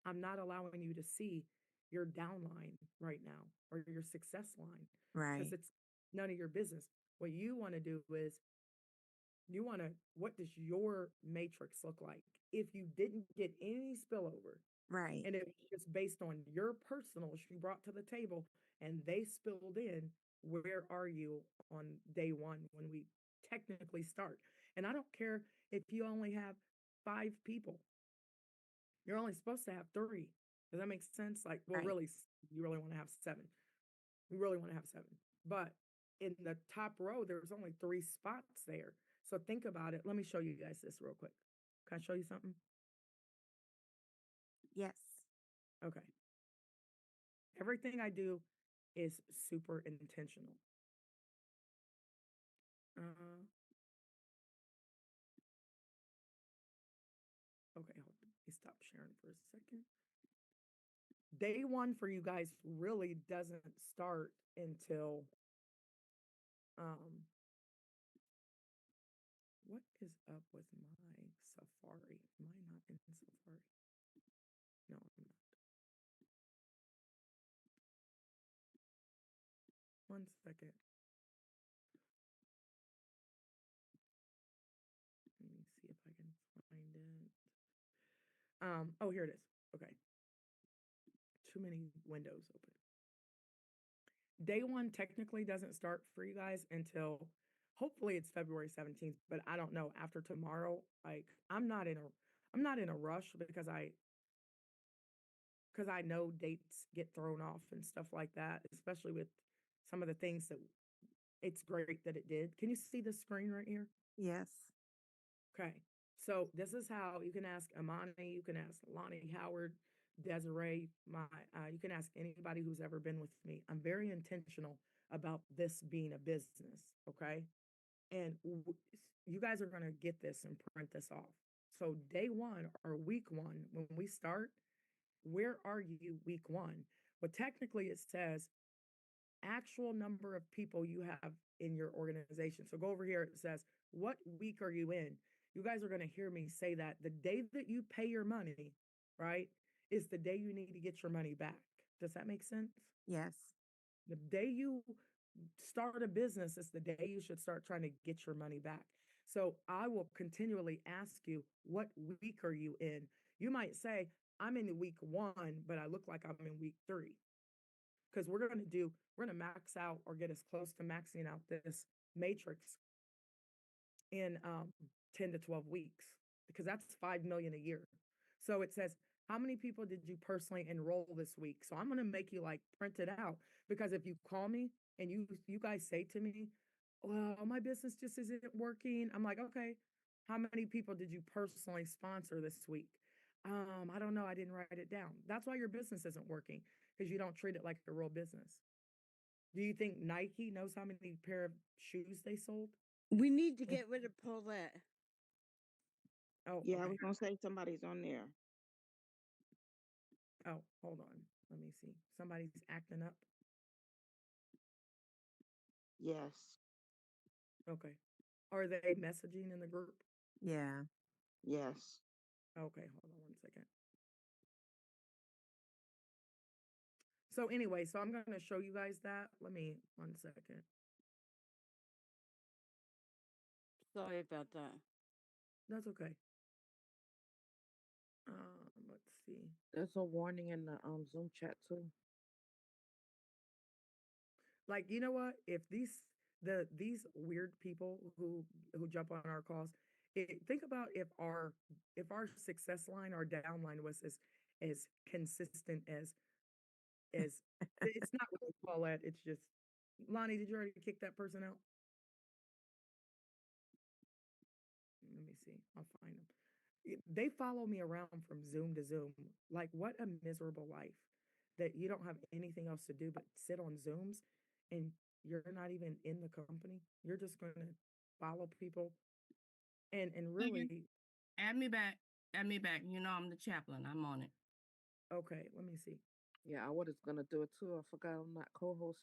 I'm not allowing you to see your downline right now or your success line because Right. it's none of your business. What you want to do is what does your matrix look like? If you didn't get any spillover Right. and it was just based on your personals you brought to the table and they spilled in, where are you on day one when we technically start? And I don't care if you only have 5 people, you're only supposed to have 3. Does that make sense? Like, well, Right. really, you really want to have 7. We really want to have 7. But in the top row, there's only 3 spots there. So think about it. Let me show you guys this real quick. Can I show you something? Yes. Okay. Everything I do is super intentional. Uh, okay, hold on. Let me stop sharing for a second. Day one for you guys really doesn't start until what is up with my Safari? Am I not in Safari? No, I'm not. One second. Let me see if I can find it. Oh, here it is. Okay. Too many windows open. Day one technically doesn't start for you guys until hopefully it's February 17th, but I don't know. After tomorrow, like I'm not in a rush because I know dates get thrown off and stuff like that, especially with some of the things that it's great that it did. Can you see the screen right here? Yes. Okay. So this is how you can ask Amani, you can ask Lonnie Howard, Desiree, you can ask anybody who's ever been with me. I'm very intentional about this being a business. Okay. And you guys are going to get this and print this off. So day one or week one, when we start, where are you week one? Well, technically it says actual number of people you have in your organization. So go over here. It says, what week are you in? You guys are going to hear me say that the day that you pay your money, right, is the day you need to get your money back. Does that make sense? Yes. The day you start a business is the day you should start trying to get your money back. So I will continually ask you, what week are you in? You might say, I'm in week 1, but I look like I'm in week 3. Because we're going to max out or get as close to maxing out this matrix in 10 to 12 weeks, because that's 5 million a year. So it says, how many people did you personally enroll this week? So I'm going to make you like print it out, because if you call me and you guys say to me, well, my business just isn't working. I'm like, okay, how many people did you personally sponsor this week? I don't know. I didn't write it down. That's why your business isn't working, because you don't treat it like a real business. Do you think Nike knows how many pair of shoes they sold? We need to get rid of Paulette. Oh, Yeah, I okay. was gonna say somebody's on there. Oh, hold on. Let me see. Somebody's acting up. Yes. Okay. Are they messaging in the group? Yeah. Yes. Okay, hold on 1 second. So anyway, so I'm going to show you guys that. Let me 1 second. Sorry about that. That's okay. Let's see. There's a warning in the Zoom chat too. Like, you know what? If these weird people who jump on our calls, think about if our success line, our down line was as consistent as it's not really Paulette. It's just Lonnie. Did you already kick that person out? Let me see. I'll find them. They follow me around from Zoom to Zoom. Like, what a miserable life that you don't have anything else to do but sit on Zooms, and you're not even in the company. You're just going to follow people. And really, Add me back. Add me back. You know, I'm the chaplain. I'm on it. okay, let me see. Yeah, I was gonna do it too. I forgot I'm not co-host.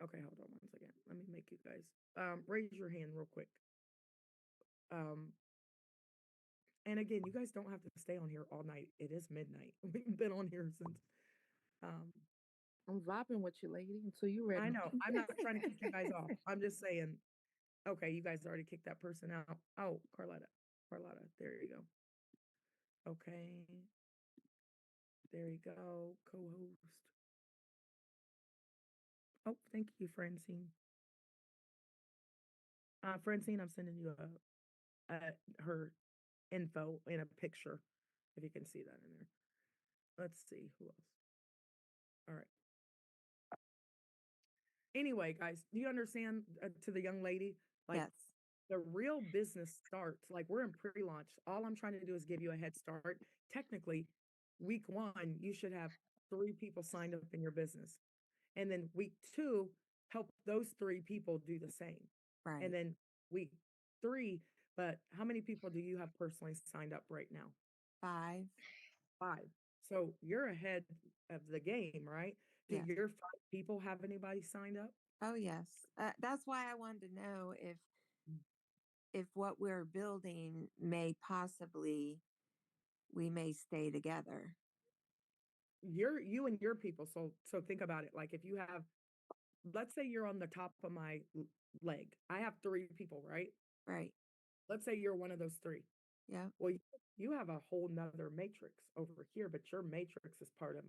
Okay, hold on 1 second. Let me make you guys raise your hand real quick. And again, you guys don't have to stay on here all night. It is midnight. We've been on here since I'm vibing with you, lady, until you ready. I know. I'm not trying to kick you guys off. I'm just saying, okay, you guys already kicked that person out. Oh, Carlotta, there you go. Okay. There you go, co-host. Oh, thank you, Francine. Francine, I'm sending you her info in a picture, if you can see that in there. Let's see who else. All right. Anyway, guys, do you understand, to the young lady? Like, Yes. the real business starts, like, we're in pre-launch. All I'm trying to do is give you a head start. Technically, week 1, you should have 3 people signed up in your business. And then week 2, help those 3 people do the same. Right. And then week 3, but how many people do you have personally signed up right now? 5. 5. So you're ahead of the game, right? Do Yes. your 5 people have anybody signed up? Oh, yes. That's why I wanted to know if what we're building may possibly, we may stay together. You and your people. So think about it. Like, if you have, let's say you're on the top of my leg. I have 3 people, right? Right. Let's say you're one of those 3. Yeah. Well, you have a whole nother matrix over here, but your matrix is part of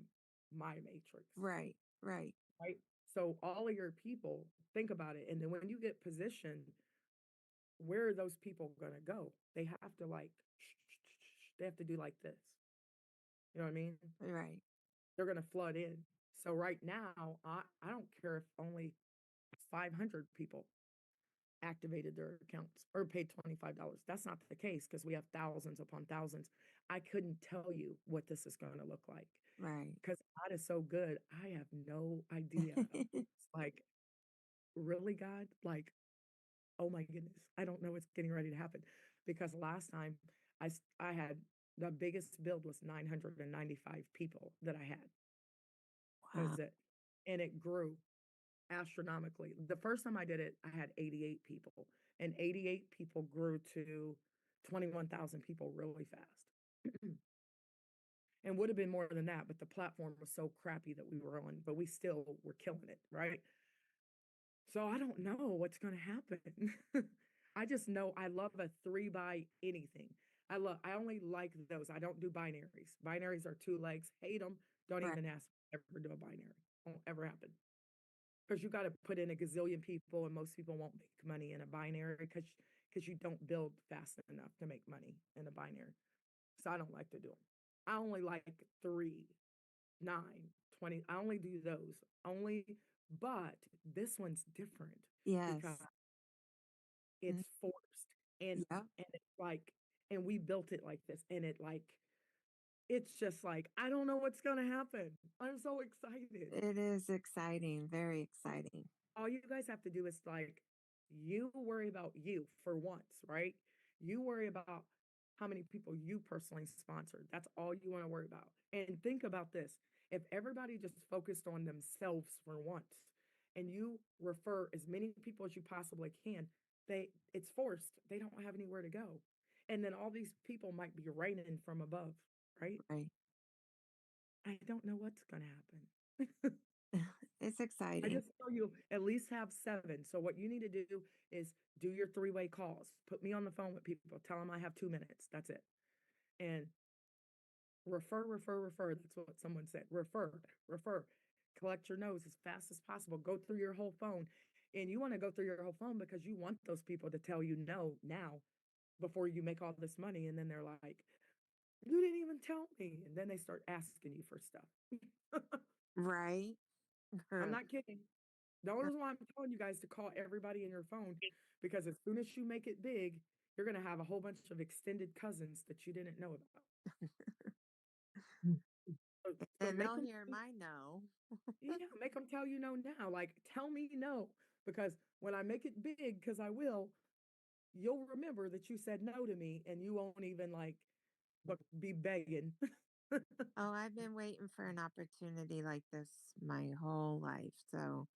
my matrix. Right. Right. Right. So all of your people, think about it. And then when you get positioned, where are those people going to go? They have to they have to do like this. You know what I mean? Right. They're going to flood in. So right now, I don't care if only 500 people activated their accounts or paid $25. That's not the case, because we have thousands upon thousands. I couldn't tell you what this is going to look like. Right. Because God is so good. I have no idea. It's like, really, God? Like, oh my goodness. I don't know what's getting ready to happen. Because last time I had, the biggest build was 995 people that I had. That was it. And it grew astronomically. The first time I did it, I had 88 people, and 88 people grew to 21,000 people really fast. And would have been more than that, but the platform was so crappy that we were on, but we still were killing it, right? So I don't know what's going to happen. I just know I love a three by anything. I only like those. I don't do binaries. Binaries are two legs. Hate them. Don't Right. even ask me to ever do a binary. Won't ever happen. Because you got to put in a gazillion people, and most people won't make money in a binary because you don't build fast enough to make money in a binary. So I don't like to do them. I only like 3, 9, 20. I only do those. Only, but this one's different Yes. because Mm, it's forced yeah. and it's like and we built it like this and it's just like I don't know what's gonna happen. I'm so excited. It is exciting. Very exciting. All you guys have to do is like you worry about you for once, right? You worry about how many people you personally sponsored. That's all you want to worry about. And think about this. If everybody just focused on themselves for once and you refer as many people as you possibly can, it's forced. They don't have anywhere to go. And then all these people might be raining from above, right? Right. I don't know what's going to happen. It's I exciting. just tell you at least have 7. So what you need to do is do your 3-way calls. Put me on the phone with people. Tell them I have 2 minutes. That's it. And refer, refer, refer. That's what someone said. Refer, refer. Collect your nose as fast as possible. Go through your whole phone. And you want to go through your whole phone because you want those people to tell you no now before you make all this money. And then they're like, you didn't even tell me. And then they start asking you for stuff. Right. I'm not kidding. The only reason why I'm telling you guys to call everybody in your phone because as soon as you make it big, you're going to have a whole bunch of extended cousins that you didn't know about. So And make they'll them, hear my no. yeah, make them tell you no now. Like, tell me no because when I make it big, because I will, you'll remember that you said no to me and you won't even like be begging. Oh, I've been waiting for an opportunity like this my whole life. So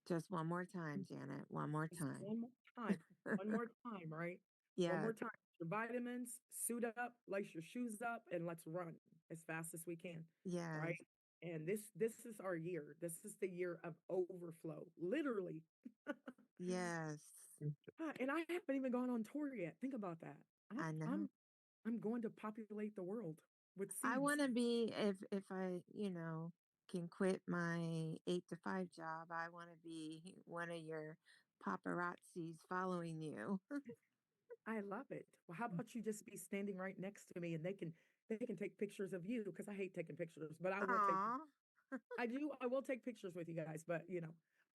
just one more time, Janet. One more Just time. one more time. One more time, right? One Yes. more time. Your vitamins, suit up, lace your shoes up, and let's run as fast as we can. Yes. Right. And this is our year. This is the year of overflow, literally. Yes. And I haven't even gone on tour yet. Think about that. I'm I know. I'm I'm going to populate the world with I seeds. want to be if I, can quit my 8 to 5 job, I want to be one of your paparazzis following you. I love it. Well, how about you just be standing right next to me and they can take pictures of you because I hate taking pictures, but I will take Aw. I will take pictures with you guys, but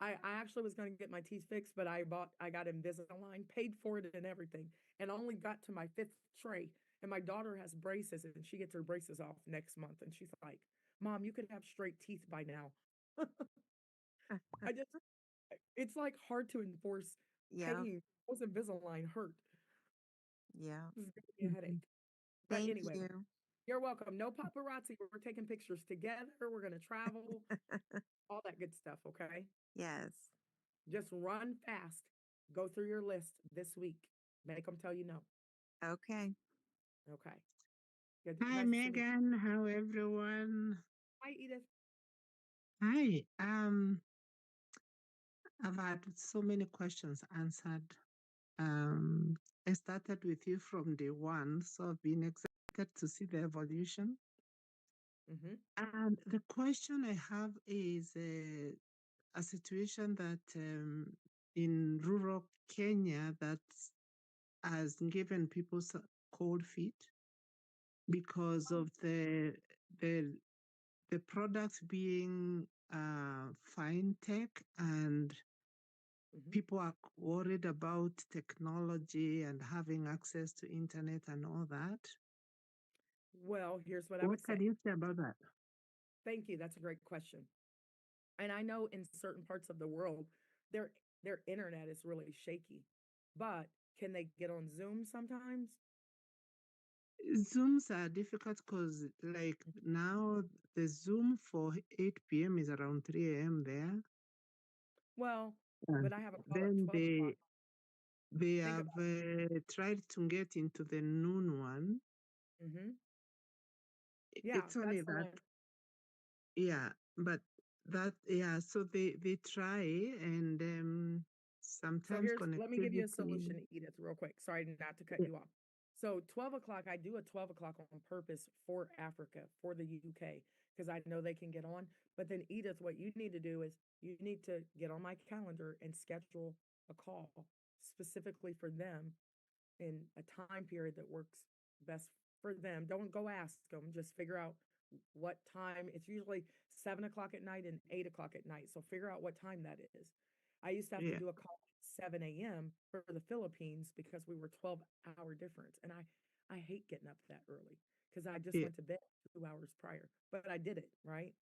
I actually was going to get my teeth fixed, but I got Invisalign, paid for it and everything, and only got to my 5th tray. And my daughter has braces and she gets her braces off next month. And she's like, Mom, you could have straight teeth by now. I just, it's like hard to enforce Yeah. pain. Those Invisalign hurt. Yeah. This is going to be a headache. But Thank anyway, you. you're welcome. No paparazzi. We're taking pictures together. We're going to travel, all that good stuff. Okay. Yes. Just run fast. Go through your list this week. Make them tell you no. Okay. Okay. Good. Hi, Nice to meet you. Megan. How everyone? Hi, Edith. Hi. I've had so many questions answered. I started with you from day one, so I've been excited to see the evolution. Mm-hmm. And the question I have is a situation that in rural Kenya that has given people cold feet because of the the products being fine tech, and people are worried about technology and having access to internet and all that. Well, here's what I What would say. can you say about that? Thank you. That's a great question. And I know in certain parts of the world, their internet is really shaky. But can they get on Zoom sometimes? Zooms are difficult because, like, now the Zoom for 8 p.m. is around 3 a.m. there. Well, And but I have a call at then 12 o'clock. they Think have about tried to get into the noon one. it. Mm-hmm. Yeah, It's only that's the that, one. yeah, but that, yeah, so they try, and Sometimes Let me give you a connectivity. solution, Edith, real quick. Sorry not to cut Yeah. you off. So 12 o'clock, I do a 12 o'clock on purpose for Africa, for the UK, because I know they can get on. But then Edith, what you need to do is you need to get on my calendar and schedule a call specifically for them in a time period that works best for them. Don't go ask them, just figure out what time. It's usually 7 o'clock at night and 8 o'clock at night. So figure out what time that is. I used to have to Yeah. do a call at 7 a.m. for the Philippines because we were 12-hour difference. And I hate getting up that early because I just Yeah. went to bed 2 hours prior, but I did it, right?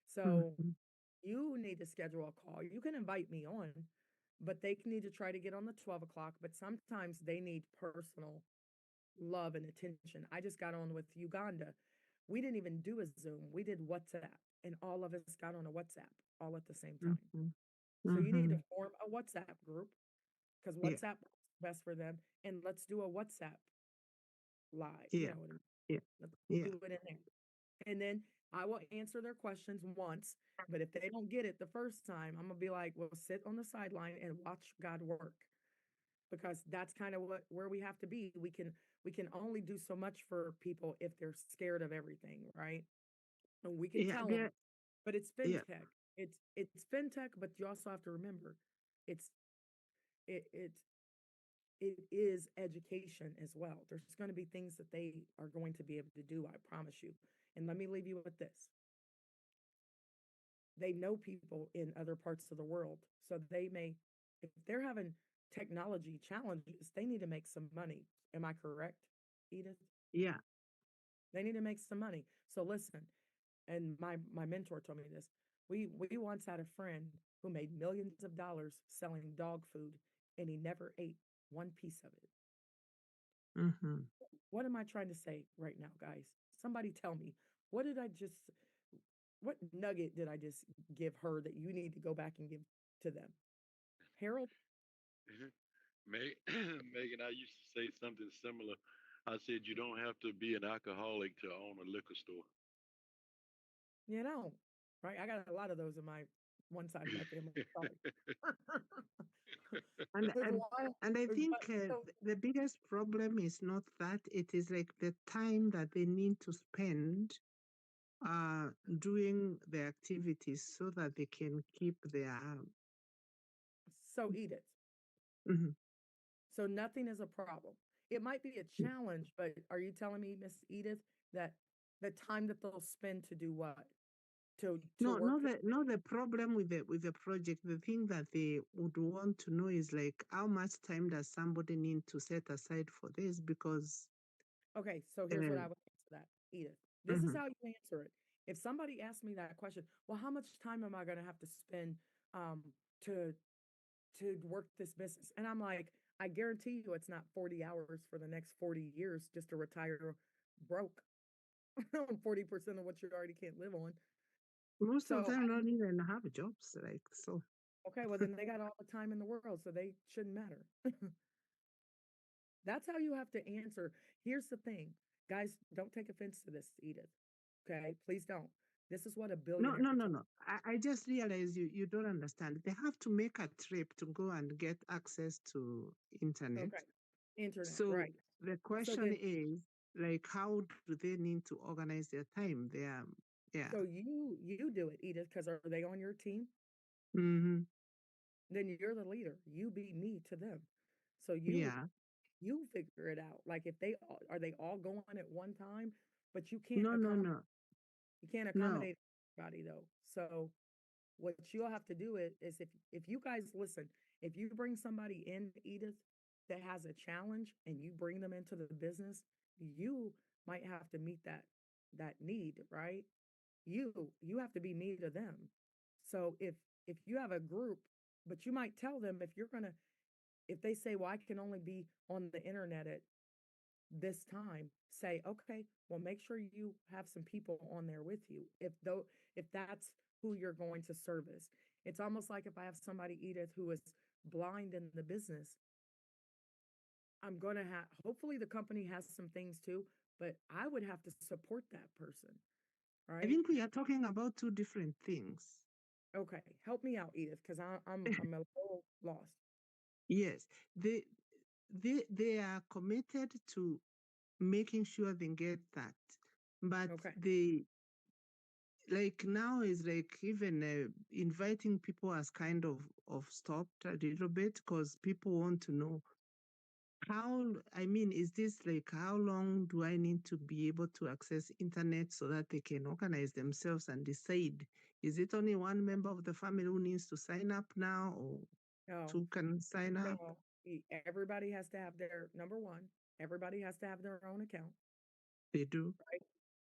So Mhm. you need to schedule a call. You can invite me on, but they need to try to get on the 12 o'clock. But sometimes they need personal love and attention. I just got on with Uganda. We didn't even do a Zoom. We did WhatsApp, and all of us got on a WhatsApp all at the same time. Mhm. So you need to Mhm. form a WhatsApp group because Yeah. WhatsApp works best for them, and let's do a WhatsApp live. You Yeah. know what I mean? Yeah. Let's Yeah. do it in there. And then I will answer their questions once, but if they don't get it the first time, I'm gonna be like, well, sit on the sideline and watch God work. Because that's kind of where we have to be. We can only do so much for people if they're scared of everything, right? And we can Yeah. tell them, There. but it's Yeah. fintech. It's fintech, but you also have to remember, it's it it it is education as well. There's going to be things that they are going to be able to do, I promise you. And let me leave you with this. They know people in other parts of the world. So they may, if they're having technology challenges, they need to make some money. Am I correct, Edith? Yeah. They need to make some money. So listen, and my mentor told me this. We once had a friend who made millions of dollars selling dog food, and he never ate one piece of it. Mhm. What am I trying to say right now, guys? Somebody tell me, what did I just, what nugget did I just give her that you need to go back and give to them? Harold? Megan, I used to say something similar. I said you don't have to be an alcoholic to own a liquor store. You know, right? I got a lot of those in my one side of my family. Sorry. And There's a and lot. and I There's think so the biggest problem is not that, it is like the time that they need to spend doing the activities so that they can keep their. so Edith. Mhm. So nothing is a problem. It might be a challenge, but are you telling me, Miss Edith, that the time that they'll spend to do what? To No, work no, the problem with the project. The thing that they would want to know is like how much time does somebody need to set aside for this? Because Okay, so here's what I would answer that, Edith. This is mhm. how you answer it. If somebody asks me that question, well, how much time am I going to have to spend um, to work this business? And I'm like, I guarantee you, it's not 40 hours for the next 40 years just to retire broke on 40% of what you already can't live on. Most of So, them don't even have jobs, like so. okay, well, then they got all the time in the world, so they shouldn't matter. That's how you have to answer. Here's the thing, guys, don't take offense to this, Edith. Okay, please don't. This is what a No, billionaire no, no, told. no. I just realized you don't understand. They have to make a trip to go and get access to internet. Okay, internet, So right? the So question then, is like, how do they need to organize their time? They are, yeah. so you do it, Edith, because are they on your team? Mm-hmm. Then you're the leader. You be me to them. So Yeah. you figure it out. Like if are they all going at one time, but No, no, no, you can't no. accommodate everybody though. So what you'll have to do is if you guys listen, if you bring somebody in, Edith, that has a challenge and you bring them into the business, you might have to meet that need, right? You have to be me to them. So if you have a group, but you might tell them if they say, well, I can only be on the internet at this time, say, okay, well, make sure you have some people on there with you. If that's who you're going to service. It's almost like if I have somebody, Edith, who is blind in the business, I'm going to hopefully the company has some things too, but I would have to support that person, I right? think we are talking about two different things. Okay, help me out, Edith, because I'm a little lost. Yes, they they are committed to making sure they get that, but Okay. they like now is like even inviting people has kind of stopped a little bit because people want to know how, I mean, is this like how long do I need to be able to access internet so that they can organize themselves and decide, is it only one member of the family who needs to sign up now, or No, two can sign up? no. Everybody has to have their number one. Everybody has to have their own account, They do. right?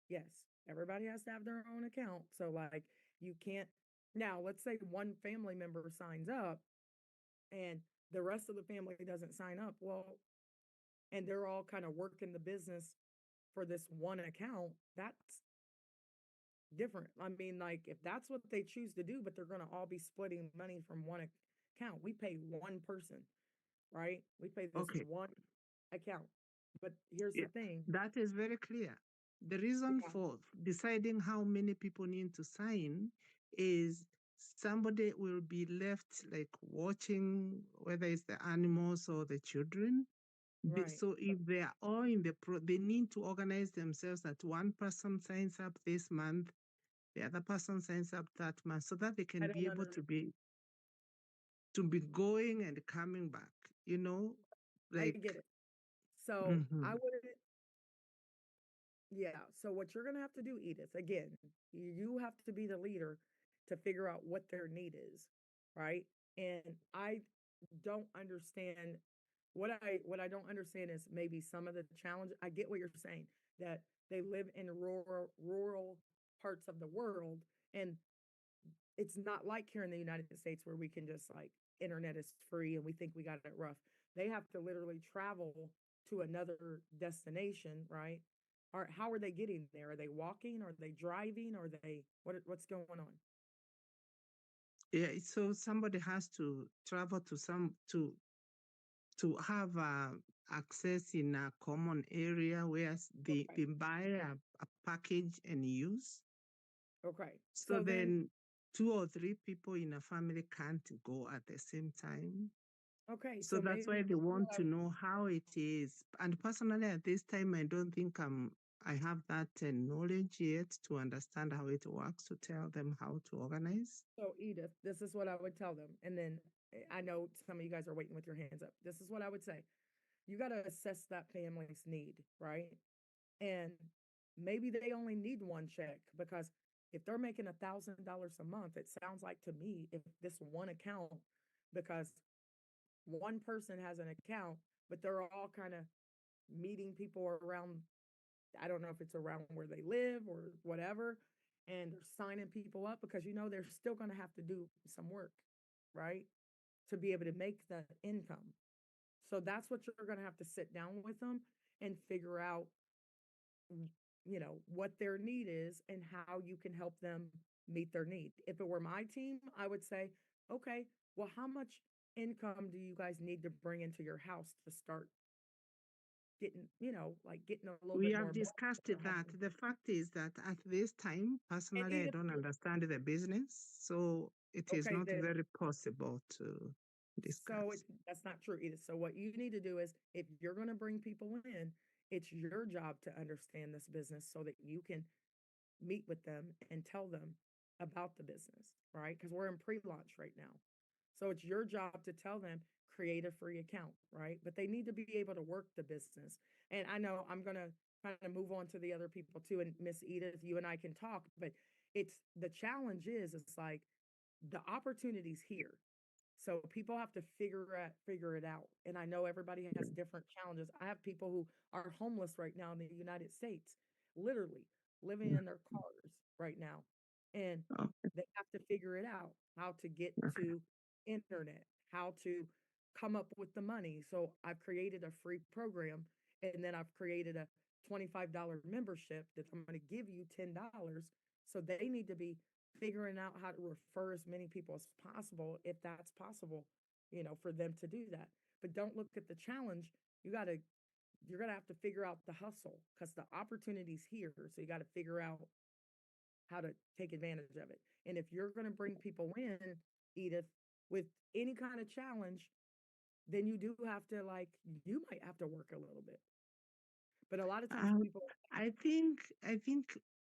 Yes, everybody has to have their own account. So like you can't now let's say one family member signs up and the rest of the family doesn't sign up. Well, and they're all kind of working the business for this one account, that's different. I mean, like if that's what they choose to do, but they're going to all be splitting money from one account. We pay one person, right? We pay this Okay. one account. But here's the Yeah, thing. that is very clear. The reason Yeah, for deciding how many people need to sign is somebody will be left like watching whether it's the animals or the children. right. So if they are all in they need to organize themselves that one person signs up this month, the other person signs up that month, so that they I can be don't able under, to be going and coming back, you know, I like, get it. So I mhm. would Yeah. So what you're gonna have to do, Edith, again, you have to be the leader to figure out what their need is, right? And I don't understand what I don't understand is maybe some of the challenge. I get what you're saying, that they live in rural parts of the world, and it's not like here in the United States where we can just like internet is free and we think we got it rough. They have to literally travel to another destination, right? Or how are they getting there? Are they walking? Are they driving? Are they what's going on? Yeah, so somebody has to travel to to have access in a common area where Okay. they buy a package and use. Okay. So So then, then two or three people in a family can't go at the same time. okay, So so that's maybe why they this is want what I to know how it is. And personally, at this time, I don't think I have that knowledge yet to understand how it works to tell them how to organize. so Edith, this is what I would tell them. And then I know some of you guys are waiting with your hands up. This is what I would say. You got to assess that family's need, right? And maybe they only need one check because if they're making $1,000 a month, it sounds like to me, if this one account, because one person has an account, but they're all kind of meeting people around, I don't know if it's around where they live or whatever, and they're signing people up because they're still going to have to do some work, right? To be able to make the income. So that's what you're going to have to sit down with them and figure out what their need is and how you can help them meet their need. If it were my team, I would say, okay, well, how much income do you guys need to bring into your house to start getting, like getting a little We bit have more money discussed in your that. house? The fact is that at this time, And personally, I Edith, don't understand the business. So it is okay, not then very possible to so discuss. that's not true, Edith. So what you need to do is if you're going to bring people in, it's your job to understand this business so that you can meet with them and tell them about the business, right? Because we're in pre-launch right now. So it's your job to tell them create a free account, right? But they need to be able to work the business. And I know I'm going to kind of move on to the other people too. And Miss Edith, you and I can talk, but it's the challenge is it's like the opportunity's here. So people have to figure it out. And I know everybody has different challenges. I have people who are homeless right now in the United States, literally living in their cars right now. And Oh, they have to figure it out, how to get okay. to internet, how to come up with the money. So I've created a free program and then I've created a $25 membership that I'm going to give you $10. So they need to be figuring out how to refer as many people as possible, if that's possible, for them to do that. But don't look at the challenge. You're gonna have to figure out the hustle because the opportunity's here. So you got to figure out how to take advantage of it. And if you're gonna bring people in, Edith, with any kind of challenge, then you do have to like, you might have to work a little bit. But a lot of times Um, people, I think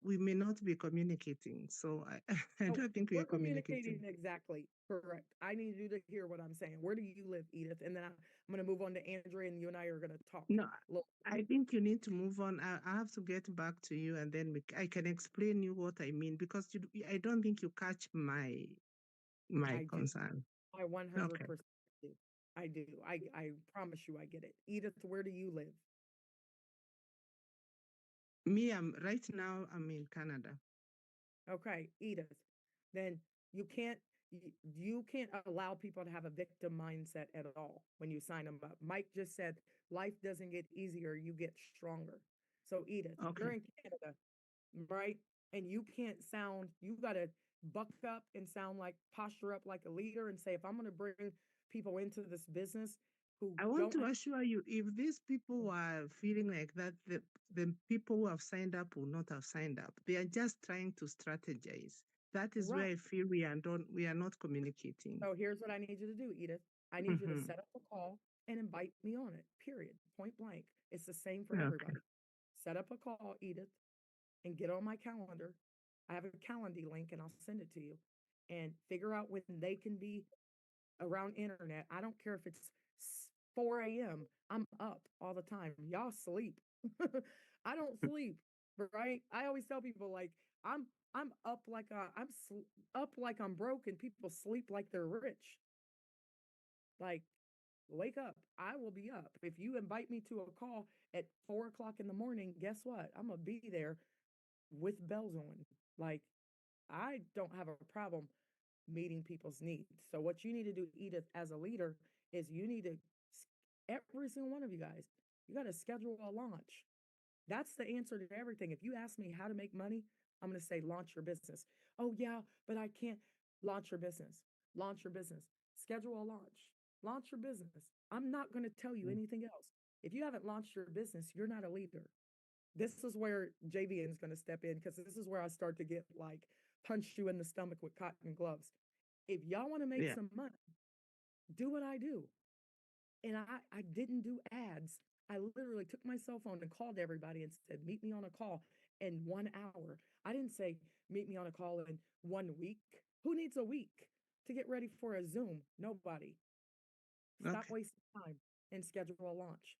we may not be communicating. So I, I oh, don't think we we're are communicating communicating. exactly correct. I need you to hear what I'm saying. Where do you live, Edith? And then I'm going to move on to Andrea, and you and I are going to talk. No, Look, I think you need to move on. I have to get back to you, and then I can explain you what I mean because I don't think you catch my I do. concern. I 100% Okay. do. I do. I promise you I get it. Edith, where do you live? Me, I'm right now. I'm in Canada. Okay, Edith, then you can't you can't allow people to have a victim mindset at all when you sign them up. Mike just said life doesn't get easier, you get stronger. So Edith, you're Okay. in Canada, right? And you can't sound, you got to buck up and sound like, posture up like a leader and say, if I'm going to bring people into this business who I want don't to have, assure you, if these people are feeling like that, the people who have signed up will not have signed up. They are just trying to strategize. That is where right. I feel we are not communicating. So here's what I need you to do, Edith. I need you to Mm-hmm. set up a call and invite me on it, period, point blank. It's the same for Okay. everybody. Set up a call, Edith, and get on my calendar. I have a calendar link and I'll send it to you and figure out when they can be around internet. I don't care if it's 4 a.m. I'm up all the time. Y'all sleep. I don't sleep, right? I always tell people like I'm up like up like I'm broke and people sleep like they're rich. Like, wake up. I will be up. If you invite me to a call at 4 o'clock in the morning, guess what? I'm gonna be there with bells on. Like, I don't have a problem meeting people's needs. So what you need to do, Edith, as a leader, is you need to every single one of you guys, you got to schedule a launch. That's the answer to everything. If you ask me how to make money, I'm going to say launch your business. Oh yeah, but I can't launch your business. Launch your business. Schedule a launch. Launch your business. I'm not going to tell you anything else. If you haven't launched your business, you're not a leader. This is where JVN is going to step in because this is where I start to get like punch you in the stomach with cotton gloves. If y'all want to make Yeah. some money, do what I do. And I didn't do ads. I literally took my cell phone and called everybody and said, meet me on a call in 1 hour. I didn't say, meet me on a call in 1 week. Who needs a week to get ready for a Zoom? Nobody. Stop Okay. wasting time and schedule a launch.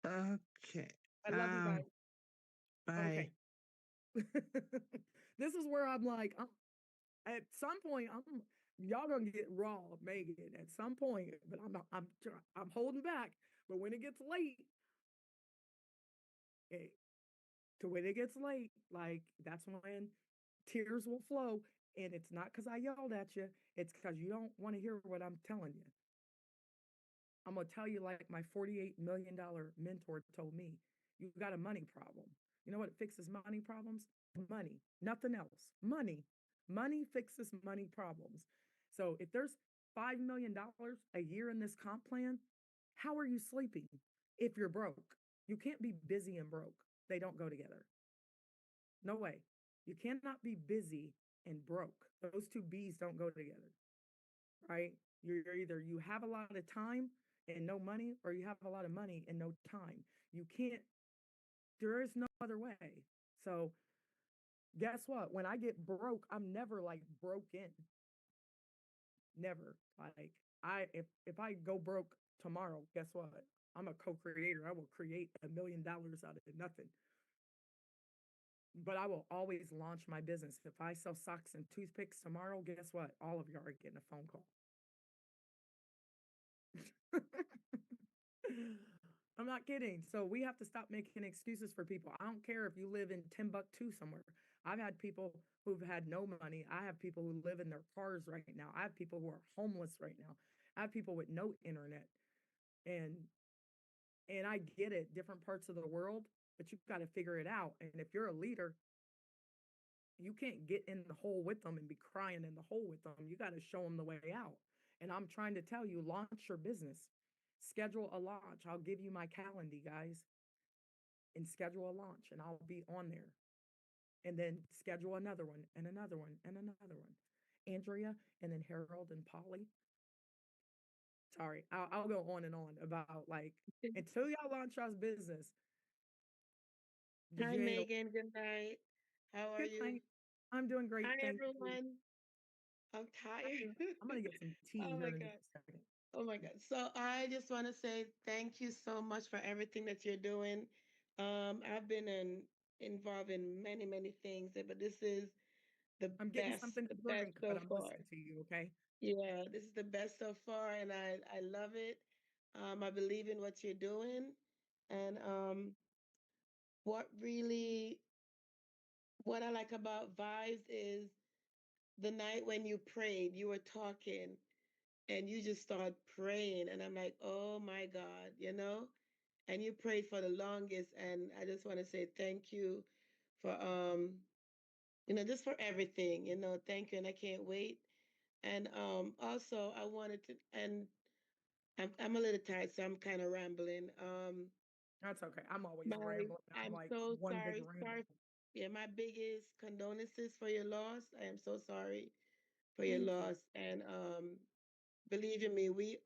Okay. I love you guys. Bye. Okay. This is where I'm like, at some point, y'all gonna get raw, Megan, at some point, but I'm holding back. But when it gets late, eh, to when it gets late, like that's when tears will flow. And it's not because I yelled at you, it's because you don't want to hear what I'm telling you. I'm gonna tell you like my $48 million mentor told me, you got a money problem. You know what fixes money problems? Money, nothing else. Money. Money fixes money problems. So if there's $5 million a year in this comp plan, how are you sleeping if you're broke? You can't be busy and broke. They don't go together. No way. You cannot be busy and broke. Those two B's don't go together, right? You're either you have a lot of time and no money, or you have a lot of money and no time. You can't, there is no other way. So guess what? When I get broke, I'm never like broken. Never. Like if I go broke tomorrow, guess what? I'm a co-creator. I will create $1 million out of nothing. But I will always launch my business. If I sell socks and toothpicks tomorrow, guess what? All of you are getting a phone call. I'm not kidding. So we have to stop making excuses for people. I don't care if you live in Timbuktu somewhere. I've had people who've had no money. I have people who live in their cars right now. I have people who are homeless right now. I have people with no internet. And I get it, different parts of the world, but you've got to figure it out. And if you're a leader, you can't get in the hole with them and be crying in the hole with them. You got to show them the way out. And I'm trying to tell you, launch your business, schedule a launch. I'll give you my calendar, guys, and schedule a launch, and I'll be on there. And then schedule another one and another one and another one. Andrea, and then Harold and Polly. sorry, I'll go on and on about like until y'all launch y'all's business, Hi, you ain't Megan. Good night. How are good you? night. I'm doing great, Hi, thank you. everyone. I'm tired. I'm gonna get some tea Oh here my in God. just a second. Oh my God. So I just want to say thank you so much for everything that you're doing. I've been involved in many, many things, but this is I'm getting something to the best drink, but so I'm far. listening to you, okay? Yeah, this is the best so far, and I love it. I believe in what you're doing, and what really what I like about Vibes is the night when you prayed, you were talking, and you just start praying, and I'm like, oh my God, you know? And you prayed for the longest, and I just want to say thank you for just for everything, thank you, and I can't wait. And also I wanted to, and I'm a little tired, so I'm kind of rambling. That's okay. I'm always My rambling. I'm I'm like so one big sorry. ramble. Yeah, my biggest condolences for your loss. I am so sorry for your Thank you. loss, and believe in me, we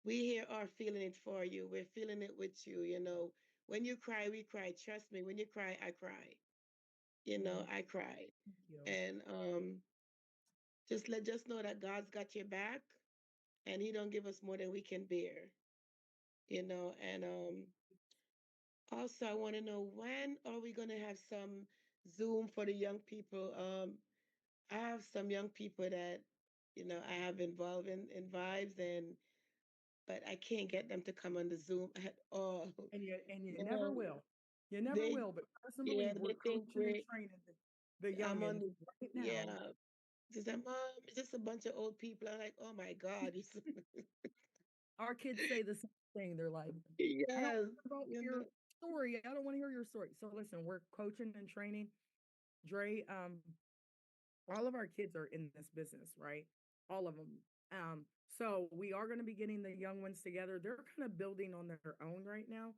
here are feeling it for you. We're feeling it with you. When you cry, we cry. Trust me. When you cry, I cry. I cry. Thank you. And just know that God's got your back, and He don't give us more than we can bear. And also I want to know, when are we gonna have some Zoom for the young people? I have some young people that I have involved in Vibes, and but I can't get them to come on the Zoom at all. And you You never know, will. You never they will, but trust and yeah, believe we're they think coaching and training the I'm on youngins the right yeah. now. She said, Mom, it's just a bunch of old people. I'm like, oh my God. Our kids say the same thing. They're like, I don't Yes, care about you your know. story. I don't want to hear your story. So listen, we're coaching and training. Dre, all of our kids are in this business, right? All of them. So we are going to be getting the young ones together. They're kind of building on their own right now.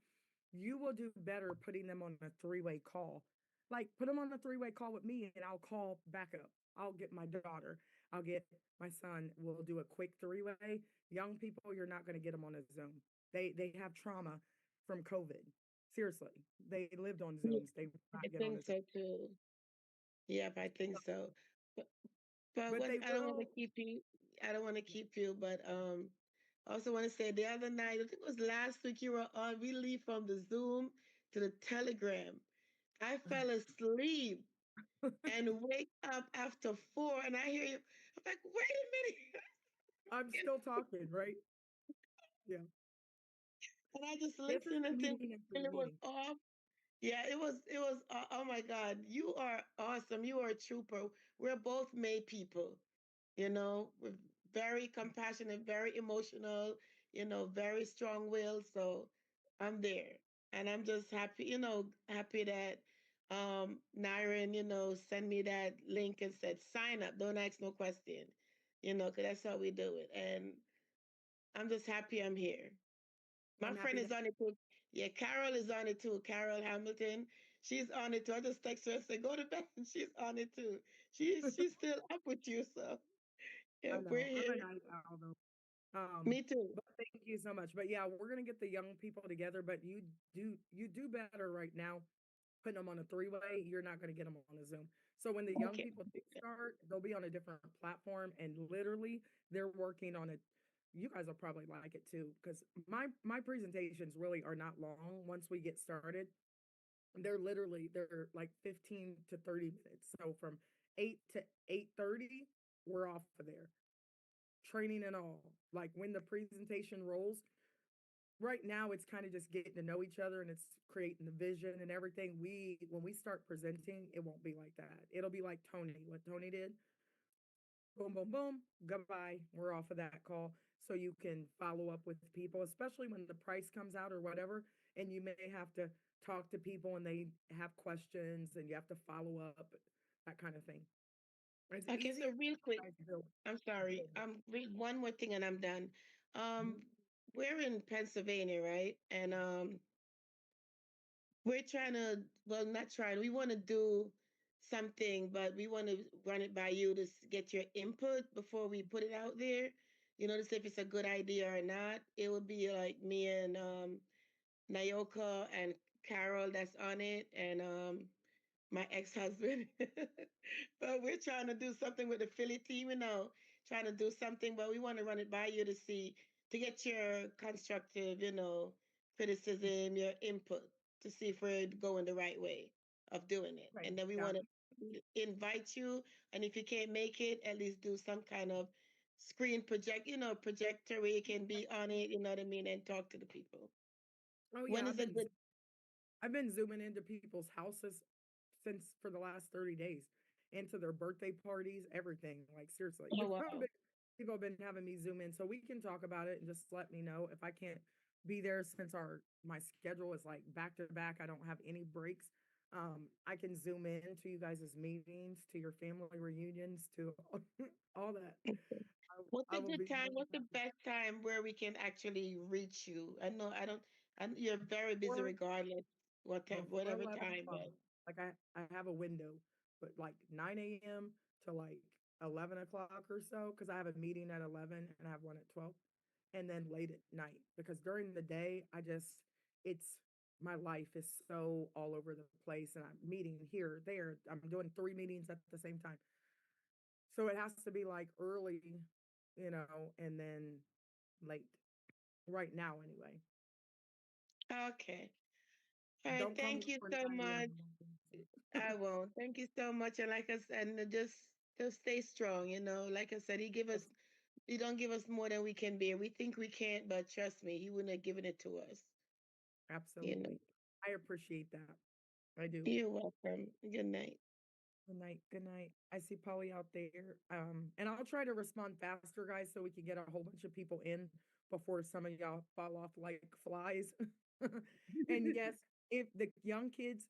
You will do better putting them on a three-way call. Like put them on a three-way call with me and I'll call backup. I'll get my daughter. I'll get my son. We'll do a quick three-way. Young people, you're not going to get them on a Zoom. They have trauma from COVID. Seriously. They lived on Yeah, Zooms. They would not I get on think a Zoom. so too. Yep, I think so. But, but But what they I don't want to will. keep you. I don't want to keep you, but I also want to say the other night, I think it was last week, you were on. We leave from the Zoom to the Telegram. I fell asleep and wake up after 4, and I hear you. I'm like, wait a minute. I'm still talking, right? Yeah. And I just Every listened until meeting after it was meeting. off. Yeah, it was oh my God, you are awesome. You are a trooper. We're both May people, we're very compassionate, very emotional, very strong-willed. So I'm there. And I'm just happy, happy that Naren, sent me that link and said sign up, don't ask no question, because that's how we do it. And I'm just happy I'm here. My I'm friend happy to. is on it too. Yeah, Carol is on it too. Carol Hamilton. She's on it too. I just text her and say, go to bed. And she's on it too. She's still up with you. So yeah, I we're know. I'm a here. night owl though. Me too. But thank you so much. But yeah, we're gonna get the young people together. But you do better right now putting them on a three-way. You're not gonna get them on a Zoom. So when the young Okay. people do start, they'll be on a different platform, and literally they're working on it. You guys will probably like it too, because my presentations really are not long once we get started. They're like 15 to 30 minutes. So from 8 to 8:30, we're off of there. Training and all. Like when the presentation rolls, right now it's kind of just getting to know each other and it's creating the vision and everything. When we start presenting, it won't be like that. It'll be like what Tony did. Boom, boom, boom, goodbye. We're off of that call. So you can follow up with people, especially when the price comes out or whatever, and you may have to talk to people and they have questions and you have to follow up, that kind of thing. It's Okay, easy so real quick, to build. I'm sorry. build it. One more thing and I'm done. Mhm. We're in Pennsylvania, right? And we're trying to, well, not trying, we want to do something, but we want to run it by you to get your input before we put it out there. to see if it's a good idea or not. It would be like me and Nayoka and Carol that's on it, and my ex-husband. But we're trying to do something with the Philly team, trying to do something, but we want to run it by you to see, to get your constructive, criticism, your input, to see if we're going the right way of doing it. Right. And then we Yeah. want to invite you, and if you can't make it, at least do some kind of screen projector where you can be on it, you know what I mean, and talk to the people. Oh When yeah, is a good I've been zooming into people's houses since for the last 30 days, into their birthday parties, everything. Like seriously, Oh wow. people have been having me zoom in, so we can talk about it and just let me know if I can't be there since my schedule is like back to back. I don't have any breaks. I can zoom in to you guys' meetings, to your family reunions, to all that. What's I a will good be time? more than What's the happy. best time where we can actually reach you? I know I don't. You're very busy Or regardless, before whatever 11 time. o'clock. But Like I have a window, but like 9 a.m. to like 11 o'clock or so, because I have a meeting at 11 and I have one at 12, and then late at night. Because during the day, it's my life is so all over the place, and I'm meeting here, there. I'm doing 3 meetings at the same time. So it has to be like early, and then late. Right now, anyway. okay. All right. Don't call me Thank you before so 9 a.m. much. I won't I answer. won't. Thank you so much. And like I said, and just stay strong. Like I said, he don't give us more than we can bear. We think we can't, but trust me, he wouldn't have given it to us. You know. Absolutely. I appreciate that. I do. You're welcome. Good night. Good night. Good night. I see Polly out there. And I'll try to respond faster, guys, so we can get a whole bunch of people in before some of y'all fall off like flies. And yes, if the young kids,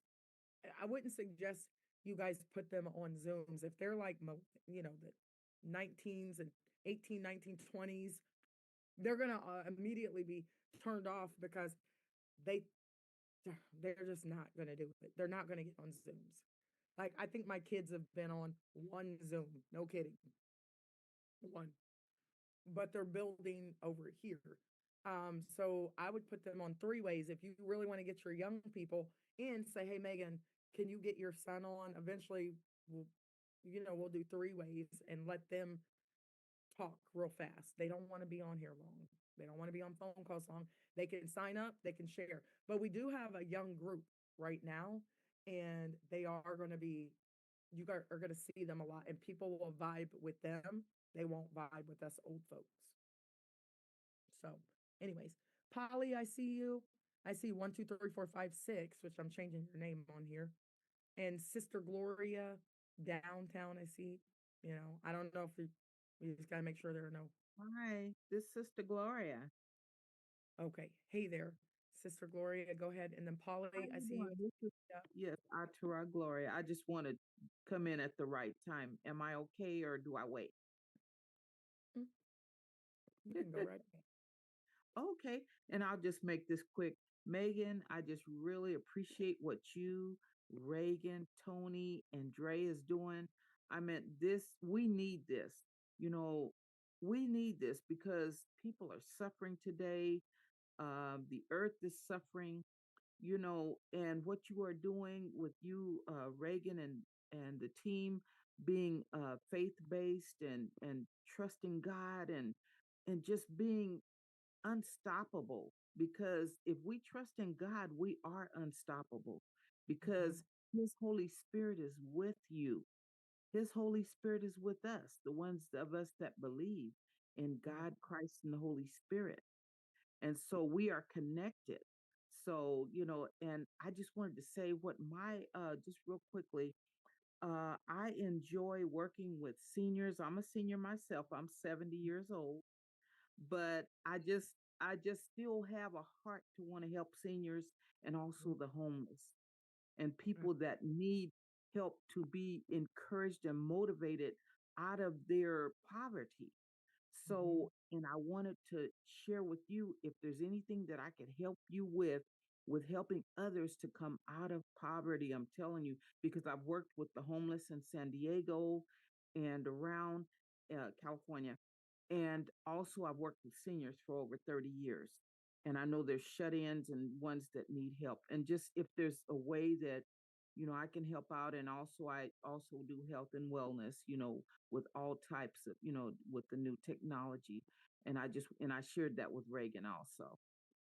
I wouldn't suggest you guys put them on Zooms. If they're like, the 19s and 18, 19, 20s, they're going to immediately be turned off because they they're just not going to do it. They're not going to get on Zooms. Like I think my kids have been on one Zoom, no kidding, one, but they're building over here. So I would put them on 3 ways. If you really want to get your young people in, say, hey, Megan, can you get your son on? Eventually, we'll do 3 ways and let them talk real fast. They don't want to be on here long. They don't want to be on phone calls long. They can sign up, they can share. But we do have a young group right now, and they are going to be, you guys are going to see them a lot, and people will vibe with them. They won't vibe with us old folks. So, anyways, Polly, I see you. I see 1, 2, 3, 4, 5, 6, which I'm changing your name on here. And Sister Gloria downtown, I see. I don't know if we just gotta make sure there are no. Hi, this is Sister Gloria. Okay. Hey there, Sister Gloria. Go ahead. And then How Polly, I you see doing? you. This is Yeah. yes, Atura Gloria. I just want to come in at the right time. Am I okay or do I wait? Mm, You can go right ahead. Okay, and I'll just make this quick. Megan, I just really appreciate what you, Reagan, Tony, and Dre is doing. I meant this, we need this. You know, we need this because people are suffering today. The earth is suffering, and what you are doing with you, Reagan, and the team being faith based and trusting God and just being unstoppable, because if we trust in God, we are unstoppable because his Holy Spirit is with you. His Holy Spirit is with us, the ones of us that believe in God, Christ, and the Holy Spirit. And so we are connected. So, and I just wanted to say what just real quickly, I enjoy working with seniors. I'm a senior myself. I'm 70 years old, but I just still have a heart to want to help seniors and also the homeless and people that need help to be encouraged and motivated out of their poverty. So, and I wanted to share with you if there's anything that I can help you with helping others to come out of poverty. I'm telling you, because I've worked with the homeless in San Diego and around California. And also, I've worked with seniors for over 30 years. And I know there's shut ins and ones that need help. And just if there's a way that, I can help out. And also, I also do health and wellness, with all types of, with the new technology. And I shared that with Reagan also.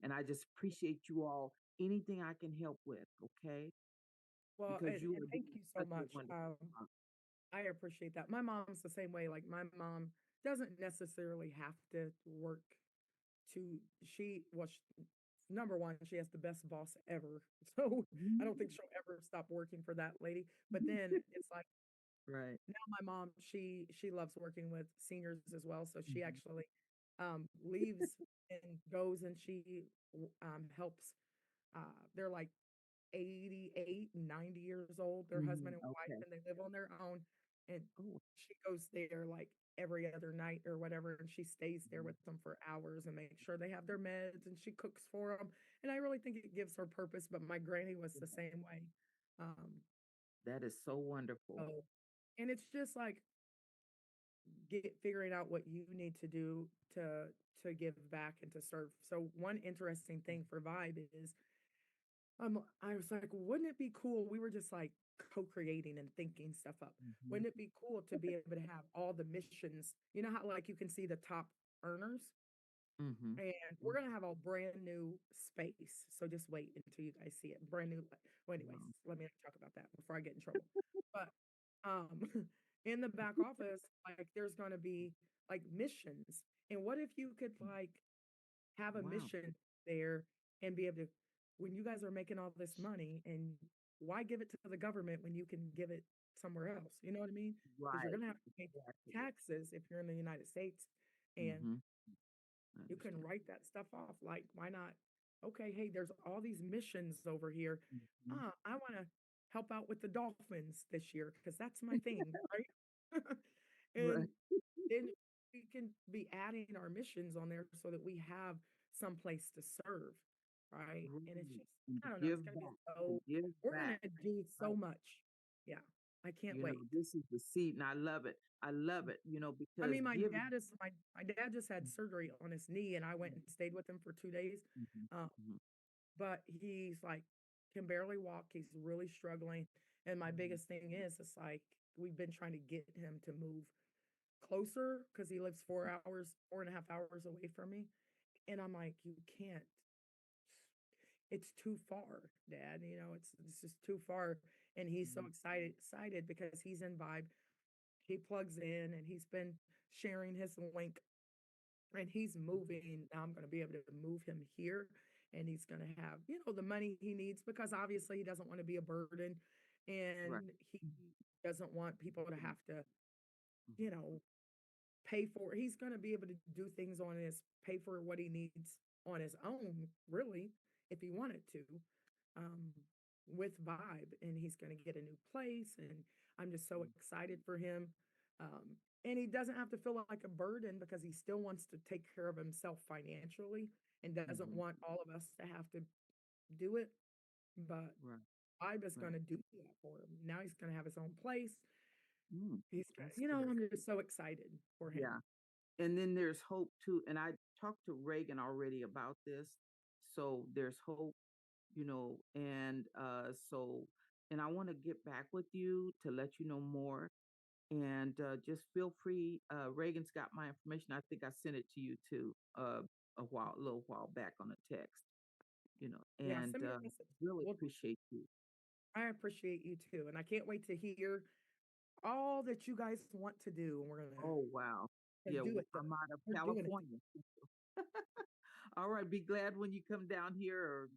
And I just appreciate you all. Anything I can help with, okay? Well, Because you and are thank doing you so such a much. wonderful job. I appreciate that. My mom's the same way. Like my mom doesn't necessarily have to work to well, number one, she has the best boss ever. So I don't think Mm. she'll ever stop working for that lady. But then it's like Right. now my mom, she loves working with seniors as well. So she Mhm. actually leaves and goes and she helps they're like 88 and 90 years old, their husband and wife, Okay. and they live on their own. And Oh. she goes there like every other night or whatever, and she stays there Mhm. with them for hours and makes sure they have their meds and she cooks for them. And I really think it gives her purpose. But my granny was the same way. Um, That is so wonderful. so, and it's just like figuring out what you need to do to give back and to serve. So one interesting thing for Vibe is I was like, wouldn't it be cool? We were just like co-creating and thinking stuff up. Mhm. Wouldn't it be cool to be able to have all the missions? You know how like you can see the top earners? Mhm. And we're gonna have a brand new space. So just wait until you guys see it. Brand new. Well, anyways, Wow. let me not talk about that before I get in trouble. But um in the back office, like there's gonna be like missions. And what if you could like have a Wow. mission there and be able to, when you guys are making all this money, and why give it to the government when you can give it somewhere else? You know what I mean? Because you're Right. going to have to pay Exactly. taxes if you're in the United States, and Mhm. I you can understand. write that stuff off. Like, why not? Okay, hey, there's all these missions over here. Mhm. I want to help out with the dolphins this year because that's my thing, right? And Right. then we can be adding our missions on there so that we have some place to serve, right? And it's Right. just, And I don't know, it's give gonna be back. To so, give we're gonna back. do so Right. much. Yeah, I can't wait. This is the seed, and I love it. I love it. I Because mean, giving. my dad just had surgery on his knee, and I went and stayed with him for 2 days. Mhm. Uh, Mhm. but he's like can barely walk. He's really struggling. And my Mhm. biggest thing is it's like we've been trying to get him to move closer because he lives 4 hours, 4.5 hours away from me. And I'm like, you can't. It's too far, Dad. It's just too far. And he's so Mhm. excited because he's in Vibe. He plugs in and he's been sharing his link and he's moving. Now I'm going to be able to move him here and he's going to have, the money he needs because obviously he doesn't want to be a burden Right. and he doesn't want people to have to, Mhm. you know, pay for he's going to be able to do things on his pay for what he needs on his own, really, if he wanted to, um, with Vibe. And he's going to get a new place. And I'm just so excited for him. And he doesn't have to feel like a burden because he still wants to take care of himself financially and doesn't Mhm. want all of us to have to do it. But Right. Vibe is going Right. to do that for him. Now he's going to have his own place. Mm. He's That's going, good. I'm just so excited for him. Yeah. And then there's hope too. And I talked to Reagan already about this. So there's hope, and and I want to get back with you to let you know more. And just feel free. Reagan's got my information. I think I sent it to you too, a little while back on a text, Yeah, and send me a message. really Well, appreciate you. I appreciate you too. And I can't wait to hear all that you guys want to do. And we're Oh, wow. gonna Yeah, do it though. I'm out of We're doing it. California. All right. Be glad when you come down here or,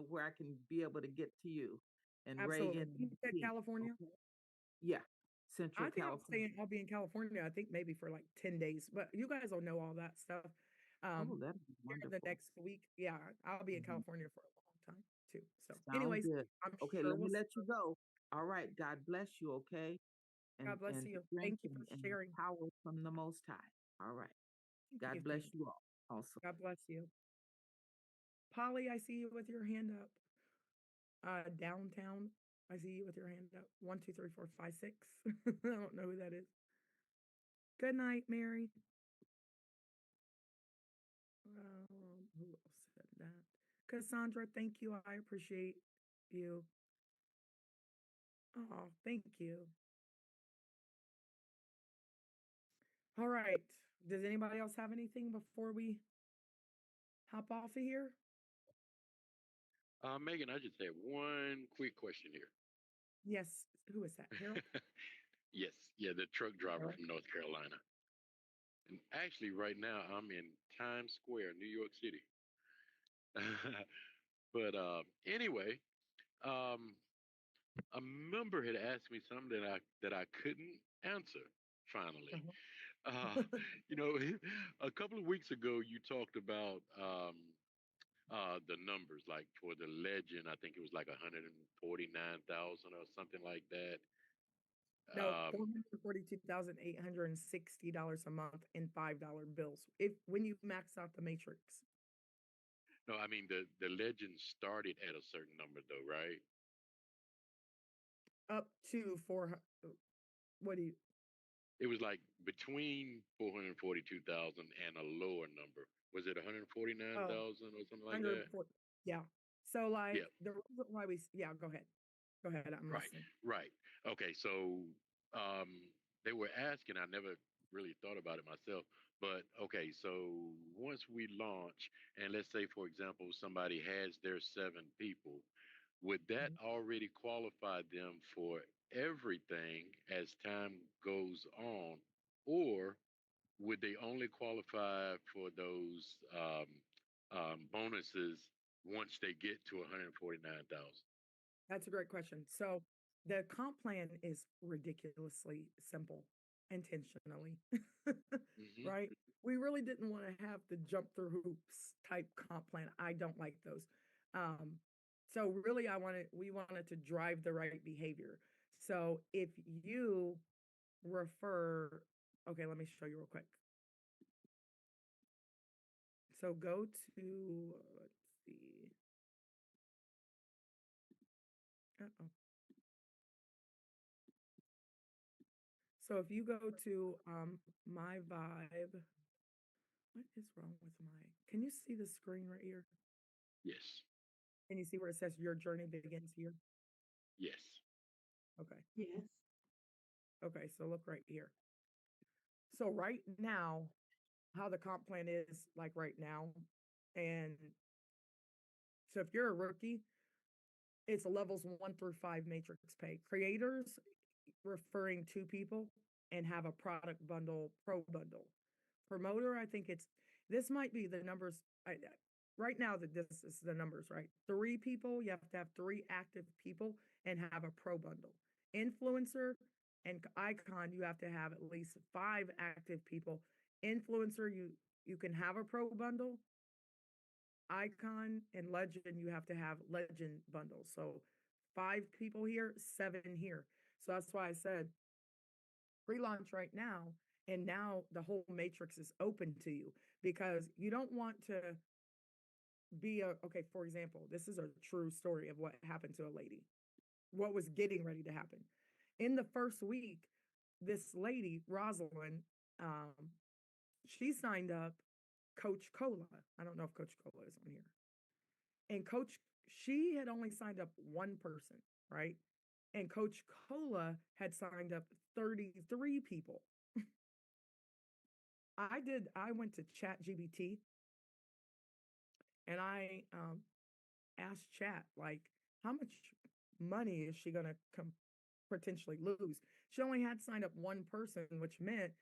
where I can be able to get to you and Absolutely. Reagan and You the said team. California? Okay. Yeah. Central I think California. I'll be in California, I think maybe for like 10 days, but you guys will know all that stuff. Oh, that'd be Here in the wonderful. next week. Yeah, I'll be in Mhm. California for a long time too. So Sound anyways, good. I'm Okay, sure let me we'll let you go. All right. God bless you, okay? God bless And you. strength Thank you for and sharing. power from the Most High. All right. Thank God you. bless Thank you all also. God bless you. Polly, I see you with your hand up. Downtown, I see you with your hand up. 1, 2, 3, 4, 5, 6. I don't know who that is. Good night, Mary. Who else said that? Cassandra, thank you. I appreciate you. Oh, thank you. All right. Does anybody else have anything before we hop off of here? Megan, I just have one quick question here. Yes. Who is that? Harold? Yes, yeah, the truck driver Harold? from North Carolina. And actually, right now, I'm in Times Square, New York City. But anyway, um, a member had asked me something that I couldn't answer. Finally, you know, a couple of weeks ago, you talked about the numbers, like for the legend. I think it was like 149,000 or something like that. No, Um, $442,860 a month in $5 bills. If when you max out the matrix. no, I mean the legend started at a certain number, though, right? Up to what do you It was like between 442,000 and a lower number. Was it 149,000 oh or something like that? 140? Yeah. So like Yeah. the reason why yeah, go ahead. Go ahead. I'm Right, listening. right. Okay, so um, they were asking, I never really thought about it myself, but okay, so once we launch, and let's say, for example, somebody has their 7 people, would that Mhm. already qualify them for everything as time goes on, or would they only qualify for those bonuses once they get to 149,000? That's a great question. So the comp plan is ridiculously simple intentionally, Hmm. right? We really didn't want to have the jump through hoops type comp plan. I don't like those. Um, so really we wanted to drive the right behavior. So if you refer, okay, let me show you real quick. So go to, let's see. Uh-oh. So if you go to my vibe, what is wrong with can you see the screen right here? Yes, Can you see where it says your journey begins here? yes. Okay. Yes. Okay. So look right here. So right now, how the comp plan is like right now. And so if you're a rookie, it's levels 1 through 5 matrix pay. Creators referring to people and have a product bundle, pro bundle. Promoter, I think this might be the numbers. Right now that this is the numbers, right? 3 people, you have to have 3 active people and have a pro bundle. Influencer and icon, you have to have at least 5 active people. Influencer, you can have a pro bundle. Icon and legend, you have to have legend bundles. So 5 people here, 7 here. So that's why I said pre-launch right now, and now the whole matrix is open to you because you don't want to be okay, for example, this is a true story of what happened to a lady, what was getting ready to happen. In the first week, this lady, Rosalind, um, she signed up Coach Cola. I don't know if Coach Cola is on here. And she had only signed up one person, right? And Coach Cola had signed up 33 people. I went to ChatGPT and I asked Chat, like, how much money is she going to potentially lose? She only had signed up one person, which meant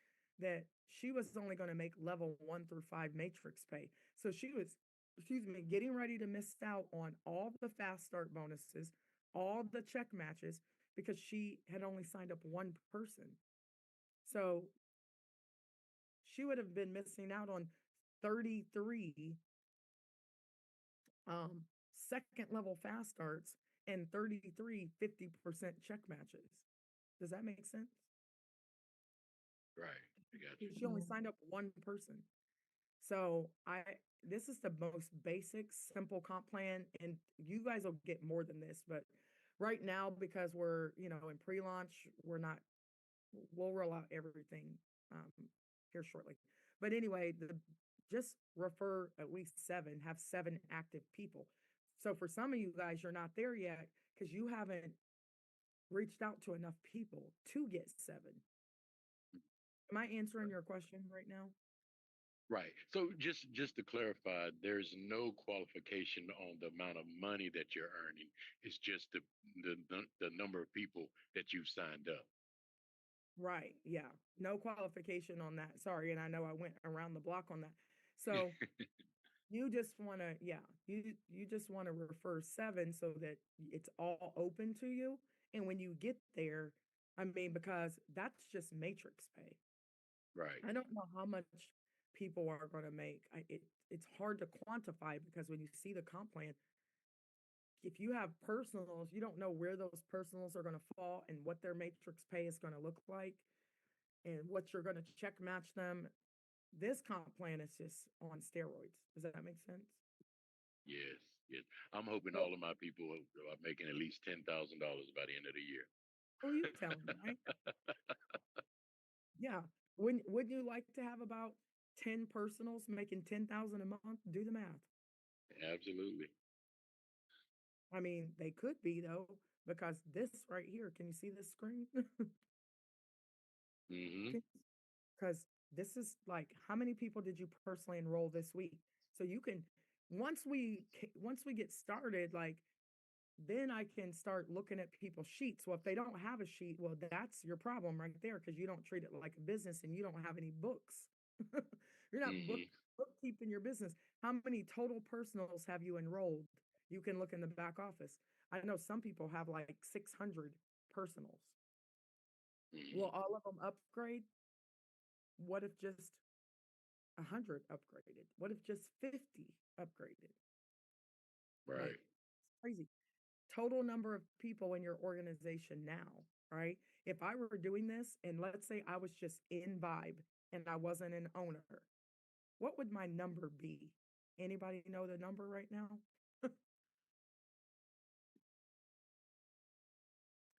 that she was only going to make level 1 through 5 matrix pay. So she was, excuse me, getting ready to miss out on all the fast start bonuses, all the check matches, because she had only signed up one person. So she would have been missing out on 33 second level fast starts and 33 50% check matches. Does that make sense? Right. I got you. She only signed up one person. So this is the most basic, simple comp plan, and you guys will get more than this. But right now, because we're in pre-launch, we'll roll out everything here shortly. But anyway, just refer at least 7, have 7 active people. So for some of you guys, you're not there yet because you haven't reached out to enough people to get 7. Am I answering your question right now? Right. So just to clarify, there's no qualification on the amount of money that you're earning. It's just the number of people that you've signed up. Right. Yeah. No qualification on that. Sorry. And I know I went around the block on that. So you just want to, yeah, you just want to refer 7 so that it's all open to you. And when you get there, I mean, because that's just matrix pay. Right. I don't know how much people are going to make. It's hard to quantify because when you see the comp plan, if you have personals, you don't know where those personals are going to fall and what their matrix pay is going to look like and what you're going to check match them. This comp plan is just on steroids. Does that make sense? Yes. Yes. I'm hoping Well, all of my people are making at least $10,000 by the end of the year. who you telling me, right? Yeah. Wouldn't you like to have about 10 personals making 10,000 a month? Do the math. Absolutely. I mean, they could be though, because this right here, can you see this screen? Mm-hmm. Because this is like, how many people did you personally enroll this week? So you can, once we get started, like, then I can start looking at people's sheets. Well, if they don't have a sheet, well, that's your problem right there because you don't treat it like a business and you don't have any books. You're not bookkeeping your business. How many total personals have you enrolled? You can look in the back office. I know some people have like 600 personals. Will all of them upgrade? What if just 100 upgraded? What if just 50 upgraded? Right. Like, it's crazy. Total number of people in your organization now, right? If I were doing this and let's say I was just in Vibe and I wasn't an owner, what would my number be? Anybody know the number right now?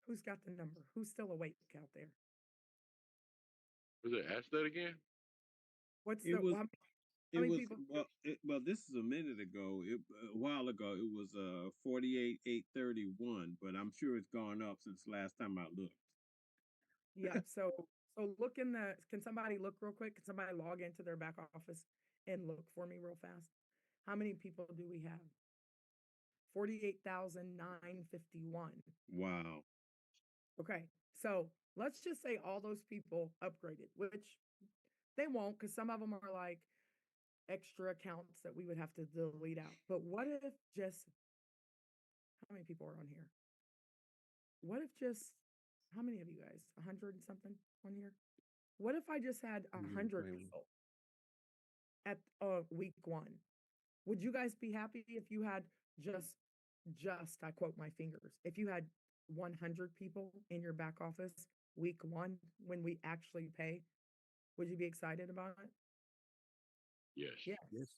Who's got the number? Who's still awake out there? Was it? Ask that again. What's It the, was how it many was people? well this is a minute ago. A while ago it was 48,831, but I'm sure it's gone up since last time I looked. Yeah. So look in the, can somebody look real quick? Can somebody log into their back office and look for me real fast? How many people do we have? 48,951. Wow. Okay. So let's just say all those people upgraded, which they won't because some of them are like extra accounts that we would have to delete out. But what if just, how many people are on here? What if just, how many of you guys? 100 and something on here? What if I just had 100 people at week 1? Would you guys be happy if you had just, I quote my fingers, if you had 100 people in your back office week 1 when we actually pay? Would you be excited about it? Yes. Yes.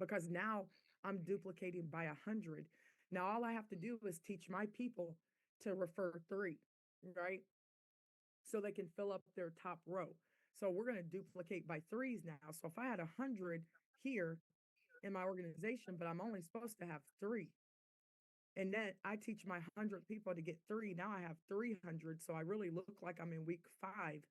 Because now I'm duplicating by 100. Now all I have to do is teach my people to refer 3, right? So they can fill up their top row. So we're going to duplicate by 3s now. So if I had 100 here in my organization, but I'm only supposed to have 3. And then I teach my 100 people to get 3. Now I have 300. So I really look like I'm in week 5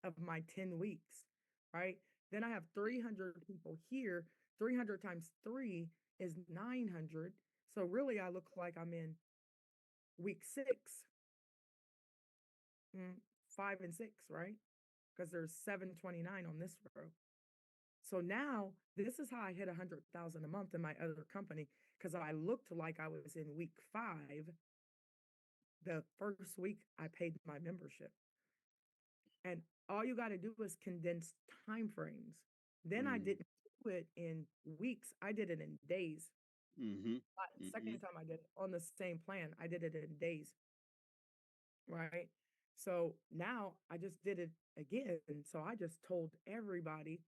of my 10 weeks, right? Then I have 300 people here. 300 times 3 is 900. So really I look like I'm in week 6, 5 and 6, right? Because there's 729 on this row. So now this is how I hit 100,000 a month in my other company because I looked like I was in week 5. The first week I paid my membership. And all you got to do is condense time frames. Then I didn't do it in weeks. I did it in days. Second time I did it on the same plan, I did it in days. Right. So now I just did it again. So I just told everybody,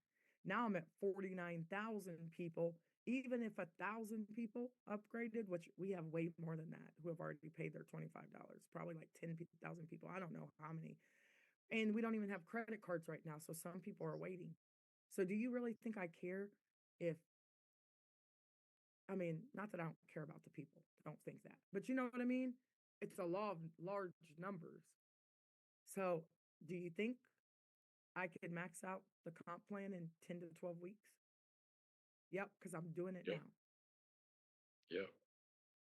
now I'm at 49,000 people. Even if 1,000 people upgraded, which we have way more than that, who have already paid their $25, probably like 10,000 people. I don't know how many. And we don't even have credit cards right now. So some people are waiting. So do you really think I care if, I mean, not that I don't care about the people, don't think that, but you know what I mean? It's a law of large numbers. So do you think I could max out the comp plan in 10 to 12 weeks? Yep, because I'm doing it Yep. now. Yep.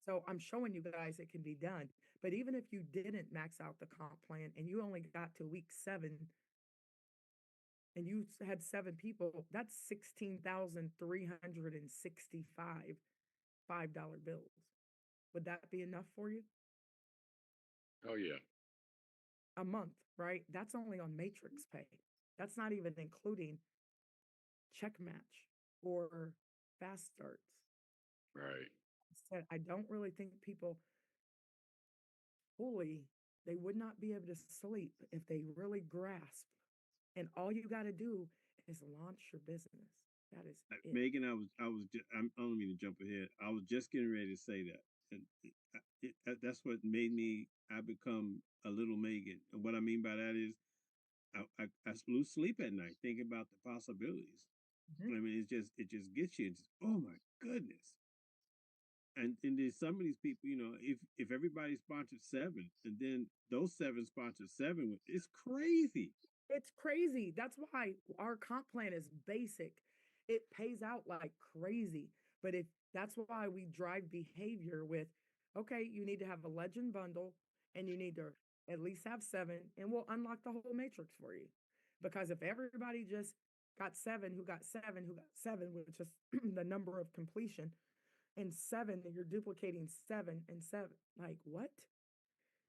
So I'm showing you guys it can be done. But even if you didn't max out the comp plan and you only got to week 7 and you had 7 people, that's 16,365 $5 bills. Would that be enough for you? Oh yeah. A month, right? That's only on matrix pay. That's not even including check match or fast starts. Right. Said I don't really think people fully, they would not be able to sleep if they really grasp. And all you got to do is launch your business. That is it. Megan, I don't mean to jump ahead. I was just getting ready to say that. And that's what made I become a little Megan. And what I mean by that is I lose sleep at night thinking about the possibilities. Mhm. I mean, it just gets you. It's, oh my goodness. And then some of these people, if everybody sponsored 7, and then those 7 sponsored 7, it's crazy. It's crazy. That's why our comp plan is basic. It pays out like crazy. But if that's why we drive behavior with, okay, you need to have a legend bundle and you need to at least have 7, and we'll unlock the whole matrix for you. Because if everybody just got 7, who got 7, who got 7, which is the number of completion, and 7, and you're duplicating 7 and 7, like what?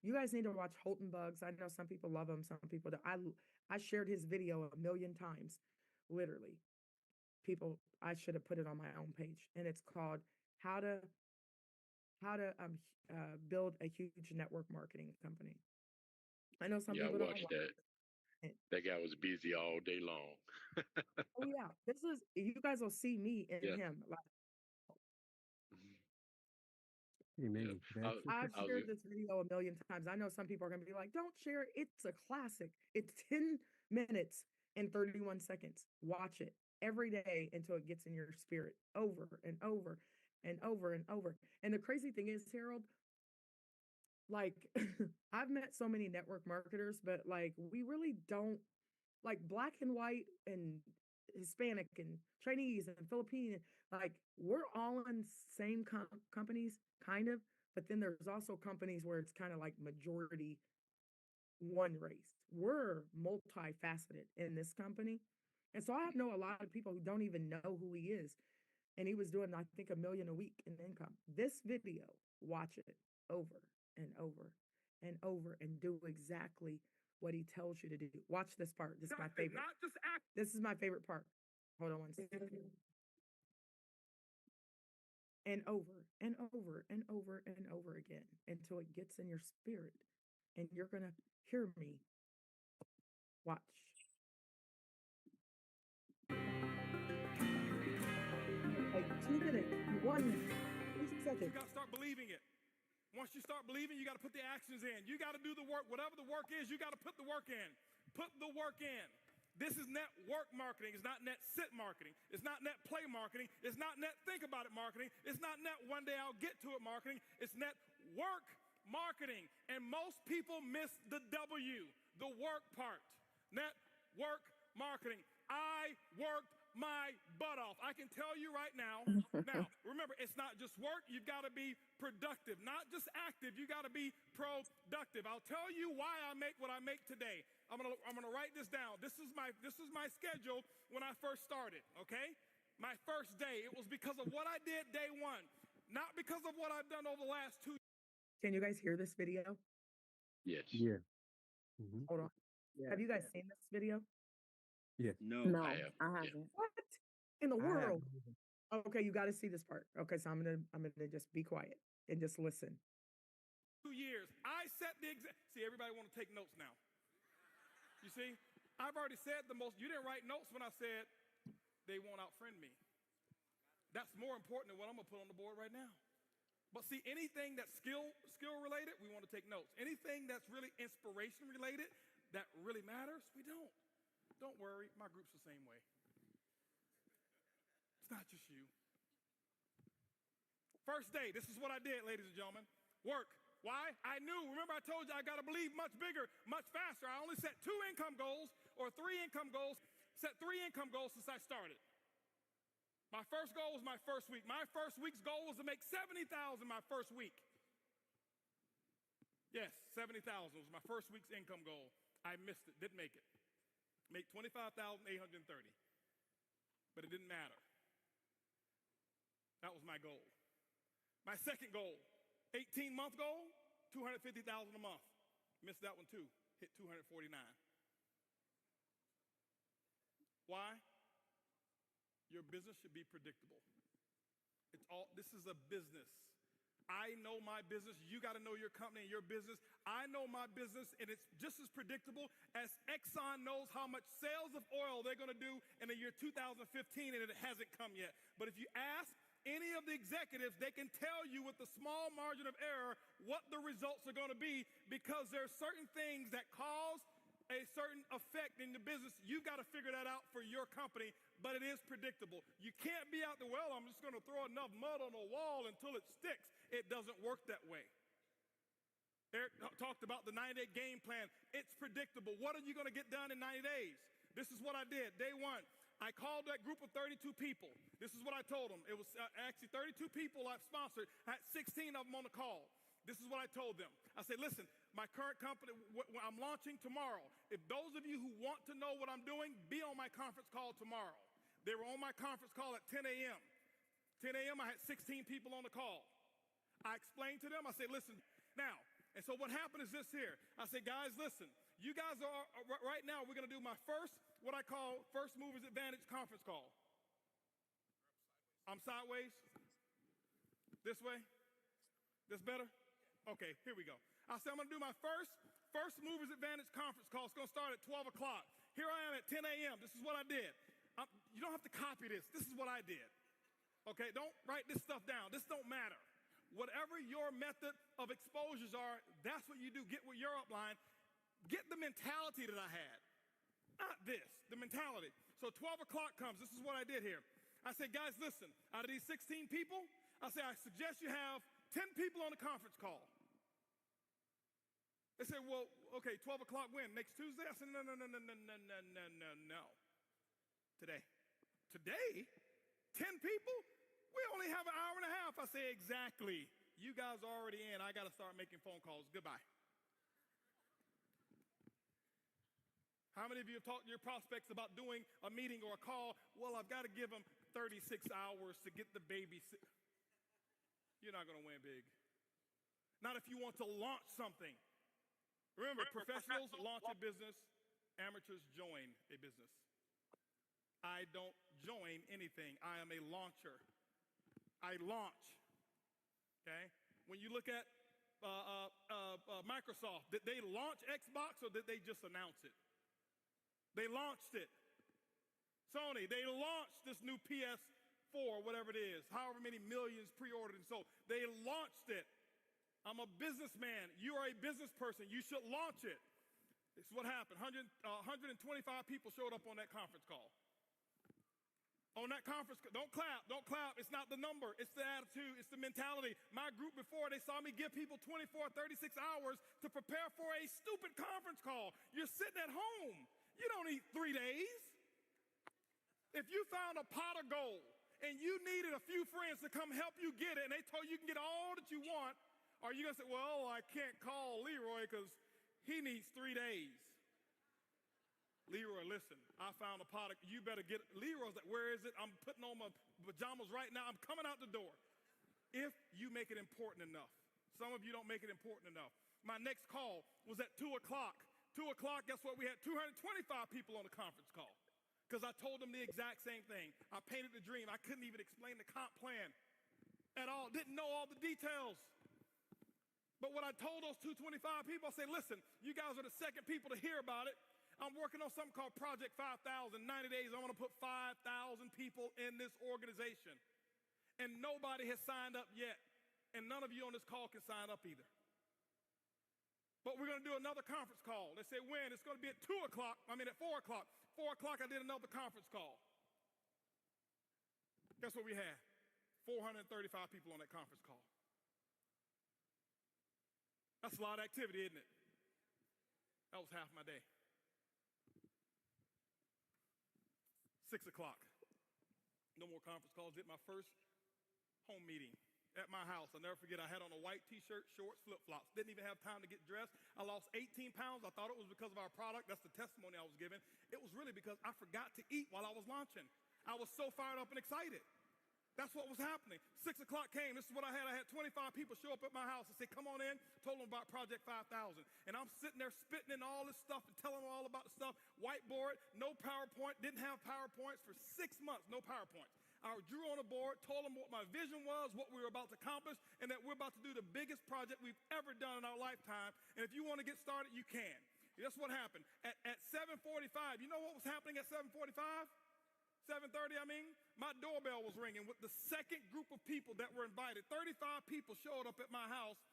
You guys need to watch Holton Bugs. I know some people love him, some people don't. I shared his video a million times, literally. People, I should have put it on my own page, and it's called How to Build a Huge Network Marketing Company. I know some Yeah, I people don't watched watch that. it. That guy was busy all day long. Oh yeah, you guys will see me in Yeah. him. Like, Hey, Megan, could I ask you a I've I was shared this video a million times. I know some people are going to be like, don't share it. It's a classic. It's 10 minutes and 31 seconds. Watch it every day until it gets in your spirit over and over and over and over. And the crazy thing is, Harold, like, I've met so many network marketers, but like, we really don't, like, black and white and Hispanic and Chinese and Filipino, like, we're all in same companies, kind of, but then there's also companies where it's kind of like majority one race. We're multifaceted in this company. And so I know a lot of people who don't even know who he is. And he was doing, I think, $1 million a week in income. This video, watch it over and over and over and do exactly what he tells you to do. Watch this part. This is my favorite. This is my favorite part. Hold on one second. And over and over and over and over again until it gets in your spirit. And you're going to hear me. Watch. Like 2 minutes, 1 minute, 3 seconds. You got to start believing it. Once you start believing, you got to put the actions in. You got to do the work. Whatever the work is, you got to put the work in. Put the work in. This is network marketing. It's not net sit marketing. It's not net play marketing. It's not net think about it marketing. It's not net one day I'll get to it marketing. It's net work marketing. And most people miss the W, the work part. Network marketing. I worked my butt off. I can tell you right now. Now, remember, it's not just work. You've got to be productive, not just active. You got to be productive. I'll tell you why I make what I make today. I'm gonna write this down. This is my schedule when I first started. Okay, my first day. It was because of what I did day one, not because of what I've done over the last 2 years. Can you guys hear this video? Yes. Yeah. Mhm. Hold on. Yeah. Have you guys seen this video? Yeah. No. No, I have. I Yeah. haven't. What in the I have. world? Okay, you got to see this part. Okay, so I'm gonna just be quiet and just listen. 2 years. I set the See, everybody want to take notes now. You see, I've already said the most. You didn't write notes when I said they won't outfriend me. That's more important than what I'm gonna put on the board right now. But see, anything that's skill related, we want to take notes. Anything that's really inspiration related, that really matters, we don't. Don't worry, my group's the same way. not just you. First day, this is what I did, ladies and gentlemen. Work. Why? I knew. Remember, I told you I got to believe much bigger, much faster. I only set 2 income goals or 3 income goals. Set 3 income goals since I started. My first goal was my first week. My first week's goal was to make $70,000 my first week. Yes, $70,000 was my first week's income goal. I missed it, didn't make it. Make $25,830. But it didn't matter. That was my goal. My second goal, 18-month goal, $250,000 a month. Missed that one too. Hit $249,000. Why? Your business should be predictable. This is a business. I know my business. You got to know your company and your business. I know my business, and it's just as predictable as Exxon knows how much sales of oil they're going to do in the year 2015, and it hasn't come yet. But if you ask any of the executives, they can tell you with a small margin of error what the results are going to be, because there are certain things that cause a certain effect in the business. You've got to figure that out for your company, but it is predictable. You can't be out there, well, I'm just going to throw enough mud on a wall until it sticks. It doesn't work that way. Eric talked about the 90-day game plan. It's predictable. What are you going to get done in 90 days? This is what I did. Day one, I called that group of 32 people. This is what I told them. It was actually 32 people I've sponsored. I had 16 of them on the call. This is what I told them. I said, listen, my current company, I'm launching tomorrow. If those of you who want to know what I'm doing, be on my conference call tomorrow. They were on my conference call at 10 a.m. 10 a.m., I had 16 people on the call. I explained to them, I said, listen, now, and so what happened is this here. I said, guys, listen, you guys are, right now, we're going to do my first, what I call First Movers Advantage conference call. I'm sideways. This way. This better? Okay, here we go. I said, I'm going to do my First Movers Advantage conference call. It's going to start at 12 o'clock. Here I am at 10 a.m. This is what I did. You don't have to copy this. This is what I did. Okay, don't write this stuff down. This don't matter. Whatever your method of exposures are, that's what you do. Get with your upline. Get the mentality that I had. Not this, the mentality. So 12 o'clock comes. This is what I did here. I said, guys, listen, out of these 16 people, I said, I suggest you have 10 people on the conference call. They said, well, okay, 12 o'clock when? Next Tuesday? I said, no. Today. Today? 10 people? We only have an hour and a half. I say, exactly. You guys are already in. I got to start making phone calls. Goodbye. How many of you have talked to your prospects about doing a meeting or a call? Well, I've got to give them 36 hours to get the baby. You're not going to win big. Not if you want to launch something. Remember, professionals launch a business. Amateurs join a business. I don't join anything. I am a launcher. I launch, okay? When you look at Microsoft, did they launch Xbox or did they just announce it? They launched it. Sony, they launched this new PS4, whatever it is, however many millions pre-ordered and sold. They launched it. I'm a businessman. You are a business person. You should launch it. This is what happened. 125 people showed up on that conference call. On that conference, don't clap. It's not the number. It's the attitude. It's the mentality. My group before, they saw me give people 24, 36 hours to prepare for a stupid conference call. You're sitting at home. You don't need 3 days. If you found a pot of gold and you needed a few friends to come help you get it, and they told you can get all that you want, are you going to say, well, I can't call Leroy because he needs 3 days? Leroy, listen, I found a pot. You better get it. Leroy's like, where is it? I'm putting on my pajamas right now. I'm coming out the door. If you make it important enough. Some of you don't make it important enough. My next call was at 2 o'clock. 2 o'clock, guess what? We had 225 people on the conference call because I told them the exact same thing. I painted the dream. I couldn't even explain the comp plan at all. Didn't know all the details. But what I told those 225 people, I said, listen, you guys are the second people to hear about it. I'm working on something called Project 5,000. 90 days, I want to put 5,000 people in this organization. And nobody has signed up yet. And none of you on this call can sign up either. But we're going to do another conference call. They say when? It's going to be at 4 o'clock. 4 o'clock, I did another conference call. Guess what we had? 435 people on that conference call. That's a lot of activity, isn't it? That was half my day. 6 o'clock. No more conference calls. Did my first home meeting at my house. I'll never forget, I had on a white t-shirt, shorts, flip-flops. Didn't even have time to get dressed. I lost 18 pounds. I thought it was because of our product. That's the testimony I was giving. It was really because I forgot to eat while I was launching. I was so fired up and excited. That's what was happening. 6 o'clock came. This is what I had. I had 25 people show up at my house and say, come on in. Told them about Project 5000. And I'm sitting there spitting in all this stuff and telling them all about the stuff. Whiteboard, no PowerPoint. Didn't have PowerPoints for 6 months. No PowerPoints. I drew on a board, told them what my vision was, what we were about to accomplish, and that we're about to do the biggest project we've ever done in our lifetime. And if you want to get started, you can. That's what happened. At 7:45, you know what was happening at 7:45? 7:30, I mean? My doorbell was ringing with the second group of people that were invited. 35 people showed up at my house.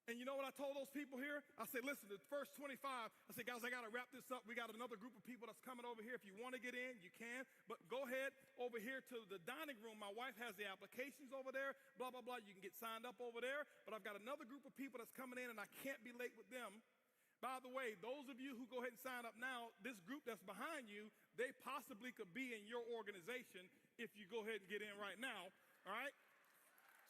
And you know what I told those people here? I said, listen, the first 25, I said, guys, I got to wrap this up. We got another group of people that's coming over here. If you want to get in, you can. But go ahead over here to the dining room. My wife has the applications over there, blah, blah, blah. You can get signed up over there. But I've got another group of people that's coming in, and I can't be late with them. By the way, those of you who go ahead and sign up now, this group that's behind you, they possibly could be in your organization if you go ahead and get in right now, all right?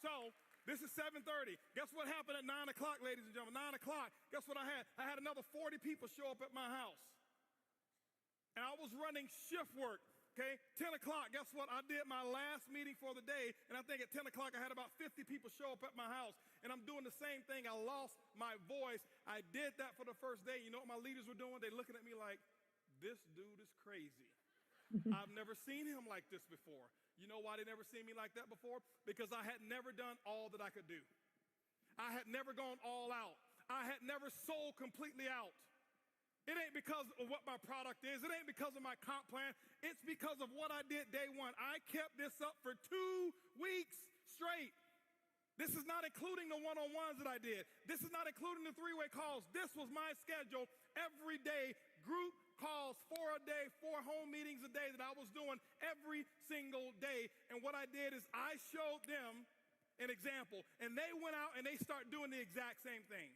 So this is 7:30. Guess what happened at 9 o'clock, ladies and gentlemen? 9 o'clock, guess what I had? I had another 40 people show up at my house. And I was running shift work, okay? 10 o'clock, guess what? I did my last meeting for the day, and I think at 10 o'clock I had about 50 people show up at my house. And I'm doing the same thing. I lost my voice. I did that for the first day. You know what my leaders were doing? They're looking at me like, this dude is crazy. I've never seen him like this before. You know why they never seen me like that before? Because I had never done all that I could do. I had never gone all out. I had never sold completely out. It ain't because of what my product is. It ain't because of my comp plan. It's because of what I did day one. I kept this up for 2 weeks straight. This is not including the one-on-ones that I did. This is not including the three-way calls. This was my schedule every day, group calls 4 a day, 4 home meetings a day that I was doing every single day. And what I did is I showed them an example, and they went out and they start doing the exact same thing.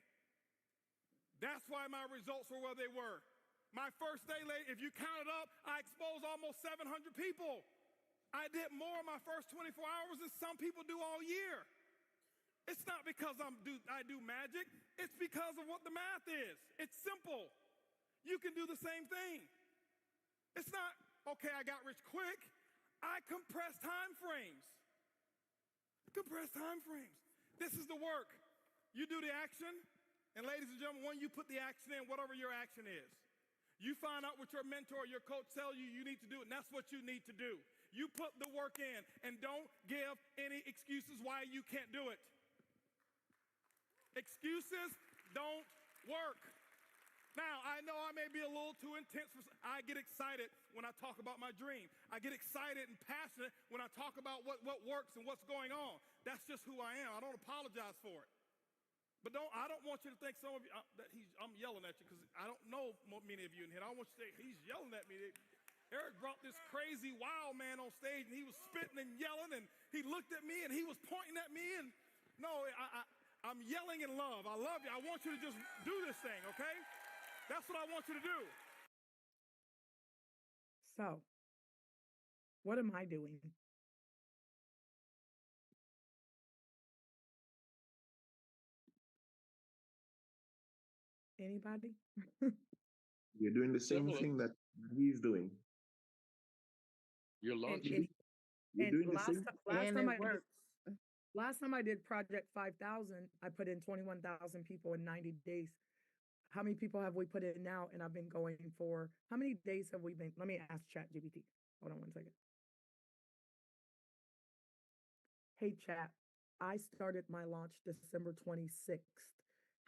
That's why my results were where they were. My first day, if you count it up, I exposed almost 700 people. I did more in my first 24 hours than some people do all year. It's not because I do magic. It's because of what the math is. It's simple. You can do the same thing. It's not, okay, I got rich quick. I compress time frames. Compress time frames. This is the work. You do the action, and ladies and gentlemen, when you put the action in, whatever your action is, you find out what your mentor or your coach tells you you need to do, and that's what you need to do. You put the work in, and don't give any excuses why you can't do it. Excuses don't work. Now, I know I may be a little too intense. I get excited when I talk about my dream. I get excited and passionate when I talk about what works and what's going on. That's just who I am. I don't apologize for it. But I don't want you to think some of you, that I'm yelling at you because I don't know many of you in here. I don't want you to think he's yelling at me. Eric brought this crazy wild man on stage, and he was spitting and yelling, and he looked at me, and he was pointing at me. And no, I'm yelling in love. I love you. I want you to just do this thing, okay? That's what I want you to do. So, what am I doing? Anybody? You're doing the same Similar. thing that he's doing. You're And, launching. You're and doing the same. last time I did Project 5000, I put in 21,000 people in 90 days. How many people have we put in now? And I've been going for, how many days have we been? Let me ask ChatGPT. Hold on 1 second. Hey, Chat, I started my launch December 26th.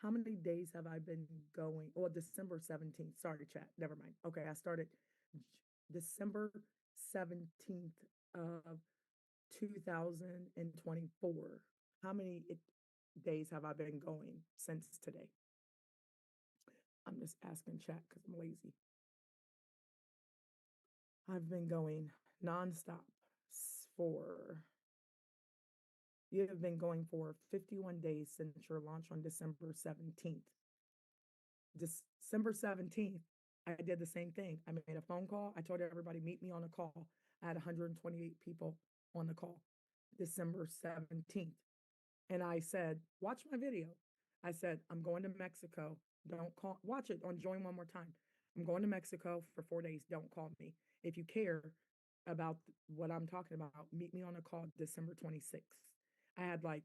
How many days have I been going? Or December 17th. Sorry, Chat. Never mind. Okay, I started December 17th of 2024. How many days have I been going since today? I'm just asking Chat because I'm lazy. I've been going nonstop you have been going for 51 days since your launch on December 17th. December 17th, I did the same thing. I made a phone call. I told everybody, meet me on a call. I had 128 people on the call, December 17th. And I said, watch my video. I said, I'm going to Mexico. Don't call, watch it on Join One More Time. I'm going to Mexico for 4 days. Don't call me. If you care about what I'm talking about, meet me on a call December 26th. I had like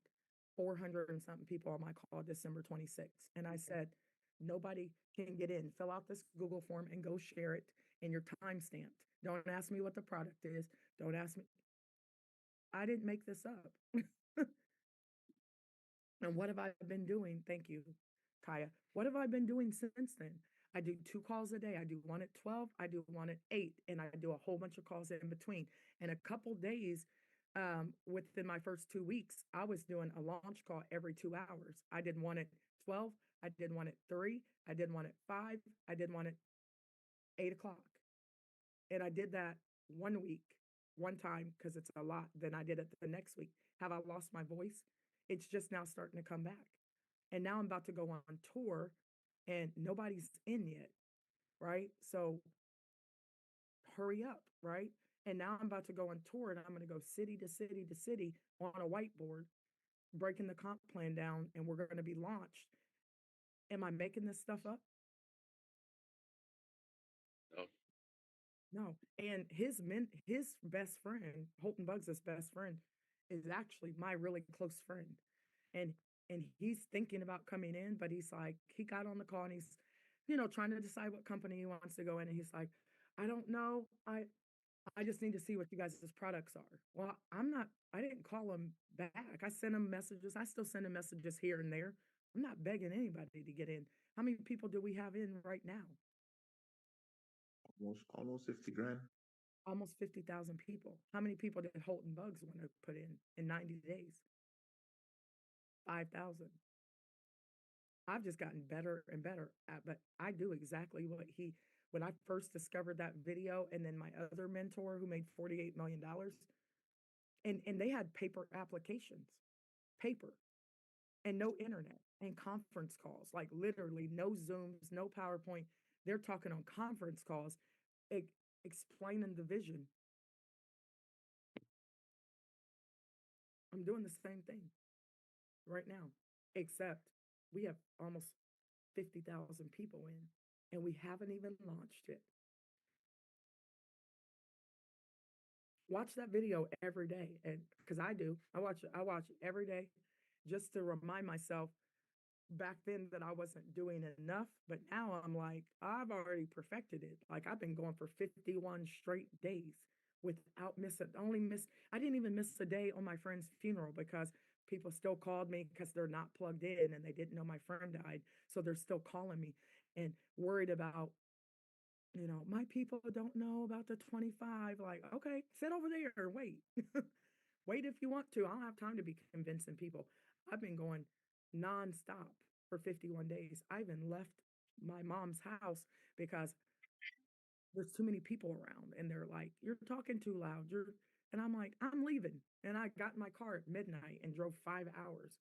400 and something people on my call December 26th. And I said, nobody can get in. Fill out this Google form and go share it in your time stamped. Don't ask me what the product is. Don't ask me. I didn't make this up. And what have I been doing? Thank you, Kaya. What have I been doing since then? I do 2 calls a day. I do one at 12, I do one at 8, and I do a whole bunch of calls in between. And a couple days within my first 2 weeks, I was doing a launch call every 2 hours. I did one at 12, I did one at 3, I did one at 5, I did one at 8 o'clock. And I did that 1 week, one time, because it's a lot. Then I did it the next week. Have I lost my voice? It's just now starting to come back. And now I'm about to go on tour and nobody's in yet, right? So hurry up, right? And now I'm about to go on tour and I'm going to go city to city to city on a whiteboard, breaking the comp plan down, and we're going to be launched. Am I making this stuff up? No. No. And his best friend, Holton Bugs' best friend, is actually my really close friend. And he's thinking about coming in, but he's like, he got on the call and he's, trying to decide what company he wants to go in. And he's like, I don't know. I just need to see what you guys' products are. Well, I didn't call him back. I sent him messages. I still send him messages here and there. I'm not begging anybody to get in. How many people do we have in right now? Almost 50 grand. Almost 50,000 people. How many people did Holton Bugs want to put in 90 days? 5,000. I've just gotten better and better at, but I do exactly when I first discovered that video, and then my other mentor who made $48 million, and they had paper applications, paper, and no internet, and conference calls, like literally no Zooms, no PowerPoint. They're talking on conference calls, explaining the vision. I'm doing the same thing right now, except we have almost 50,000 people in, and we haven't even launched it. Watch that video every day, and because I do, I watch it every day, just to remind myself back then that I wasn't doing enough. But now I'm like, I've already perfected it. Like I've been going for 51 straight days without missing. I didn't even miss a day on my friend's funeral because people still called me because they're not plugged in and they didn't know my friend died. So they're still calling me and worried about, my people don't know about the 25. Like, okay, sit over there or wait. Wait if you want to. I don't have time to be convincing people. I've been going nonstop for 51 days. I even left my mom's house because there's too many people around and they're like, you're talking too loud. And I'm like, I'm leaving. And I got in my car at midnight and drove 5 hours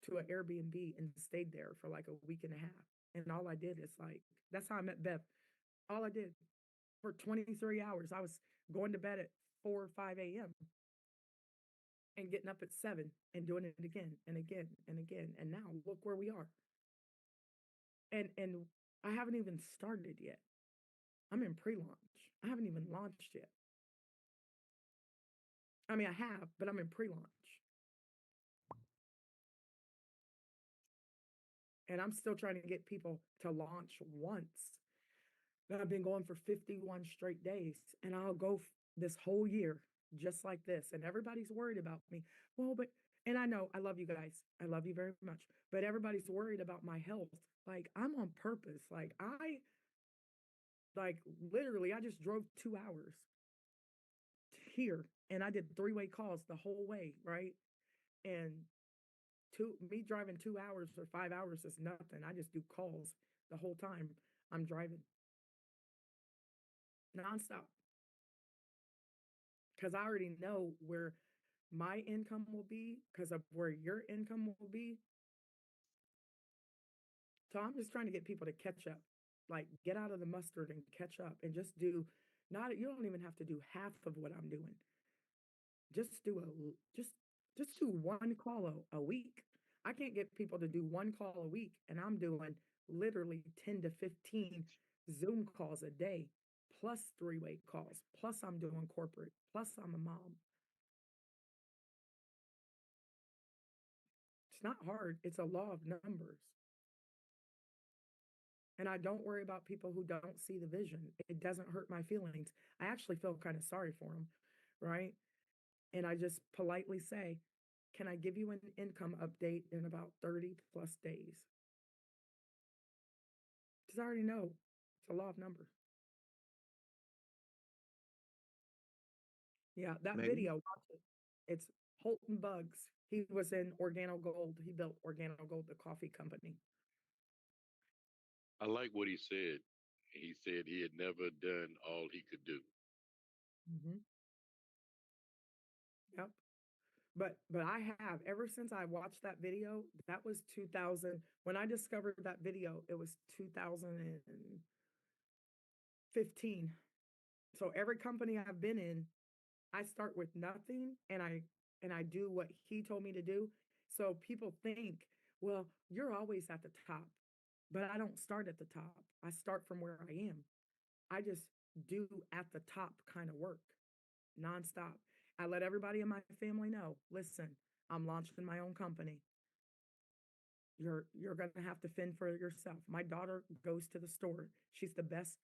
to an Airbnb and stayed there for like a week and a half. And all I did is that's how I met Beth. All I did for 23 hours, I was going to bed at 4 or 5 a.m. and getting up at 7 and doing it again and again and again. And now look where we are. And I haven't even started yet. I'm in pre-launch. I haven't even launched yet. I mean, I have, but I'm in pre-launch. And I'm still trying to get people to launch once. But I've been going for 51 straight days, and I'll go this whole year just like this. And everybody's worried about me. Well, and I know I love you guys. I love you very much. But everybody's worried about my health. Like I'm on purpose. Literally, I just drove 2 hours here and I did 3-way calls the whole way, right? And me driving 2 hours or 5 hours is nothing. I just do calls the whole time I'm driving. Nonstop. because I already know where my income will be because of where your income will be. So I'm just trying to get people to catch up, like get out of the mustard and catch up and just do not, you don't even have to do half of what I'm doing. Just do just do one call a week. I can't get people to do one call a week, and I'm doing literally 10 to 15 Zoom calls a day, plus three-way calls, plus I'm doing corporate, plus I'm a mom. It's not hard. It's a law of numbers. And I don't worry about people who don't see the vision. It doesn't hurt my feelings. I actually feel kind of sorry for them, right? And I just politely say, can I give you an income update in about 30 plus days? Because I already know it's a law of numbers. Yeah, that Megan? video, watch it. It's Holton Bugs. He was in Organo Gold. He built Organo Gold, the coffee company. I like what he said. He said he had never done all he could do. Mm-hmm. Yep. But I have ever since I watched that video. That was 2000. When I discovered that video, it was 2015. So every company I've been in, I start with nothing and I do what he told me to do. So people think, well, you're always at the top. But I don't start at the top. I start from where I am. I just do at the top kind of work nonstop. I let everybody in my family know, listen, I'm launching my own company. You're going to have to fend for yourself. My daughter goes to the store. She's the best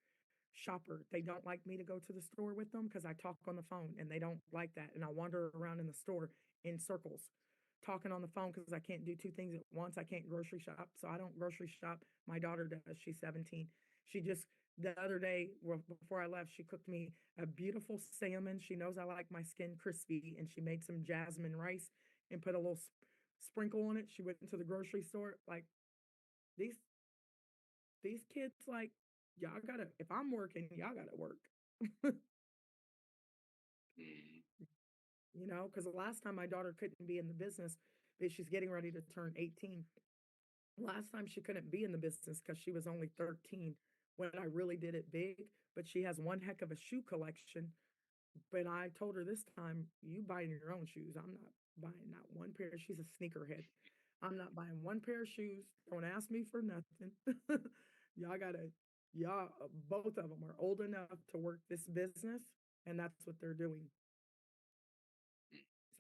shopper. They don't like me to go to the store with them because I talk on the phone and they don't like that. And I wander around in the store in circles talking on the phone because I can't do two things at once. I can't grocery shop. So I don't grocery shop. My daughter does. She's 17. She just, the other day, before I left, she cooked me a beautiful salmon. She knows I like my skin crispy, and she made some jasmine rice and put a little sprinkle on it. She went into the grocery store. Like, these kids, like, y'all gotta, if I'm working, y'all gotta work. You know, because the last time my daughter couldn't be in the business, but she's getting ready to turn 18. Last time she couldn't be in the business because she was only 13 when I really did it big, but she has one heck of a shoe collection. But I told her this time, you buying your own shoes. I'm not buying not one pair. She's a sneakerhead. I'm not buying one pair of shoes. Don't ask me for nothing. Y'all, both of them are old enough to work this business, and that's what they're doing.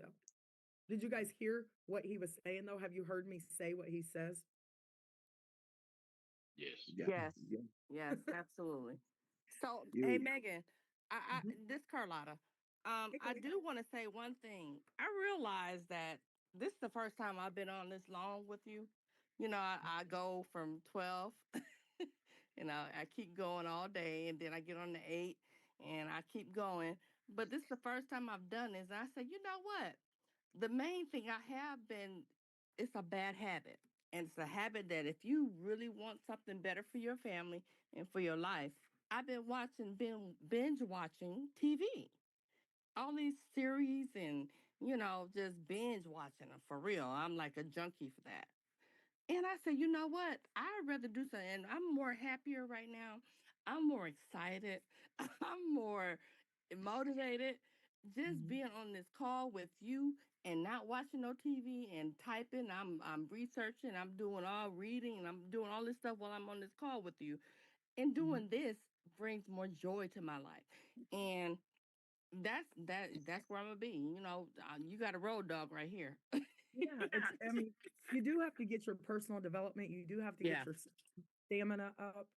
So, did you guys hear what he was saying though? Have you heard me say what he says? Yes. Yes. Yes, absolutely. So, hey, Megan, this Carlotta, I do want to say one thing. I realize that this is the first time I've been on this long with you. You know, I go from 12, and I keep going all day, and then I get on the 8, and I keep going. But this is the first time I've done this. And I said, you know what? The main thing I have been, it's a bad habit. And it's a habit that if you really want something better for your family and for your life, I've been binge watching TV. All these series and, just binge watching them for real. I'm like a junkie for that. And I said, you know what? I'd rather do something. And I'm more happier right now. I'm more excited. I'm more motivated. Just being on this call with you and not watching no TV and typing. I'm researching. I'm doing all reading and I'm doing all this stuff while I'm on this call with you. And doing this brings more joy to my life. And that's where I'm gonna be. You got a road dog right here. Yeah, I mean, you do have to get your personal development. You do have to get your stamina up.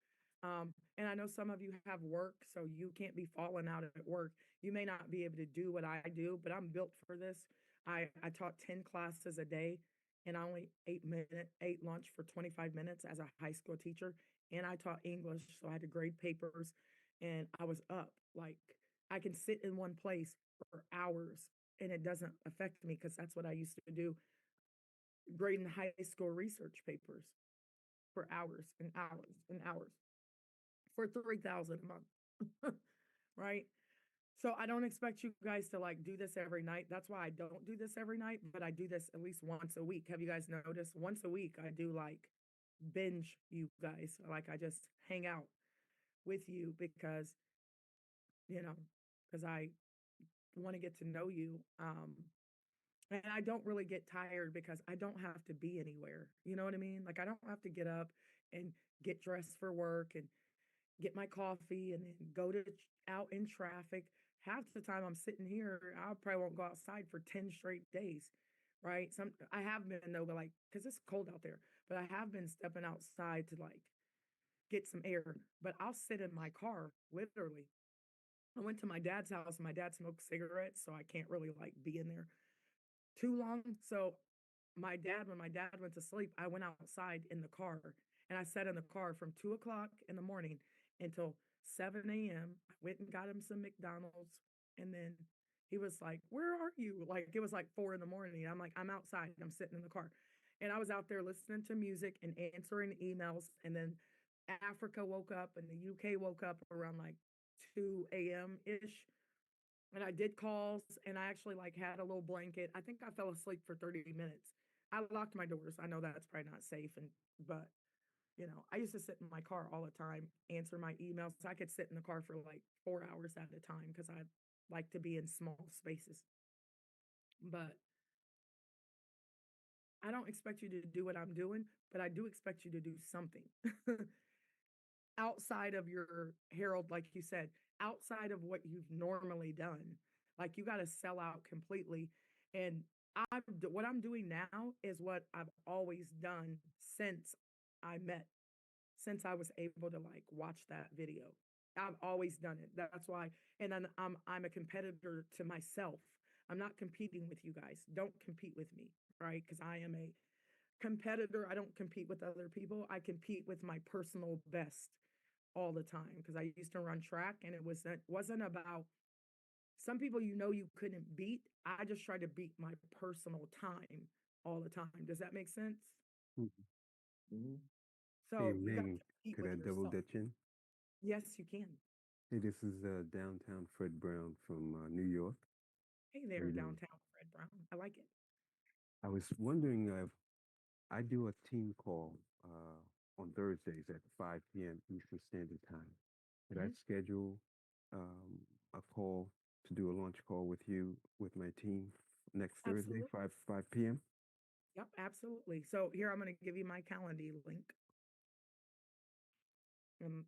And I know some of you have work, so you can't be falling out at work. You may not be able to do what I do, but I'm built for this. I taught 10 classes a day and I only ate lunch for 25 minutes as a high school teacher. And I taught English, so I had to grade papers and I was up. Like, I can sit in one place for hours and it doesn't affect me because that's what I used to do, grading high school research papers for hours and hours and hours for $3,000 a month. Right? So I don't expect you guys to like do this every night. That's why I don't do this every night, but I do this at least once a week. Have you guys noticed? Once a week, I do like binge you guys. Like I just hang out with you because, you know, because I want to get to know you. And I don't really get tired because I don't have to be anywhere. You know what I mean? Like I don't have to get up and get dressed for work and get my coffee and then go to out in traffic. Half the time I'm sitting here, I probably won't go outside for 10 straight days. Right. I have been though, but like, cause it's cold out there, but I have been stepping outside to like get some air, but I'll sit in my car literally. I went to my dad's house and my dad smokes cigarettes, so I can't really like be in there too long. So when my dad went to sleep, I went outside in the car and I sat in the car from 2 o'clock in the morning until 7 a.m. I went and got him some McDonald's. And then he was like, "Where are you?" Like it was like 4 in the morning. I'm like, "I'm outside. I'm sitting in the car." And I was out there listening to music and answering emails. And then Africa woke up and the UK woke up around like 2 a.m. ish, and I did calls and I actually like had a little blanket. I think I fell asleep for 30 minutes. I locked my doors. I know that's probably not safe but I used to sit in my car all the time, answer my emails. I could sit in the car for like 4 hours at a time because I like to be in small spaces. But I don't expect you to do what I'm doing, but I do expect you to do something outside of your Harold, like you said, outside of what you've normally done. Like you got to sell out completely. And what I'm doing now is what I've always done since I met, since I was able to like watch that video. I've always done it. That's why. And then I'm a competitor to myself. I'm not competing with you guys. Don't compete with me, right? Because I am a competitor. I don't compete with other people. I compete with my personal best all the time because I used to run track and it wasn't about some people you couldn't beat. I just try to beat my personal time all the time. Does that make sense? Mhm. Mhm. So Hey, you got to Megan, compete could with I double yourself. ditch in? Yes, you can. Hey, this is downtown Fred Brown from New York. Hey How there, you doing? downtown Fred Brown. I like it. I was wondering if I do a team call on Thursdays at 5 p.m. Eastern Standard Time. Could I Mhm. schedule a call to do a launch call with you with my team next Thursday, Absolutely. 5 p.m.? Yep, absolutely. So here I'm going to give you my Calendly link.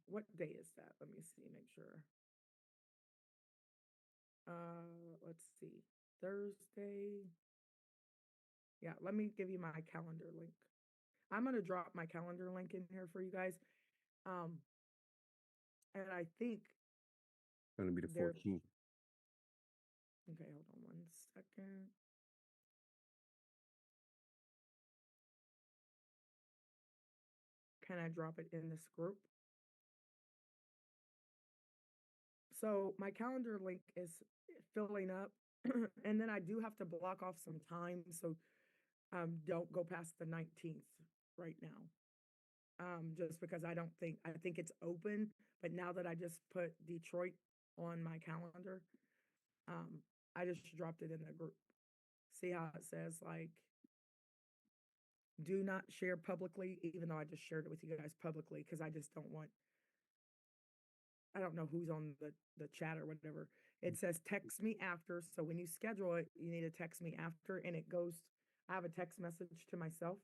What day is that? Let me see, make sure. Let's see. Thursday. Yeah, let me give you my calendar link. I'm going to drop my calendar link in here for you guys. Um, and I think It's going to be the there's, 14th. okay, hold on one second. Can I drop it in this group? So my calendar link is filling up, and then I do have to block off some time. So don't go past the 19th right now. Just because I think it's open, but now that I just put Detroit on my calendar, I just dropped it in the group. See how it says like, do not share publicly, even though I just shared it with you guys publicly, because I just don't want, I don't know who's on the chat or whatever. It says text me after. So when you schedule it, you need to text me after, and it goes, I have a text message to myself.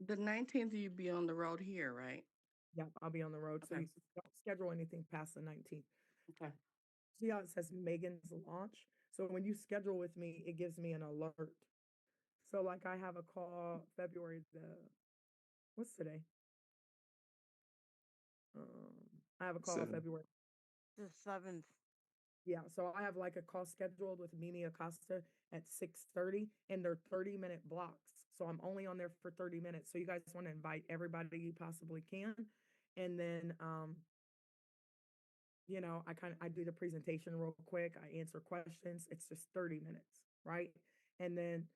The 19th, you'd be on the road here, right? Yeah, I'll be on the road. So Okay. you don't schedule anything past the 19th. Okay. See how it says Megan's launch? So when you schedule with me, it gives me an alert. So like I have a call February what's today? I have a call 7. February. The 7th. Yeah, so I have like a call scheduled with Mimi Acosta at 6:30, and they're 30-minute blocks. So I'm only on there for 30 minutes. So you guys want to invite everybody you possibly can. And then I do the presentation real quick. I answer questions. It's just 30 minutes, right? And then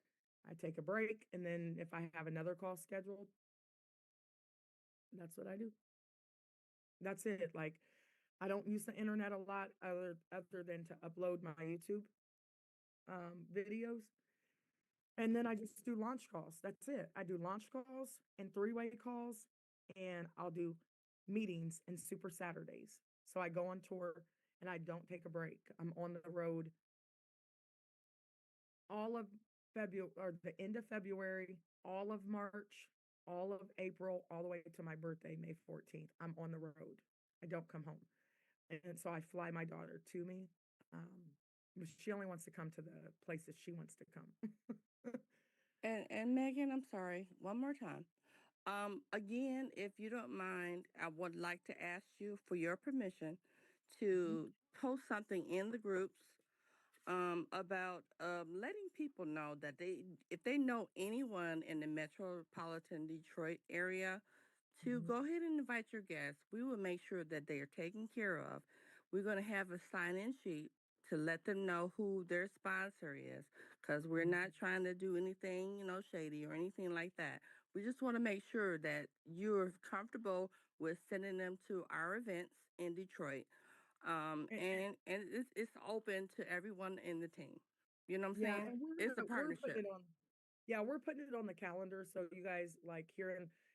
I take a break. And then if I have another call scheduled, that's what I do. That's it. Like I don't use the internet a lot other than to upload my YouTube videos. And then I just do launch calls. That's it. I do launch calls and three-way calls, and I'll do meetings and Super Saturdays. So I go on tour and I don't take a break. I'm on the road all of February or the end of February, all of March, all of April, all the way to my birthday, May 14th. I'm on the road. I don't come home. And so I fly my daughter to me. But she only wants to come to the places she wants to come. And Megan, I'm sorry, one more time. Again, if you don't mind, I would like to ask you for your permission to post something in the groups about letting people know that if they know anyone in the metropolitan Detroit area, to go ahead and invite your guests. We will make sure that they are taken care of. We're going to have a sign-in sheet to let them know who their sponsor is, because we're not trying to do anything, shady or anything like that. We just want to make sure that you're comfortable with sending them to our events in Detroit. And it's open to everyone in the team. You know what I'm Yeah, saying? and It's a we're putting partnership. it on. Yeah, we're putting it on the calendar. So you guys like here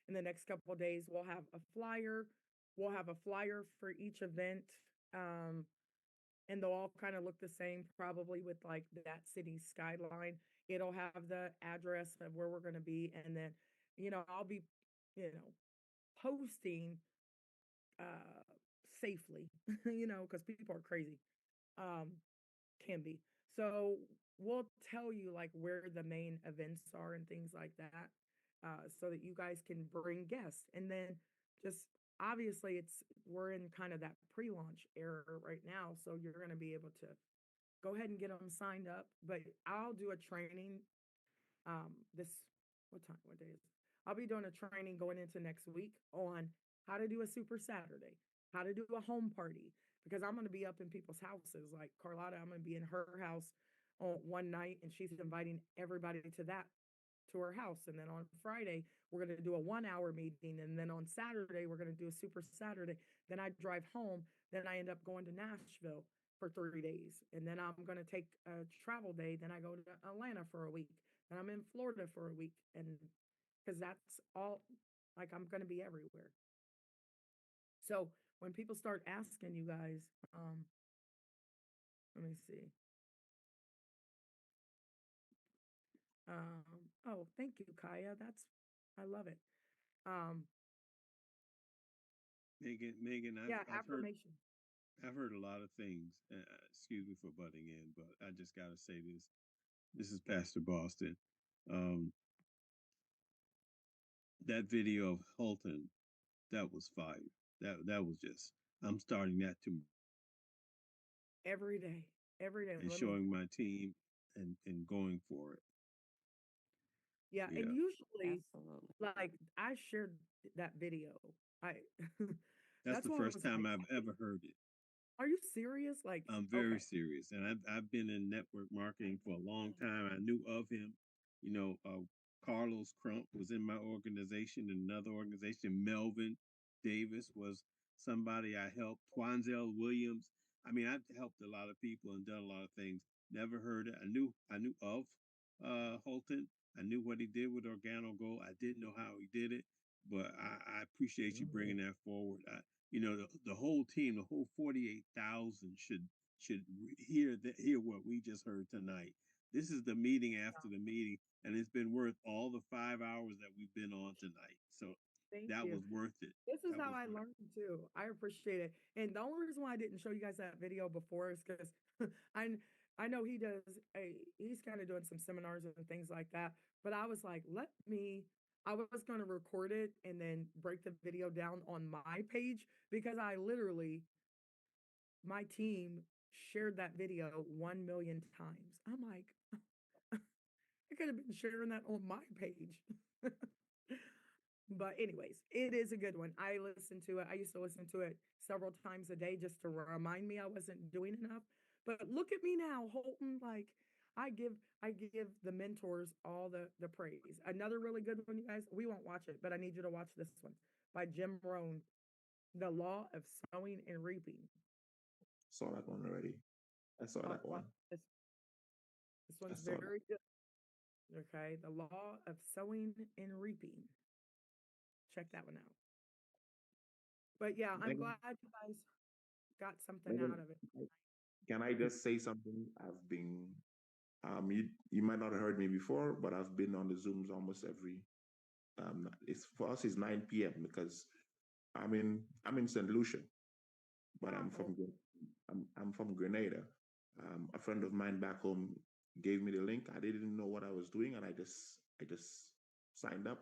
in the next couple of days, we'll have a flyer. We'll have a flyer for each event. Um, and they'll all kind of look the same, probably with like that city's skyline. It'll have the address of where we're going to be, and then, I'll be, posting uh safely, because people are crazy. Um, can be. So we'll tell you like where the main events are and things like that, so that you guys can bring guests. And then just obviously we're in kind of that pre-launch era right now, so you're going to be able to go ahead and get them signed up. But I'll do a training this what day is it? I'll be doing a training going into next week on how to do a Super Saturday, how to do a home party, because I'm going to be up in people's houses. Like Carlotta, I'm going to be in her house on one night, and she's inviting everybody to her house. And then on Friday, we're going to do a 1 hour meeting. And then on Saturday, we're going to do a Super Saturday. Then I drive home. Then I end up going to Nashville for 3 days. And then I'm going to take a travel day. Then I go to Atlanta for a week. Then I'm in Florida for a week. And because that's all, like, I'm going to be everywhere. So when people start asking you guys, let me see. Oh, thank you, Kaya. I love it. Um, Megan, yeah, I've heard affirmation. I've heard a lot of things. Excuse me for butting in, but I just got to say this. This is Pastor Boston. Um, that video of Holton, that was fire. That was just. I'm starting that to Every day. Every day. and showing my team and going for it. Yeah, Yeah. and usually, Absolutely. like, I shared that video. I That's the why I first was time like, I've ever heard it. are you serious? Like, I'm okay. very serious, and I've been in network marketing for a long time. I knew of him. Carlos Crump was in my organization, another organization. Melvin Davis was somebody I helped. Twanzel Williams. I mean, I've helped a lot of people and done a lot of things. Never heard it. I knew of Holton. I knew what he did with Organo Gold. I didn't know how he did it, but I appreciate you bringing that forward. The whole team, the whole 48,000 should hear what we just heard tonight. This is the meeting after the meeting, and it's been worth all the 5 hours that we've been on tonight. So Thank that you. was worth it. This is That how was I worth learned too. I appreciate it. And the only reason why I didn't show you guys that video before is because I know he's kind of doing some seminars and things like that. But I was like, I was going to record it and then break the video down on my page, because my team shared that video 1 million times. I'm like, I could have been sharing that on my page. But anyways, it is a good one. I listen to it. I used to listen to it several times a day just to remind me I wasn't doing enough. But look at me now, Holton. Like, I give the mentors all the praise. Another really good one, you guys. We won't watch it, but I need you to watch this one by Jim Rohn. The law of sowing and reaping. Saw that one already. I saw that one. This one's saw that. very good. Okay, the law of sowing and reaping. Check that one out. But yeah, I'm Megan, glad you guys got something Megan, out of it. can I just say something? I've been, you might not have heard me before, but I've been on the Zooms almost every. It's for us. It's 9 p.m. because I'm in St. Lucia, but I'm from Grenada. A friend of mine back home gave me the link. I didn't know what I was doing, and I just signed up.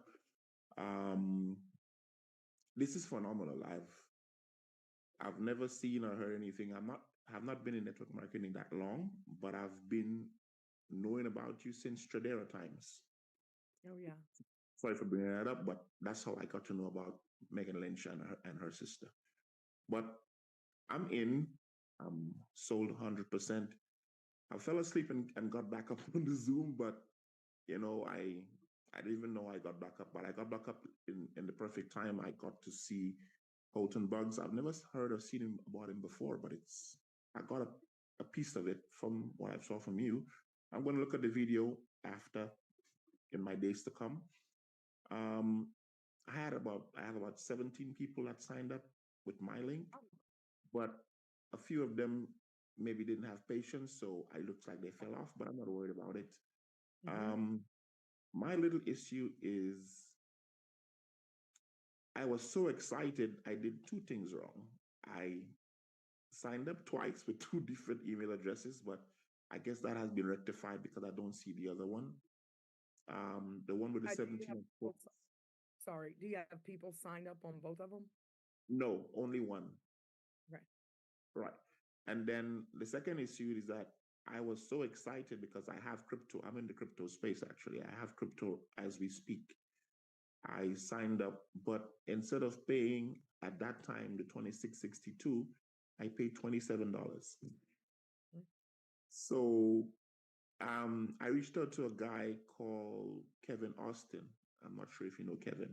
This is phenomenal. I've never seen or heard anything. Have not been in network marketing that long, but I've been knowing about you since Tradera times. Oh yeah. Sorry for bringing that up, but that's how I got to know about Megan Lynch and her sister. But I'm sold 100%. I fell asleep and got back up on the Zoom, but I didn't even know I got back up, but I got back up in the perfect time. I got to see Houghton Bugs. I've never heard or seen him about him before, but I got a piece of it from what I saw from you. I'm going to look at the video after in my days to come. I have about 17 people that signed up with my link, but a few of them maybe didn't have patience, so it looks like they fell off, but I'm not worried about it. My little issue is I was so excited, I did two things wrong. I signed up twice with two different email addresses, but I guess that has been rectified because I don't see the other one. The one with the 17. Sorry, do you have people signed up on both of them? No, only one. Right. Right. And then the second issue is that I was so excited because I have crypto. I'm in the crypto space, actually. I have crypto as we speak. I signed up, but instead of paying at that time the $26.62, I paid $27. So I reached out to a guy called Kevin Austin. I'm not sure if you know Kevin.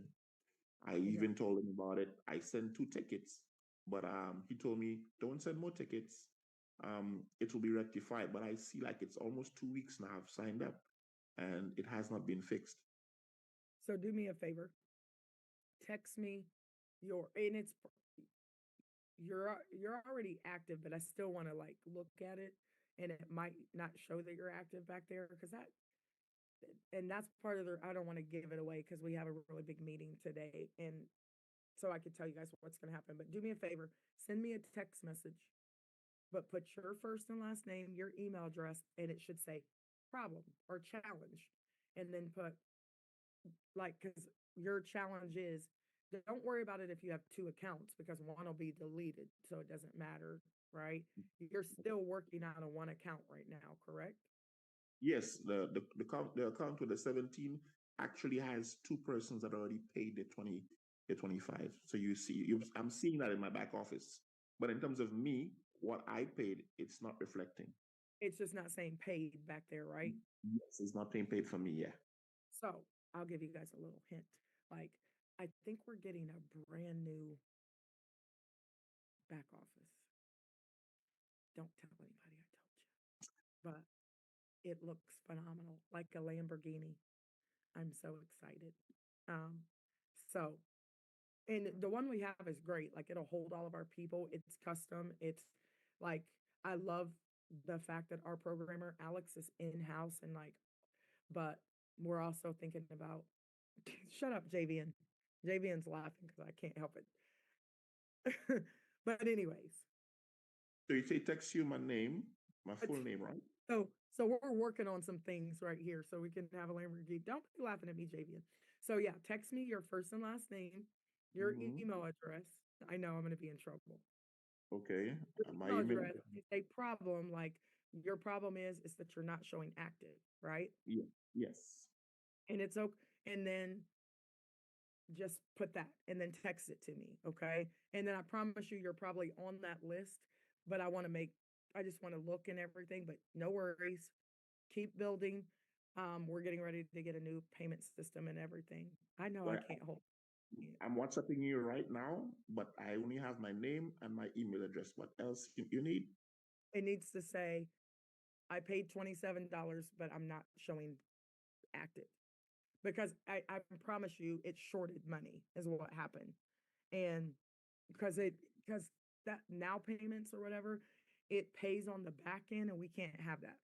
I even told him about it. I sent 2 tickets, but he told me, don't send more tickets. It will be rectified. But I see like it's almost 2 weeks now I've signed up and it has not been fixed. So do me a favor. Text me you're already active, but I still want to like look at it, and it might not show that you're active back there because that's part of I don't want to give it away because we have a really big meeting today, and so I could tell you guys what's going to happen. But do me a favor, send me a text message, but put your first and last name, your email address, and it should say problem or challenge, and then put because your challenge is, don't worry about it if you have 2 accounts because one will be deleted, so it doesn't matter, right? You're still working out of 1 account right now, correct? Yes, the account with the 17 actually has 2 persons that already paid the 25. So I'm seeing that in my back office. But in terms of me, what I paid, it's not reflecting. It's just not saying paid back there, right? Yes, it's not being paid for me, yeah. So I'll give you guys a little hint. I think we're getting a brand new back office. Don't tell anybody I told you, but it looks phenomenal, like a Lamborghini. I'm so excited. And the one we have is great. Like it'll hold all of our people. It's custom. It's like, I love the fact that our programmer, Alex, is in-house but we're also thinking about, shut up, JVN. JVN's laughing because I can't help it. But anyways. So you say text you my name, my full name, right? So we're working on some things right here so we can have a Lamborghini. Don't be laughing at me, JVN. So yeah, text me your first and last name, your email address. I know I'm going to be in trouble. Okay. My email address is a problem. Like your problem is that you're not showing active, right? Yeah. Yes. And it's okay. And then just put that and then text it to me. Okay. And then I promise you're probably on that list, but I just want to look and everything, but no worries. Keep building. We're getting ready to get a new payment system and everything. I know I can't hold. I'm WhatsApping you right now, but I only have my name and my email address. What else you need? It needs to say, I paid $27, but I'm not showing active. Because I promise you, it shorted money is what happened. And because that now payments or whatever, it pays on the back end and we can't have that.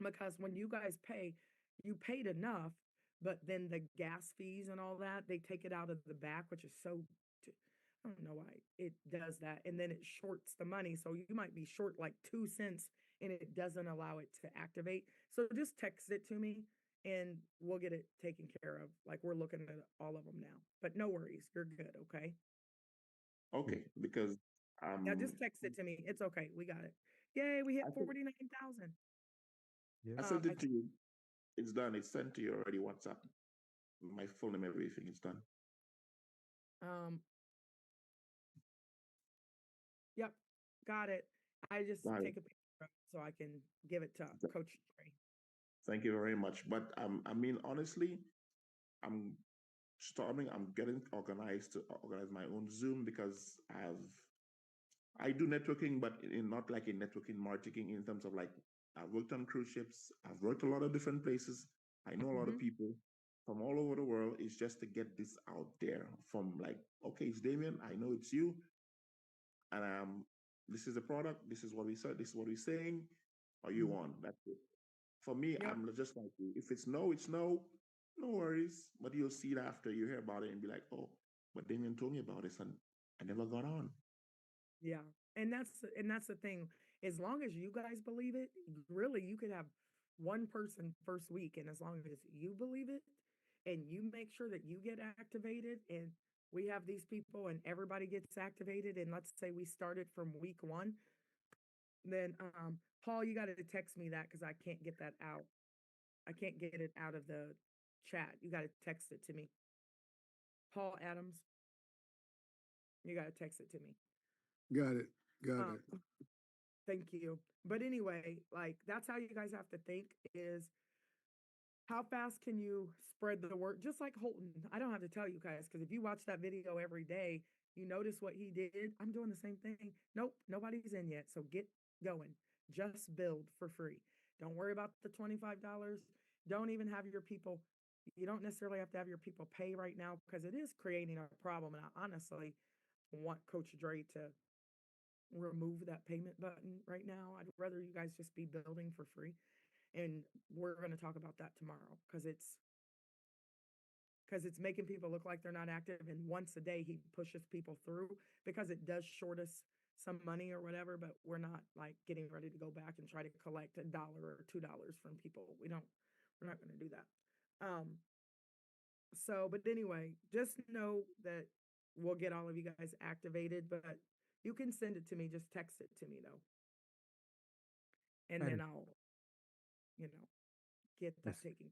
Because when you guys pay, you paid enough, but then the gas fees and all that, they take it out of the back, which is so, I don't know why it does that. And then it shorts the money. So you might be short like 2 cents and it doesn't allow it to activate. So just text it to me and we'll get it taken care of. Like we're looking at all of them now, but no worries. You're good. Okay. Okay, because Yeah, just text it to me. It's okay. We got it. Yay, we hit 49,000. I sent it to you. It's done. It's sent to you already. WhatsApp. My full name, everything is done. Yep, got it. I just Got it. take a picture of it so I can give it to Coach Trey. Thank you very much. But I mean, honestly, I'm storming. I'm getting organized to organize my own Zoom because I do networking, but not like in networking marketing in terms of like I've worked on cruise ships. I've worked a lot of different places. I know a lot of people from all over the world. It's just to get this out there from like, okay, it's Damien. I know it's you. And this is the product. This is what we said. This is what we're saying. Are you on? That's it. For me, I'm just like you. If it's no, it's no. No worries. But you'll see it after you hear about it and be like, oh, but Damien told me about this and I never got on. Yeah. And that's the thing. As long as you guys believe it, really you could have one person first week. And as long as you believe it and you make sure that you get activated and we have these people and everybody gets activated. And let's say we started from week 1, then Paul, you got to text me that because I can't get that out. I can't get it out of the chat. You got to text it to me. Paul Adams, you got to text it to me. Got it. Got it. Thank you. But anyway, like that's how you guys have to think is how fast can you spread the word? Just like Holton. I don't have to tell you guys because if you watch that video every day, you notice what he did. I'm doing the same thing. Nope, nobody's in yet. So get going. Just build for free. Don't worry about the $25. Don't even have your people. You don't necessarily have to have your people pay right now because it is creating a problem. And I honestly want Coach Dre to remove that payment button right now. I'd rather you guys just be building for free. And we're going to talk about that tomorrow because it's making people look like they're not active. And once a day, he pushes people through because it does short us some money or whatever, but we're not like getting ready to go back and try to collect $1 or $2 from people. We're not going to do that. But anyway, just know that we'll get all of you guys activated, but you can send it to me. Just text it to me though. And then I'll, get that taken.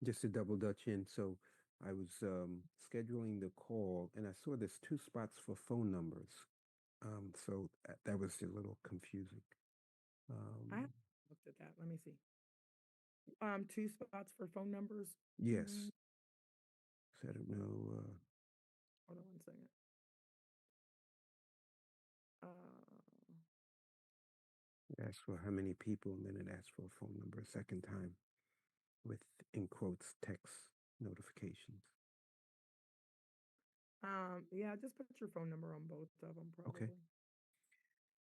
Just to double dutch in. So I was scheduling the call and I saw there's 2 spots for phone numbers. So that was a little confusing. I looked at that. Let me see. 2 spots for phone numbers. Yes. So I don't know. Hold on 1 second. It asked for how many people, and then it asked for a phone number a second time with, in quotes, text notifications. Yeah, just put your phone number on both of them, probably. Okay.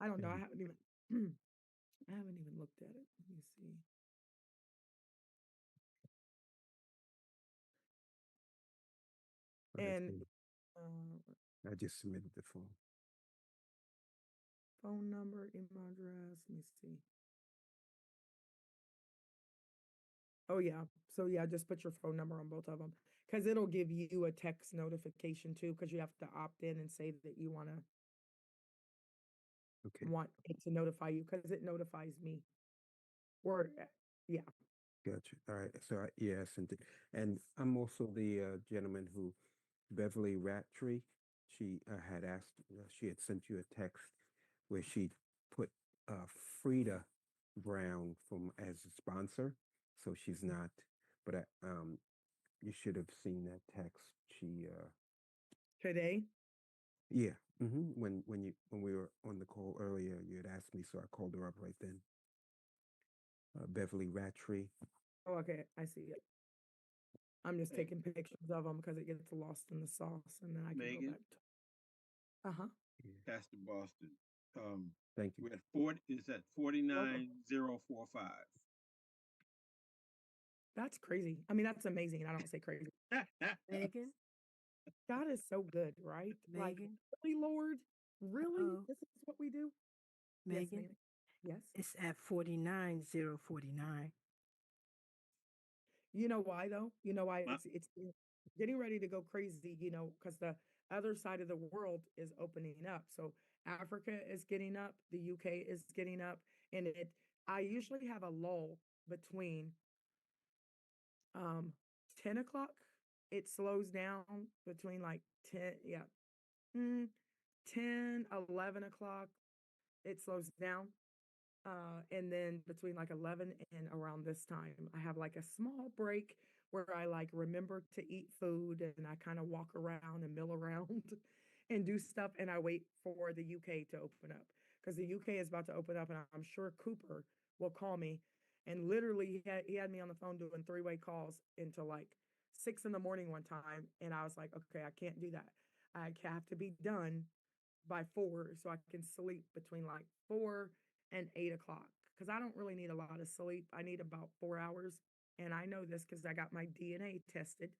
I don't know. I haven't even looked at it. Let me see. And I just submitted the form. Phone number, email address. Let me see. Oh yeah. So yeah, just put your phone number on both of them because it'll give you a text notification too because you have to opt in and say that you want it to notify you because it notifies me. Or yeah. Gotcha. All right. So I sent it, and I'm also the gentleman who, Beverly Rattray. She had asked. She had sent you a text where she put Frida Brown as a sponsor. So she's not. But you should have seen that text. She Today? yeah. When we were on the call earlier, you had asked me, so I called her up right then. Beverly Rattray. Oh, okay, I see it. I'm just Hey. taking pictures of them because it gets lost in the sauce, and then I can go Megan, back to. Uh-huh. Pastor Boston. Thank you. We're at 40. It's at 49045. That's crazy. I mean, that's amazing. I don't say crazy. Megan, God is so good, right? Like, Megan, really, Lord? Really? Uh-oh. This is what we do? Yes, Megan, ma'am. Yes. it's at 49049. You know why though? You know why My- it's getting ready to go crazy, because the other side of the world is opening up. So Africa is getting up, the UK is getting up, and I usually have a lull between 10 o'clock. It slows down between like 10, yeah, 10, 11 o'clock. It slows down. And then between like 11 and around this time, I have like a small break where I like remember to eat food and I kind of walk around and mill around and do stuff. And I wait for the UK to open up because the UK is about to open up and I'm sure Cooper will call me. And literally he had me on the phone doing 3-way calls until like 6 in the morning one time. And I was like, okay, I can't do that. I have to be done by 4 so I can sleep between like 4 and 8 o'clock because I don't really need a lot of sleep. I need about 4 hours. And I know this because I got my DNA tested.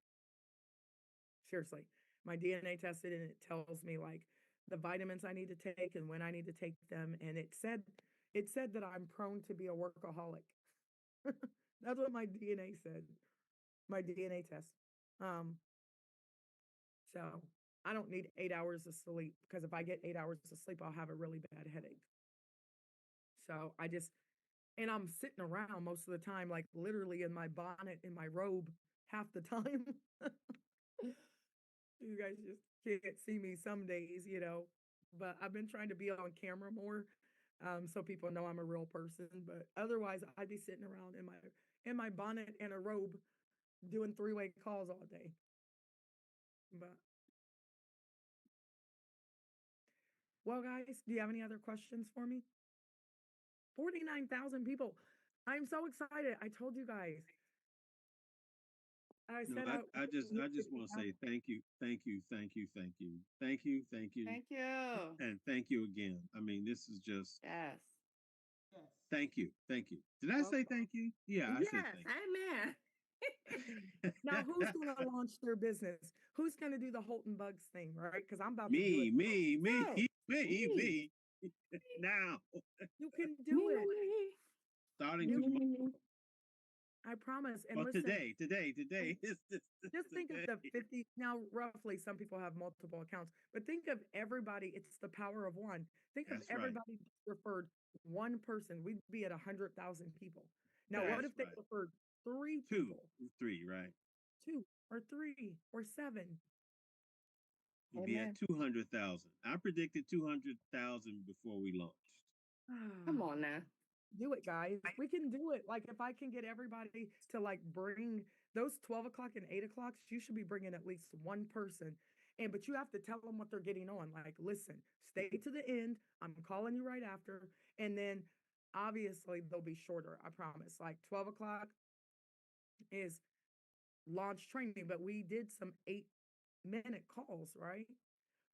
Seriously, my DNA tested and it tells me like the vitamins I need to take and when I need to take them. And it said that I'm prone to be a workaholic. That's what my DNA said. My DNA test. So I don't need 8 hours of sleep because if I get 8 hours of sleep, I'll have a really bad headache. So and I'm sitting around most of the time, like literally in my bonnet, in my robe half the time. You guys just can't see me some days, but I've been trying to be on camera more. So people know I'm a real person, but otherwise I'd be sitting around in my bonnet and a robe doing 3-way calls all day. But well, guys, do you have any other questions for me? 49,000 people. I'm so excited. I told you guys. I No, said I just want to say thank you. Thank you. And thank you again. I mean, this is just Yes. thank you. Did I say thank you? Yeah, I said thank you. Amen. Now, who's going to launch their business? Who's going to do the Holton Bugs thing, right? Because I'm about to do it. Me. Now. You can do it. Starting tomorrow. I promise. And Well, listen, today. Just think of the 50. Now, roughly, some people have multiple accounts, but think of everybody. It's the power of one. Think of That's right. everybody referred one person. We'd be at 100,000 people. Now, what if they That's right. referred 3 Two, people? 3, right? 2 or 3 or 7. We'll be at 200,000. I predicted 200,000 before we launched. Come on now. Do it, guys. We can do it. Like, if I can get everybody to like bring those 12 o'clock and 8 o'clocks, you should be bringing at least one person. But you have to tell them what they're getting on. Like, listen, stay to the end. I'm calling you right after. And then obviously they'll be shorter. I promise. Like 12 o'clock is launch training, but we did some 8-minute calls, right?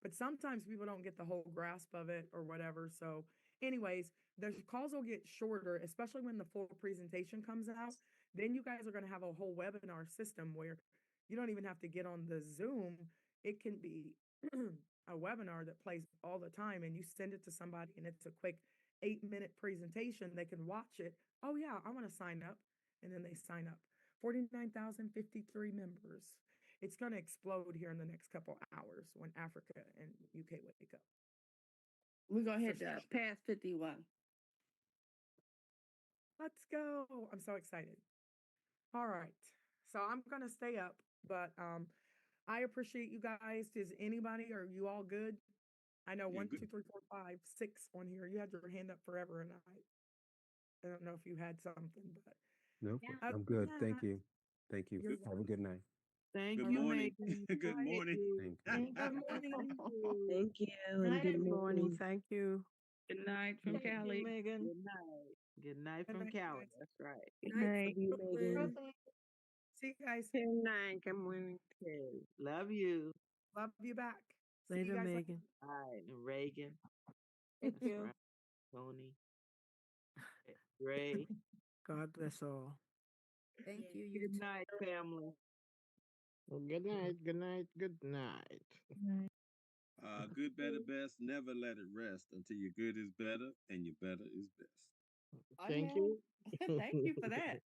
But sometimes people don't get the whole grasp of it or whatever. So anyways, the calls will get shorter, especially when the full presentation comes out. Then you guys are going to have a whole webinar system where you don't even have to get on the Zoom. It can be a webinar that plays all the time and you send it to somebody and it's a quick 8-minute presentation. They can watch it. Oh yeah, I want to sign up. And then they sign up. 49,053 members. It's going to explode here in the next couple hours when Africa and UK wake up. We're going to hit past 51. Let's go. I'm so excited. All right. So I'm going to stay up, but I appreciate you guys. Is anybody, are you all good? I know 1, 2, 3, 4, 5, 6 on here. You had your hand up forever and I don't know if you had something, but No, yeah. I'm good. Thank you. Have a good night. Thank Good you, morning. Megan. Good Thank morning. you. Thank you. Thank you and good Good morning. morning. Thank you. Good night from Thank you, Cali. Megan. Good night. Good night Good from night, Cali. guys. That's right. Good Night, night. Love you, Megan. Brooklyn. See you guys. Good night. Good morning. Okay. Love you. Love you back. See you Later, guys later. Megan. All right. And Reagan. Thank That's you. right. Tony. Ray. God bless all. Thank you. You Good too. night, family. Good night. Good night. Good night. Good, better, best. Never let it rest until your good is better and your better is best. Oh, Thank yeah. you. Thank you for that.